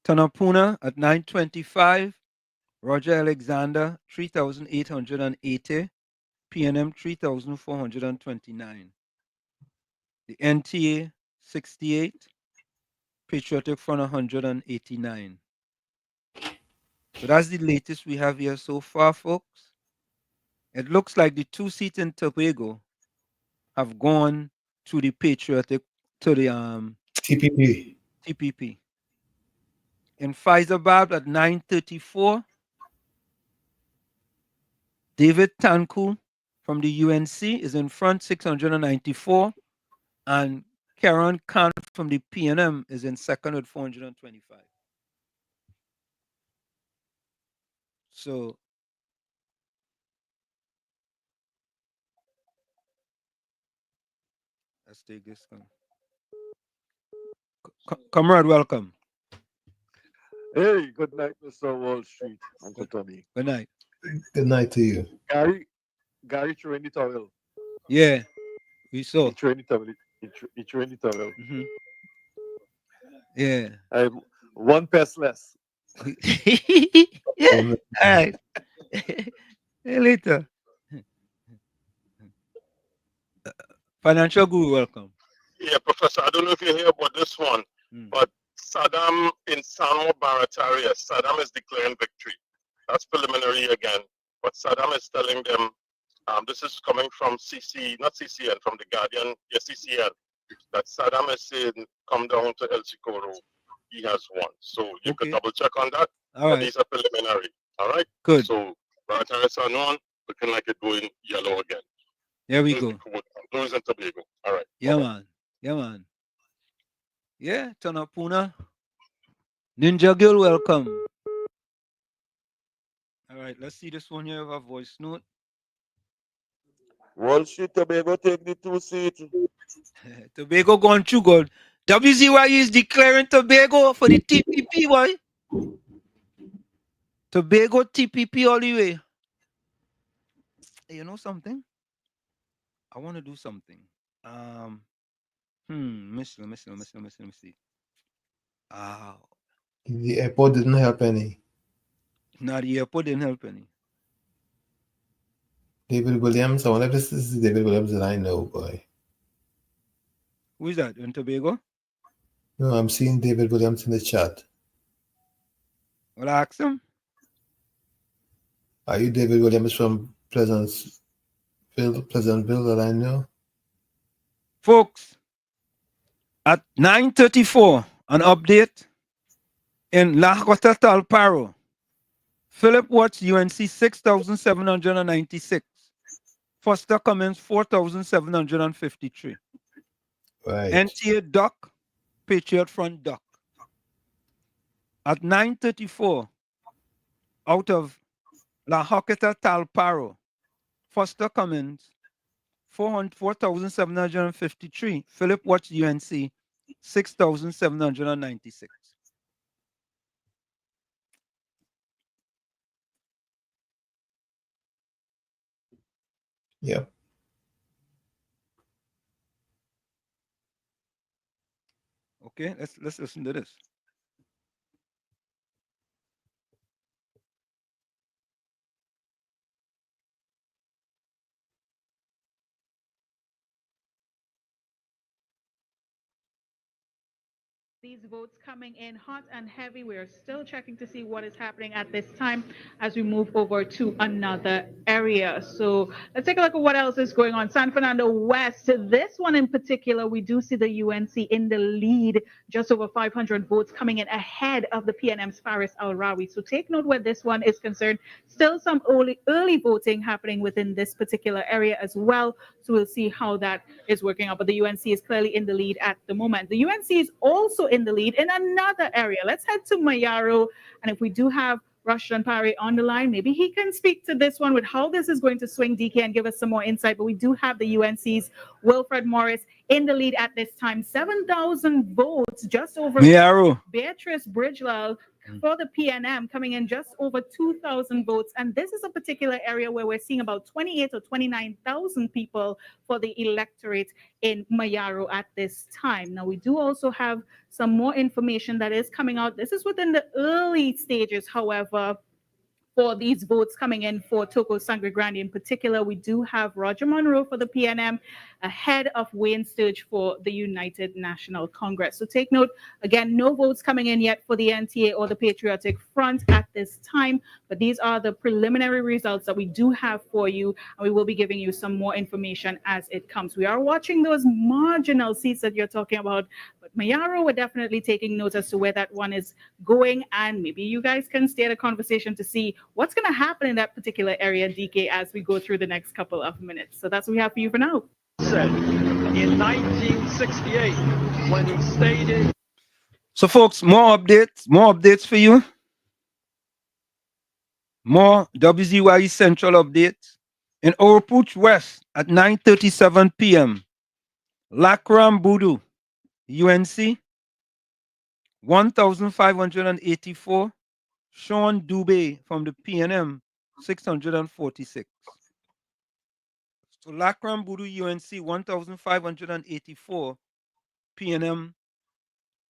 Tana Puna at 925. Roger Alexander 3,880. PNM 3,429. The NTA 68. Patriotic Front 189. So that's the latest we have here so far, folks. It looks like the 2 seats in Tobago have gone to the Patriotic, to the TPP. In Faizabad at 934, David Tanku from the UNC is in front, 694, and Karen Khan from the PNM is in second with 425. So let's take this one. Comrade, welcome. Hey, good night, Mr. Wall Street, Uncle Tony. Good night. Good night to you. Gary throwing the towel. Yeah, we saw. He throwing the towel. He throwing the towel. Mm-hmm. Yeah. One pass less. Yeah. All right. Hey, later. Financial Guru, welcome. Yeah, Professor, I don't know if you hear about this one, but Saddam in Sanmo Barat area, Saddam is declaring victory. That's preliminary again, but Saddam is telling them, this is coming from not CCN, from the Guardian, CCN, that Saddam is saying, come down to El Socorro, he has won. So you could double check on that. All right. These are preliminary. All right? Good. So Barat area San Juan, looking like it's going yellow again. There we go. Those in Tobago. All right. Yeah, man. Yeah, man. Yeah, Tana Puna. Ninja Girl, welcome. All right, let's see this one here of a voice note. Wall Street, Tobago take the 2 seats. Tobago gone through good. WZYU is declaring Tobago for the TPP, boy. Tobago TPP all the way. Hey, you know something? I want to do something. Let me see. The airport didn't help any. No, the airport didn't help any. David Williams, I wonder if this is David Williams that I know, boy. Who is that? In Tobago? No, I'm seeing David Williams in the chat. Well, I asked him. Are you David Williams from Pleasantville that I know? Folks, at 9:34, an update in La Cota Talparo. Philip Watts, UNC 6,796. Foster Cummins 4,753. Right. NTA Duck, Patriot Front Duck. At 9:34, out of La Joqueta Talparo, Foster Cummins 4,753. Philip Watts, UNC 6,796. Yep. Okay, let's listen to this. These votes coming in hot and heavy. We're still checking to see what is happening at this time as we move over to another area. So let's take a look at what else is going on. San Fernando West, this one in particular, we do see the UNC in the lead, just over 500 votes coming in ahead of the PNM's Faris Al-Rawi. So take note where this one is concerned. Still some early voting happening within this particular area as well. So we'll see how that is working out. But the UNC is clearly in the lead at the moment. The UNC is also in the lead in another area. Let's head to Mayaro. And if we do have Rushdan Pari on the line, maybe he can speak to this one with how this is going to swing, DK, and give us some more insight. But we do have the UNC's Wilfred Morris in the lead at this time. 7,000 votes, just over Mayaro. Beatrice Bridgelal For the PNM, coming in just over 2,000 votes. And this is a particular area where we're seeing about 28 or 29,000 people for the electorate in Mayaro at this time. Now, we do also have some more information that is coming out. This is within the early stages, however, for these votes coming in for Toko Sangre Grande in particular. We do have Roger Monroe for the PNM ahead of Wayne Sturge for the United National Congress. So take note, again, no votes coming in yet for the NTA or the Patriotic Front at this time, but these are the preliminary results that we do have for you, and we will be giving you some more information as it comes. We are watching those marginal seats that you're talking about, but Mayaro, we're definitely taking note as to where that one is going, and maybe you guys can stay the conversation to see what's going to happen in that particular area, DK, as we go through the next couple of minutes. So that's what we have for you for now. Said in 1968 when he stated. So, folks, more updates for you. More WZYE Central updates. In Oropouche West at 9:37 p.m. Lakram Budu, UNC, 1,584. Sean Dubé from the PNM, 646. So Lakram Budu, UNC, 1,584. PNM,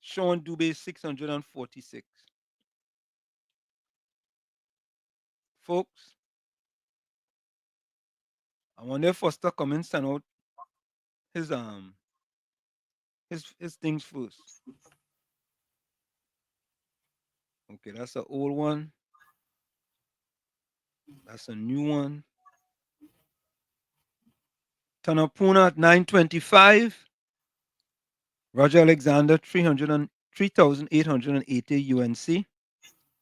Sean Dubé, 646. Folks, I wonder if Foster Cummins send out his things first. Okay, that's an old one. That's a new one. Tana Puna at 925. Roger Alexander, 3,880 UNC.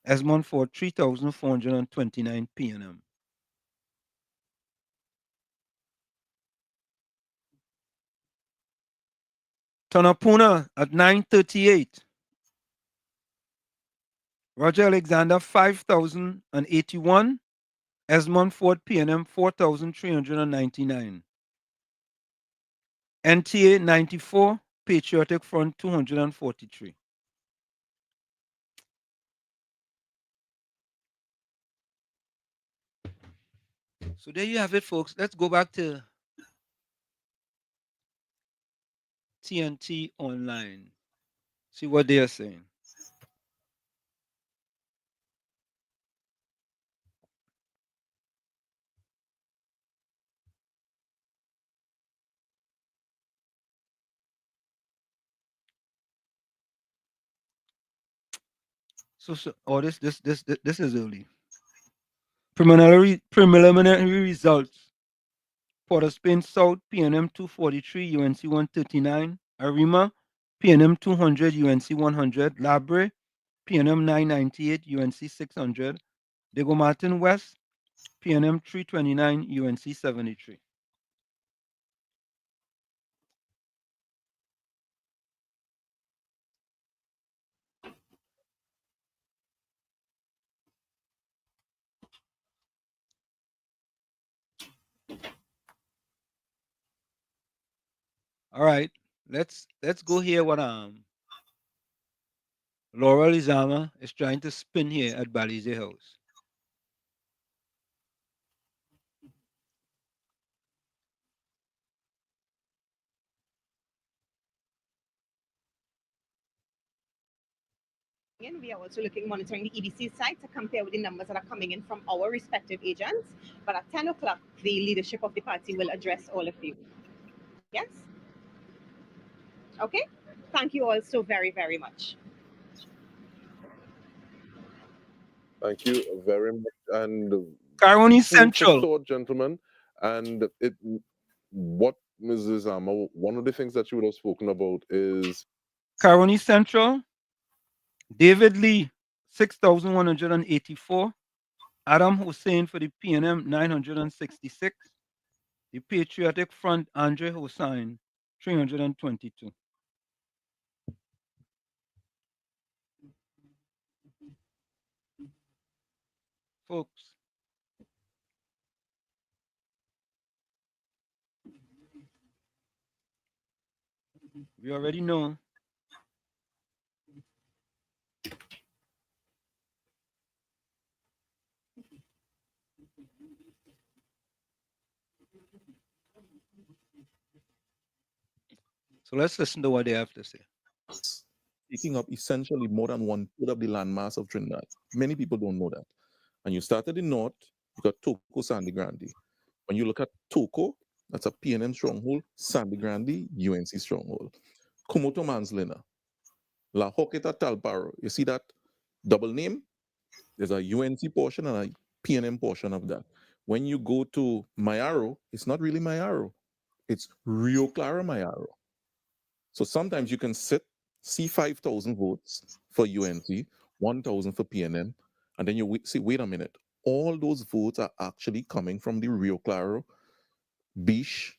Esmond Ford, 3,429 PNM. Tana Puna at 938. Roger Alexander, 5,081. Esmond Ford, PNM, 4,399. NTA, 94. Patriotic Front, 243. So there you have it, folks. Let's go back to TNT Online. See what they are saying. So this is early. Preliminary results. Port of Spain South, PNM 243, UNC 139. Arima, PNM 200, UNC 100. Labre, PNM 998, UNC 600. Diego Martin West, PNM 329, UNC 73. All right, let's go here what Laura Lizama is trying to spin here at Balize House. We are also monitoring the EBC site to compare with the numbers that are coming in from our respective agents. But at 10 o'clock, the leadership of the party will address all of you. Yes? Okay. Thank you all so very, very much. Thank you very much. And Caroni Central, thought, gentlemen, and what Mrs. Amma, one of the things that you would have spoken about is Caroni Central. David Lee, 6,184. Adam Hussein for the PNM, 966. The Patriotic Front, Andre Hossain, 322. Folks, we already know So let's listen to what they have to say. Taking up essentially more than 1/3 of the landmass of Trinidad. Many people don't know that. And you start at the north, you got Toco, Sandy Grande. When you look at Toco, that's a PNM stronghold, Sandy Grande, UNC stronghold. Kumoto Manslina, La Hoqueta Talparo. You see that double name? There's a UNC portion and a PNM portion of that. When you go to Mayaro, it's not really Mayaro. It's Rio Clara Mayaro. So sometimes you can see 5,000 votes for UNC, 1,000 for PNM, and then you see, wait a minute, all those votes are actually coming from the Rio Claro, Biche,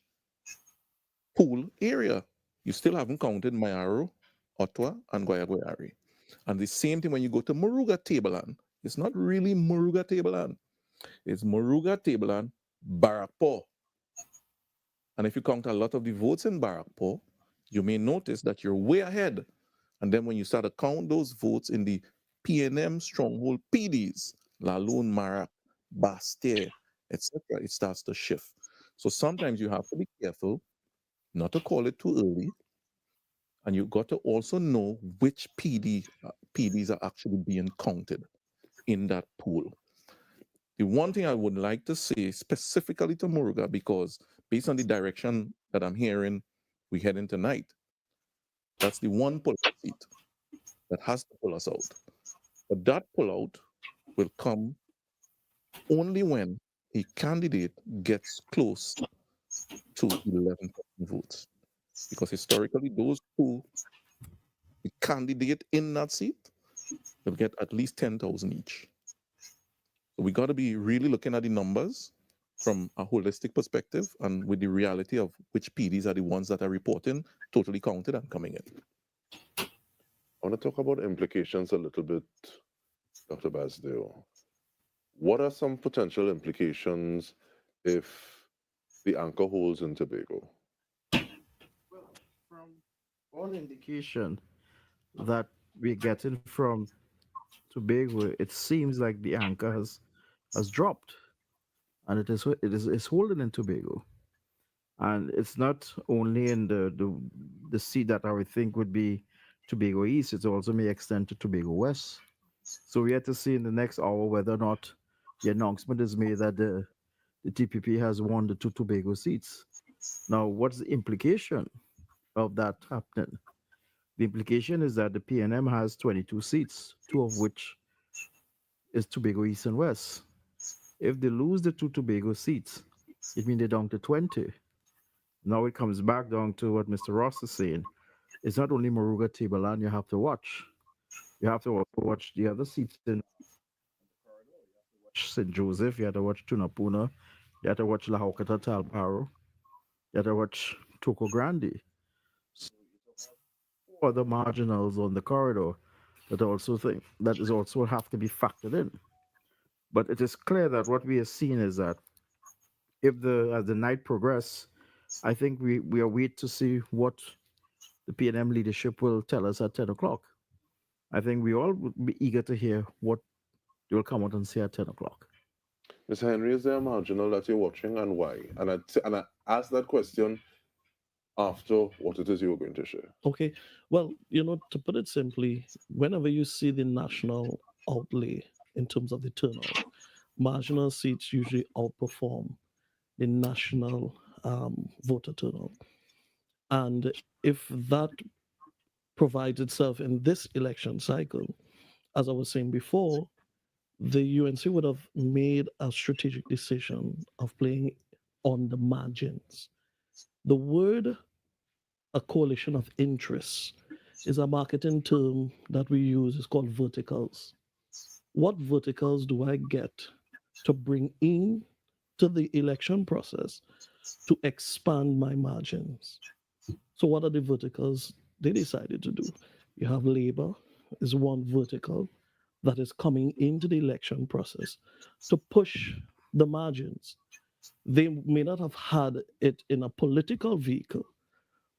Pool area. You still haven't counted Mayaro, Ottawa, and Guayaguayare. And the same thing when you go to Moruga Tableland. It's not really Moruga Tableland. It's Moruga Tableland, Barakpo. And if you count a lot of the votes in Barakpo, you may notice that you're way ahead. And then when you start to count those votes in the PNM stronghold PDs, La Lune, Marak, Bastier, etc., it starts to shift. So sometimes you have to be careful not to call it too early. And you've got to also know which PDs are actually being counted in that pool. The one thing I would like to say specifically to Muruga, because based on the direction that I'm hearing, we head in tonight, that's the one pull-out seat that has to pull us out. But that pull-out will come only when a candidate gets close to 11,000 votes. Because historically, those who the candidate in that seat will get at least 10,000 each. So we got to be really looking at the numbers from a holistic perspective and with the reality of which PDs are the ones that are reporting totally counted and coming in. I want to talk about implications a little bit, Dr. Basdeo. What are some potential implications if the anchor holds in Tobago? From all indication that we're getting from Tobago, it seems like the anchor has dropped, and it is holding in Tobago, and it's not only in the seat that I would think would be Tobago East. It also may extend to Tobago West. So we have to see in the next hour whether or not the announcement is made that the TPP has won the two Tobago seats. Now, what's the implication of that happening? The implication is that the PNM has 22 seats, two of which is Tobago East and West. If they lose the two Tobago seats, it means they're down to 20. Now it comes back down to what Mr. Ross is saying. It's not only Moruga Tableland you have to watch. You have to also watch the other seats in St. Joseph, you have to watch Tana Puna, you have to watch La Hoqueta Talparo, you have to watch Toco Grande. So other marginals on the corridor that is also have to be factored in. But it is clear that what we are seeing is that as the night progresses, I think we are wait to see what the PNM leadership will tell us at 10 o'clock. I think we all would be eager to hear what they will come out and say at 10 o'clock. Ms. Henry, is there a marginal that you're watching and why? And I asked that question after what it is you were going to share. Okay. Well, to put it simply, whenever you see the national outlay in terms of the turnout, marginal seats usually outperform the national voter turnout. And if that provides itself in this election cycle, as I was saying before, the UNC would have made a strategic decision of playing on the margins. The word a coalition of interests is a marketing term that we use. It's called verticals. What verticals do I get to bring in to the election process to expand my margins? So what are the verticals they decided to do? You have labor is one vertical that is coming into the election process to push the margins. They may not have had it in a political vehicle,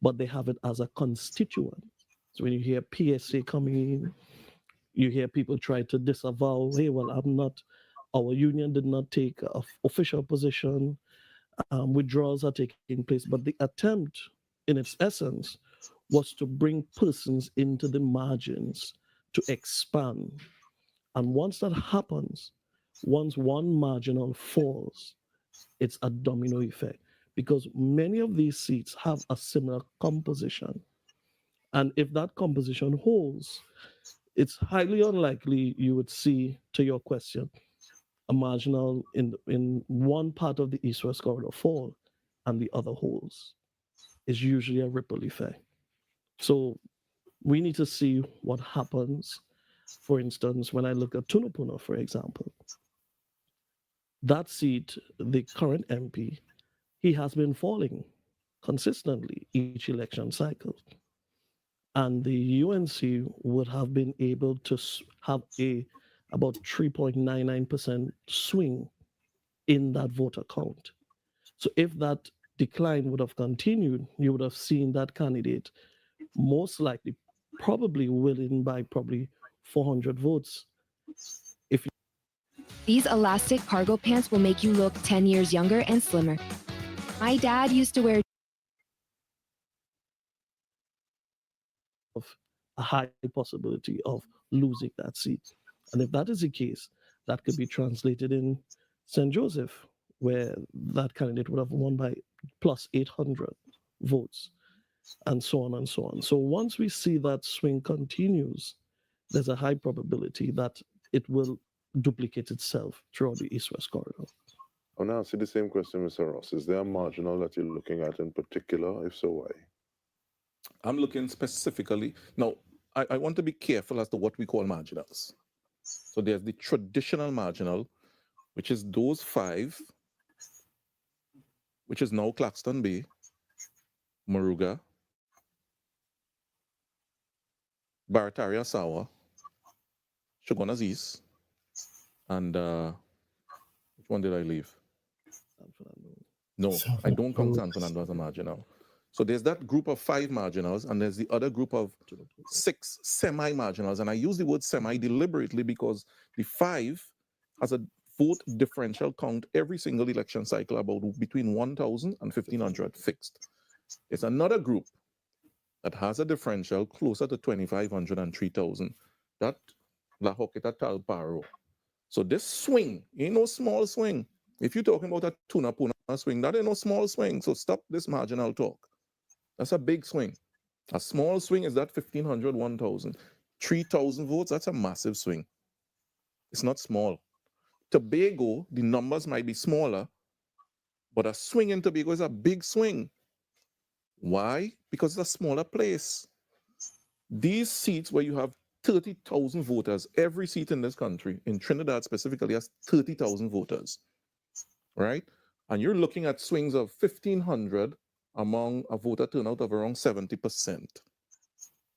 but they have it as a constituent. So when you hear PSA coming in, you hear people try to disavow, hey, well, our union did not take an official position, withdrawals are taking place. But the attempt, in its essence, was to bring persons into the margins to expand. And once that happens, once one marginal falls, it's a domino effect because many of these seats have a similar composition. And if that composition holds, it's highly unlikely you would see, to your question, a marginal in one part of the east-west corridor fall and the other holds. It's usually a ripple effect. So we need to see what happens. For instance, when I look at Tana Puna, for example, that seat, the current MP, he has been falling consistently each election cycle. And the UNC would have been able to have about 3.99% swing in that voter count. So if that decline would have continued, you would have seen that candidate most likely probably winning by probably 400 votes. These elastic cargo pants will make you look 10 years younger and slimmer. My dad used to wear a high possibility of losing that seat. And if that is the case, that could be translated in St. Joseph, where that candidate would have won by plus 800 votes, and so on and so on. So once we see that swing continues, there's a high probability that it will duplicate itself throughout the east-west corridor. I'll now ask you the same question, Mr. Ross. Is there a marginal that you're looking at in particular? If so, why? I'm looking specifically. Now, I want to be careful as to what we call marginals. So there's the traditional marginal, which is those 5, which is now Claxton Bay, Moruga, Barataria Sawa, Shogunas East, and which one did I leave? No, I don't count San Fernando as a marginal. So there's that group of 5 marginals, and there's the other group of 6 semi-marginals. And I use the word semi deliberately because the 5 has a vote differential count every single election cycle about between 1,000 and 1,500 fixed. It's another group that has a differential closer to 2,500 and 3,000. That La Hoqueta Talparo. So this swing ain't no small swing. If you're talking about a Tana Puna swing, that ain't no small swing. So stop this marginal talk. That's a big swing. A small swing is that 1,500, 1,000. 3,000 votes, that's a massive swing. It's not small. Tobago, the numbers might be smaller, but a swing in Tobago is a big swing. Why? Because it's a smaller place. These seats where you have 30,000 voters, every seat in this country, in Trinidad specifically, has 30,000 voters, right? And you're looking at swings of 1,500 among a voter turnout of around 70%.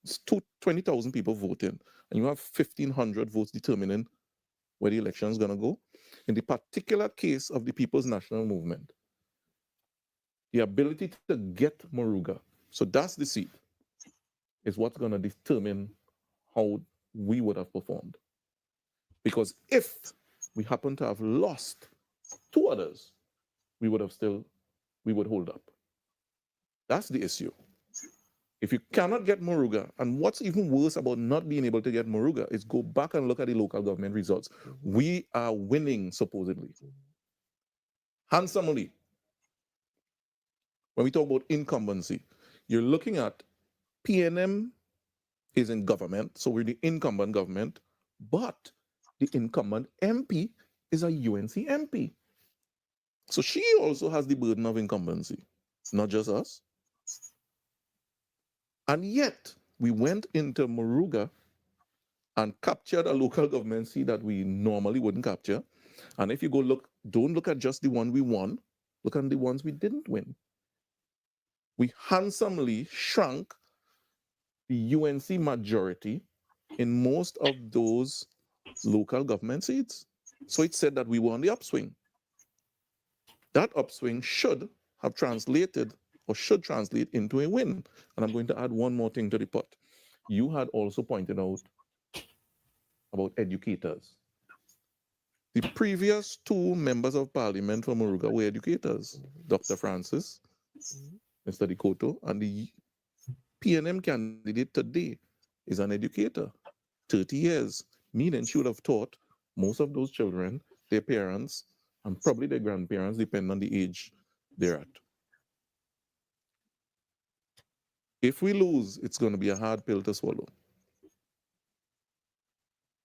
It's 20,000 people voting, and you have 1,500 votes determining where the election is going to go. In the particular case of the People's National Movement, the ability to get Moruga, so that's the seat, is what's going to determine how we would have performed. Because if we happen to have lost 2 others, we would hold up. That's the issue. If you cannot get Moruga, and what's even worse about not being able to get Moruga is go back and look at the local government results. We are winning, supposedly. Handsomely. When we talk about incumbency, you're looking at PNM is in government, so we're the incumbent government, but the incumbent MP is a UNC MP. So she also has the burden of incumbency, not just us. And yet, we went into Moruga and captured a local government seat that we normally wouldn't capture. And if you go look, don't look at just the one we won, look at the ones we didn't win. We handsomely shrunk the UNC majority in most of those local government seats. So it said that we were on the upswing. That upswing should have translated or should translate into a win. And I'm going to add one more thing to the pot. You had also pointed out about educators. The previous 2 members of parliament from Moruga were educators, Dr. Francis, Mr. Dikoto, and the PNM candidate today is an educator. 30 years, meaning she would have taught most of those children, their parents, and probably their grandparents, depending on the age they're at. If we lose, it's going to be a hard pill to swallow.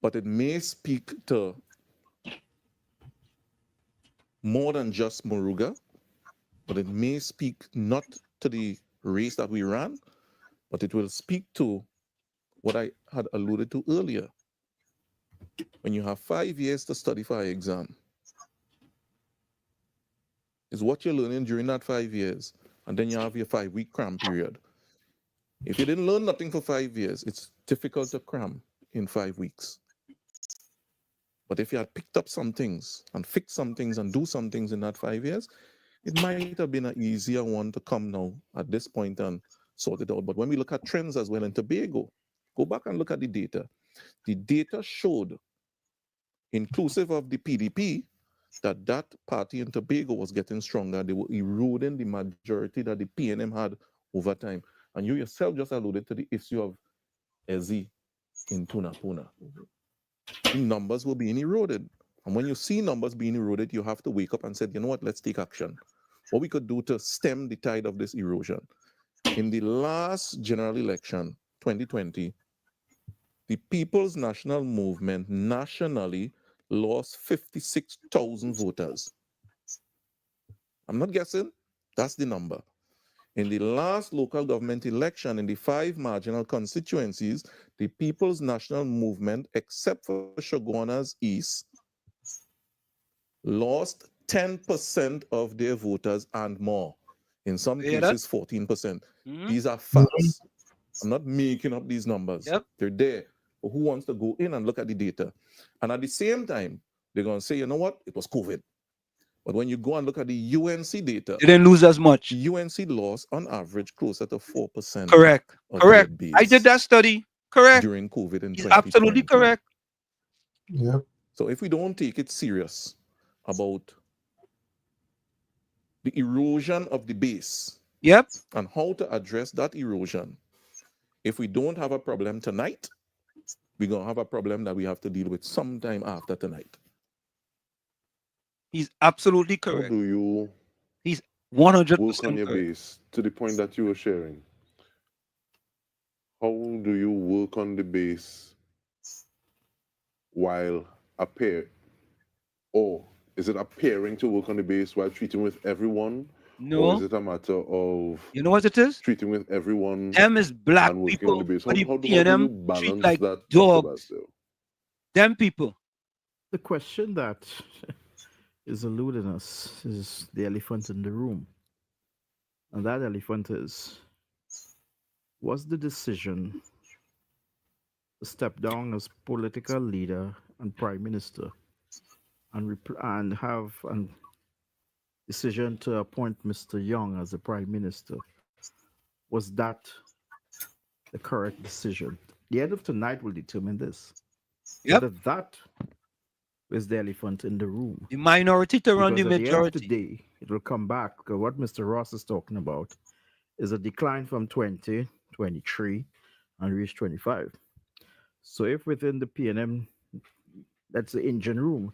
But it may speak to more than just Moruga, but it may speak not to the race that we ran, but it will speak to what I had alluded to earlier. When you have 5 years to study for an exam, is what you're learning during that 5 years, and then you have your 5-week cram period. If you didn't learn nothing for 5 years, it's difficult to cram in 5 weeks. But if you had picked up some things and fixed some things and do some things in that 5 years, it might have been an easier one to come now at this point and sort it out. But when we look at trends as well in Tobago, go back and look at the data. The data showed, inclusive of the PDP, that that party in Tobago was getting stronger. They were eroding the majority that the PNM had over time. And you yourself just alluded to the issue of Ezi in Tana Puna. The numbers were being eroded. And when you see numbers being eroded, you have to wake up and say, you know what, let's take action. What we could do to stem the tide of this erosion. In the last general election, 2020, the People's National Movement nationally lost 56,000 voters. I'm not guessing, that's the number. In the last local government election, in the 5 marginal constituencies, the People's National Movement, except for Shoguana's East, lost 10% of their voters and more. In some cases, 14%. These are facts. I'm not making up these numbers. They're there. But who wants to go in and look at the data? And at the same time, they're going to say, you know what? It was COVID. But when you go and look at the UNC data, they didn't lose as much. The UNC lost on average closer to 4%. Correct. Of Correct. their base I did that study. Correct. During COVID in He's 2020. absolutely correct. Yeah. So if we don't take it serious about the erosion of the base, yep, and how to address that erosion, if we don't have a problem tonight, we're going to have a problem that we have to deal with sometime after tonight. He's absolutely correct. How do you He's 100% work on your correct. base to the point that you were sharing? How do you work on the base while or is it appearing to work on the base while treating with everyone? No. Or is it a matter of what it is? Treating with everyone? Them is black and working people. on the base. But How the do you PNM balance treat like that? dogs. Them people. The question that is eluding us is the elephant in the room. And that elephant is, was the decision to step down as political leader and prime minister and have a decision to appoint Mr. Young as the prime minister, was that the correct decision? The end of tonight will determine this. Yep. Whether that is the elephant in the room. The minority to run the Because at the end of the majority. day, it will come back. Because what Mr. Ross is talking about is a decline from 20, 23, and reach 25. So if within the PNM, that's the engine room,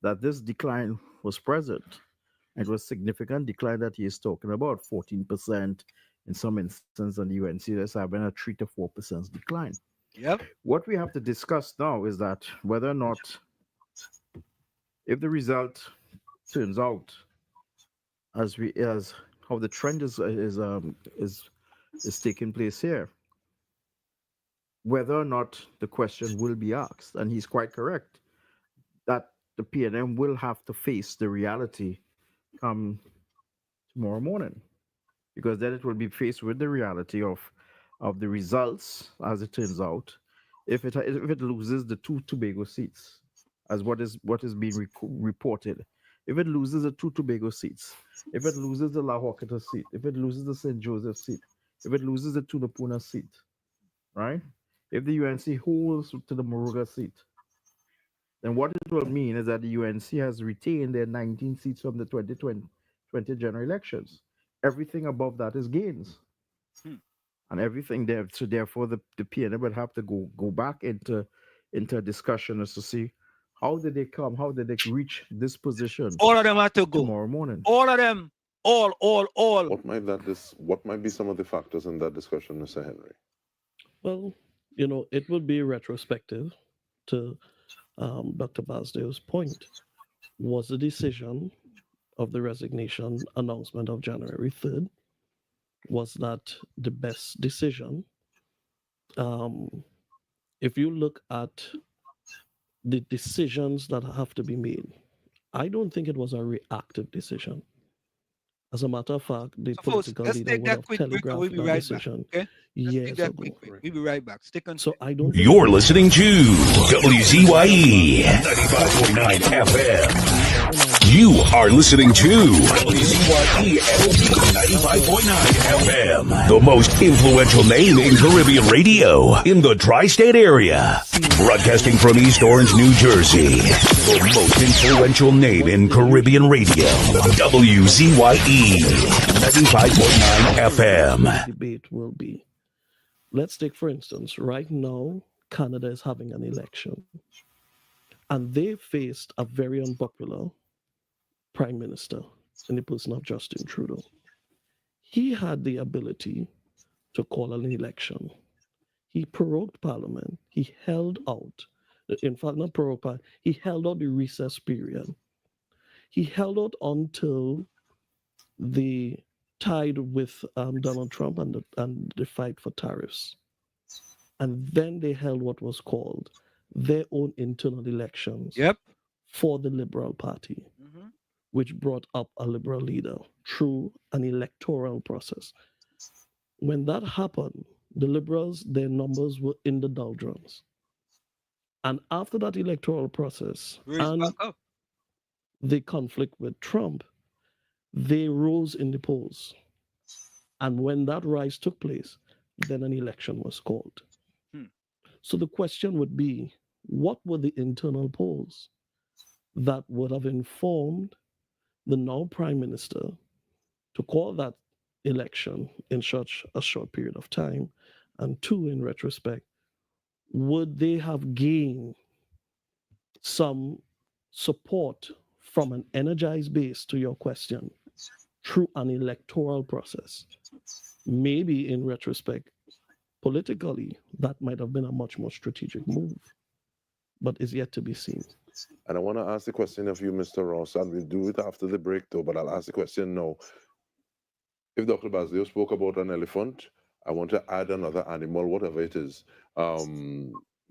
that this decline was present, it was significant decline that he is talking about, 14% in some instances, and the UNC that's having a 3 to 4% decline. Yep. What we have to discuss now is that whether or not, if the result turns out as how the trend is taking place here, whether or not the question will be asked, and he's quite correct that the PNM will have to face the reality come tomorrow morning, because then it will be faced with the reality of the results as it turns out. If it loses the 2 Tobago seats, as what is being reported, if it loses the 2 Tobago seats, if it loses the La Joqueta seat, if it loses the St. Joseph seat, if it loses the Tana Puna seat, right? If the UNC holds to the Moruga seat, then what it will mean is that the UNC has retained their 19 seats from the 2020 general elections. Everything above that is gains. and everything there. So therefore, the PNM would have to go back into a discussion as to see how did they come, how did they reach this position. All of them have to go tomorrow morning. All of them, all. What might be some of the factors in that discussion, Mr. Henry? Well, you know, it would be retrospective to Dr. Basdale's point. Was the decision of the resignation announcement of January 3rd, was that the best decision? If you look at the decisions that have to be made, I don't think it was a reactive decision. As a matter of fact, the political Let's leader take would that have quick break and telegraphed we'll be that right decision back. Okay? Let's take years that ago. quick break. We'll be right back. Stick on. So I don't. You're listening to WZYE 95.9 FM. You are listening to WZYE 95.9 FM, the most influential name in Caribbean radio in the tri-state area. Broadcasting from East Orange, New Jersey, the most influential name in Caribbean radio, WZYE 95.9 FM. Debate will be. Let's take, for instance, right now, Canada is having an election, and they faced a very unpopular prime minister in the person of Justin Trudeau. He had the ability to call an election. He prorogued Parliament. He held out. In fact, not prorogued Parliament. He held out the recess period. He held out until the tied with Donald Trump and the fight for tariffs. And then they held what was called their own internal elections for the Liberal Party, which brought up a Liberal leader through an electoral process. When that happened, the Liberals, their numbers were in the doldrums. And after that electoral process and the conflict with Trump, they rose in the polls. And when that rise took place, then an election was called. So the question would be, what were the internal polls that would have informed the now Prime Minister to call that election in such a short period of time? And two, in retrospect, would they have gained some support from an energized base, to your question, through an electoral process? Maybe in retrospect, politically, that might have been a much more strategic move, but is yet to be seen. And I want to ask the question of you, Mr. Ross, and we'll do it after the break, though, but I'll ask the question now. If Dr. Basdale spoke about an elephant, I want to add another animal, whatever it is.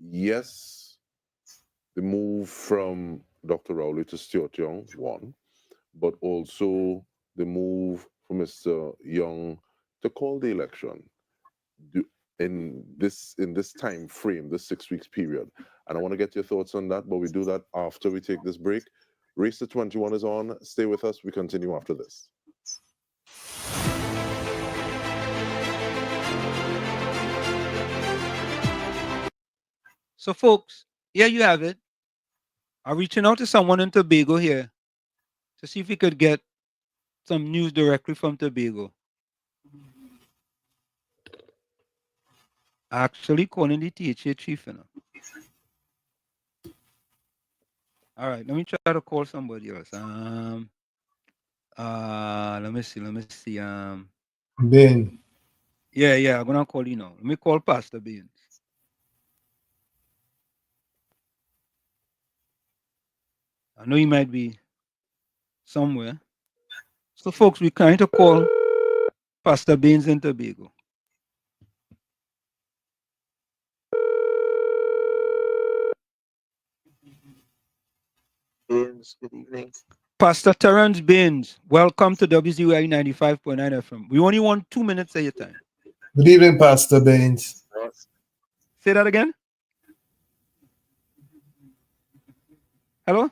Yes, the move from Dr. Rowley to Stuart Young, one, but also the move for Mr. Young to call the election in this time frame, this 6 weeks period. And I want to get your thoughts on that, but we do that after we take this break. Race to 21 is on. Stay with us. We continue after this. So, folks, here you have it. I'm reaching out to someone in Tobago here to see if we could get some news directly from Tobago. Actually calling the THA chief, you know. All right, let me try to call somebody else. Let me see. Ben. Yeah, I'm gonna call you now. Let me call Pastor Beans. I know he might be somewhere. So, folks, we're trying to call Pastor Beans in Tobago. Baines, good evening. Pastor Terrence Baines, welcome to WZY 95.9 FM. We only want 2 minutes of your time. Good evening, Pastor Baines. Say that again. Hello?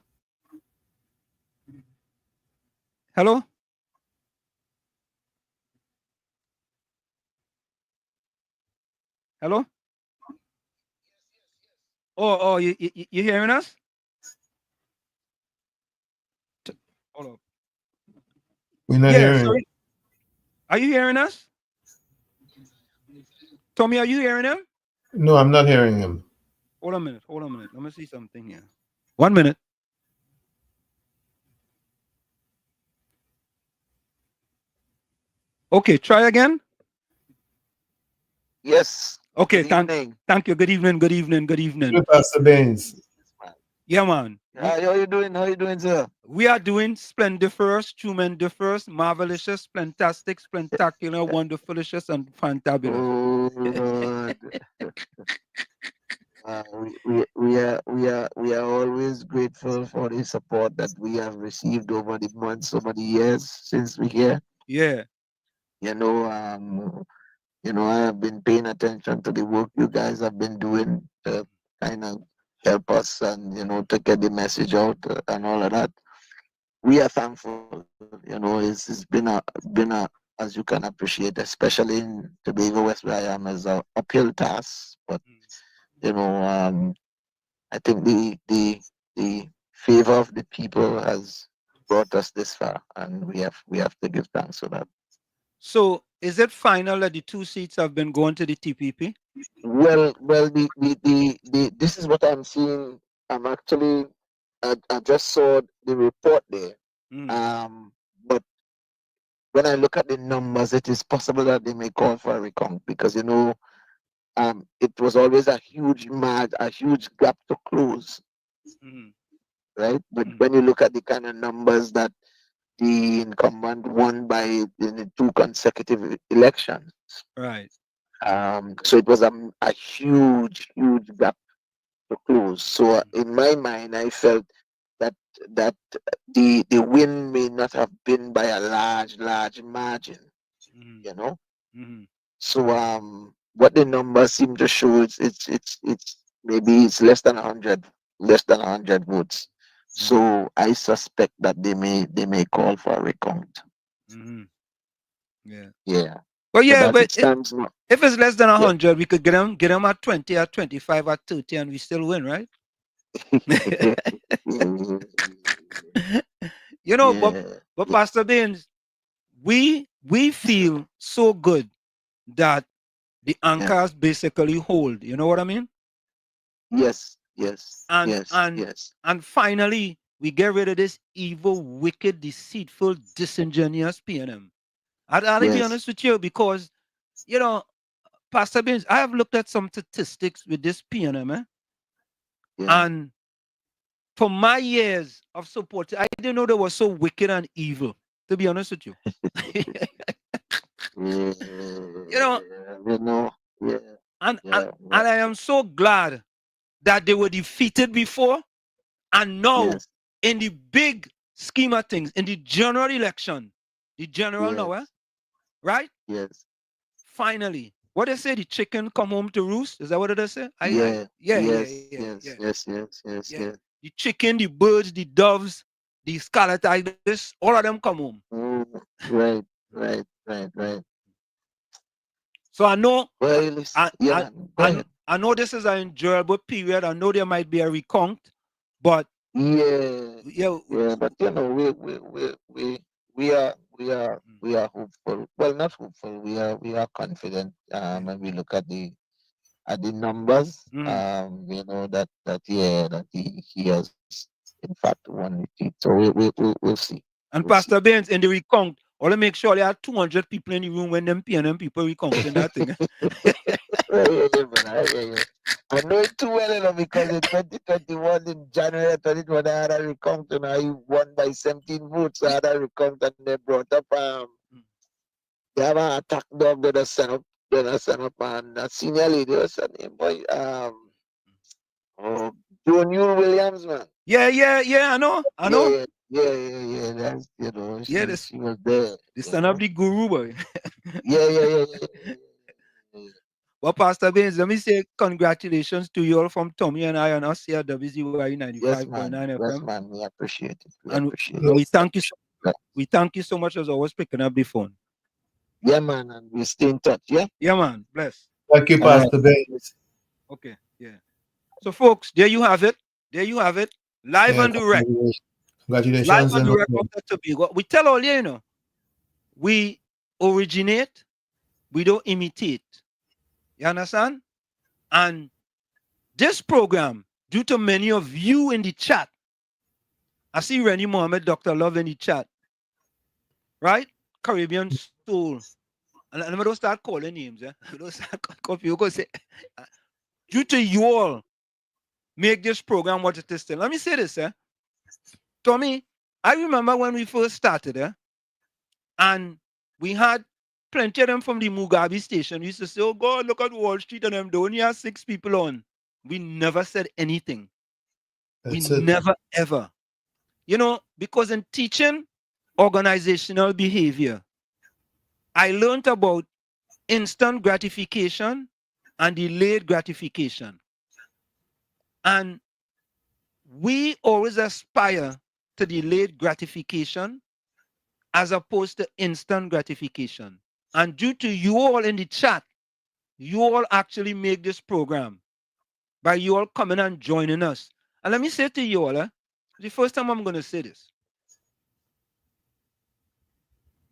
Hello? Hello? Oh, you hearing us? Hold up. We're not hearing. Sorry. Are you hearing us? Tommy, are you hearing him? No, I'm not hearing him. Hold on a minute. Let me see something here. 1 minute. Okay, try again. Yes. Okay, Good evening. thank you. Good evening. Good, Pastor Baines. Yeah, man. How you doing? How you doing, sir? We are doing splendiferous, tremendous, marvelous, fantastic, spectacular, wonderfulicious, and fantabulous. Oh Lord. We are always grateful for the support that we have received over the months, over the years since we here. Yeah. You know, I have been paying attention to the work you guys have been doing to kind of help us and to get the message out and all of that. We are thankful. It's been a as you can appreciate, especially in Tobago West where I am, is a uphill task. But I think the favor of the people has brought us this far, and we have to give thanks for that. So, is it final that the 2 seats have been going to the TPP? Well, this is what I'm seeing. I'm actually, I just saw the report there. But when I look at the numbers, it is possible that they may call for a recount because it was always a huge gap to close, right? But when you look at the kind of numbers that the incumbent won by in the 2 consecutive elections, right? So it was a huge gap to close. So in my mind, I felt that the win may not have been by a large margin, So what the numbers seem to show it's maybe it's less than 100 votes. So I suspect that they may call for a recount. Yeah. Yeah. Well, yeah, but but it stands now. If it's less than 100, we could get them at 20, at 25, at 30, and we still win, right? But Pastor Baines, we feel so good that the anchors basically hold. You know what I mean? Yes. And finally, we get rid of this evil, wicked, deceitful, disingenuous PNM. I'll be honest with you because, Pastor Baines, I have looked at some statistics with this PNM, and for my years of support, I didn't know they were so wicked and evil, to be honest with you. And I am so glad that they were defeated before, and now in the big scheme of things, in the general election, the general now, right? Yes. Finally, what they say, the chicken come home to roost. Is that what they say? Yes. The chicken, the birds, the doves, the scarlet ibis, all of them come home. Right. So I know, well, I know this is an enjoyable period. I know there might be a recount, but but we are hopeful. Well, not hopeful. We are confident. When we look at the numbers, that he has in fact won the seat. So we'll see. And Pastor Baines, in the recount, I want to make sure there are 200 people in the room when them PNM people recounting that thing. I know it too well, because in 2021, in January 2021, I had a recount and I won by 17 votes. I had a recount and they brought up they have an attack dog that I sent up and a senior lady was her name, boy. Joan Williams, man. Yeah, I know. Yeah. That's she was there. The son of the guru, boy. Yeah. Well, Pastor Baines, let me say congratulations to you all from Tommy and I on us here at WZY 95.9 FM. Yes, man. We appreciate it. We thank you so much as always picking up the phone. Yeah, man, and we stay in touch, yeah? Yeah, man. Bless. Thank you, Pastor Baines. Okay, yeah. So, folks, there you have it. Live and direct. Congratulations. Live and direct of the Tobago. We tell all you, we originate, we don't imitate. You understand? And this program, due to many of you in the chat, I see Rennie Mohammed, Dr. Love in the chat, right? Caribbean Soul. And I don't start calling names. I don't start calling people because due to you all make this program what it is. Let me say this, Tommy, I remember when we first started, and we had plenty of them from the Mugabe station. We used to say, oh God, look at Wall Street and them. They only have 6 people on. We never said anything. That's we it. never, ever. You know, because in teaching organizational behavior, I learned about instant gratification and delayed gratification. And we always aspire to delayed gratification as opposed to instant gratification. And due to you all in the chat, you all actually make this program by you all coming and joining us. And let me say to you all, the first time I'm going to say this.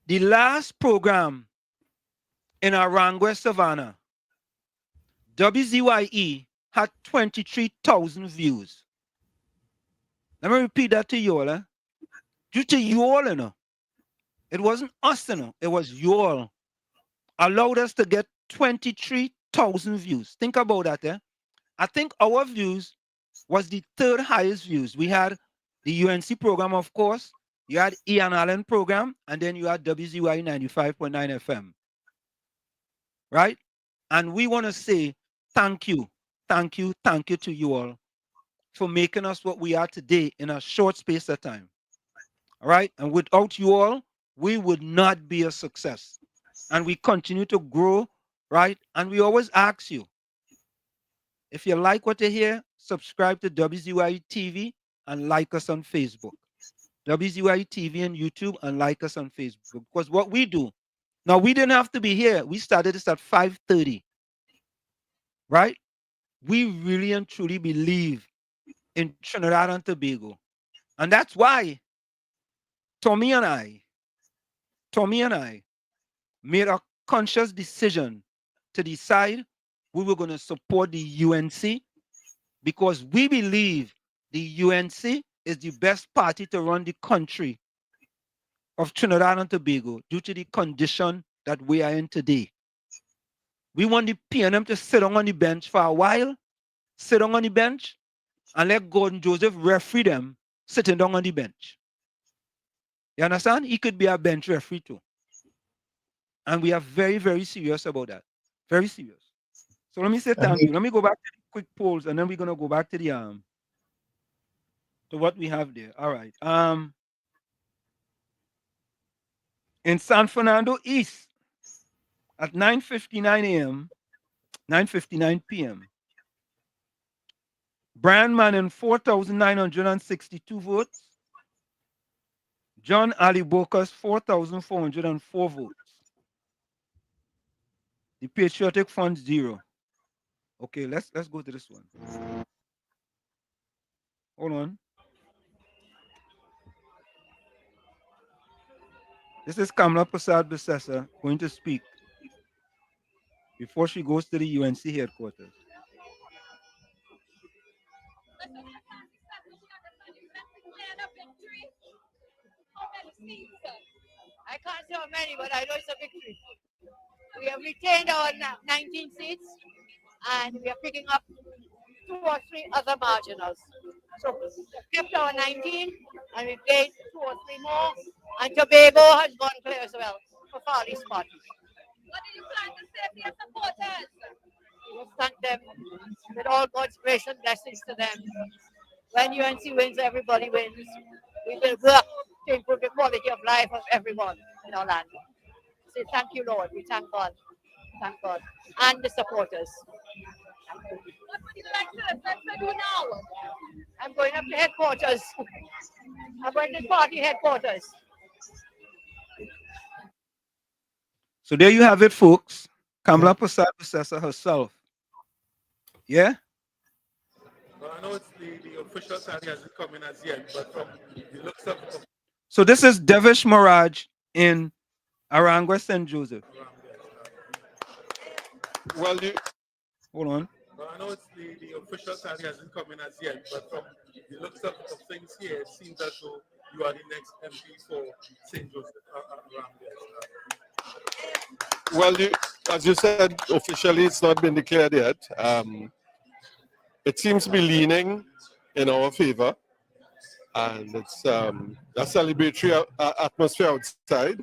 The last program in Arangwe Savannah, WZYE had 23,000 views. Let me repeat that to you all. Due to you all, it wasn't us, it was you all allowed us to get 23,000 views. Think about that. I think our views was the 3rd highest views. We had the UNC program, of course. You had Ian Allen program, and then you had WZYE 95.9 FM. Right? And we want to say thank you to you all for making us what we are today in a short space of time. All right? And without you all, we would not be a success. And we continue to grow, right? And we always ask you, if you like what you hear, subscribe to WZYE TV and like us on Facebook. WZYE TV and YouTube and like us on Facebook. Because what we do, now we didn't have to be here. We started this at 5:30. Right? We really and truly believe in Trinidad and Tobago. And that's why Tommy and I made a conscious decision to decide we were going to support the UNC because we believe the UNC is the best party to run the country of Trinidad and Tobago due to the condition that we are in today. We want the PNM to sit down on the bench for a while, sit down on the bench, and let Gordon Joseph referee them sitting down on the bench. You understand? He could be a bench referee too. And we are very, very serious about that. Very serious. So let me say thank you. Let me go back to the quick polls, and then we're gonna go back to the to what we have there. All right. In San Fernando East at 9:59 a.m., 9:59 p.m. Brian Manning 4,962 votes. John Ali Bokas 4,404 votes. The Patriotic Front 0. Okay, let's go to this one. Hold on. This is Kamla Prasad-Bissessa going to speak before she goes to the UNC headquarters. I can't say how many, but I know it's a victory. We have retained our 19 seats, and we are picking up 2 or 3 other marginals. So we've kept our 19, and we've gained 2 or 3 more, and Tobago has gone clear as well for Farley's party. What do you plan to say to your supporters? We will thank them with all God's grace and blessings to them. When UNC wins, everybody wins. We will work to improve the quality of life of everyone in our land. Say thank you, Lord. We thank God. Thank God. And the supporters. What would you like to do now? I'm going up to headquarters. I'm going to party headquarters. So there you have it, folks. Kamla Prasad-Bissessa herself. Yeah? Well, I know it's the official tally hasn't come in as yet, but from the looks of... So this is Devish Maraj in Arangwe St. Joseph. Well, Hold on. I know it's the official tally hasn't come in as yet, but from the looks of things here, it seems as though you are the next MP for St. Joseph around there. Well, as you said, officially it's not been declared yet. It seems to be leaning in our favor, and it's a celebratory atmosphere outside.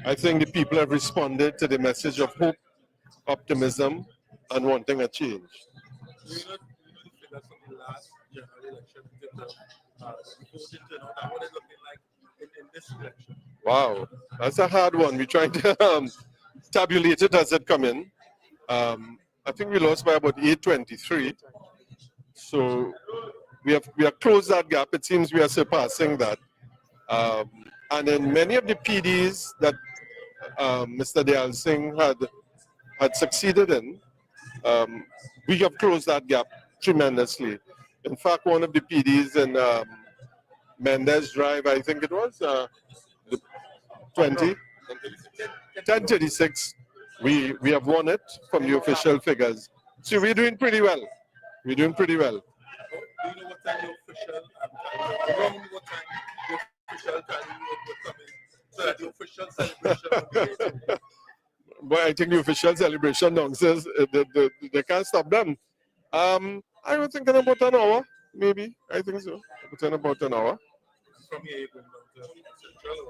I think the people have responded to the message of hope, optimism, and wanting a change. You know the figures from the last general election in terms of voting turnout and what it's looking like in this election. Wow, that's a hard one. We're trying to tabulate it as it come in. I think we lost by about 823. So we have closed that gap. It seems we are surpassing that. And in many of the PDs that Mr. Dayal Singh had succeeded in, we have closed that gap tremendously. In fact, one of the PDs in Mendez Drive, I think it was, 1036, we have won it from the official figures. So we're doing pretty well. We're doing pretty well. Do you know what time your official around what time your official tally would come in so that the official celebration would be later? But I think the official celebration downstairs, they can't stop them. I would think in about an hour, maybe. I think so. Within about an hour. From here, you going down to Central?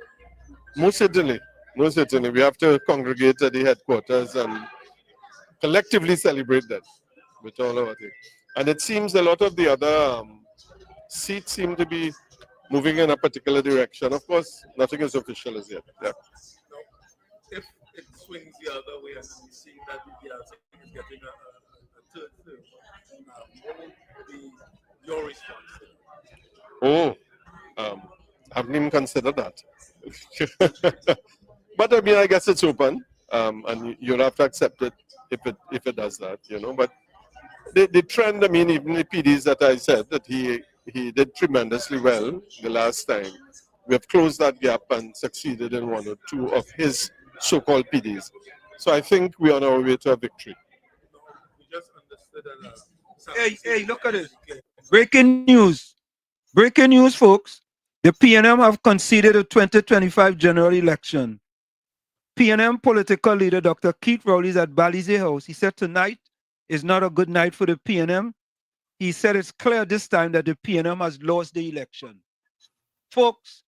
Most certainly. Most certainly. We have to congregate at the headquarters and collectively celebrate that with all of our things. And it seems a lot of the other seats seem to be moving in a particular direction. Of course, nothing is official as yet. Yeah. Now, if it swings the other way and we see that the DRC is getting a third term, what would be your response? I haven't even considered that. But I mean, I guess it's open, and you'll have to accept it if it does that, you know. But the trend, I mean, even the PDs that I said that he did tremendously well the last time. We have closed that gap and succeeded in one or two of his so-called PDs. So I think we're on our way to a victory. We just understood that. Hey, look at this. Breaking news. Breaking news, folks. The PNM have conceded a 2025 general election. PNM political leader Dr. Keith Rowley is at Balize House. He said tonight is not a good night for the PNM. He said it's clear this time that the PNM has lost the election. Folks,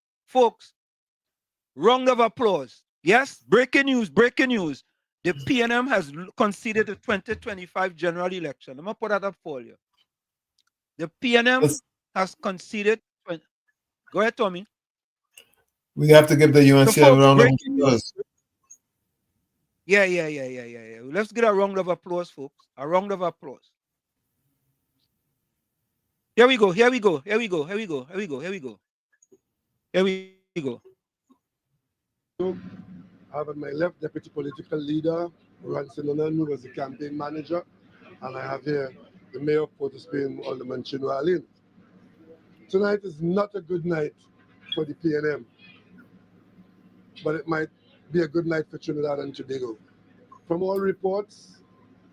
round of applause. Yes, breaking news. The PNM has conceded the 2025 general election. I'm going to put that up for you. The PNM has conceded. Go ahead, Tommy. We have to give the UNC a round of applause. Yeah. Let's get a round of applause, folks. A round of applause. Here we go. I have on my left Deputy Political Leader, Ranson Onan, who was the campaign manager, and I have here the Mayor of Port of Spain, Alderman Chinua Alin. Tonight is not a good night for the PNM, but it might be a good night for Trinidad and Tobago. From all reports,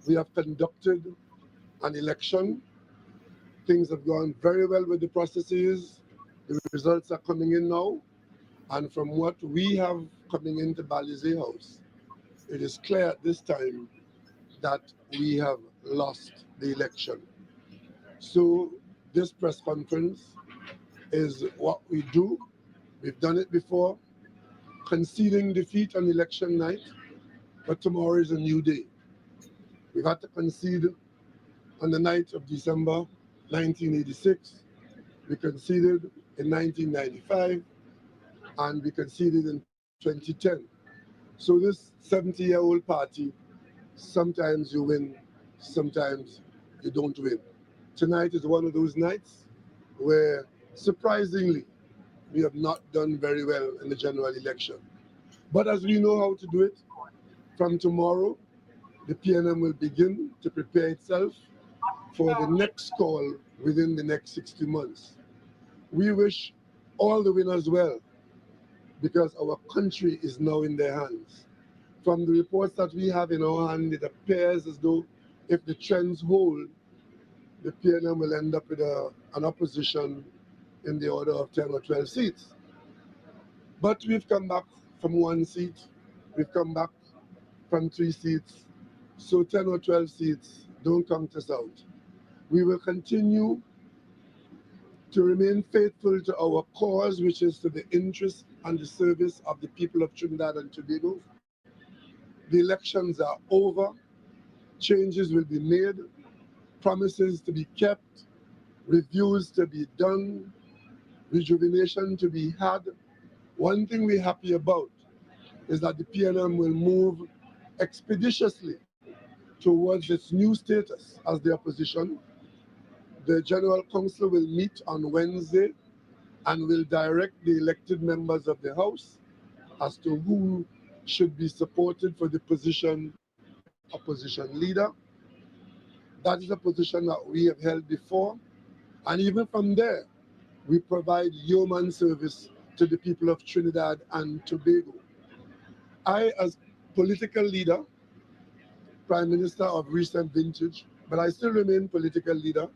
we have conducted an election. Things have gone very well with the processes. The results are coming in now. And from what we have coming into Balize House, it is clear at this time that we have lost the election. So this press conference is what we do. We've done it before, conceding defeat on election night, but tomorrow is a new day. We've had to concede on the night of December 1986. We conceded in 1995, and we conceded in 2010. So this 70-year-old party, sometimes you win, sometimes you don't win. Tonight is one of those nights where, surprisingly, we have not done very well in the general election. But as we know how to do it, from tomorrow, the PNM will begin to prepare itself for the next call within the next 60 months. We wish all the winners well, because our country is now in their hands. From the reports that we have in our hand, it appears as though if the trends hold, the PNM will end up with an opposition in the order of 10 or 12 seats. But we've come back from 1 seat, we've come back from 3 seats, so 10 or 12 seats don't count us out. We will continue to remain faithful to our cause, which is to the interest and the service of the people of Trinidad and Tobago. The elections are over, changes will be made, promises to be kept, reviews to be done, rejuvenation to be had. One thing we're happy about is that the PNM will move expeditiously towards its new status as the opposition. The General Council will meet on Wednesday and will direct the elected members of the House as to who should be supported for the position of opposition leader. That is a position that we have held before, and even from there, we provide yeoman service to the people of Trinidad and Tobago. I, as political leader, Prime Minister of recent vintage, but I still remain political leader.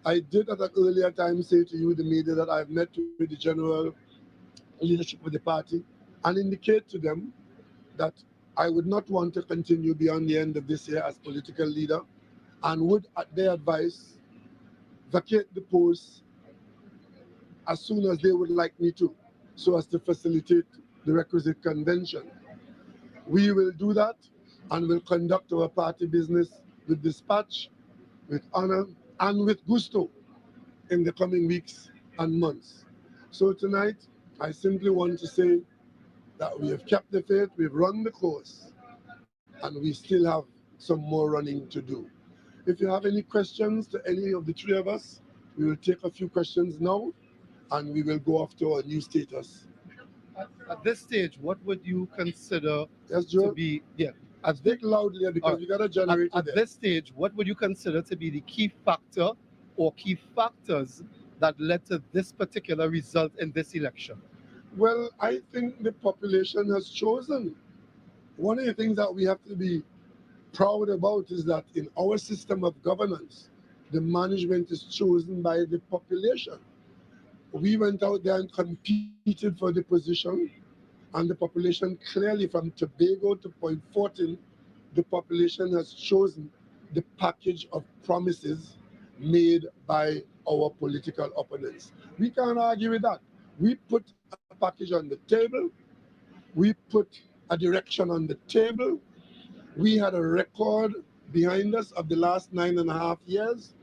I did at an earlier time say to you, the media, that I've met with the general leadership of the party and indicate to them that I would not want to continue beyond the end of this year as political leader and would, at their advice, vacate the post as soon as they would like me to, so as to facilitate the requisite convention. We will do that and will conduct our party business with dispatch, with honor, and with gusto in the coming weeks and months. So tonight, I simply want to say that we have kept the faith, we've run the course, and we still have some more running to do. If you have any questions to any of the three of us, we will take a few questions now, and we will go off to our new status. At this stage, what would you consider to be speak loudly because we got to generate at this stage, what would you consider to be the key factor or key factors that led to this particular result in this election? Well, I think the population has chosen. One of the things that we have to be proud about is that in our system of governance, the management is chosen by the population. We went out there and competed for the position, and the population clearly, from Tobago to Point Fortin, the population has chosen the package of promises made by our political opponents. We can't argue with that. We put a package on the table. We put a direction on the table. We had a record behind us of the last 9.5 years.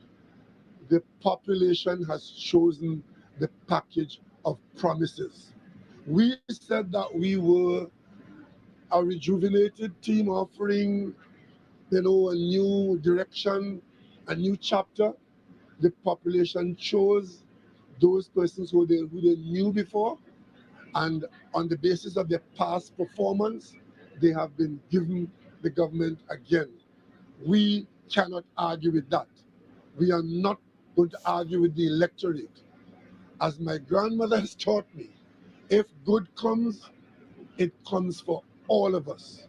The population has chosen the package of promises. We said that we were a rejuvenated team offering, a new direction, a new chapter. The population chose those persons who they knew before, and on the basis of their past performance, they have been given the government again. We cannot argue with that. We are not going to argue with the electorate. As my grandmother has taught me, if good comes, it comes for all of us.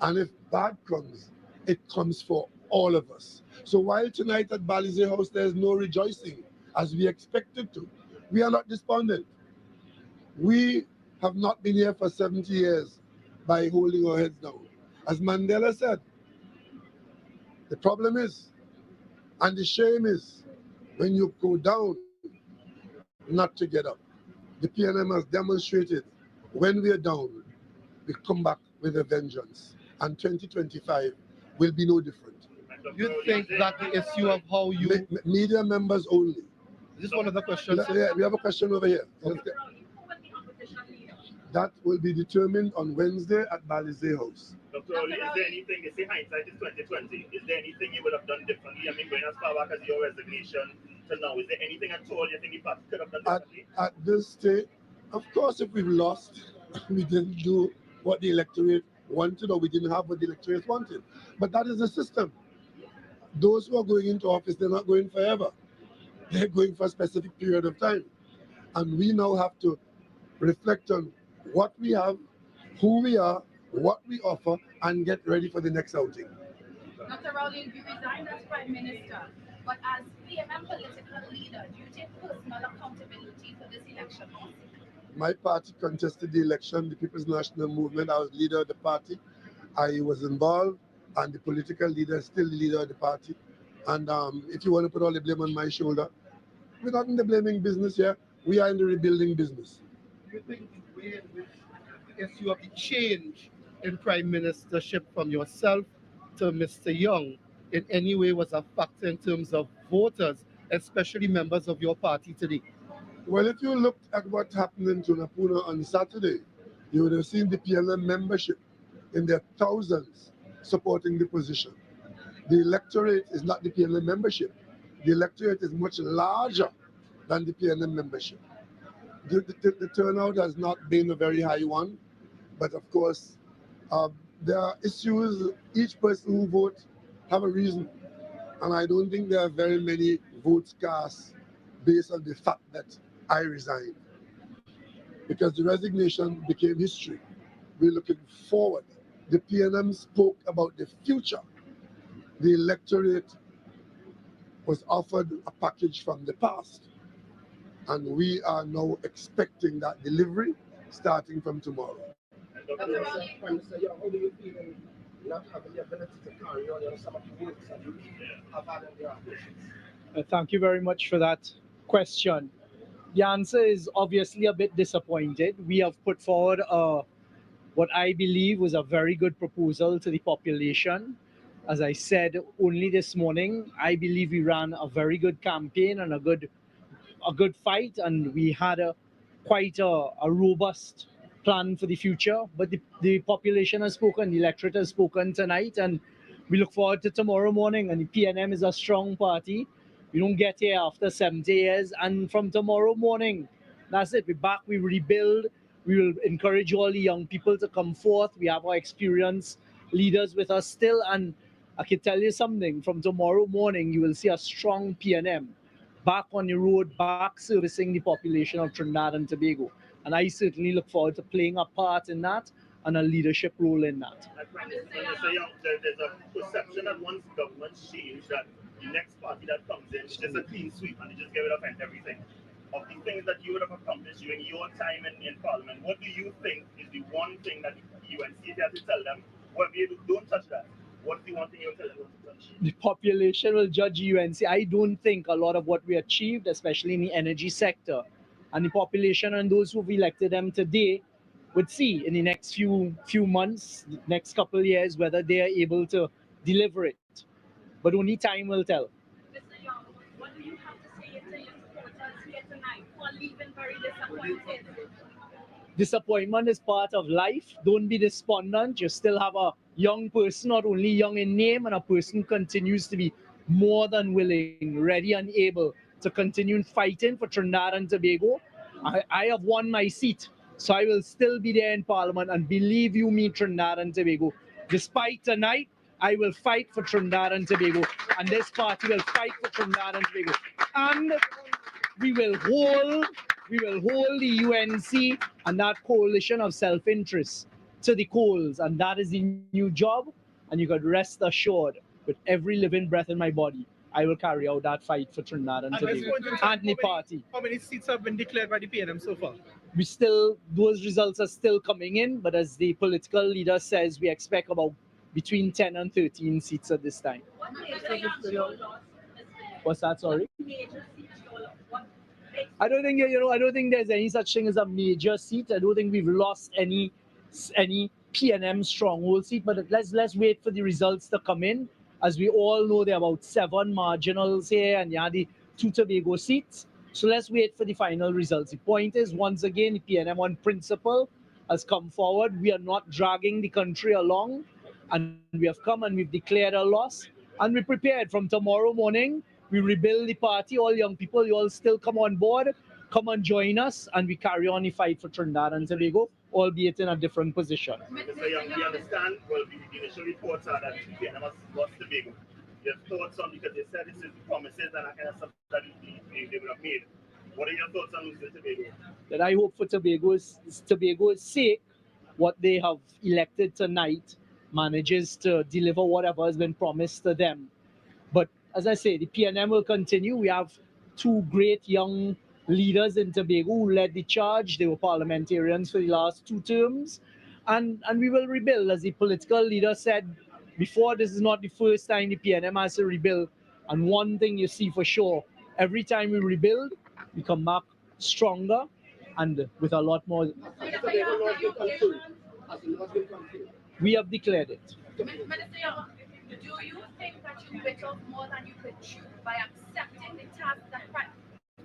And if bad comes, it comes for all of us. So while tonight at Balizé House there's no rejoicing as we expected to, we are not despondent. We have not been here for 70 years by holding our heads down. As Mandela said, the problem is, and the shame is, when you go down, not to get up. The PNM has demonstrated when we are down, we come back with a vengeance. And 2025 will be no different. You think that the issue of how you... Media members only. This is one of the questions. Yeah, we have a question over here. Okay. That will be determined on Wednesday at Balizé House. Dr. Oli, is there anything, they say hindsight is 2020, is there anything you would have done differently? I mean, going as far back as your resignation to now, is there anything at all you think you could have done differently? At this stage, of course, if we've lost, we didn't do what the electorate wanted, or we didn't have what the electorate wanted. But that is the system. Those who are going into office, they're not going forever. They're going for a specific period of time. And we now have to reflect on what we have, who we are, what we offer, and get ready for the next outing. Dr. Rowling, you resigned as Prime Minister, but as PMM political leader, do you take personal accountability for this election? My party contested the election, the People's National Movement. I was leader of the party. I was involved, and the political leader is still the leader of the party. And if you want to put all the blame on my shoulder, we're not in the blaming business here. We are in the rebuilding business. Do you think the way in which the issue of the change in prime ministership from yourself to Mr. Young in any way was a factor in terms of voters, especially members of your party today? Well, if you looked at what happened in Tana Puna on Saturday, you would have seen the PLM membership in their thousands supporting the position. The electorate is not the PLM membership. The electorate is much larger than the PLM membership. The turnout has not been a very high one, but of course, there are issues. Each person who votes have a reason, and I don't think there are very many votes cast based on the fact that I resigned, because the resignation became history. We're looking forward. The PNM spoke about the future. The electorate was offered a package from the past, and we are now expecting that delivery starting from tomorrow. Dr. Prime Minister Young, how do you feel in not having the ability to carry on some of the works that you have had in your ambitions? Thank you very much for that question. The answer is obviously a bit disappointed. We have put forward what I believe was a very good proposal to the population. As I said only this morning, I believe we ran a very good campaign and a good fight, and we had quite a robust plan for the future. But the population has spoken, the electorate has spoken tonight, and we look forward to tomorrow morning. And the PNM is a strong party. We don't get here after 70 years, and from tomorrow morning, that's it. We're back, we rebuild. We will encourage all the young people to come forth. We have our experienced leaders with us still, and I can tell you something, from tomorrow morning, you will see a strong PNM back on the road, back servicing the population of Trinidad and Tobago. And I certainly look forward to playing a part in that and a leadership role in that. There's a perception that once governments change, that the next party that comes in is just a clean sweep and they just get rid of everything. Of the things that you would have accomplished during your time in Parliament, what do you think is the one thing that the UNC, if you have to tell them, well, don't touch that? What's the one thing you'll tell them not to touch? The population will judge UNC. I don't think a lot of what we achieved, especially in the energy sector, and the population and those who've elected them today would see in the next few months, next couple of years, whether they are able to deliver it. But only time will tell. Mr. Young, what do you have to say to your supporters here tonight who are leaving very disappointed? Disappointment is part of life. Don't be despondent. You still have a young person, not only young in name, and a person continues to be more than willing, ready and able to continue fighting for Trinidad and Tobago. I have won my seat, so I will still be there in Parliament, and believe you me, Trinidad and Tobago, despite tonight, I will fight for Trinidad and Tobago, and this party will fight for Trinidad and Tobago. And we will hold the UNC and that coalition of self-interest to the coals, and that is the new job. And you could rest assured, with every living breath in my body, I will carry out that fight for Trinidad and Tobago and the party. How many seats have been declared by the PNM so far? Those results are still coming in, but as the political leader says, we expect about between 10 and 13 seats at this time. What's that, sorry? I don't think there's any such thing as a major seat. I don't think we've lost any PNM stronghold seat, but let's wait for the results to come in. As we all know, there are about 7 marginals here, and you have the 2 Tobago seats. So let's wait for the final results. The point is, once again, the PNM on principle has come forward. We are not dragging the country along, and we have come and we've declared a loss, and we're prepared. From tomorrow morning, we rebuild the party. All young people, you all still come on board, come and join us, and we carry on the fight for Trinidad and Tobago, albeit in a different position. Mr. Young, we understand, well, the initial reports are that the PNM has lost Tobago. Your thoughts on, because they said this is the promises and that kind of stuff that they would have made. What are your thoughts on losing Tobago? That I hope for Tobago's sake, what they have elected tonight manages to deliver whatever has been promised to them. But as I say, the PNM will continue. We have two great young leaders in Tobago who led the charge. They were parliamentarians for the last 2 terms. And we will rebuild. As the political leader said before, this is not the first time the PNM has to rebuild. And one thing you see for sure, every time we rebuild, we come back stronger and with a lot more. We have declared it. Minister Young, do you think that you bit off more than you could chew by accepting the task that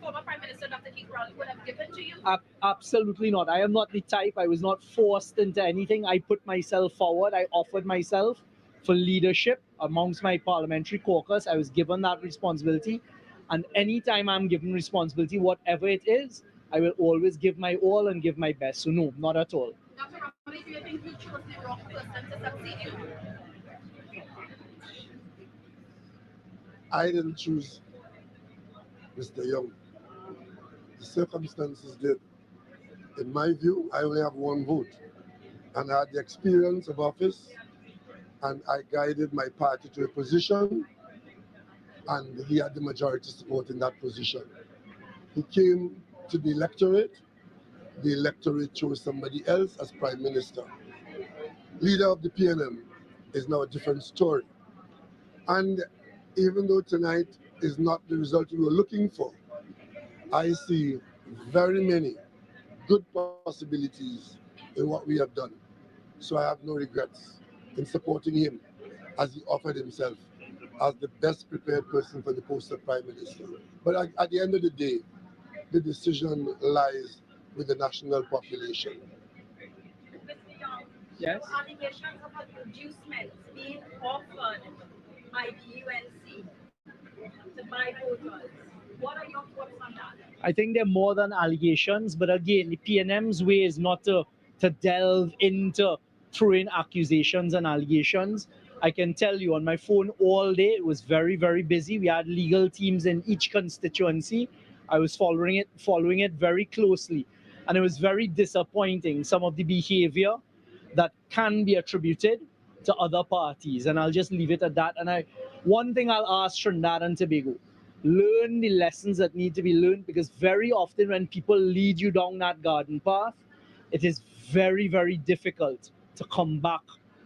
former Prime Minister Dr. Keith Rowley would have given to you? Absolutely not. I am not the type. I was not forced into anything. I put myself forward. I offered myself for leadership amongst my parliamentary caucus. I was given that responsibility. And anytime I'm given responsibility, whatever it is, I will always give my all and give my best. So no, not at all. Dr. Rowley, do you think you chose the wrong person to succeed you? I didn't choose Mr. Young. The circumstances did. In my view, I only have one vote. And I had the experience of office, and I guided my party to a position, and he had the majority support in that position. He came to the electorate chose somebody else as Prime Minister. Leader of the PNM is now a different story. And even though tonight is not the result we were looking for, I see very many good possibilities in what we have done. So I have no regrets in supporting him as he offered himself as the best prepared person for the post of Prime Minister. But at the end of the day, the decision lies with the national population. Mr. Young, yes? Allegations of inducements being offered by the UNC to buy voters. What are your thoughts on that? I think they're more than allegations, but again, the PNM's way is not to delve into throwing accusations and allegations. I can tell you on my phone all day, it was very, very busy. We had legal teams in each constituency. I was following it very closely. And it was very disappointing, some of the behavior that can be attributed to other parties. And I'll just leave it at that. And one thing I'll ask Trinidad and Tobago, learn the lessons that need to be learned, because very often when people lead you down that garden path, it is very, very difficult to come back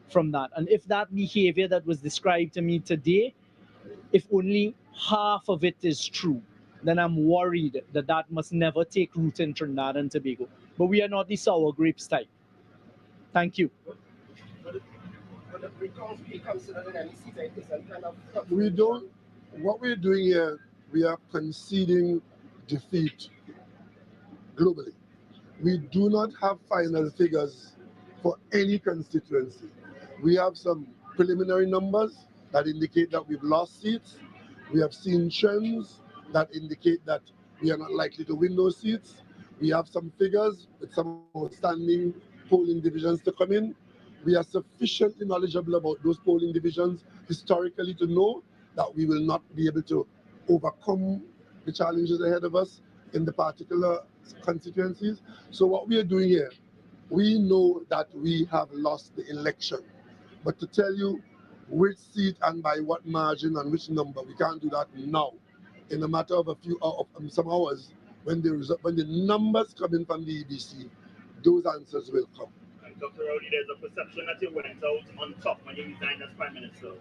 from that. And if that behavior that was described to me today, if only half of it is true, then I'm worried that that must never take root in Trinidad and Tobago. But we are not the sour grapes type. Thank you. We don't, what we're doing here, we are conceding defeat globally. We do not have final figures for any constituency. We have some preliminary numbers that indicate that we've lost seats. We have seen trends that indicate that we are not likely to win those seats. We have some figures with some outstanding polling divisions to come in. We are sufficiently knowledgeable about those polling divisions historically to know that we will not be able to overcome the challenges ahead of us in the particular constituencies. So what we are doing here, we know that we have lost the election. But to tell you which seat and by what margin and which number, we can't do that now. In a matter of some hours, when the numbers come in from the EBC, those answers will come. Dr. Rowley, there's a perception that you went out on top when you resigned as Prime Minister.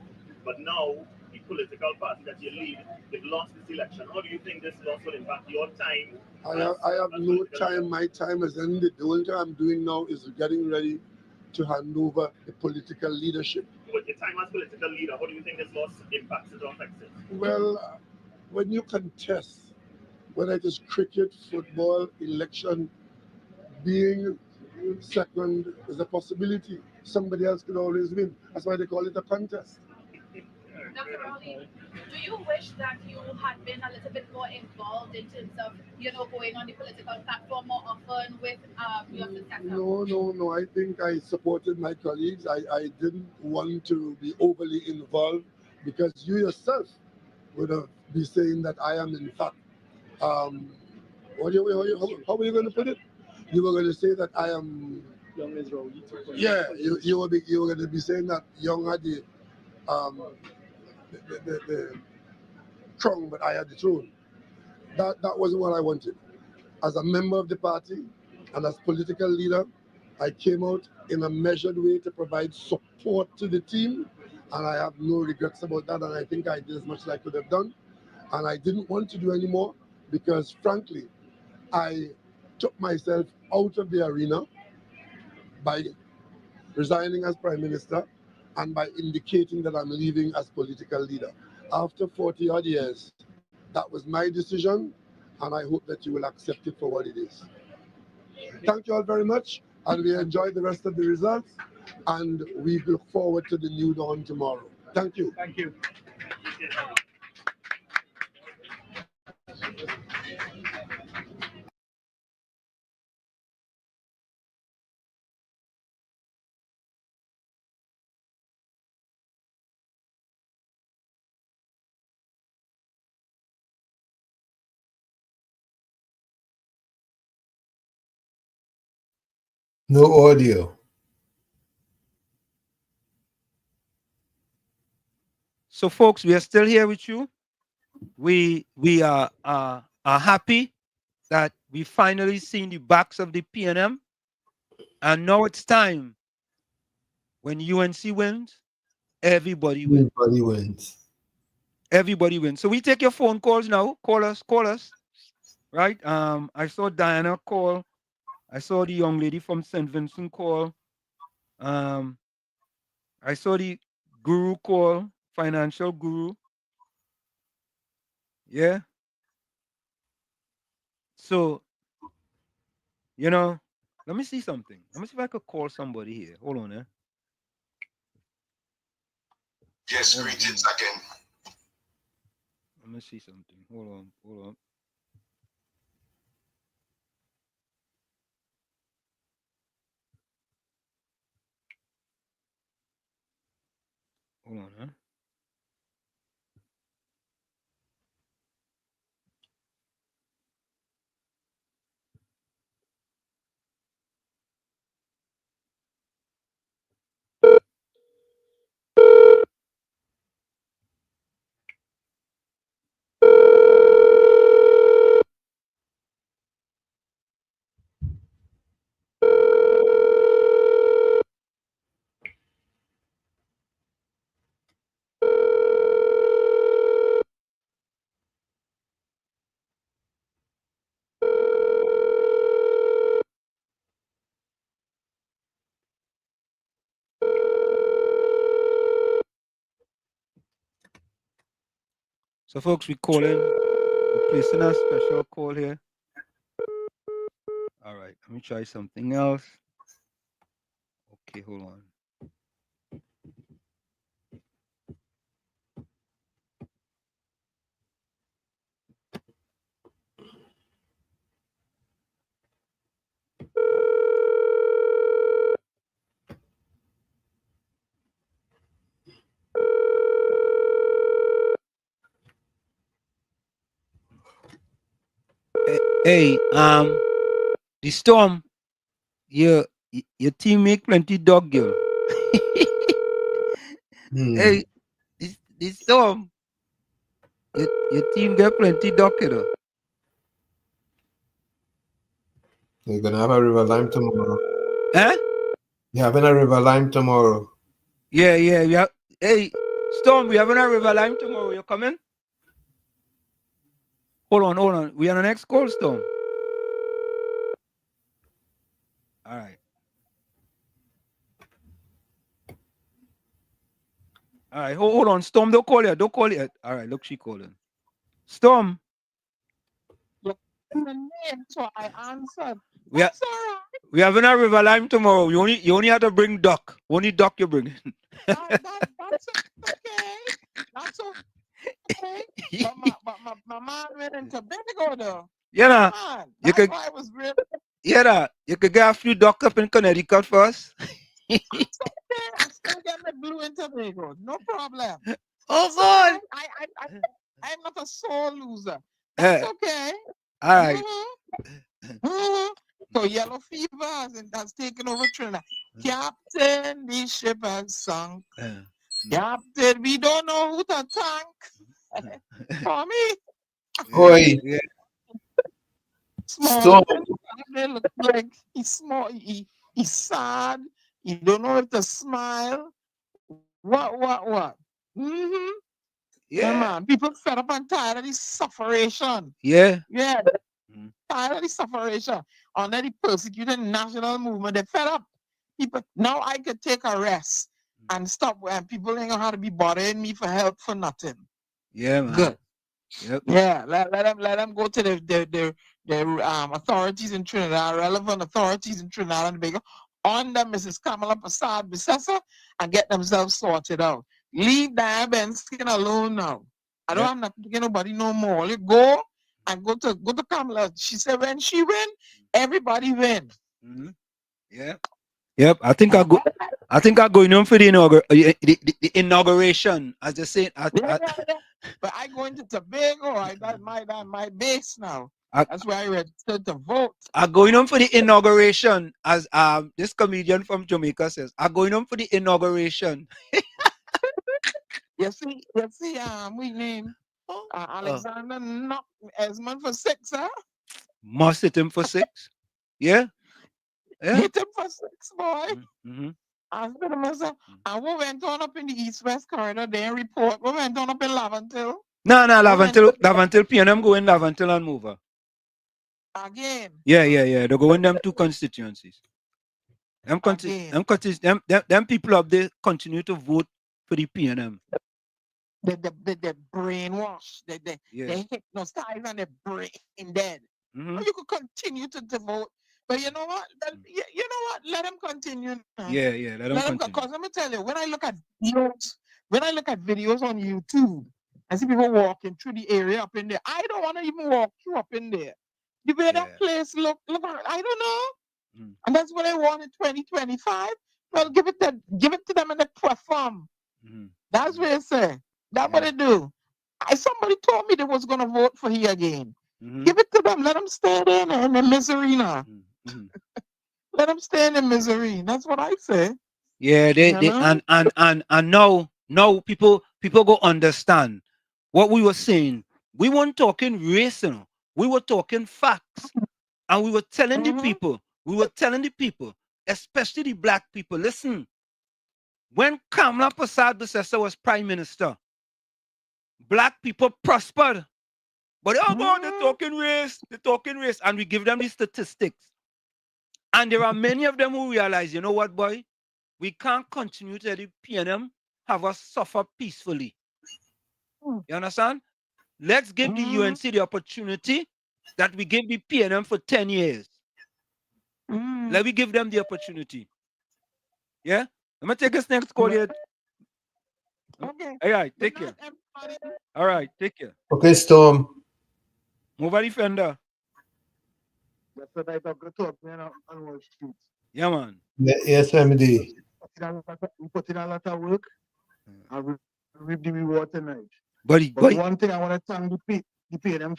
But now, the political party that you lead, they've lost this election. How do you think this loss will impact your time? I have no time. My time has ended. The only thing I'm doing now is getting ready to hand over the political leadership. With your time as political leader, how do you think this loss impacts it or affects it? Well, when you contest, whether it is cricket, football, election, being second is a possibility. Somebody else could always win. That's why they call it a contest. Dr. Rowley, do you wish that you had been a little bit more involved in terms of, going on the political platform more often with your successor? No. I think I supported my colleagues. I didn't want to be overly involved because you yourself would have been saying that I am in fact, how are you going to put it? You were going to say that I am Young is rowdy 2.0. Yeah, you were going to be saying that Young had the crown, but I had the throne. That wasn't what I wanted. As a member of the party and as political leader, I came out in a measured way to provide support to the team, and I have no regrets about that, and I think I did as much as I could have done. And I didn't want to do anymore because, frankly, I took myself out of the arena by resigning as Prime Minister and by indicating that I'm leaving as political leader. After 40 odd years, that was my decision, and I hope that you will accept it for what it is. Thank you all very much, and we enjoy the rest of the results, and we look forward to the new dawn tomorrow. Thank you. Thank you. No audio. So, folks, we are still here with you. We are happy that we finally seen the backs of the PNM, and now it's time. When UNC wins, everybody wins. Everybody wins. Everybody wins. So we take your phone calls now. Call us. Right? I saw Diana call. I saw the young lady from St. Vincent call. I saw the guru call, financial guru. Yeah. So, let me see something. Let me see if I could call somebody here. Hold on, Yes, greetings again. Let me see something. Hold on. Hold on, So, folks, we're placing a special call here. All right, let me try something else. Okay, hold on. Hey, the Storm, your team make plenty dog, girl. Hey, the Storm, your team get plenty dog, you know. You're gonna have a river lime tomorrow. Huh? You're having a river lime tomorrow. Yeah. Hey, Storm, we having a river lime tomorrow. You coming? Hold on. We on the next call, Storm. All right. All right, hold on. Storm, don't call yet. All right, look, she calling. Storm. So I answered. We having a river lime tomorrow. You only have to bring duck. Only duck you bring. That's okay. That's okay. But my man went into Tobago though. Yeah, Man, you that's could. why I was really. Yeah, you could get a few duck up in Connecticut first. It's okay. I still get my blue in Tobago. No problem. Oh God. I'm not a sore loser. That's okay. All right. So yellow fever has taken over Trinidad. Captain, the ship has sunk. Captain, we don't know who to thank. For me. Oi. Small. So They look like he's small. He's sad. He don't know if to smile. What? Mm-hmm. Yeah, man. People fed up and tired of this sufferation. Yeah. Yeah. Tired of the sufferation. Under the persecuted national movement, they fed up. People now I could take a rest and stop when people ain't gonna have to be bothering me for help for nothing. Yeah, man. Good. Yep. Yeah, let them go to the authorities in Trinidad, relevant authorities in Trinidad and Tobago, under Mrs. Kamla Prasad Bissessa, and get themselves sorted out. Leave Diane Benskin alone now. I don't have nothing to get nobody no more. You go and go to Kamla. She said when she win, everybody win. Yeah. Yep. I think I going on for the inauguration. As they say, but I going to Tobago. That's my base now. That's where I registered to vote. I'm going on for the inauguration, as this comedian from Jamaica says. I'm going on for the inauguration. You see, we name Alexander knock Esmond for 6, huh? Must hit him for 6. Yeah. Hit him for 6, boy. I said to myself, and we went on up in the east-west corridor, they report. We went on up in Lavantil. No, Lavantil, PNM go in Lavantil and move her. Again. Yeah. They go in them 2 constituencies. Them people up there continue to vote for the PNM. They brainwash. They hypnotize and they brain dead. You could continue to vote. But you know what? Let them continue. Yeah, let them continue. Because let me tell you, when I look at videos on YouTube, I see people walking through the area up in there. I don't want to even walk through up in there. The way that place look, I don't know. And that's what I want in 2025. Well, give it to them and they perform. That's what I say. That's what they do. Somebody told me they was gonna vote for he again. Give it to them. Let them stay there in the misery now. Let them stay in the misery. That's what I say. Yeah, and now people go understand what we were saying. We weren't talking race, you know. We were talking facts, and we were telling the people, especially the black people, listen. When Kamla Prasad Bissessa was prime minister, black people prospered. But they're talking race, and we give them the statistics. And there are many of them who realize, you know what, boy? We can't continue to let the PNM have us suffer peacefully. You understand? Let's give the UNC the opportunity that we gave the PNM for 10 years. Let me give them the opportunity. Yeah? I'm going to take this next call here. Okay. All right, take care. All right, take care. Okay, Storm. Move a defender. That's what I talk to on Wall Street. Yeah, man. Yes, MD. We put in a lot of work and we reap the reward tonight. But one thing I want to thank the PNM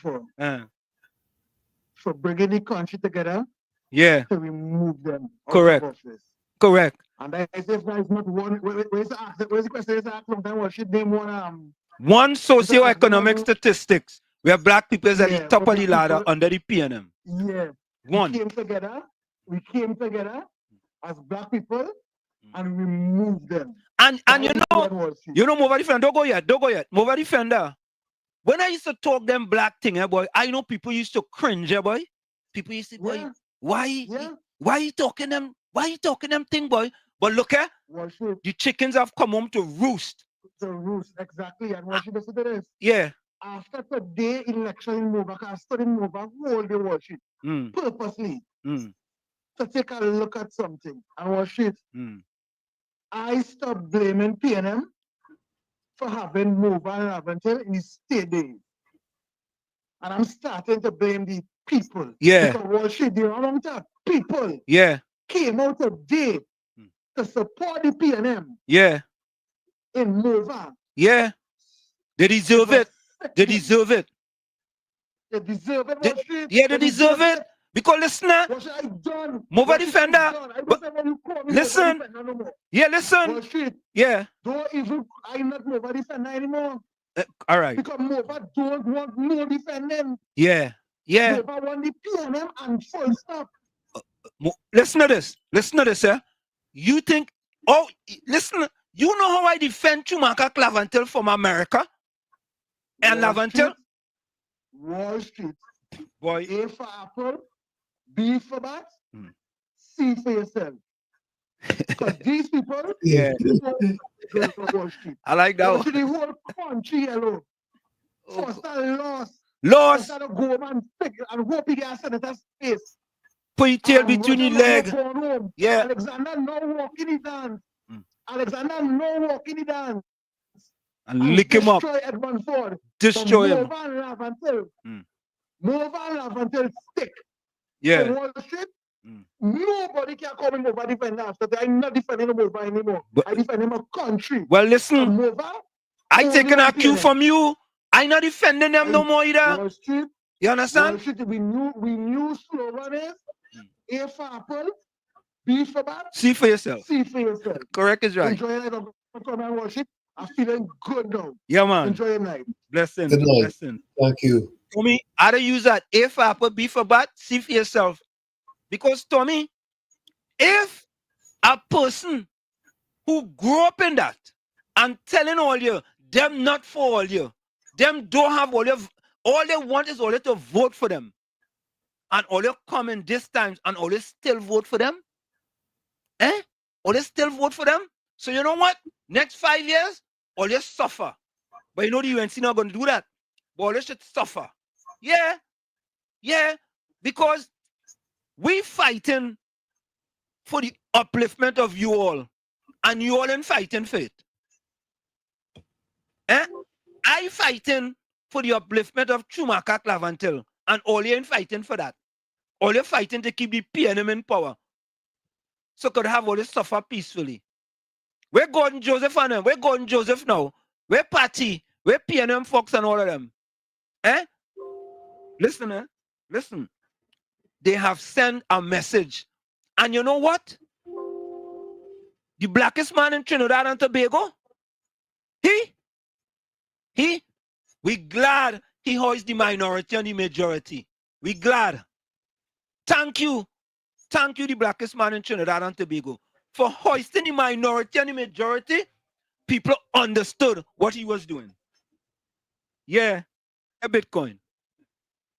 for bringing the country together. Yeah. To remove them. Correct. Out of office. Correct. And I say if there is not one, where's the question? Is asked sometimes what should name one socioeconomic statistics where black people is at the top of the ladder under the PNM. Yeah. One. We came together as black people and we moved them. And you know, Mova Defender, don't go yet. Mova Defender. When I used to talk them black thing, boy, I know people used to cringe, boy. People used to say, boy, why you talking them thing, boy? But look at the chickens have come home to roost. To roost, exactly. And what should listen to this? Yeah. After today election in Mova, I studied Mova whole day worship purposely to take a look at something and worship. I stopped blaming PNM for having Mova and Lavantil in his state days. And I'm starting to blame the people. Yeah. Because worship, the amount of people came out today to support the PNM. Yeah. In Mova. Yeah. They deserve it. They deserve it. They deserve it. They deserve it. Because listen, What should I done? move a defender. I don't say when you call me Listen. Mova defender no more. Yeah, listen. Wall Street. Yeah. Don't even, I'm not Mova defender anymore. All right. Because Mova don't want no defending. Yeah. Yeah. Mova want the PNM and full stop. Listen to this. Listen to this, eh? You think, listen, you know how I defend Chumaka Clavantel from America? And Lavantel? Wall Street. Boy. A for apple, B for bat, C for yourself. Because these people, Yeah. go to Wall Street. I like that Wall one. Street, the whole country yellow. First and lost. Lost. First and go and pick and hope he gets senator space. Put your tail between your leg. Yeah. Alexander no walk in the dance. Alexander no walk in the dance. And lick him up. Destroy Edmund Ford. Destroy him. Move and laugh until. Move and laugh until stick. Yeah. So Wall Street, nobody can call me Mova defender after that. I'm not defending Mova anymore. I defend him a country. Well, listen. Mova, I taking a cue from you. I not defending them no more either. Wall Street, you understand? Wall Street, we knew slogan is A for apple, B for bat, See for yourself. C for yourself. Correct is right. Enjoy your night. Come and watch it. I'm feeling good now. Yeah, man. Enjoy your night. Blessing. Good night. Blessing. Thank you. Tommy, how to use that A for apple, B for bat, C for yourself. Because Tommy, if a person who grew up in that and telling all you, them not for all you, them don't have all they want is all you to vote for them. And all you come in this time and all you still vote for them? All you still vote for them? So you know what? Next 5 years, all you suffer. But you know the UNC not going to do that. But all you should suffer. Yeah. Yeah. Because we fighting for the upliftment of you all. And you all ain't fighting for it. I fighting for the upliftment of Chumaka Clavantel. And all you ain't fighting for that. All you're fighting to keep the PNM in power. So could have all this suffer peacefully. We're Gordon Joseph and them. We're Gordon Joseph now. We're Patty. We're PNM Fox and all of them. Listen, listen. They have sent a message. And you know what? The blackest man in Trinidad and Tobago, we glad he hoists the minority and the majority. We glad. Thank you. Thank you, the blackest man in Trinidad and Tobago. For hoisting the minority and the majority, people understood what he was doing. Yeah, a Bitcoin.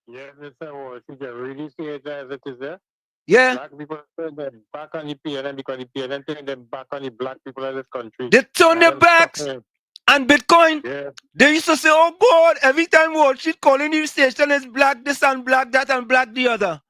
Yeah, Mr. Walsh, you can really see it as it is there. Yeah. Black people turn them back on the PNM because the PNM turn them back on the black people in this country. They turn their backs. And Bitcoin, they used to say, oh God, every time Wall Street calling the station is black this and black that and black the other.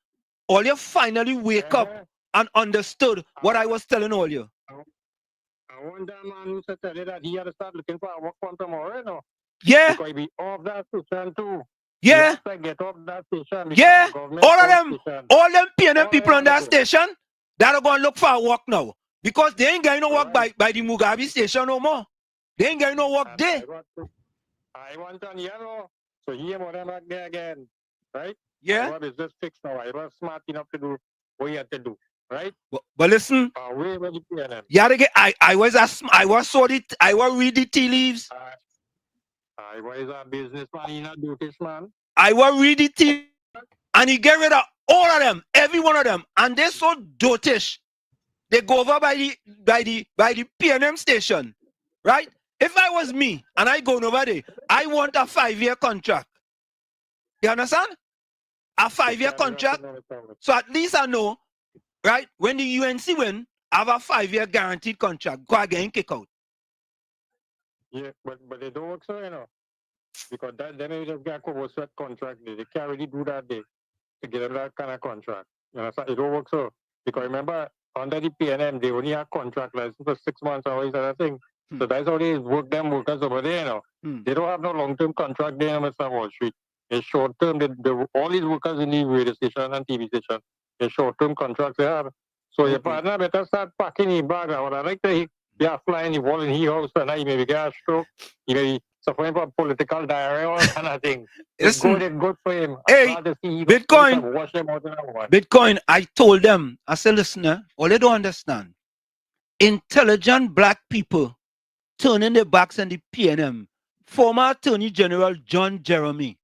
All you finally wake up and understood what I was telling all you. I wonder, man, who said tell you that he had to start looking for a work from tomorrow, you know? Yeah. Because he be off that station too. Yeah. Get off that station. Yeah. All of them, all them PNM people on that station, that'll go and look for a work now. Because they ain't getting no work by the Mugabe station no more. They ain't getting no work there. I want on yellow, so he and them back there again, right? Yeah. What is this fixed now? I was smart enough to do what he had to do, right? But listen, where were the PNM? you gotta get. I was read the tea leaves. I was a businessman, he not do this, man. I was read the tea, and he get rid of all of them, every one of them, and they're so dotish. They go over by the PNM station, right? If I was me and I go over there, I want a 5-year contract. You understand? A 5-year contract. So at least I know, right? When the UNC win, I have a 5-year guaranteed contract. Go again, kick out. Yeah, but they don't work so, you know. Because that then they just get a sweat contract. They can't really do that day to get that kind of contract. You understand? It don't work so. Because remember, under the PNM, they only have contract license for 6 months or all that thing. So that's how they work them workers over there, you know. They don't have no long-term contract there, Mr. Wall Street. It's short-term. All these workers in the radio station and TV station, it's short-term contracts they have. So your partner better start packing his bag. I would like to fly in the wall in his house and he maybe get a stroke. He may suffering from political diarrhea, all kind of thing. It's good for him. Hey, Bitcoin. Wash him out in that one. Bitcoin, I told them, I said, listen, all they don't understand. Intelligent black people turning their backs on the PNM. Former Attorney General John Jeremy,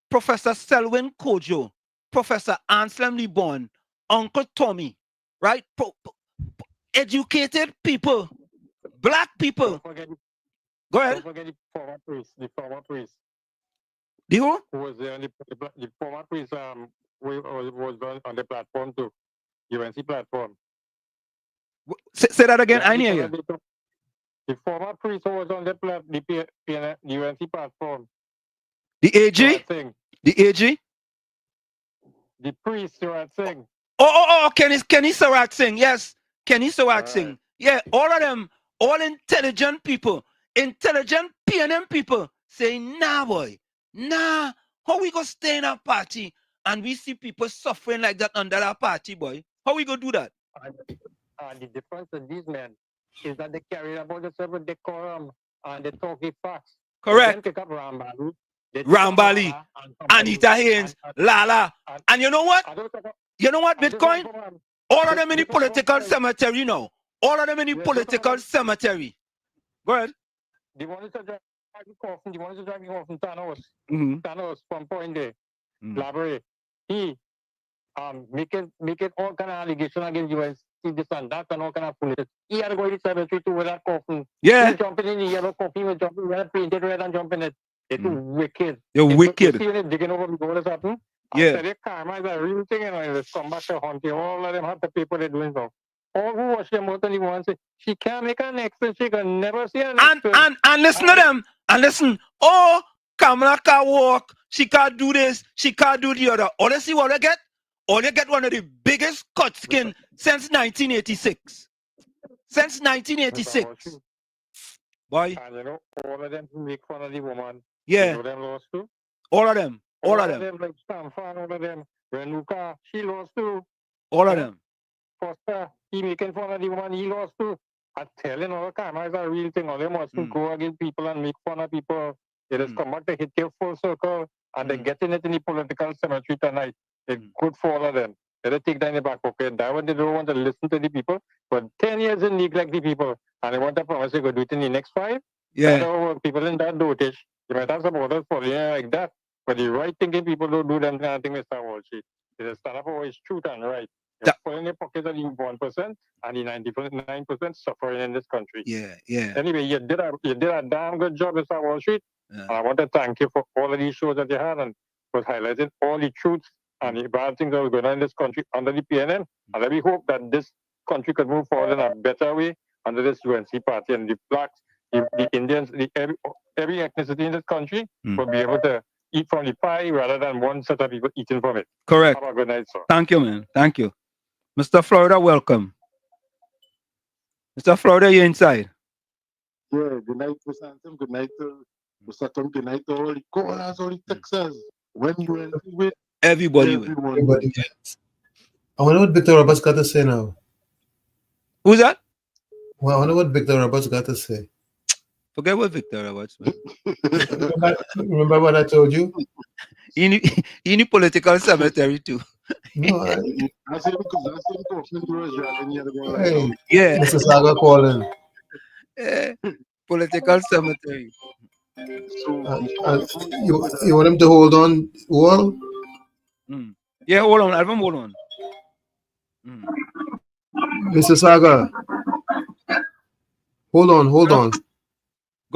Professor Selwyn Kojo, Professor Anselm Lebon, Uncle Tommy, right? Educated people, black people. Go ahead. Don't forget the former priest. The who? Who was there on the former priest was on the platform too. UNC platform. Say that again, I hear you. The former priest who was on the UNC platform. The AG? The AG? The priest, Surat Singh. Oh, Kenny Sarat Singh, yes. Kenny Sarat Singh. Yeah, all of them, all intelligent people, intelligent PNM people saying, nah, boy, nah, how we gonna stay in our party and we see people suffering like that under our party, boy? How we gonna do that? And the difference in these men is that they carry about the seven decorum and they talk the facts. Correct. They pick up Rambali, Anita Haynes, Lala. And you know what? You know what, Bitcoin? All of them in the political cemetery, you know. All of them in the political cemetery. Go ahead. The one is a drag off in Thanos. Thanos from Point there. Library. He make it all kind of allegations against UNC, this and that, and all kind of politics. He had to go to the cemetery too with that coffin. Yeah. He jumping in the yellow coffin, he was jumping, he had painted red and jumping it. They're too wicked. You're wicked. You see when digging over before this happen? Yeah. I said, their karma is a real thing, you know, it's come back to haunt you. All of them have the people they're doing so. All who watch them out and want to say, she can't make an exit, she can never see an exit. And listen to them. And listen, oh, Kamla can't walk, she can't do this, she can't do the other. All they see what they get? Or they get one of the biggest cut skin since 1986. Since 1986. Boy. And you know, all of them who make fun of the woman. Yeah. You know them lost too? All of them. All of them. them. Like Stanford, all of them. Renuka, she lost too. All of them. Foster, he making fun of the woman, he lost too. I'm telling all the karma is a real thing. All them mustn't go against people and make fun of people. It has come back to hit you full circle and they're getting it in the political cemetery tonight. It's good for all of them. They take that in the back pocket. That one they don't want to listen to the people. But 10 years they neglect the people. And they want to promise they go do it in the next 5. Yeah. People in that dotage. You might have some others for like that. But the right thinking people don't do them kind of thing, Mr. Walsh. They stand up for his truth and right. You're putting in the pockets of the 1% and the 99% suffering in this country. Yeah, yeah. Anyway, you did a damn good job, Mr. Wall Street. And I want to thank you for all of these shows that you had and for highlighting all the truths and the bad things that were going on in this country under the PNM. And we hope that this country could move forward in a better way under this UNC party. And the blacks, the Indians, every ethnicity in this country will be able to eat from the pie rather than one set of people eating from it. Correct. Have a good night, sir. Thank you, man. Thank you. Mr. Florida, welcome. Mr. Florida, you're inside. Yeah, good night, Mr. Anthem. Good night to Mr. Tom. Good night to all the callers, all the Texas. When you went with everybody. I wonder what Victor Roberts got to say now. Who's that? Well, I wonder what Victor Roberts got to say. Forget what Victor Roberts, man. Remember what I told you? In the political cemetery too. No, yeah. Mr. Saga calling. Political cemetery. You want him to hold on, Wall? Yeah, hold on. Alvin, hold on. Mr. Saga. Hold on. Go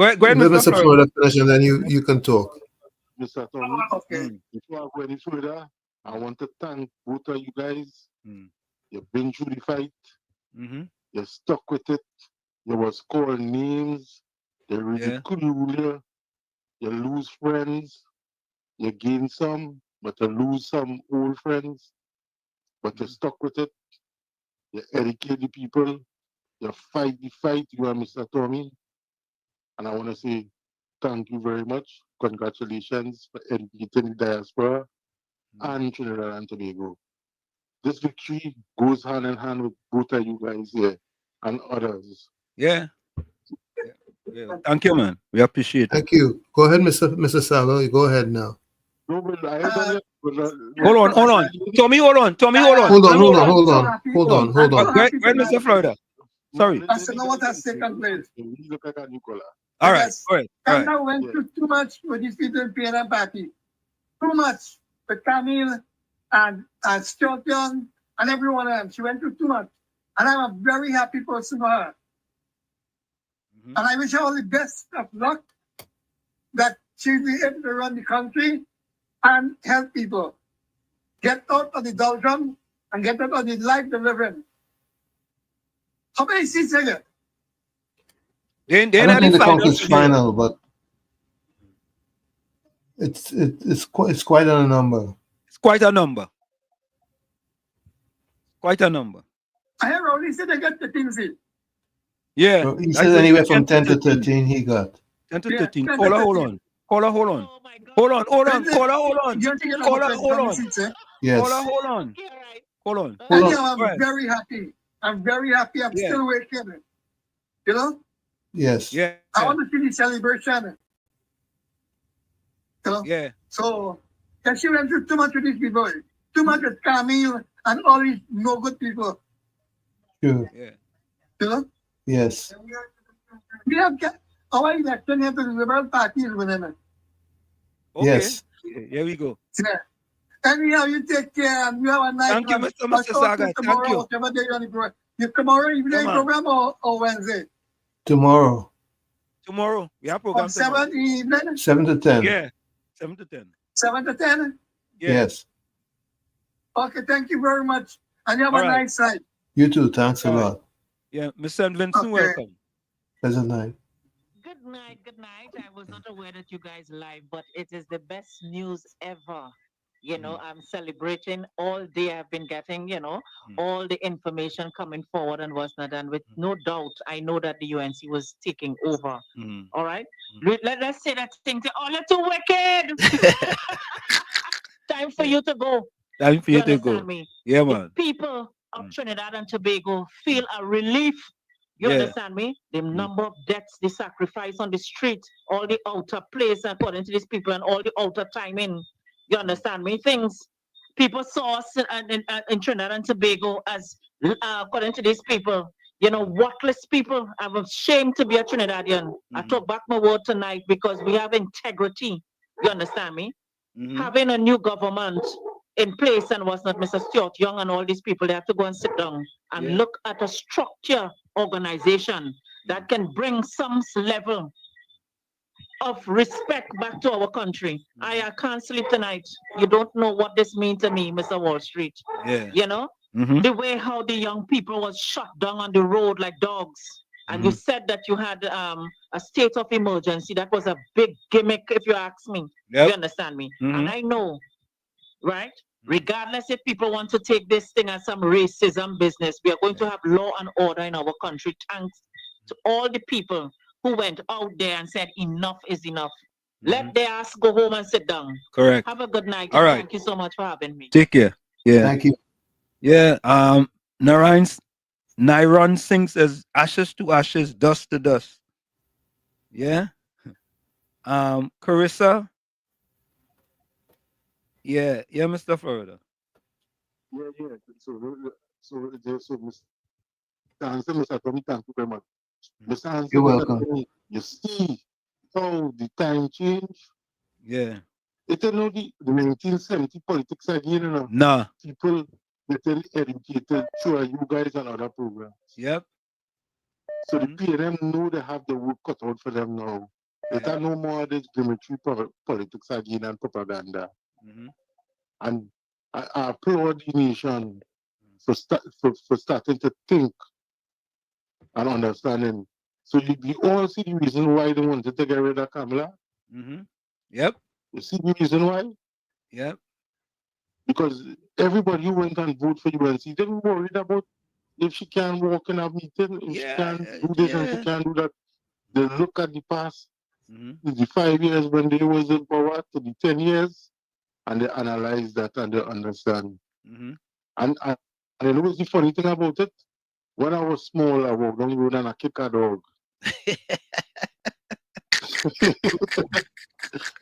ahead, Let Mr. Florida finish and then you can talk. Mr. Tommy, before I go any further, I want to thank both of you guys. You've been through the fight. You stuck with it. You was called names. They ridicule you. You lose friends. You gain some, but you lose some old friends. But you stuck with it. You educate the people. You fight the fight. You are Mr. Tommy. And I want to say thank you very much. Congratulations for educating the diaspora and Trinidad and Tobago. This victory goes hand in hand with both of you guys here and others. Yeah. Yeah. Thank you, man. We appreciate it. Thank you. Go ahead, Mr. Salo. You go ahead now. Hold on. Tommy, hold on. Hold on. Wait, Mr. Florida. Sorry. I said, know what has taken place. All right. All right. Kamla went through too much with these people in PNM party. Too much with Camille and Stuart Young and everyone else. She went through too much. And I'm a very happy person for her. And I wish her all the best of luck that she'll be able to run the country and help people. Get out of the doldrum and get out of the life they're living. How many seats are there? I don't think the count is final, but it's quite a number. It's quite a number. Quite a number. I have only said I got the things in. Yeah. So he said anywhere from 10 to 13 he got. 10 to 13. Caller, hold on. Caller, hold on. Hold on. Caller, hold on. Caller, hold on. Yes. Caller, hold on. Hold on. I'm very happy. I'm very happy. I'm still waking. You know? Yes. Yeah. I want to see the celebration. You know? Yeah. So, she went through too much with these people. Too much with Camille and all these no good people. Sure. Yeah. You know? Yes. We have our election here to the Liberal Party is winning it. Okay. Yes. Here we go. Yeah. Anyhow, you take care and you have a nice Thank you, Mr. Saga. Thank you. Whatever day you're on the program. You tomorrow evening program or Wednesday? Tomorrow. Tomorrow. We have program From 7 evening? 7 to 10. Yeah. 7 to 10. 7 to 10? Yeah. Yes. Okay, thank you very much. And you have All a right. nice night. You too. Thanks a lot. Yeah. Mr. Vincent, welcome. Pleasant night. Good night. I was not aware that you guys live, but it is the best news ever. You know, I'm celebrating all day. I've been getting, all the information coming forward and whatnot. And with no doubt, I know that the UNC was taking over. All right? Let's say that thing. Oh, you're too wicked. Time for you to go. Time for you to understand go. me? Yeah, The man. people of Trinidad and Tobago feel a relief. You Yeah. understand me? The number of deaths, the sacrifice on the street, all the outer place according to these people and all the outer timing. You understand me? Things people saw us in Trinidad and Tobago as, according to these people, worthless people. I'm ashamed to be a Trinidadian. I took back my word tonight because we have integrity. You understand me? Having a new government in place and was not Mr. Stuart Young and all these people, they have to go and sit down and look at a structure organization that can bring some level of respect back to our country. I can't sleep tonight. You don't know what this means to me, Mr. Wall Street. Yeah. The way how the young people was shut down on the road like dogs. And you said that you had a state of emergency. That was a big gimmick, if you ask me. Yep. You understand me? And I know, right? Regardless if people want to take this thing as some racism business, we are going to have law and order in our country, thanks to all the people who went out there and said enough is enough. Let their ass go home and sit down. Correct. Have a good night. All And right. Thank you so much for having me. Take care. Yeah. Thank you. Yeah. Nairon sings as ashes to ashes, dust to dust. Yeah. Carissa. Yeah. Yeah, Mr. Florida. Yeah. Mr. Tommy, thank you very much. You're welcome. You see how the time change? Yeah. It's not the 1970 politics again, Nah. People getting educated through you guys and other programs. Yep. So the PNM know they have the work cut out for them now. They don't no more of this gimmickry politics again and propaganda. And I applaud the nation for starting to think and understanding. So you all see the reason why they wanted to get rid of Kamla? Yep. You see the reason why? Yep. Because everybody who went and voted for UNC, they were worried about if she can walk in a meeting, if she can do this and she can do that. They look at the past, the 5 years when they was in power to the 10 years, and they analyze that and they understand. And you know what's the funny thing about it? When I was small, I walked down the road and I kicked a dog.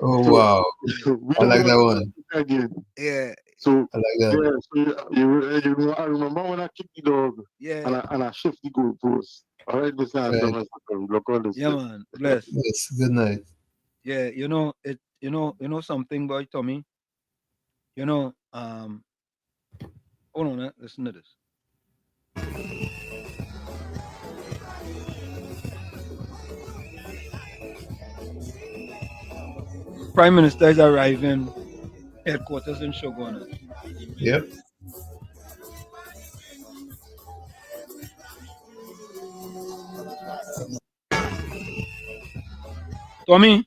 Oh So wow, we I don't like want that to one. again. Yeah. So I like that. yeah, so you know, I remember when I kicked the dog and I shift the goalpost. All right, this answer, Right. Mr. Look on this. Yeah, man. Bless. Yes. Good night. Yeah, you know it. You know something, boy, Tommy. You know, hold on, listen to this. Prime Minister is arriving headquarters in Shogunat. Yep. Tommy,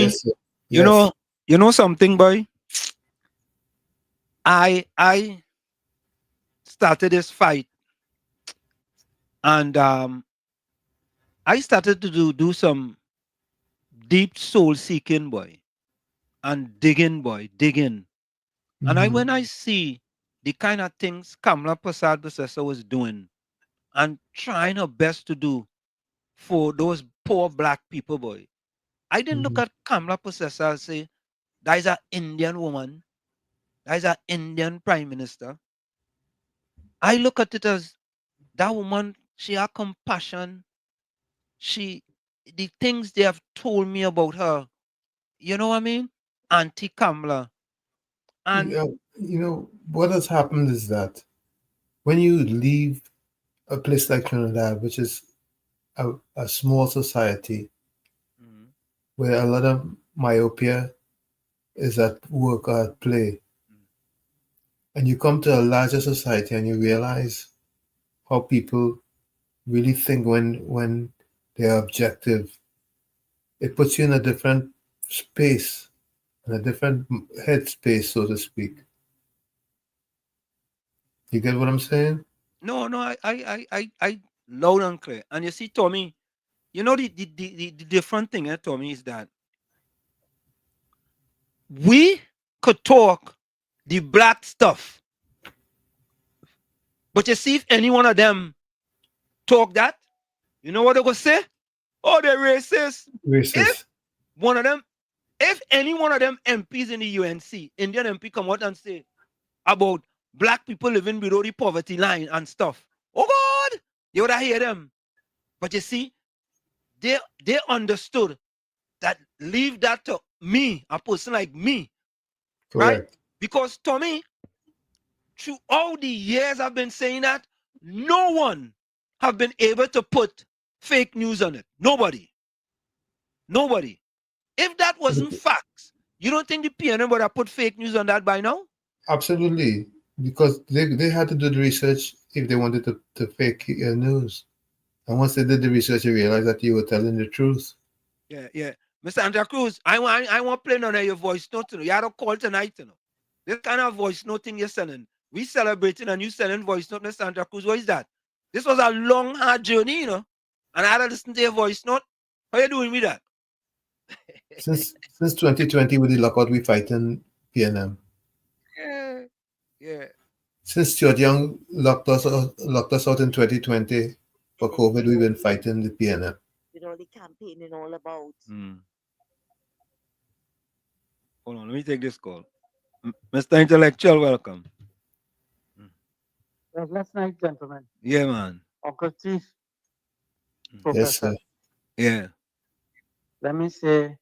Yes. Sir. you Yes. know something, boy. I started this fight, and I started to do some deep soul seeking, boy, and digging, boy, digging. And when I see the kind of things Kamla Prasad Processor was doing and trying her best to do for those poor black people, boy, I didn't look at Kamla Processor and say, that is an Indian woman, that is an Indian prime minister. I look at it as that woman, she had compassion. The things they have told me about her, you know what I mean? Auntie Kamla. And You know what has happened is that when you leave a place like Trinidad, which is a small society where a lot of myopia is at work or at play, and you come to a larger society and you realize how people really think when they're objective, it puts you in a different space, in a different headspace, so to speak. You get what I'm saying? no, I loud and clear. And you see, Tommy, you know the different thing, Tommy, is that we could talk the black stuff, but you see, if any one of them talk that, you know what they gonna say? Oh, they're racist. Racist. If one of them, if any one of them MPs in the UNC, Indian MP, come out and say about black people living below the poverty line and stuff, oh God, you would hear them. But you see, they understood that leave that to me, a person like me, right? Correct. Because Tommy, through all the years I've been saying that, no one have been able to put fake news on it. Nobody. Nobody. If that wasn't facts, you don't think the PNM would have put fake news on that by now? Absolutely. Because they had to do the research if they wanted to fake news. And once they did the research, they realized that you were telling the truth. Yeah, yeah. Mr. Santa Cruz, I want play none of your voice note. You have to call tonight. This kind of voice note thing you're selling. We celebrating and you selling voice note, Mr. Santa Cruz. What is that? This was a long, hard journey, And I had to listen to your voice note. How you doing with that? Since 2020 with the lockout, we fighting PNM. Yeah, yeah. Since Stuart Young locked us out in 2020 for COVID, we've been fighting the PNM. With all the campaigning all about. Hold on, let me take this call. Mr. Intellectual, welcome. Last night, gentlemen. Yeah, man. Uncle Chief. Yes, Professor. sir. Yeah. Let me say,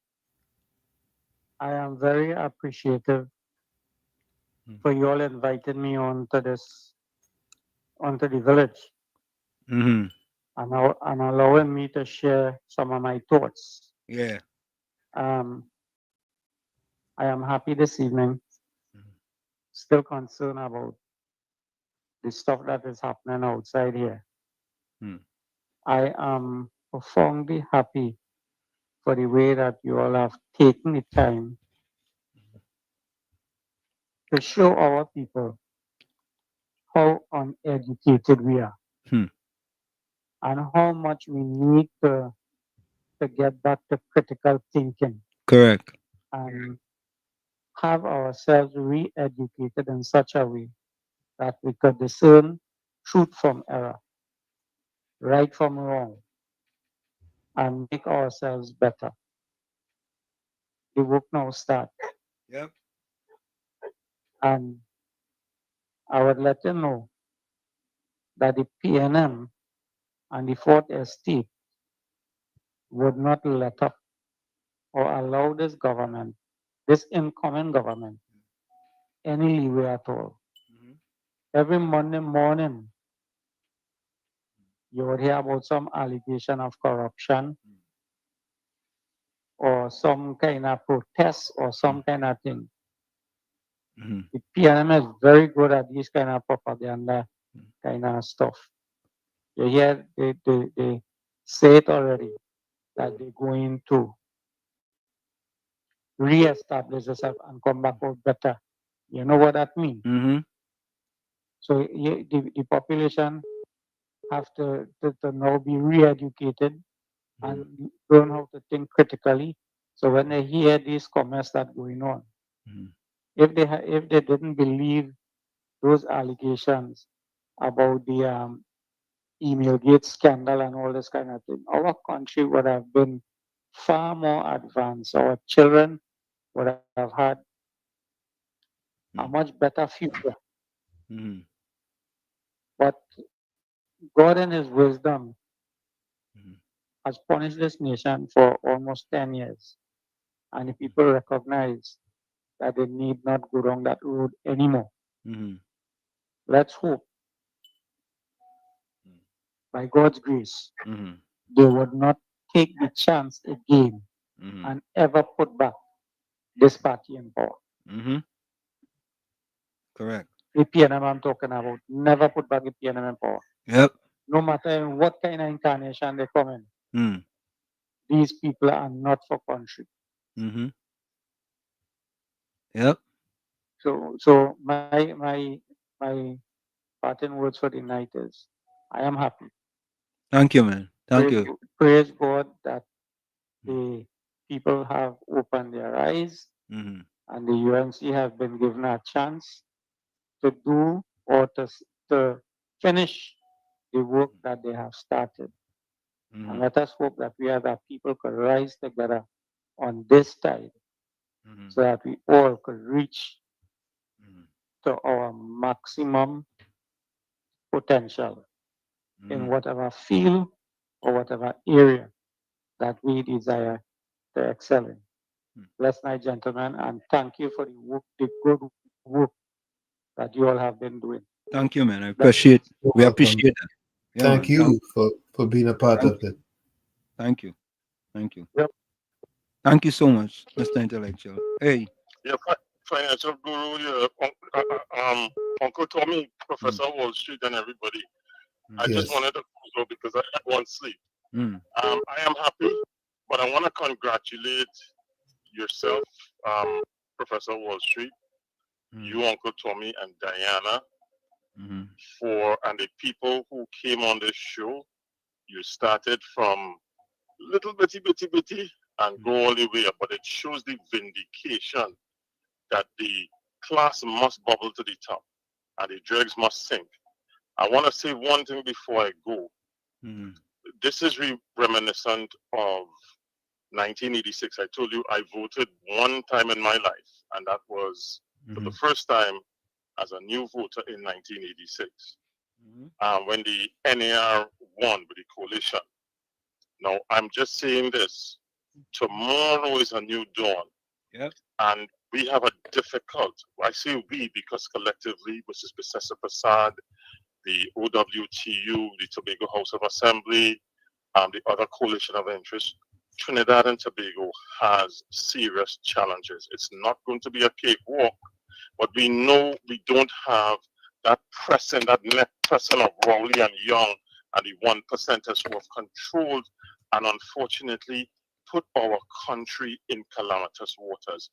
I am very appreciative for you all inviting me onto the village and allowing me to share some of my thoughts. Yeah. I am happy this evening, still concerned about the stuff that is happening outside here. I am profoundly happy for the way that you all have taken the time to show our people how uneducated we are and how much we need to get back to critical thinking Correct. and have ourselves re-educated in such a way that we could discern truth from error, right from wrong, and make ourselves better. The work now start. Yep. And I would let you know that the PNM and the Fourth Estate would not let up or allow this government, this incoming government, any leeway at all. Every Monday morning, you would hear about some allegation of corruption or some kind of protest or some kind of thing. The PNM is very good at these kind of propaganda kind of stuff. You hear they say it already that they're going to re-establish themselves and come back out better. You know what that means? So the population have to now be re-educated and learn how to think critically. So when they hear these comments that going on, if they didn't believe those allegations about the email gate scandal and all this kind of thing, our country would have been far more advanced. Our children would have had a much better future. But God in his wisdom has punished this nation for almost 10 years. And the people recognize that they need not go down that road anymore. Let's hope, by God's grace, they would not take the chance again and ever put back this party in power. Correct. The PNM I'm talking about, never put back the PNM in power. Yep. No matter in what kind of incarnation they come in, these people are not for country. Yep. So my parting words for the night is, I am happy. Thank you, man. Thank you. Praise God that the people have opened their eyes and the UNC have been given a chance to do or to finish the work that they have started. And let us hope that we as a people could rise together on this side so that we all could reach to our maximum potential in whatever field or whatever area that we desire to excel in. Bless my gentlemen, and thank you for the work, the good work that you all have been doing. Thank you, man. I appreciate. We appreciate that. Yeah, Thank man. you for being a part of it. Thank you. Thank you. Yep. Thank you so much, Mr. Intellectual. Hey. Yeah, financial guru, Uncle Tommy, Professor Wall Street, and everybody. I just wanted to go because I had one sleep. I am happy, but I want to congratulate yourself, Professor Wall Street, you, Uncle Tommy, and Diana, and the people who came on this show. You started from little bitty and go all the way up, but it shows the vindication that the class must bubble to the top and the dregs must sink. I want to say one thing before I go. This is reminiscent of 1986. I told you I voted one time in my life, and that was for the first time as a new voter in 1986, when the NAR won with the coalition. Now, I'm just saying this. Tomorrow is a new dawn. Yep. And we have a difficult, I say we because collectively, which is Bissessa Prasad, the OWTU, the Tobago House of Assembly, the other coalition of interest, Trinidad and Tobago has serious challenges. It's not going to be a cakewalk, but we know we don't have that neck pressing of Rowley and Young and the 1%ers who have controlled and unfortunately put our country in calamitous waters.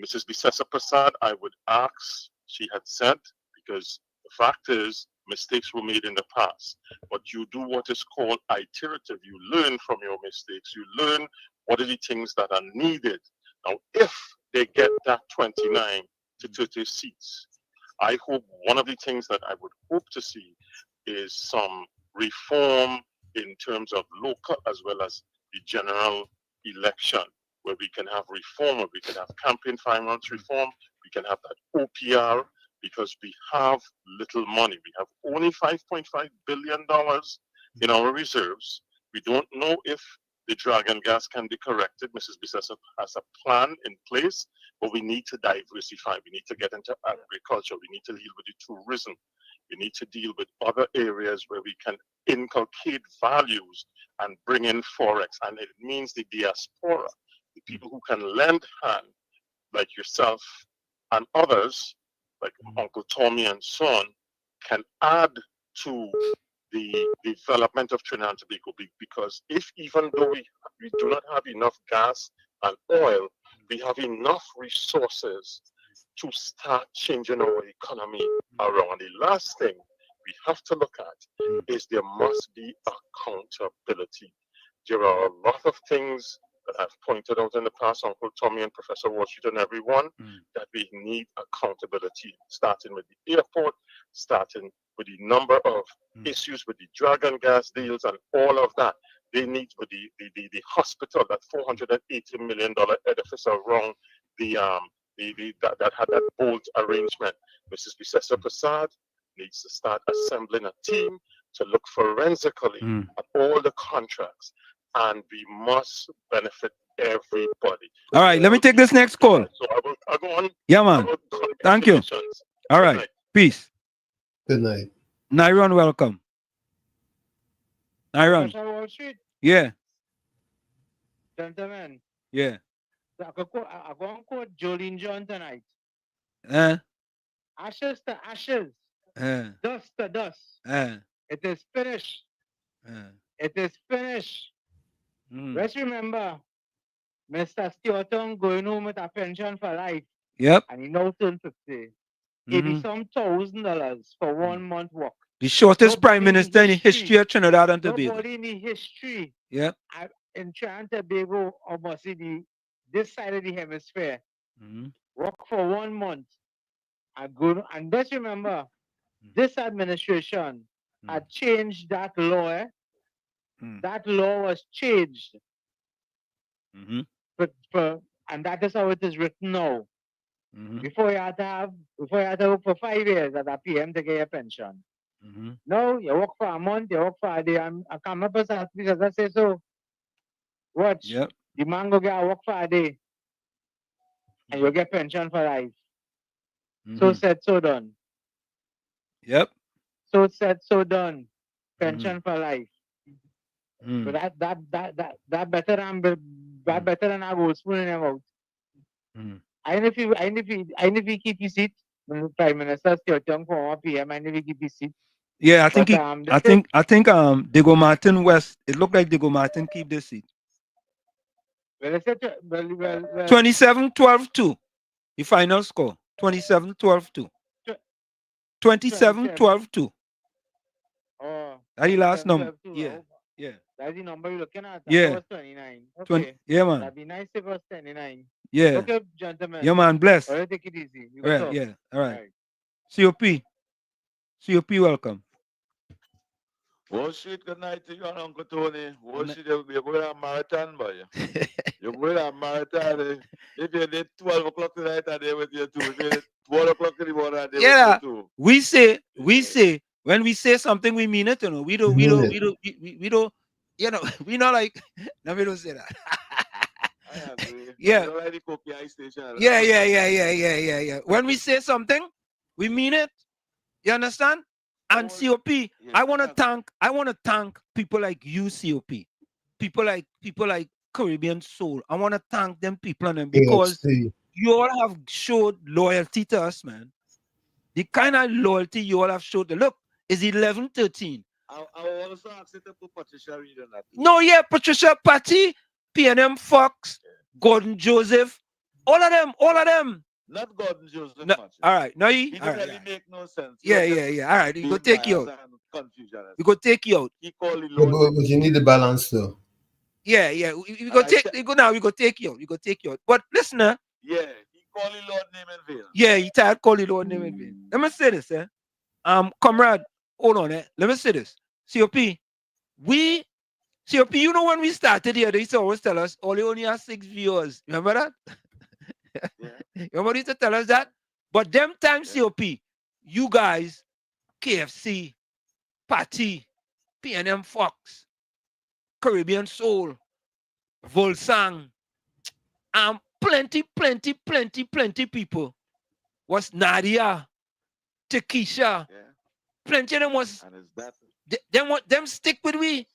Mrs. Bissessa Prasad, I would ask, she had said, because the fact is, mistakes were made in the past, but you do what is called iterative. You learn from your mistakes. You learn what are the things that are needed. Now, if they get that 29 to 30 seats, I hope one of the things that I would hope to see is some reform in terms of local as well as the general election, where we can have reform, where we can have campaign finance reform, we can have that OPR, because we have little money. We have only $5.5 billion in our reserves. We don't know if the dragon gas can be corrected. Mrs. Bissessa has a plan in place, but we need to diversify. We need to get into agriculture. We need to deal with the tourism. We need to deal with other areas where we can inculcate values and bring in forex. And it means the diaspora, the people who can lend hand, like yourself and others, like Uncle Tommy and son, can add to the development of Trinidad and Tobago, because if, even though we do not have enough gas and oil, we have enough resources to start changing our economy around. The last thing we have to look at is there must be accountability. There are a lot of things that I've pointed out in the past, Uncle Tommy and Professor Washington and everyone, that we need accountability, starting with the airport, starting with the number of issues with the dragon gas deals and all of that. They need with the hospital, that $480 million edifice around that had that bold arrangement. Mrs. Bissessa Prasad needs to start assembling a team to look forensically at all the contracts, and we must benefit everybody. All right, let me take this next call. So I'll go on. Yeah, man. Thank you. All right. Peace. Good night. Nairon, welcome. Nairon. Wall Street, Yeah. gentlemen. Yeah. So I'm going to quote Jolene John tonight. Ashes to ashes, dust to dust. It is finished. It is finished. Let's remember, Mr. Stewarton going home with a pension for life. Yep. And he now turned 50. $80-some thousand for 1 month work. The shortest Nobody prime minister in the history of Trinidad and Tobago. Nobody in the history. Yep. In Trinidad and Tobago, or must see this side of the hemisphere, work for 1 month. And just remember, this administration had changed that law. That law was changed. And that is how it is written now. Before you had to work for 5 years as a PM to get your pension. No, you work for a month, you work for a day. I come up with that because I say so. Watch. Yep. The man go get a work for a day. And you get pension for life. So said, so done. Yep. So said, so done. Pension for life. So that better than a gold spoon in your mouth. And if you keep your seat, when the Prime Minister still young former PM, and if you keep your seat. Yeah, I think Diego Martin West. It looked like Diego Martin keep the seat. Well, 27-12-2. The final score. 27-12-2. 27-12-2. Oh. That's the last number. 12-2. Yeah. Yeah. That's the number you're looking at. Yeah. Was 29. Okay. 20, yeah, man. That'd be nice if it was 29. Yeah. Okay, gentlemen. Yeah, man. Bless. All right, take it easy. All right. Yeah. All right. COP, welcome. Wall Street, good night to you and Uncle Tony. Wall Street, you're going on a marathon, boy. You're going on a marathon. If you did 12 o'clock tonight, I'm there with you too. If you did 12 o'clock in the morning, I'm there with you too. We say, when we say something, we mean it, you know. We don't, you know, we not like, no, we don't say that. Yeah. Yeah. When we say something, we mean it. You understand? And COP, I want to thank people like you, COP. People like Caribbean Soul. I want to thank them people and them because you all have showed loyalty to us, man. The kind of loyalty you all have showed. Look, it's 11:13. I also asked you to put Patricia Reed on that. No, yeah, Patricia, Patty, PNM Fox, Gordon Joseph, all of them. Not Gordon Joseph. No, all right, no, he didn't really make no sense. Yeah. All right, we go take you out. We go take you out. He called but you need the balance though. Yeah. We go take. We go now. We go take you out. We go take you out. But listen, yeah, he called the Lord name in vain. Yeah, he tired calling the Lord name in vain. Let me say this, comrade. Hold on, Let me say this. COP, we COP, you know when we started here, they used to always tell us, only have 6 viewers. Remember that? Yeah. Remember they used to tell us that? But them times, COP, you guys, KFC, Patty, P&M Fox, Caribbean Soul, Volsang, plenty people. Was Nadia, Takesha, plenty of them was, And is that? them stick with we.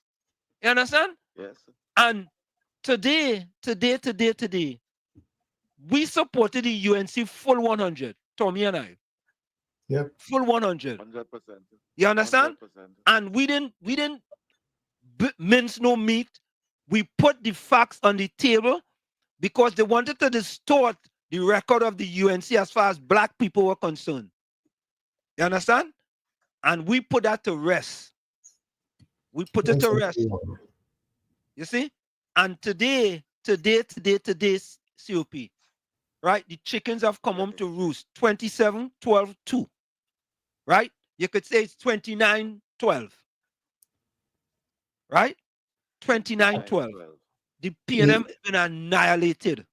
You understand? Yes. And today, we supported the UNC full 100, Tommy and I. Yep. Full 100. 100%. You understand? 100%. And we didn't mince no meat. We put the facts on the table because they wanted to distort the record of the UNC as far as black people were concerned. You understand? And we put that to rest. We put it to rest. You see? And today, COP, right? The chickens have come home to roost. 27, 12, 2. Right? You could say it's 29, 12. Right? 29, 12. The PNM has been annihilated.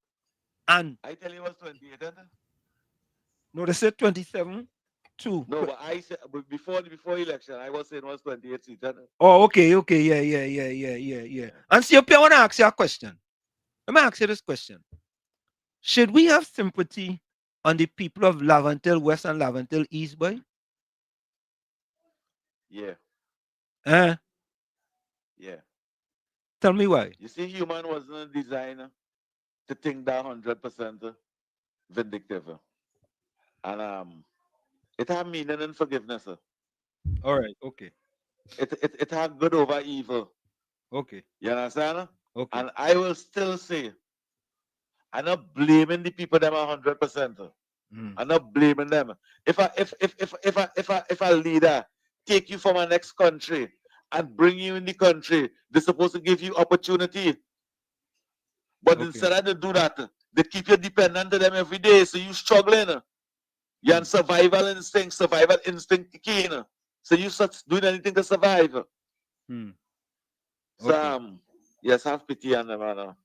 And I tell you it was 28, isn't it? no, they said 27, 2. No, but I said before election, I was saying it was 28 seats. Oh, okay. Yeah. And COP, I want to ask you a question. Let me ask you this question. Should we have sympathy on the people of Laventille West and Laventille East, boy? Yeah. Yeah. Tell me why. You see, human wasn't designed to think that 100% vindictive. And it had meaning and forgiveness. All right, okay. It had good over evil. Okay. You understand? Okay. And I will still say, I'm not blaming the people them 100%. I'm not blaming them. If a leader take you from a next country and bring you in the country, they're supposed to give you opportunity. But instead of they do that, they keep you dependent on them every day. So you struggling. You're on survival instinct keen. So you start doing anything to survive. So yes, have pity on them, man. All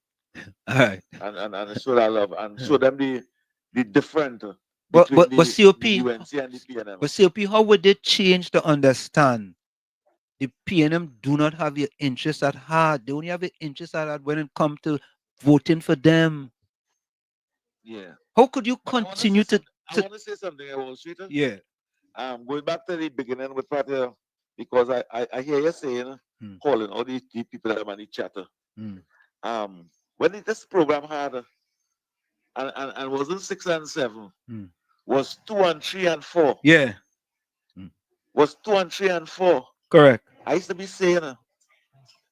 right. And show that love and show them the difference But between COP, the UNC and the PNM. But COP, how would they change to understand the PNM do not have your interests at heart? They only have your interests at heart when it comes to voting for them. Yeah. How could you continue to? I want to say something about Street. Yeah. Going back to the beginning with Party, because I hear you saying, calling all these people that are on the chatter. When this program had, and wasn't 6 and 7, was 2 and 3 and 4. Yeah. Was 2 and 3 and 4. Correct. I used to be saying,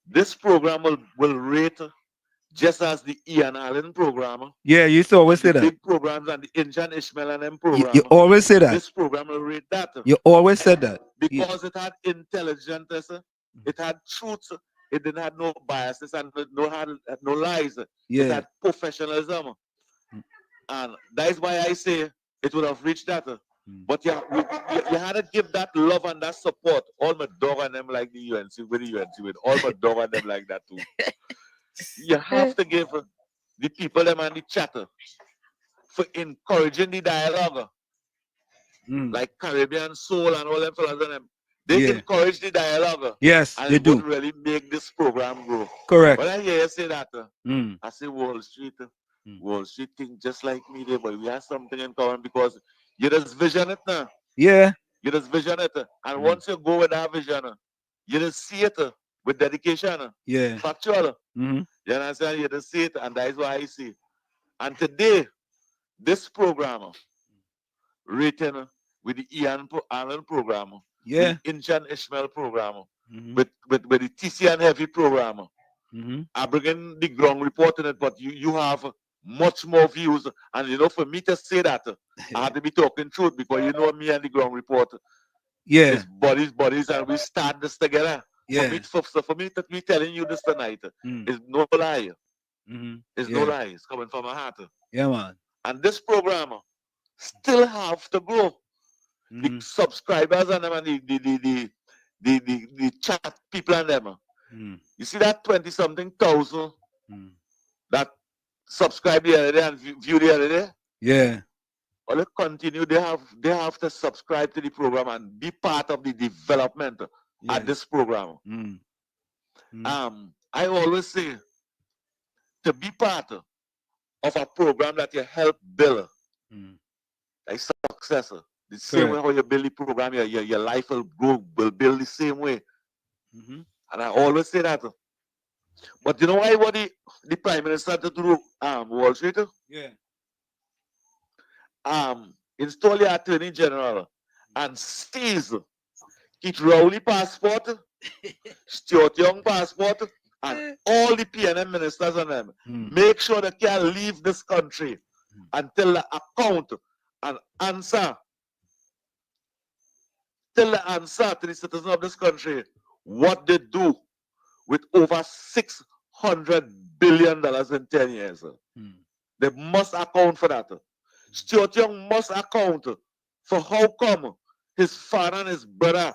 this program will rate just as the Ian Allen program. Yeah, you used to always say that. Big programs and the Injan Ishmael and them program. You always say that. This program will rate that. You always said that. Because it had intelligence, it had truth, it didn't have no biases and no lies. Yeah. It had professionalism. And that is why I say it would have reached that. But you had to give that love and that support. All my dog and them like the UNC with all my dog and them like that too. You have to give the people them and the chatter for encouraging the dialogue. Like Caribbean Soul and all them fellas and them. They encourage the dialogue. Yes, and they it do. would really make this program grow. Correct. When I hear you say that, I say Wall Street think just like me there, but we have something in common because you just vision it now. Yeah. You just vision it. And once you go with that vision, you just see it with dedication. Yeah. Factual. You understand? You just see it, and that is what I see. And today, this program, written with the Ian Allen program, with the Injan Ishmael program, with the TC and Heavy program, I bring in the ground report in it, but you have much more views. And you know, for me to say that, I have to be talking truth because you know me and the ground report. Yeah. It's bodies, and we start this together. Yeah. For me to be telling you this tonight is no lie. It's no lie. It's coming from my heart. Yeah, man. And this program still have to grow. The subscribers and them and the chat people and them. You see that 20-something thousand that subscribe the other day and view the other day? Yeah. Well, they continue. They have to subscribe to the program and be part of the development at this program. I always say to be part of a program that you help build like successor. The same way how you build the program, your life will grow, will build the same way. And I always say that. But you know why what the Prime Minister to do Wall Street? Yeah. Install your Attorney General and seize Kit Rowley passport, Stuart Young passport, and all the PNM ministers on them. Make sure they can't leave this country until the account and answer to the citizens of this country what they do with over $600 billion in 10 years. They must account for that. Stuart Young must account for how come his father and his brother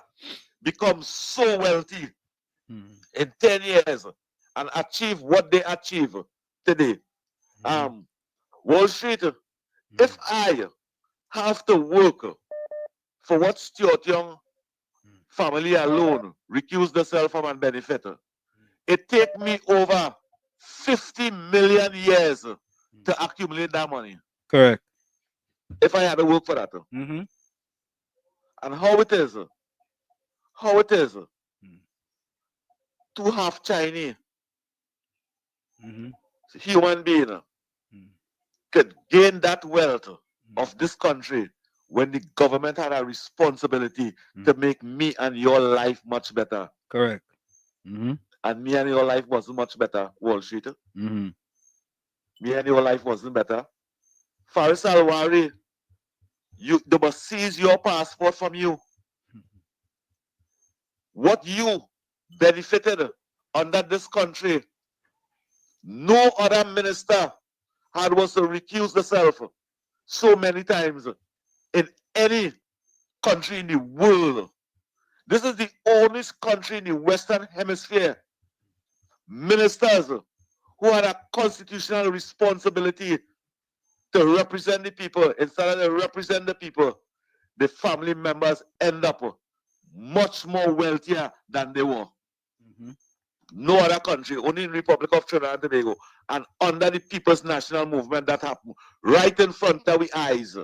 become so wealthy in 10 years and achieve what they achieve today. Wall Street, if I have to work for what Stuart Young family alone recuse themselves from and benefit, it take me over 50 million years to accumulate that money. Correct. If I had to work for that. And how it is to have Chinese human being could gain that wealth of this country when the government had a responsibility to make me and your life much better. Correct. And me and your life wasn't much better, Wall Street. Me and your life wasn't better. Faris Alwari, they must seize your passport from you. What you benefited under this country, no other minister had was to recuse themselves so many times in any country in the world. This is the only country in the Western Hemisphere. Ministers who had a constitutional responsibility to represent the people, instead of to represent the people, the family members end up much more wealthier than they were. No other country, only in the Republic of Trinidad and Tobago, and under the People's National Movement that happened right in front of our eyes.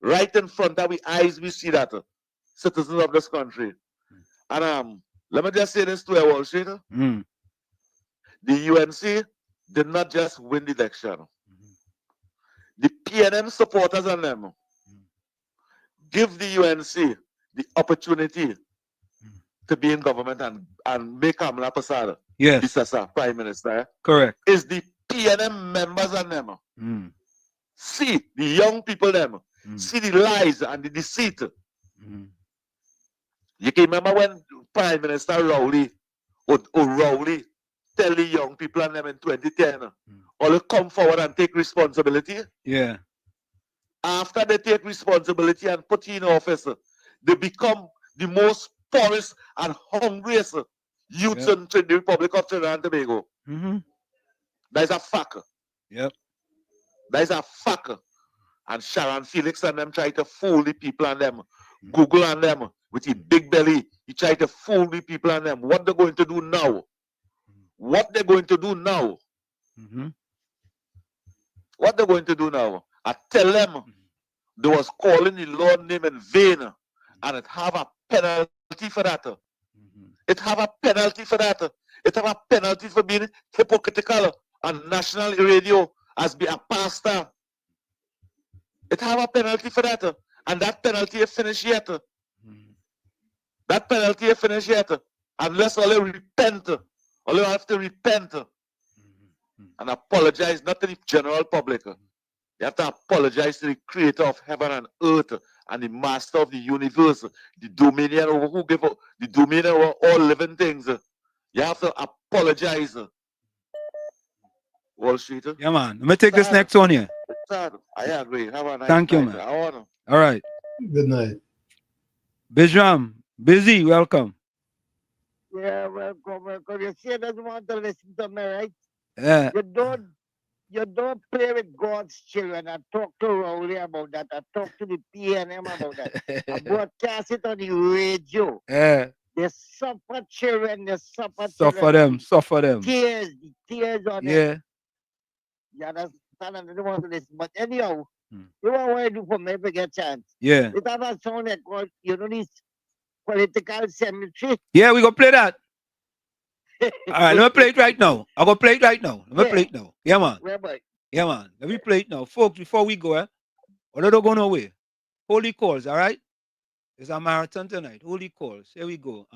Right in front of our eyes, we see that citizens of this country. And let me just say this to you, Wall Street. The UNC did not just win the election. The PNM supporters and them give the UNC the opportunity to be in government and make Kamla Prasad the Prime Minister. Correct. Is the PNM members and them. See the young people them. See the lies and the deceit. You can remember when Prime Minister Rowley or Rowley tell the young people and them in 2010, all come forward and take responsibility. Yeah. After they take responsibility and put in office, they become the most poorest and hungriest youths in the Republic of Trinidad and Tobago. That is a fact. Yep. That is a fact. And Sharon Felix and them try to fool the people and them. Google and them with his big belly. He try to fool the people and them. What they're going to do now? What they're going to do now? What they're going to do now? I tell them they was calling the Lord name in vain, and it have a penalty for that. It have a penalty for that. It have a penalty for being hypocritical on national radio as be a pastor. It have a penalty for that, and that penalty is finished yet. That penalty is finished yet, unless all you repent. All you have to repent and apologize, not to the general public. You have to apologize to the creator of heaven and earth and the master of the universe, the dominion over who gave up, the dominion over all living things. You have to apologize. Wall Street. Yeah, man. Let me take this next one here. I agree. Have a nice Thank you, night. man. All right. Good night. Bijram, Busy, welcome. Yeah, welcome. You see, doesn't want to listen to me, right? Yeah. You don't play with God's children. I talk to Rowley about that. I talk to the PNM about that. I broadcast it on the radio. Yeah. They suffer children. They suffer Suffer children. them. The tears on Yeah. them. You understand? I don't want to listen. But anyhow, you know what I do for me if I get a chance? Yeah. It have a song that called, this political cemetery. Yeah, we gonna play that. All right, let me play it right now. I'm gonna play it right now. Let me play it now. Yeah, man. Yeah, man. Let me play it now. Folks, before we go, don't go nowhere. Holy calls, all right? It's a marathon tonight. Holy calls. Here we go.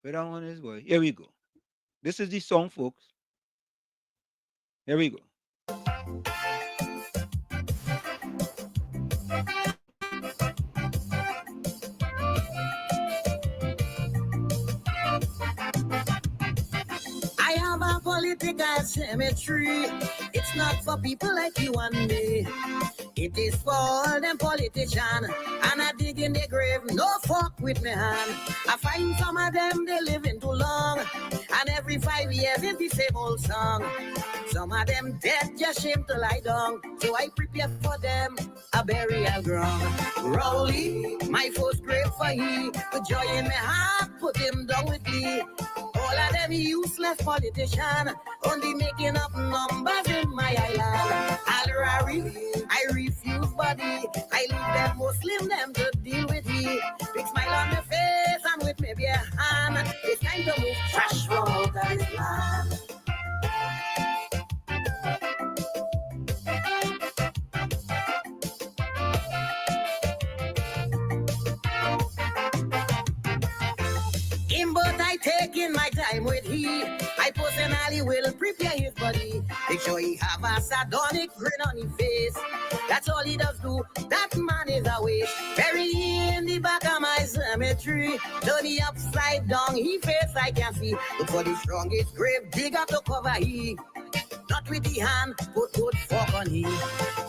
Where that one is, boy? Here we go. This is the song, folks. Here we go. I have a political cemetery. It's not for people like you and me. It is for all them politicians. And I dig in the grave, no fuck with me hand. I find some of them, they living too long. And every 5 years, it's the same old song. Some of them dead, just shame to lie down. So I prepare for them a burial ground. Rowley, my first grave for he. With joy in my heart, put him down with me. All of them useless politicians, only making up numbers in my island. Alrari, I refuse body. I leave them Muslim, them to deal with me. Big smile on my face and with me bare hand. It's time to move trash from out of this land. But I taking my time with he. I personally will prepare his body. Make sure he have a sardonic grin on his face. That's all he does do. That man is a waste. Bury him in the back of my cemetery. Turn he upside down. He face I can see. Look for the strongest grave digger to cover he. Not with the hand, put good fork on him.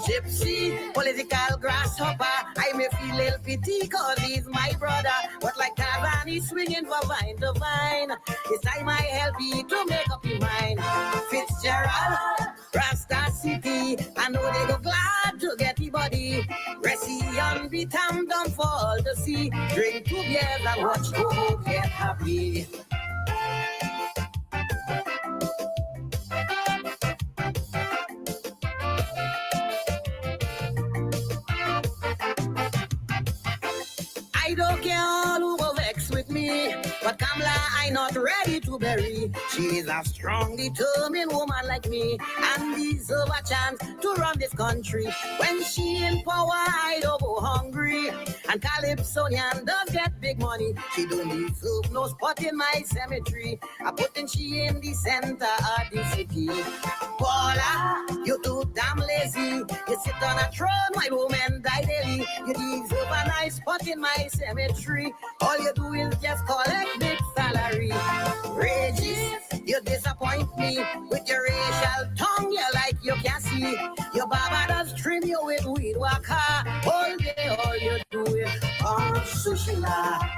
Gypsy, political grasshopper. I may feel a little pity cause he's my brother. But like Tarzan, he's swinging from vine to vine. It's time I help you to make up your mind. Fitzgerald, Rasta City. I know they go glad to get the body. Resi on the tam down for all to see. Drink 2 beers and watch Tobago get happy. I don't care all who go vex with me, but Kamla I not ready to bury. She is a strong, determined woman like me, and deserve a chance to run this country. When she in power, I don't go hungry. And Calypsonian does get big money. She don't deserve no spot in my cemetery. I putting she in the center of the city. Paula, you too damn lazy. You sit on a throne while women die daily. You deserve a nice spot in my cemetery. All you do is just collect big salary. Regis, you disappoint me with your racial tongue. You like you can see. Your baba does trim you with weed waka. All day, all you do is sushila.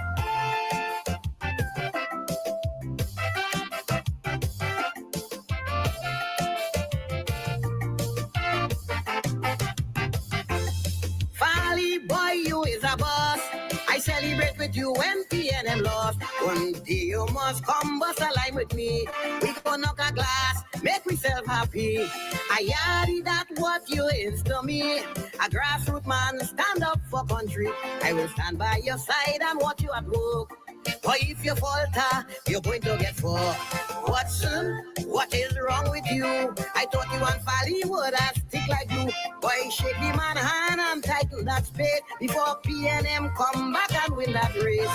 Folly boy, you is a boss. I celebrate with you when PNM lost. One day you must come bust a line with me. We go knock a glass, make myself happy. I yardy that what you is to me. A grassroots man, stand up for country. I will stand by your side and watch you at work. But if you falter, you're going to get fucked. Watson, what is wrong with you? I thought you and Folly would have stick like you. Boy, shake the man hand and tighten that spade before PNM come back and win that race.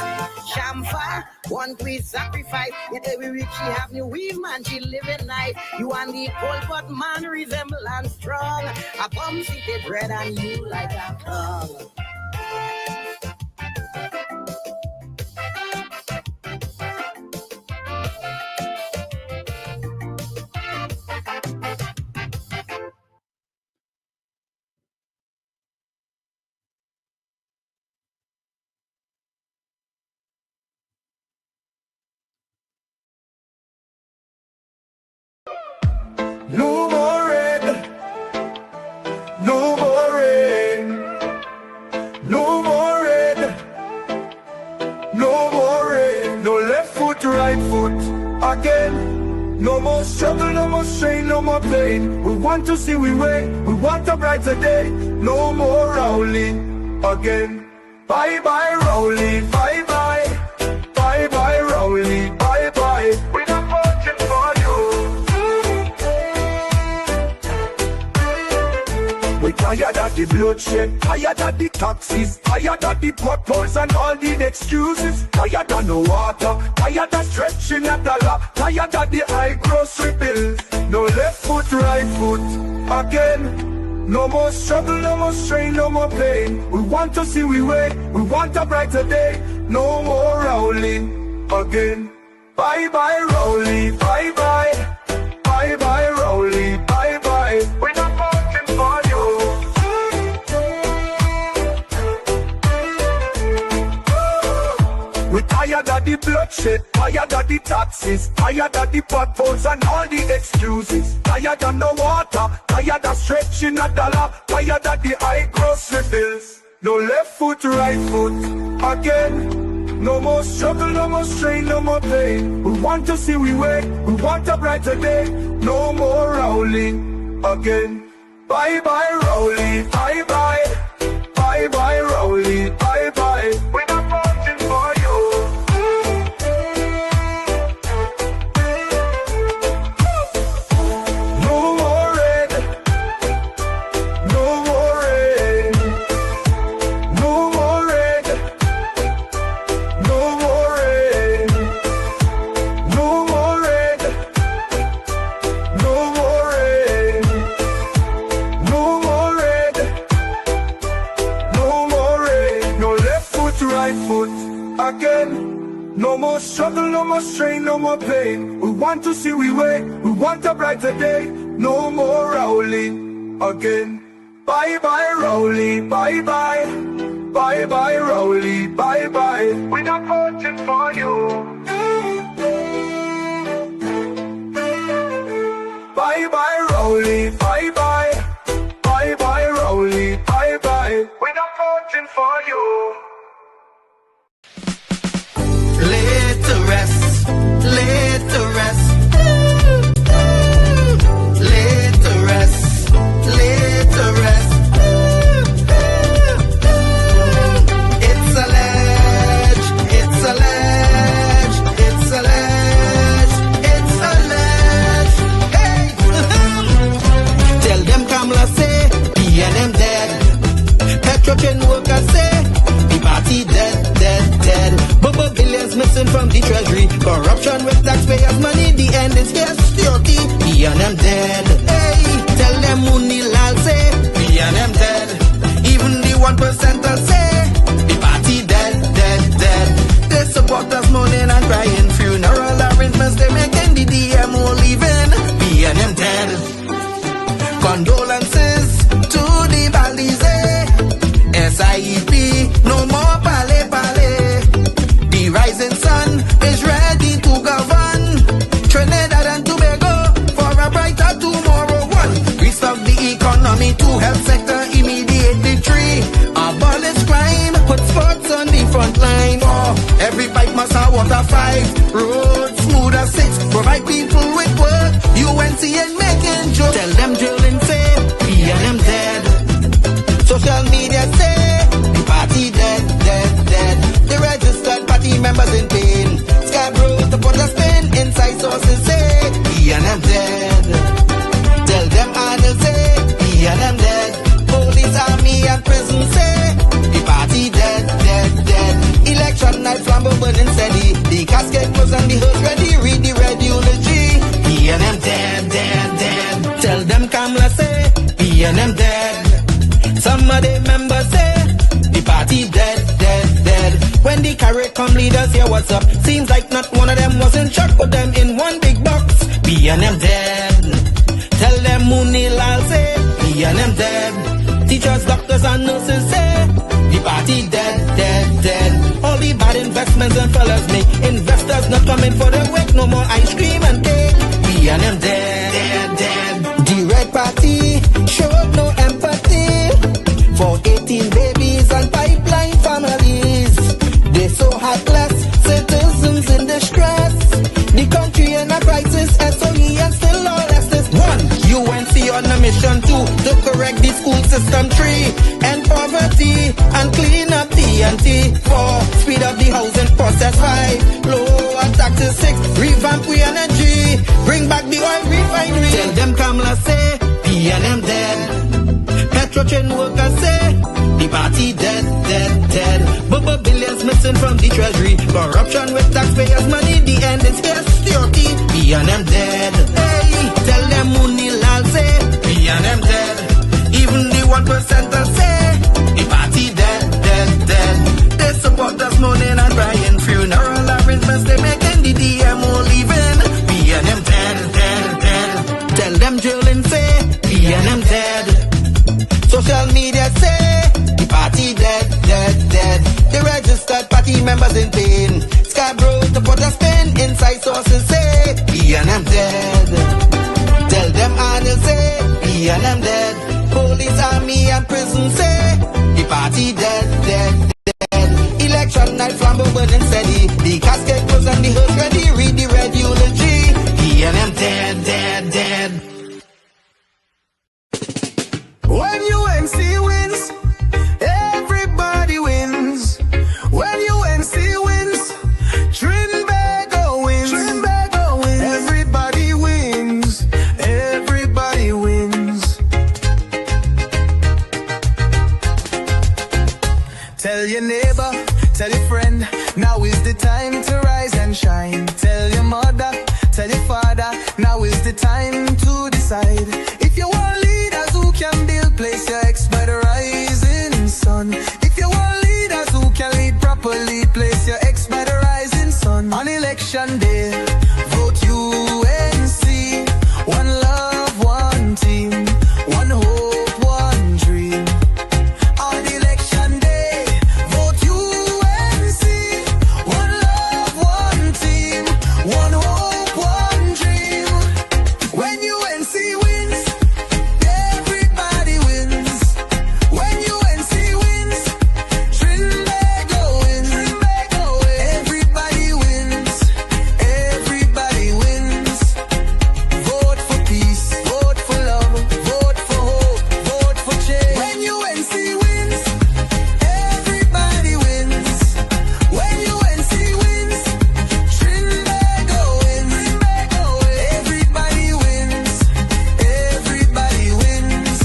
Shamfa, one please sacrifice. Yet every week she have new weave, man, she living nice. You and the cold but man resemble and strong. A bum city bread and you like a tongue. right foot again. No more struggle, no more strain, no more pain. We want to see we way, we want a brighter day. No more Rowley again. Bye bye Rowley, bye bye. Bye bye Rowley, bye bye. We're not voting for you. We tired of the bloodshed, tired of the taxes, tired of the potholes and all the excuses. Tired of no water, tired of stretching at the law, tired of the high grocery bills. No left foot, right foot again. No more struggle, no more strain, no more pain. We want to see we way, we want a brighter day. No more Rowley again. Bye bye Rowley, bye bye. Bye bye Rowley, bye bye. We're not voting for you. We're tired of the bloodshed, tired of the taxes, tired of the potholes and all the excuses. Tired of no water, tired of stretching a dollar, tired of the high grocery bills. No left foot, right foot again. No more struggle, no more strain, no more pain. We want to see we way, we want a brighter day. No more Rowley again. Bye bye Rowley, bye bye. Bye bye Rowley, bye bye. We're not voting for you. No more red, no more red, no more red, no more red, no more red, no more red, no more red, no more red. No left foot, right foot again. No more struggle, no more strain, no more pain. We want to see we way, we want a brighter day. No more Rowley again. Bye bye Rowley, bye bye. Bye bye Rowley, bye bye. We're not voting for you. Bye bye Rowley, bye bye. Bye bye Rowley, bye bye. We're not voting for you. Laid to rest, laid to rest, laid to rest, laid to rest. It's alleged, it's alleged, it's alleged, it's alleged. Hey, tell them Kamla say, PNM dead. Petrotrain workers say, the party dead, dead, dead. Bubble billions missing from the treasury. Corruption with taxpayers' money. The end is here, security. PNM dead. Hey, tell them Munilal say, PNM dead. Even the 1%ers say, the party dead, dead, dead. They support us mourning and crying. Funeral arrangements they making. The DMO leaving. PNM dead. Condolences to the Balize. SIEP, no more pale pale. The rising sun is ready to govern Trinidad and Tobago for a brighter tomorrow. One, restart the economy, two, health sector, immediate victory. Abolish crime, put sports on the front line. Four, every pipe must have water. Five, roads smooth as six, provide people with work. UNC and making jokes. Tell them drilling say, PNM dead. Social media say, the party dead, dead, dead. The registered party members in pain. Scarborough, the Porter Spain, inside sources say, PNM dead. Tell them Arnold say, PNM dead. Police, army and prison say, the party dead, dead, dead. Election night, flambeau burning steady. The casket closed and the hearse ready. Read the red eulogy. PNM dead, dead, dead. Tell them Kamla say, PNM dead. Some of the members say, the party dead, dead, dead. When the CARICOM leaders hear what's up, seems like not one of them was in shock. Put them in one big box, PNM dead. Tell them Munilal say, PNM dead. Teachers, doctors and nurses say, the party dead, dead, dead. All the bad investments and fellas make investors not coming for the wake. No more ice cream and cake, PNM dead, dead, dead. The Red Party showed no empathy for 18 babies and pipeline families. They so heartless, citizens in distress. on a mission to correct the school system tree, end poverty and clean up TNT. 4, speed up the housing process. 5, lower taxes. 6, revamp we energy, bring back the oil refinery. Tell them Kamla say PNM dead. Petro train workers say the party dead, dead, dead. But billions missing from the treasury. Corruption with taxpayers' money. The end is here, security. PNM dead. Hey, tell them Munilal say PNM dead. Even the 1%ers say the party dead, dead, dead. They support us mourning and crying. Funeral arrangements they making. The DMO leaving. PNM dead, dead, dead. Tell them drilling say PNM dead. Social media say the party dead, dead, dead. The registered party members in pain. Scarborough to put a spin. Inside sources say PNM dead. Tell them Arnold say PNM dead. Police, army and prison say the party dead, dead, dead. Election night flambeau burning steady. The casket closed and the hearse ready. Read the red eulogy. PNM dead, dead, dead. When UNC wins, everybody wins. When UNC wins, Trinbago wins. Trinbago wins. Everybody wins. Everybody wins. Tell your neighbor, tell your friend, now is the time to rise and shine. Tell your mother, tell your father, now is the time to decide. If you want leaders who can build, place your ex by the rising sun. If you want leaders who can lead properly, place your ex by the rising sun. On election day, vote UNC. One love, one team, one hope, one dream. On election day, vote UNC. One love, one team, one hope, one dream. When UNC wins, everybody wins. When UNC wins, Trinbago wins. Trinbago wins. Everybody wins. Everybody wins. Vote for peace. Vote for love. Vote for hope. Vote for change. When UNC wins, everybody wins. When UNC wins, Trinbago wins. Trinbago wins. Everybody wins. Everybody wins.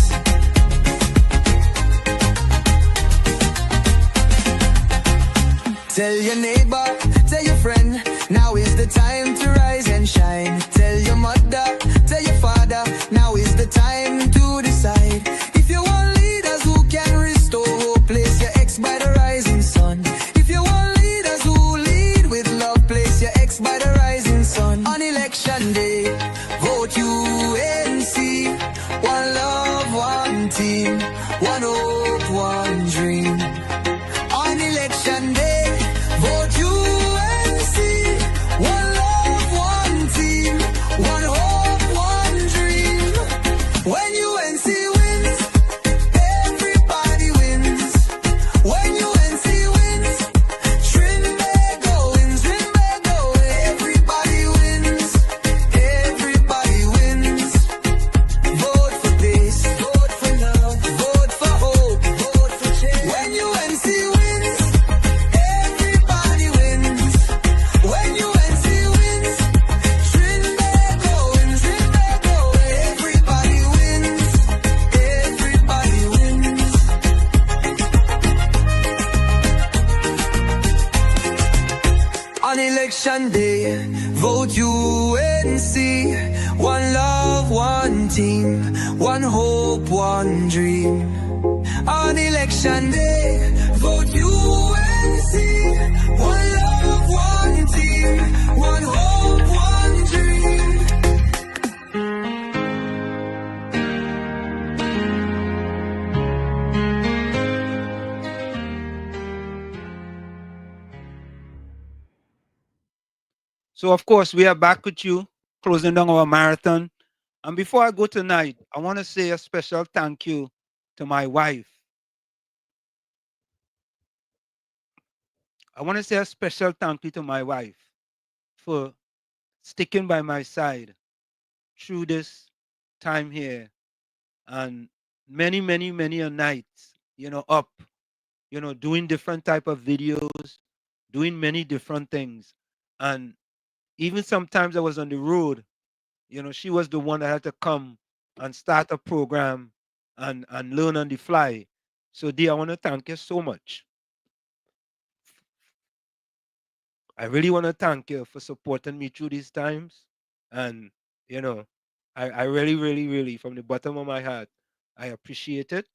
Tell your neighbor, tell your friend, now is the time to rise and shine. Tell your mother, tell your father, now is the time to decide. If you want leaders who can restore hope, place your ex by the rising sun. If you want leaders who lead with love, place your ex by the rising sun. On election day, vote UNC. One love, one team, one hope, one dream. On election day, vote UNC. One love, one team, one hope, one dream. When UNC wins, everybody wins. When UNC wins, Trinbago wins. Trinbago wins. Everybody wins. Everybody wins. Vote for peace. Vote for love. Vote for hope. Vote for change. When UNC wins, everybody wins. When UNC wins, Trinbago wins. Trinbago wins. Everybody wins. Everybody wins. On election day, vote UNC. One love, one team, one hope, one dream. On election day, vote UNC. One love, one team, one hope, one dream. So, of course, we are back with you, closing down our marathon. And before I go tonight, I want to say a special thank you to my wife. I want to say a special thank you to my wife for sticking by my side through this time here and many a nights, up, doing different type of videos, doing many different things. And even sometimes I was on the road, she was the one that had to come and start a program and learn on the fly. So Dee, I want to thank you so much. I really want to thank you for supporting me through these times. And, I really, from the bottom of my heart, I appreciate it.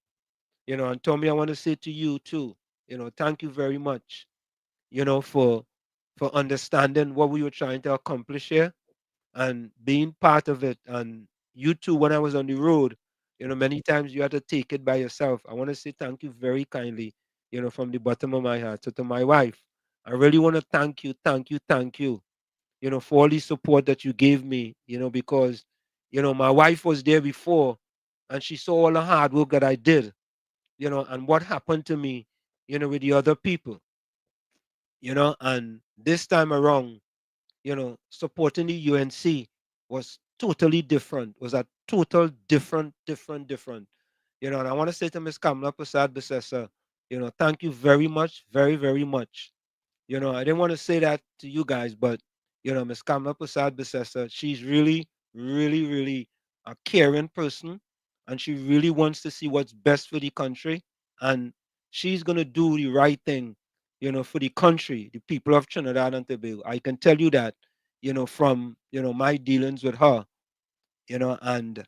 And Tommy, I want to say to you too, thank you very much, for understanding what we were trying to accomplish here and being part of it. And you too, when I was on the road, many times you had to take it by yourself. I want to say thank you very kindly, from the bottom of my heart. So to my wife, I really want to thank you, for all the support that you gave me, because, my wife was there before and she saw all the hard work that I did, and what happened to me, with the other people, and this time around, supporting the UNC was totally different, was a total different. And I want to say to Miss Kamla Prasad Besessa, thank you very much, very much. I didn't want to say that to you guys, but Miss Kamla Prasad Besessa, she's really a caring person, and she really wants to see what's best for the country, and she's gonna do the right thing, for the country, the people of Trinidad and Tobago. I can tell you that, from my dealings with her, and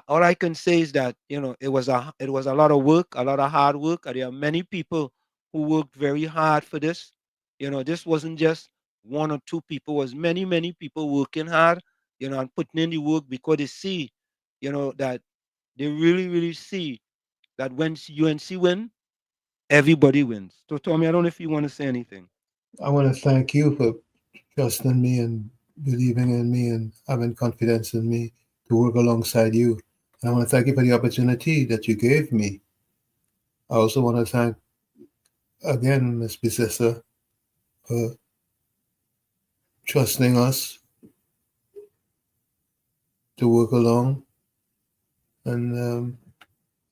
all I can say is that it was a lot of work, a lot of hard work. And there are many people who worked very hard for this. This wasn't just one or two people; it was many people working hard, and putting in the work because they see, that they really see that when UNC win, everybody wins. So Tommy, I don't know if you want to say anything. I want to thank you for trusting me and believing in me and having confidence in me to work alongside you. And I want to thank you for the opportunity that you gave me. I also want to thank again Ms. Bissessa for trusting us to work along, and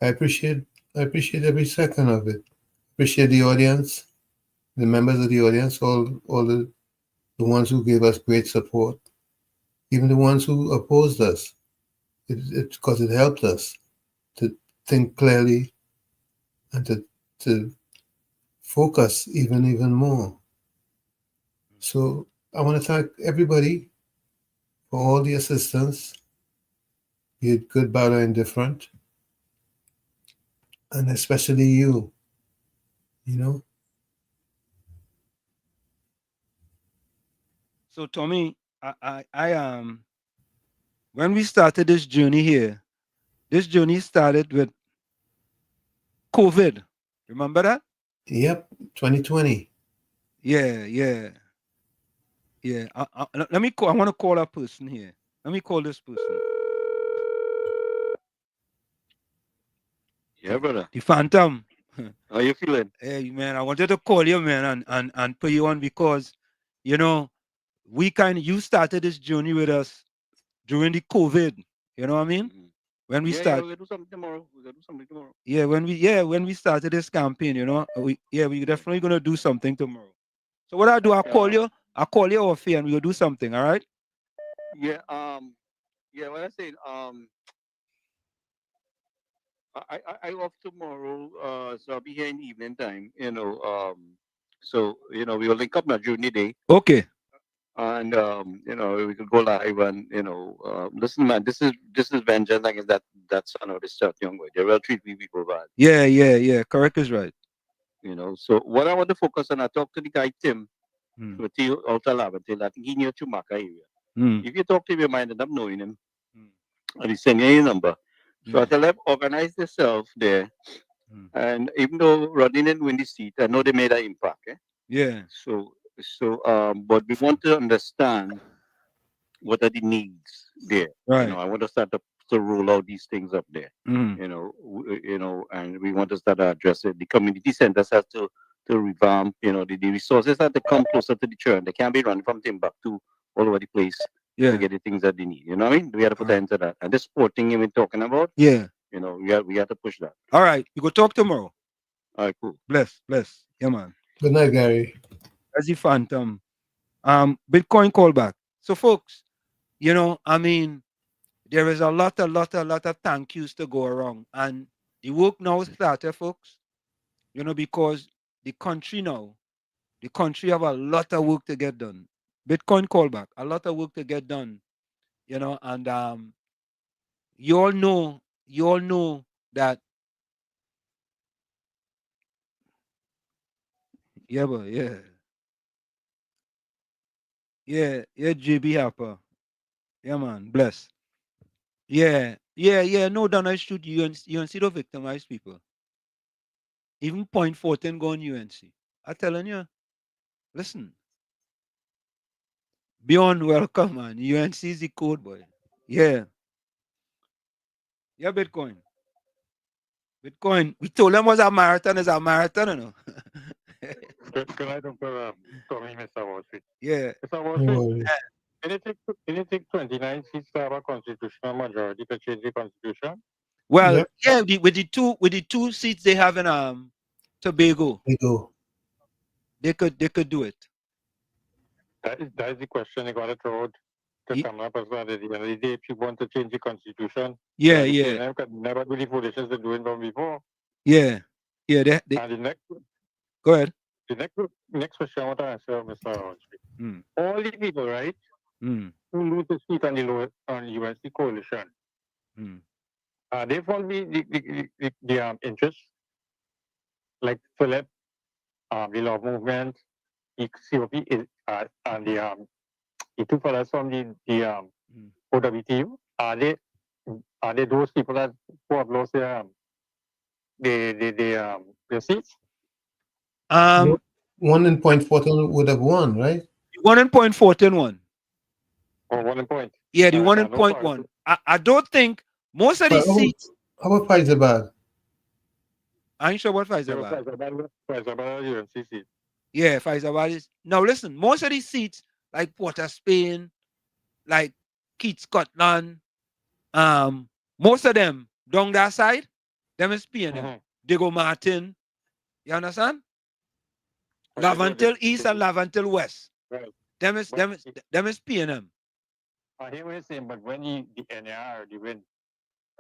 I appreciate every second of it. Appreciate the audience, the members of the audience, all the ones who gave us great support, even the ones who opposed us. It's because it helped us to think clearly and to focus even more. So I want to thank everybody for all the assistance, be it good, bad, or indifferent, and especially you. You know, So Tommy, when we started this journey here, this journey started with COVID. Remember that? Yep, 2020. Yeah. Let me call. I want to call a person here. Let me call this person. Yeah, brother. The Phantom. How you feeling? Hey, man, I wanted to call you, man, and put you on because, you started this journey with us during the COVID. You know what I mean? When we Yeah, start, we're gonna do something tomorrow. We're gonna do something tomorrow. when we started this campaign, we're definitely gonna do something tomorrow. So what I do, I'll call you off here and we'll do something, all right? Yeah, what I say, I off tomorrow, so I'll be here in the evening time, so we will link up now during the day. Okay. And we could go live and listen, man. This is vengeance against that son of this young boy. They will treat we people bad. Yeah. Correct is right. So what I want to focus on, I talked to the guy Tim with the Alta Lab until I think he near Chumaka area. If you talk to him, you might end up knowing him, and he send you his number. So I tell them organize themselves there. And even though running in win the seat, I know they made an impact. Yeah. But we want to understand what are the needs there. Right. I want to start to roll out these things up there. Mhm. And we want to start to address it. The community centers have to revamp. The resources have to come closer to the children. They can't be running from Timbuktu all over the place. Yeah. to get the things that they need. You know what I mean? We have to put an end to that. And this sport thing we're talking about, Yeah. you know, we have to push that. All right. We go talk tomorrow. All right, cool. Bless. Yeah, man. Good night, Gary. As the Phantom. Bitcoin callback. So, folks, you know, I mean, there is a lot of thank yous to go around. And the work now started, folks, you know, because the country have a lot of work to get done. Bitcoin callback, a lot of work to get done, you know, and you all know that, yeah, but yeah, JB Harper. Yeah, man, bless. Yeah, no, Donna shoot UNC the victimized people. Even point 14 go on UNC. I'm telling you, listen, beyond welcome, man. UNC is the code, boy. Yeah, Bitcoin. We told them was a marathon, is a marathon, you know. Can I don't Tommy, Mr. Wall Street? Yeah. Mr. Wall Street, can it take 29 seats to have a constitutional majority to change the constitution? Well, yeah, with the two seats they have in Tobago, they could do it. That is the question they got to throw out to Kamla Person at the end of the day. If you want to change the constitution, Yeah. They could never do the foolishness they're doing from before. Yeah. And the next, go ahead. The next question I want to answer, Mr. Wall Street. All the people, right, who lose the seat on the UNC coalition, they from the interest, like Philip, the Love Movement, the COP, and the two fellas from the OWTU. Are they those people that who have lost their seats? 1 in point 14 would have won, right? 1 in point 14 won. Or 1 in point. Yeah, the 1 in point 1. I don't think most of these seats. How about Pfizer? I ain't sure what Pfizer. Yeah, Pfizer is. Now listen, most of these seats, like Port of Spain, like Keith Scotland, most of them down that side, them is PNM. Diego Martin, you understand? Lavantil East and Lavantil West. Right. Them is PNM. I hear what you're saying, but when the NAR, the win,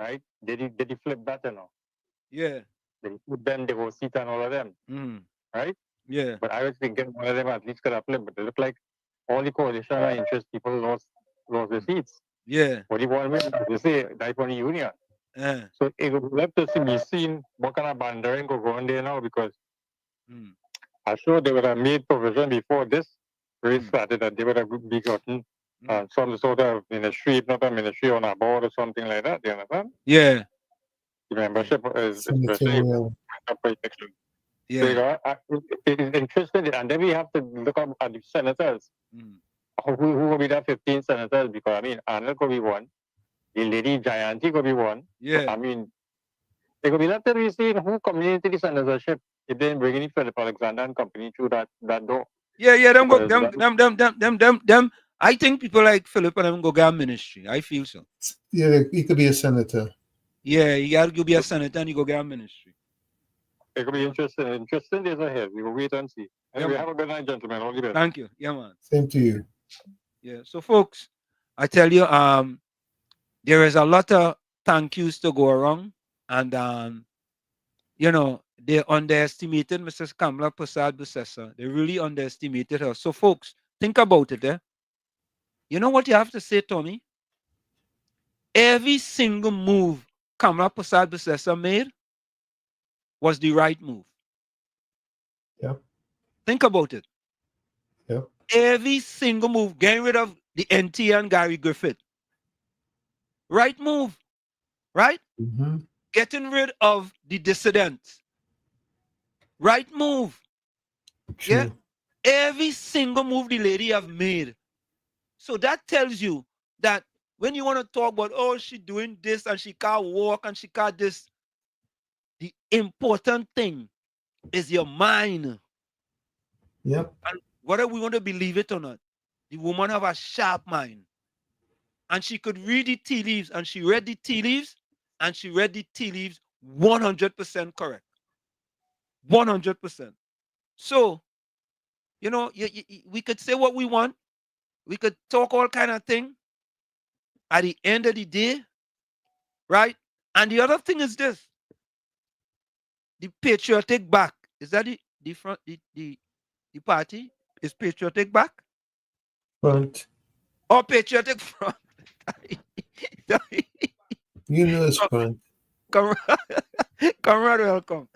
right? They flip that, you know. Yeah. They flip them, they go seat and all of them. Right? Yeah. But I was thinking one of them at least could have flipped, but it looked like all the coalition and interest people lost their seats. Yeah. What do you want me to say? That's on the union. So it would love to be seen what kind of bandering go on there now, because I'm sure they would have made provision before this race started that they would have be gotten some sort of ministry, if not a ministry, on a board or something like that. Do you understand? Yeah. The membership is especially election. Yeah. So, it's interesting, and then we have to look up at the senators. Who will be the 15 senators? Because I mean, Arnold could be one. The lady Jayanti could be one. Yeah. I mean, they could be left to be seen who community the senatorship. If they bring in Philip Alexander and company through that door. Yeah, them. I think people like Philip and them go get ministry. I feel so. Yeah, he could be a senator. Yeah, you gotta go be a senator and you go get a ministry. It could be interesting. Interesting days ahead. We will wait and see. Anyway, have a good night, gentlemen. All the best. Thank you. Yeah, man. Same to you. Yeah. So, folks, I tell you, there is a lot of thank yous to go around, and you know, they underestimated Mrs. Kamla Prasad Busesa. They really underestimated her. So, folks, think about it. You know what you have to say, Tommy? Every single move Kamla Prasad Busesa made was the right move. Yep. Think about it. Yep. Every single move, getting rid of the NT and Gary Griffith. Right move. Right? Getting rid of the dissidents. Right move. True. Yeah. Every single move the lady have made. So that tells you that when you want to talk about, oh, she doing this and she can't walk and she can't this, the important thing is your mind. Yep. And whether we want to believe it or not, the woman have a sharp mind. and she could read the tea leaves, and she read the tea leaves, and she read the tea leaves 100% correct. 100%. So, you know, we could say what we want. We could talk all kind of thing. At the end of the day, right? And the other thing is this: the patriotic back. Is that the front? The party is patriotic back Front. or patriotic front? You know it's front. Comrade, welcome.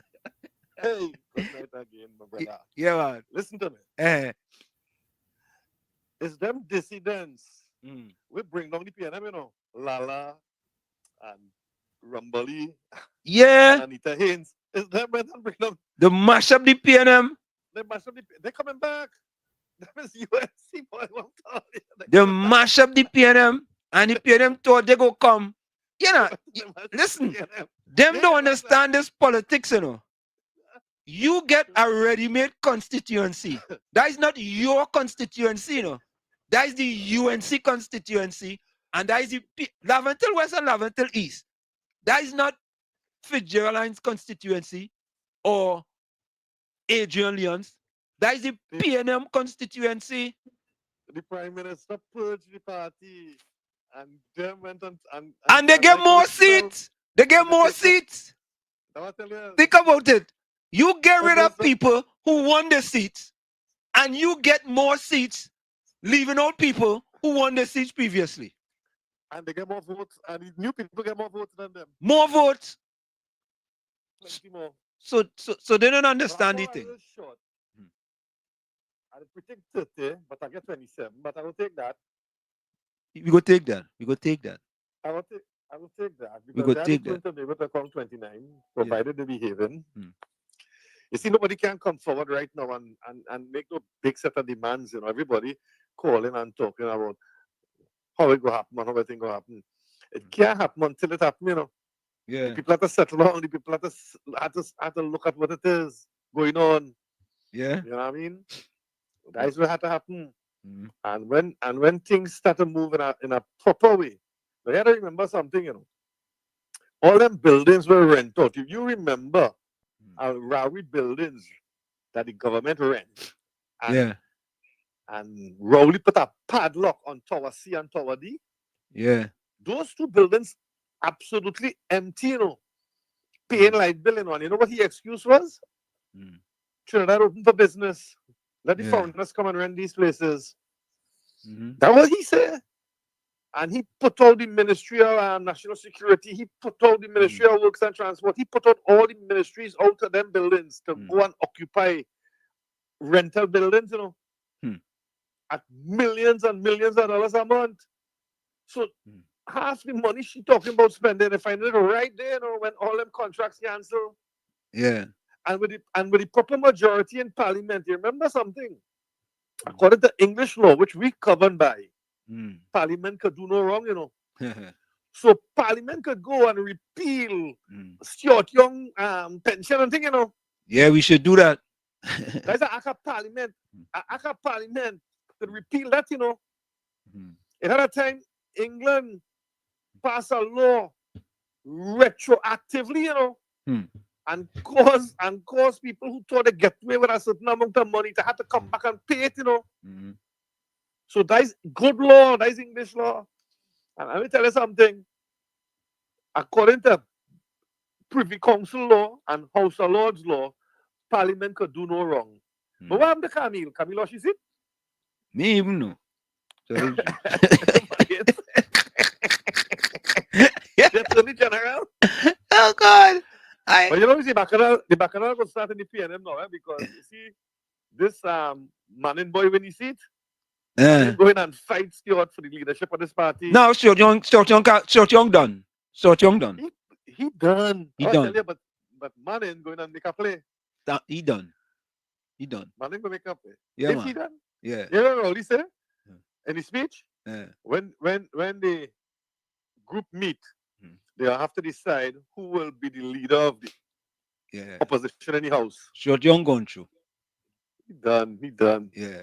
Hey, good night again, my brother. Yeah, man. Listen to me. It's them dissidents. We bring down the PNM, you know. Lala and Rumbly. Yeah. And Anita Haynes. It's them that bring down. The mash up the PNM. They mash up they're coming back. That is UNC boy. They mash up the PNM, and the PNM thought they go come. You know, listen, them don't understand this politics, you know. You get a ready-made constituency. That is not your constituency, you know. That is the UNC constituency, and that is the Laventil West and Laventil East. That is not Fitzgerald's constituency or Adrian Leon's. That is the PNM constituency. The Prime Minister purged the party, and them went on and they get more seats. They get more seats. Think about it. You get rid of people who won the seats, and you get more seats, leaving out people who won the seats previously. And they get more votes, and the new people get more votes than them. More votes. Plenty more. So they don't understand the thing. I predict 30, but I get 27. But I will take that. We go take that. We go take that. I will take that. We go Because take they that. are going to account 29, provided they behaving. You see, nobody can come forward right now and make no big set of demands. You know, everybody calling and talking about how it go happen and how everything go happen. It can't happen until it happen, you know. Yeah. The people have to settle down. The people have to look at what it is going on. Yeah. You know what I mean? That is what had to happen. And when things start to move in a proper way, but you have to remember something, you know. All them buildings were rented out. If you remember, Rawi buildings that the government rent. And, and Rowley put a padlock on Tower C and Tower D. Yeah. Those two buildings absolutely empty, you know. Paying light bill and on. You know what the excuse was? Trinidad open for business. Let the foreigners come and rent these places. That what he said. And he put all the Ministry of National Security, he put all the Ministry of Works and Transport, he put out all the ministries out of them buildings to go and occupy rental buildings, you know, at millions and millions of dollars a month. So half the money she talking about spending, they find it right there, you know, when all them contracts cancel. Yeah. And with the proper majority in Parliament, you remember something? According to English law, which we govern by, Parliament could do no wrong, you know. So Parliament could go and repeal Stuart Young pension and thing, you know. Yeah, we should do that. That's an act of Parliament. An act of Parliament could repeal that, you know. Another time, England passed a law retroactively, you know, and cause people who thought they get away with a certain amount of money to have to come back and pay it, you know. So that is good law, that is English law. And let me tell you something. According to Privy Council law and House of Lords law, Parliament could do no wrong. But what happened to Camille? Camille lost his seat? Me even know. Attorney General. Oh God. But you know, the Bacchanal will start in the PNM now, because you see, this Manning boy, when he see it, he's going and fight Stuart for the leadership of this party. No, Stuart Young done. Stuart Young done. He done. He I done. tell you, but Manning going and make a play. He done. He done. Manning going to make a play. Yeah, Is man. he done? Yeah. You know what he said in his speech? Yeah. When the group meet, they have to decide who will be the leader of the opposition in the house. Stuart Young gone through. He done. Yeah.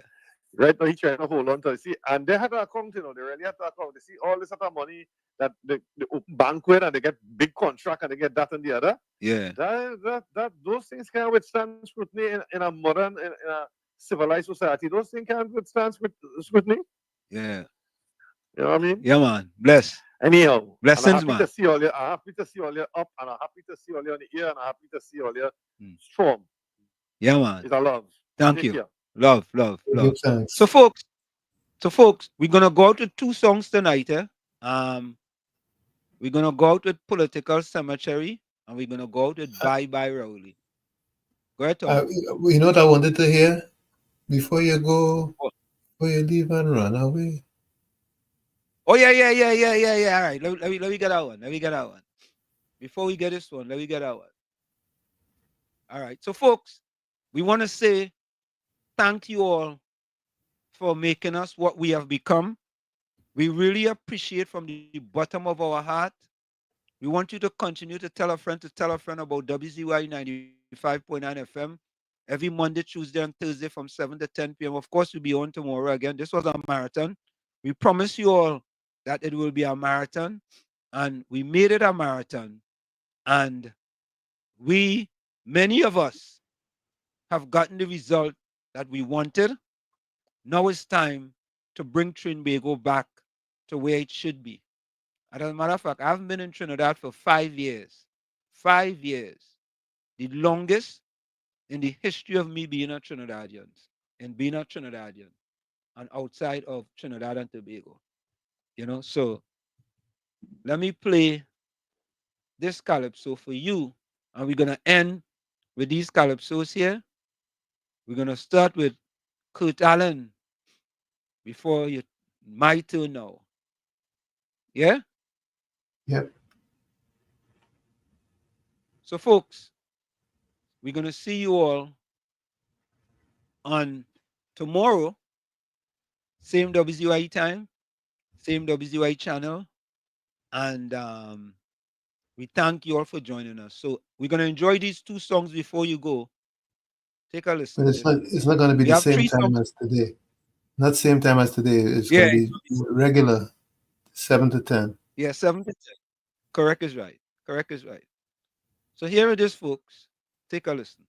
Right now, he's trying to hold on to it. See, and they had to account, you know, they really had to account. They see all this other money that they bank with, and they get big contract, and they get that and the other. Yeah. Those things can't withstand scrutiny in a modern, in a civilized society. Those things can't withstand scrutiny. Yeah. You know what I mean? Yeah, man. Bless. Anyhow, blessings, I'm man. happy to see all you up, and I'm happy to see all you on the ear, and I'm happy to see all you strong. Yeah, man. It's a love. Thank Take you. care. Love. Thanks. So folks, we're gonna go out with 2 songs tonight, eh? We're gonna go out with Political Cemetery, and we're gonna go out with Bye Bye Rowley. Go ahead, Tom. You know what I wanted to hear before you go, before you leave and run away. Oh yeah. All right, let me get that one. Before we get this one, let me get that one. All right. So folks, we want to say thank you all for making us what we have become. We really appreciate from the bottom of our heart. We want you to continue to tell a friend about WZY 95.9 FM every Monday, Tuesday, and Thursday from 7 to 10 p.m. Of course, we'll be on tomorrow again. This was a marathon. We promise you all that it will be a marathon, and we made it a marathon. And many of us have gotten the result that we wanted. Now it's time to bring Trinbago back to where it should be. As a matter of fact, I haven't been in Trinidad for 5 years. 5 years. The longest in the history of me being a Trinidadian and outside of Trinidad and Tobago. You know, so let me play this calypso for you, and we're gonna end with these calypsos here. We're gonna start with Kurt Allen before my turn now. Yeah? Yep. So folks, we're gonna see you all on tomorrow, same WZY time, same WZY channel, and we thank you all for joining us. So we're gonna enjoy these 2 songs before you go. Take a listen. But it's not going to be the same time as today. Not same time as today. It's going to be regular, 7 to 10. Yeah, 7 to 10. Correct is right. So here it is, folks. Take a listen.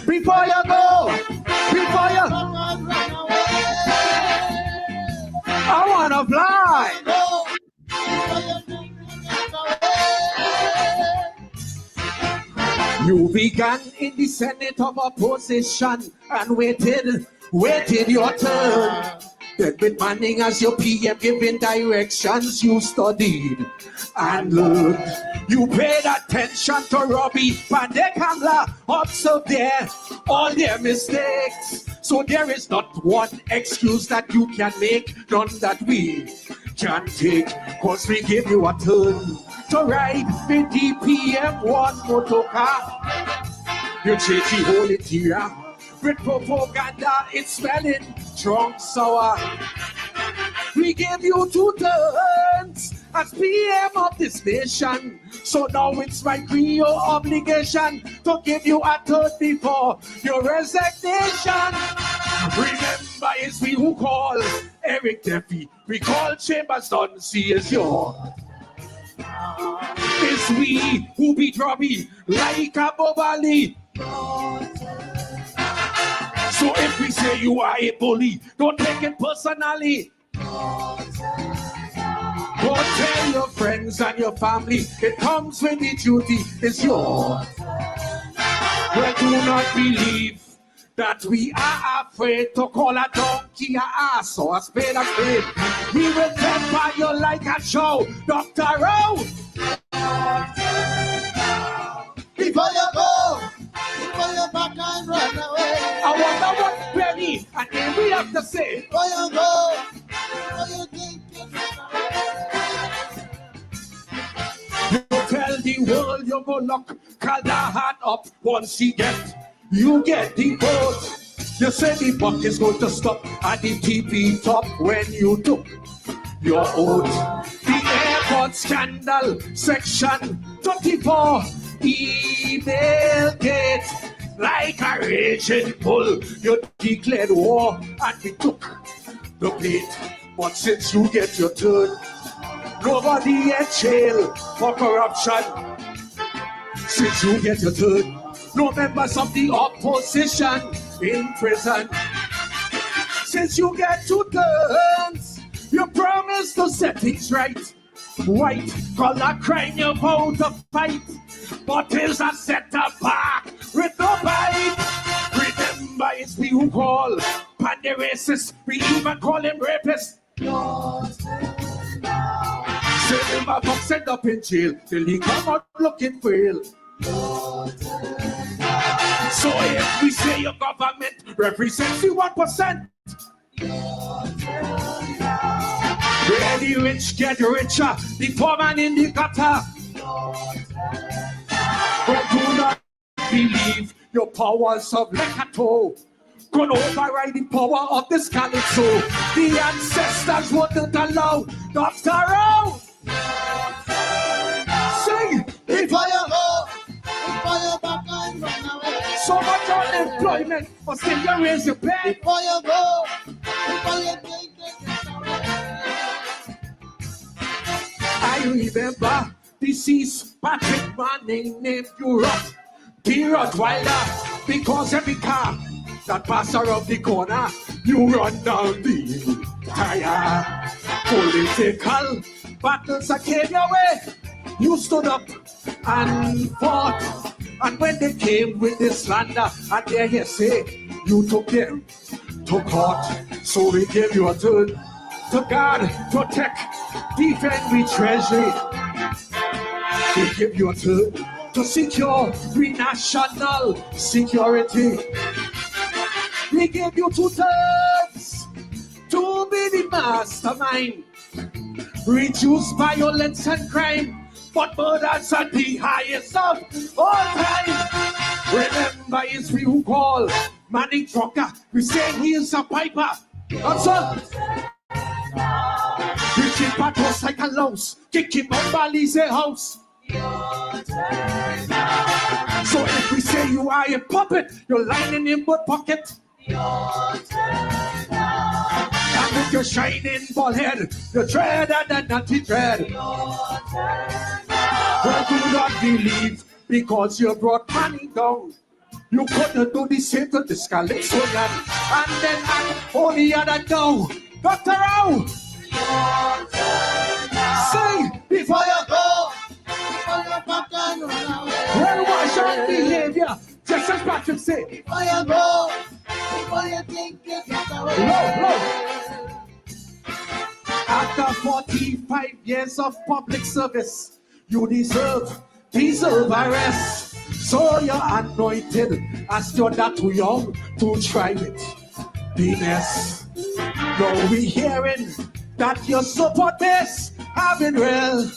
Before you go, I wanna fly. You began in the Senate of opposition and waited your turn. Then with Manning as your PM giving directions, you studied and learned. You paid attention to Robbie Pandey Kamla, observed all their mistakes. So there is not one excuse that you can make, none that we can take. Cause we give you a turn to ride the DPM1 motor car. You change the whole interior with propaganda, it's smelling strong sour. We gave you 2 turns as PM of this nation. So now it's my Creole obligation to give you a third before your resignation. Remember, it's we who call Eric Duffy. We call Chambers Duncy as your. It's we who beat Robbie like a Bobali. So if we say you are a bully, don't take it personally. Go tell your friends and your family, it comes with the duty, it's yours. But do not believe that we are afraid to call a donkey a ass or a spade a spade. We will temper you like a show, Dr. Rowe. Before you go, before you back and run away. I wonder what Benny and then we have to say. Before you go, before you think you tell the world you go lock Caldahan up once you get the vote. You say the buck is going to stop at the TP top when you took your oath. The airport scandal, section 24, email gate like a raging bull. You declared war and we took the bait. But since you get your turn, nobody in jail for corruption. Since you get your turn, no members of the opposition in prison. Since you get 2 turns, you promise to set things right. White collar crime you vow to fight, but is a set back with no bite. Remember, it's we who call pan the racist, we even call him rapist. Say him a box end up in jail till he come out looking frail. So if we say your government represents you 1%, where the rich get richer, the poor man in the gutter. But do not believe your powers of Lecato could override the power of the Calypso. The ancestors wouldn't allow Dr. Rowe. Sing, if I back and run away. So much unemployment, but still you raise your pay. Before you go, before you think I remember deceased Patrick Manning named Europe, the Rottweiler, because every car that pass around the corner, you run down the tire. Political battles that came your way, you stood up and fought. And when they came with this slander, and there you say, you took them to court. So we gave you a turn to guard, protect, defend we treasury. We give you a turn to secure we national security. We give you 2 turns to be the mastermind. Reduce violence and crime, but murder's at the highest of all time. Remember, it's we who call Manning Trucker. We say he is a piper. That's all. We keep at us like a louse, kick him out Bali's house. So if we say you are a puppet, you're lying in your pocket. And with your shining bald head, your dread and the naughty dread. Well, do not believe because you brought money down. You couldn't do the same to this Calypso man. And then only other now. Dr. Rowe! Say, before you go, before you back and run away. Well, watch your behavior. Just as Patrick said. Before you go, before you think you get away. Low. After 45 years of public service, you deserve arrest. So you're anointed as you're not too young to try it. The mess. Now we hearing that your support base having real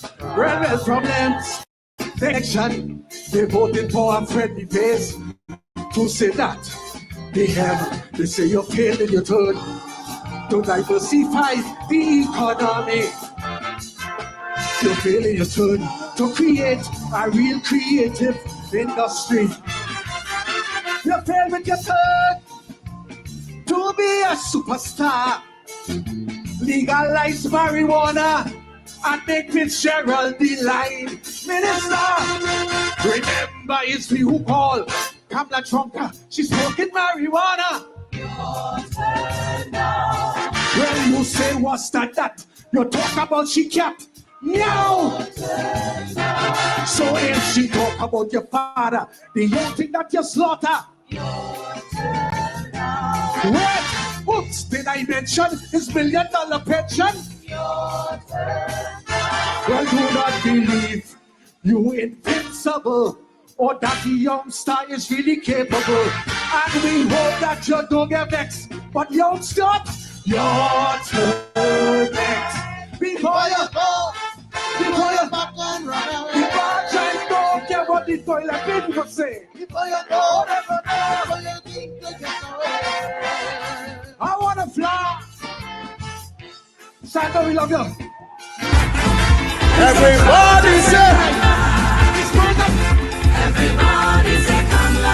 problems. Election, they voted for a friendly face to say that they say you failed in your turn to diversify the economy. You failed in your turn to create a real creative industry. You failed with your turn to be a superstar. Legalize marijuana and make Fitzgerald the line minister. Remember, it's we who call Kamla Trunka. She's smoking marijuana. Well, you say what's that? You talk about she cat. No. So if she talk about your father, the young thing that you slaughter. What? Oops, did I mention his $1 million pension? Well, do not believe you invincible or that the youngster is really capable. And we hope that you don't get vexed, but youngster, your turn next. Before you go, before you back and run away. Because I don't care what the toilet people say. Before you go, before you think you get away. I want to fly. Santa, we love you. Everybody say. Everybody say Kamla.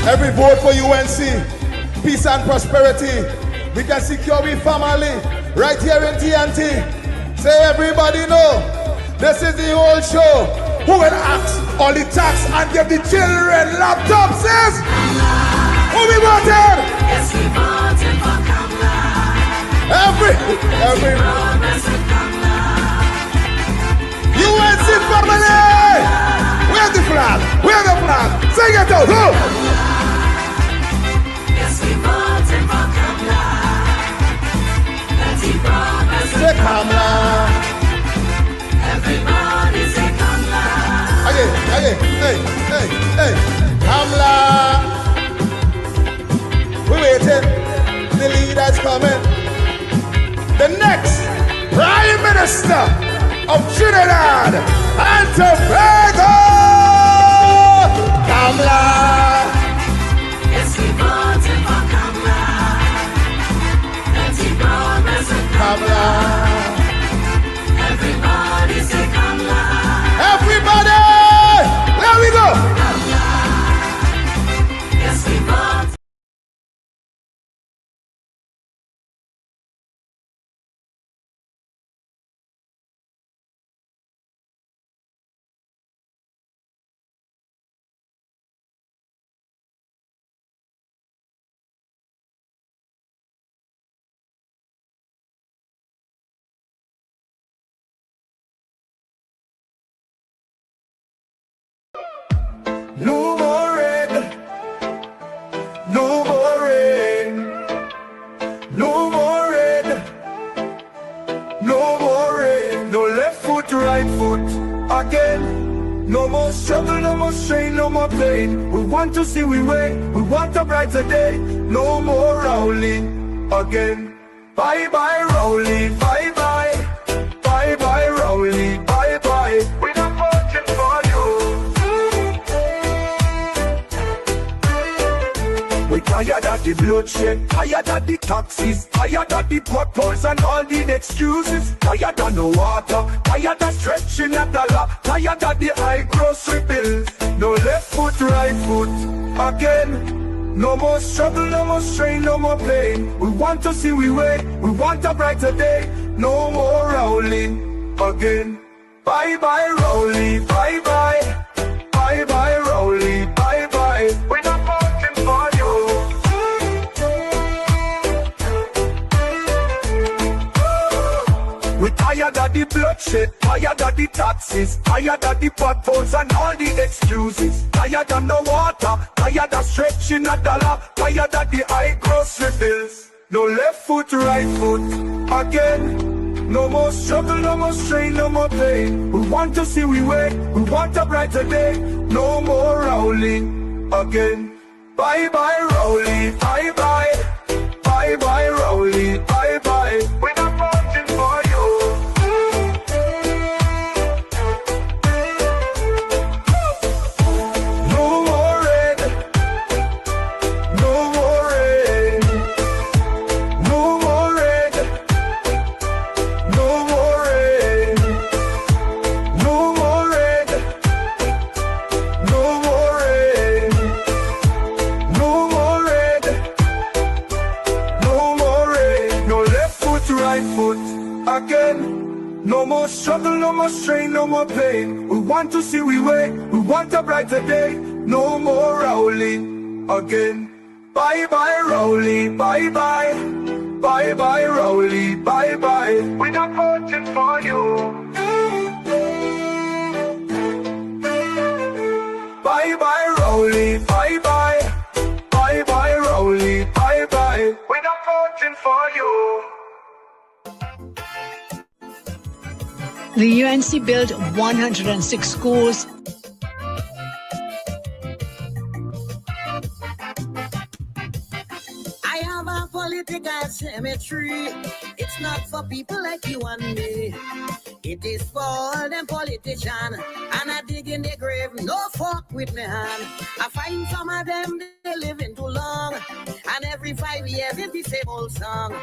Every vote for UNC, peace and prosperity. We can secure we family right here in TNT. Say everybody know, this is the whole show. Who will ask all the tax and give the children laptops? Is who we voted? Yes, we voted for Kamla. Every UNC family. Where's the flag? Where's the flag? Sing it out. Who? Yes, we voted for Kamla. Say Kamla. Everybody say Kamla. Hey, Kamla. We're waiting. The leader's coming. The next Prime Minister of Trinidad and Tobago, Kamla. Yes, we voted for Kamla. Kamla. Everybody say Kamla. Everybody, there we go. Kamla. Yes, we voted. No more red, no more rain, no more red, no more rain, no left foot, right foot again. No more struggle, no more strain, no more pain. We want to see we way, we want a brighter day. No more Rowley again. Bye bye Rowley, bye bye, bye bye Rowley, bye bye. We're not voting for you. We tired of the bloodshed, tired of the taxes, tired of the potholes and all the excuses. Tired of no water, tired of stretching at the law, tired of the high grocery bills. No left foot, right foot again. No more struggle, no more strain, no more pain. We want to see we way, we want a brighter day. No more Rowley again. Bye bye Rowley, bye bye, bye bye Rowley, bye bye. We're not voting for you. We're tired of the bloodshed, tired of the taxes, tired of the potholes and all the excuses. Tired of no water, tired of stretching a dollar, tired of the high grocery bills. No left foot, right foot again. No more struggle, no more strain, no more pain. We want to see we way, we want a brighter day. No more Rowley again. Bye bye Rowley, bye bye, bye bye Rowley, bye bye. We're not voting for you. No more red, no more rain, no more red, no more rain, no more red, no more rain, no more red, no more rain, no left foot, right foot again. No more struggle, no more strain, no more pain. We want to see we way, we want a brighter day. No more Rowley again. Bye bye Rowley, bye bye, bye bye Rowley, bye bye. We're not voting for you. Bye bye Rowley, bye bye, bye bye Rowley, bye bye. We're not voting for you. The UNC built 106 schools. I have a political cemetery. It's not for people like you and me. It is for all them politicians. And I dig in their grave, no fuck with me hand. I find some of them, they living too long. And every 5 years it's the same old song.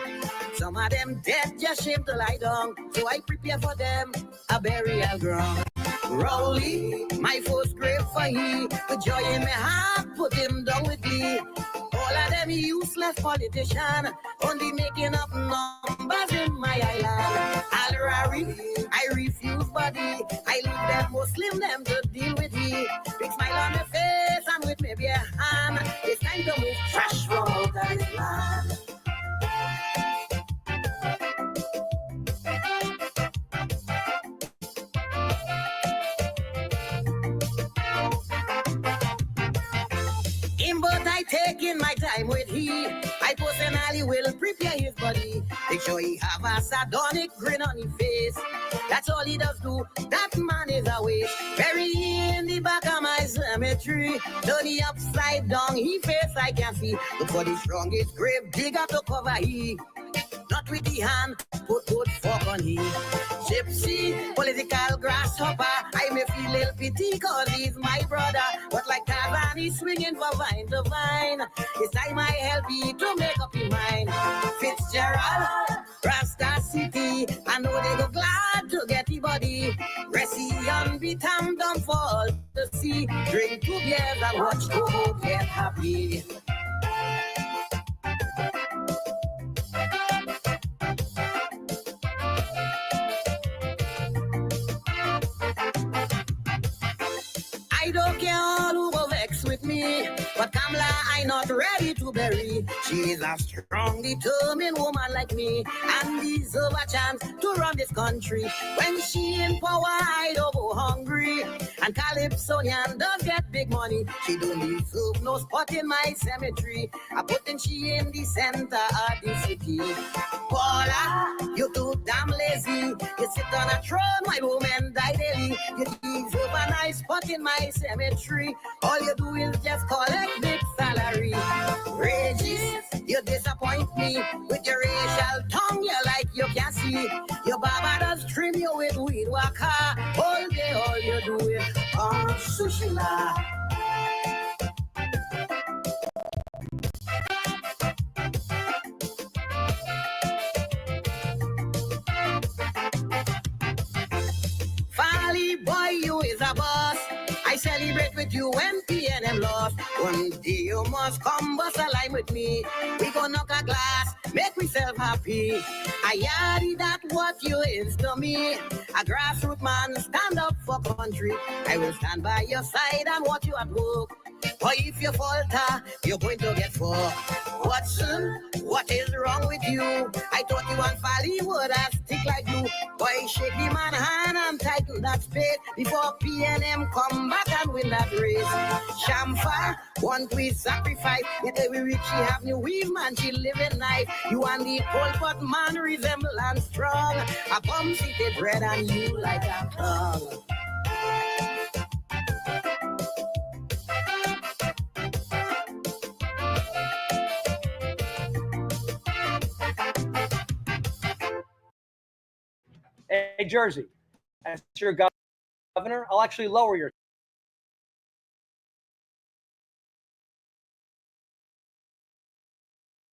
Some of them dead, just shame to lie down. So I prepare for them a burial ground. Rowley, my first grave for he. With joy in my heart, put him down with me. All of them useless politician, only making up numbers in my island. Al-Rari, I refuse body. I leave them Muslim, them to deal with he. Big smile on my face and with maybe a hand. It's time to move trash from out of this land. But I taking my time with he. I personally will prepare his body. Make sure he have a sardonic grin on his face. That's all he does do. That man is a waste. Bury in the back of my cemetery. Turn he upside down. He face I can see. Look for the strongest grave digger to cover he. Not with the hand, put good fork on him. Gypsy, political grasshopper. I may feel a little pity cause he's my brother. But like Tarzan, he's swinging for vine to vine. It's time I help you to make up your mind. Fitzgerald, Rasta City. I know they go glad to get the body. Resi be tam dum fall to see. Drink 2 beers and watch Tobago get happy. I don't care all who go vex with me, but Kamla I not ready to bury. She is a strong, determined woman like me, and deserve a chance to run this country. When she in power, I don't go hungry, and Calypsonian does get big money. She don't deserve no spot in my cemetery. I putting she in the center of the city. Paula, you too damn lazy. You sit on a throne while women die daily. You deserve a nice spot in my cemetery. All you do is just collect big salary. Regis, you disappoint me with your racial tongue. You like you can see. Your baba does trim you with weed waka. All day, all you do is sushila. Fally boy, you is a boss. I celebrate with you when PNM lost. One day you must come bust a line with me. We gon' knock a glass, make myself happy. I yadi that what you is to me. A grassroots man, stand up for country. I will stand by your side and watch you at work. Or if you falter, you're going to get fucked. Watson, what is wrong with you? I thought you and Fally would have stick like you. Boy, shake the man hand and tighten that spade before PNM come back and win that race. Shamfa, one we sacrifice. Yet every week she have new weave, man, she live at night. You and the Pol Pot man resemble and strong. A bum city bread and you like a tongue. Hey, Jersey, as your governor, I'll actually lower your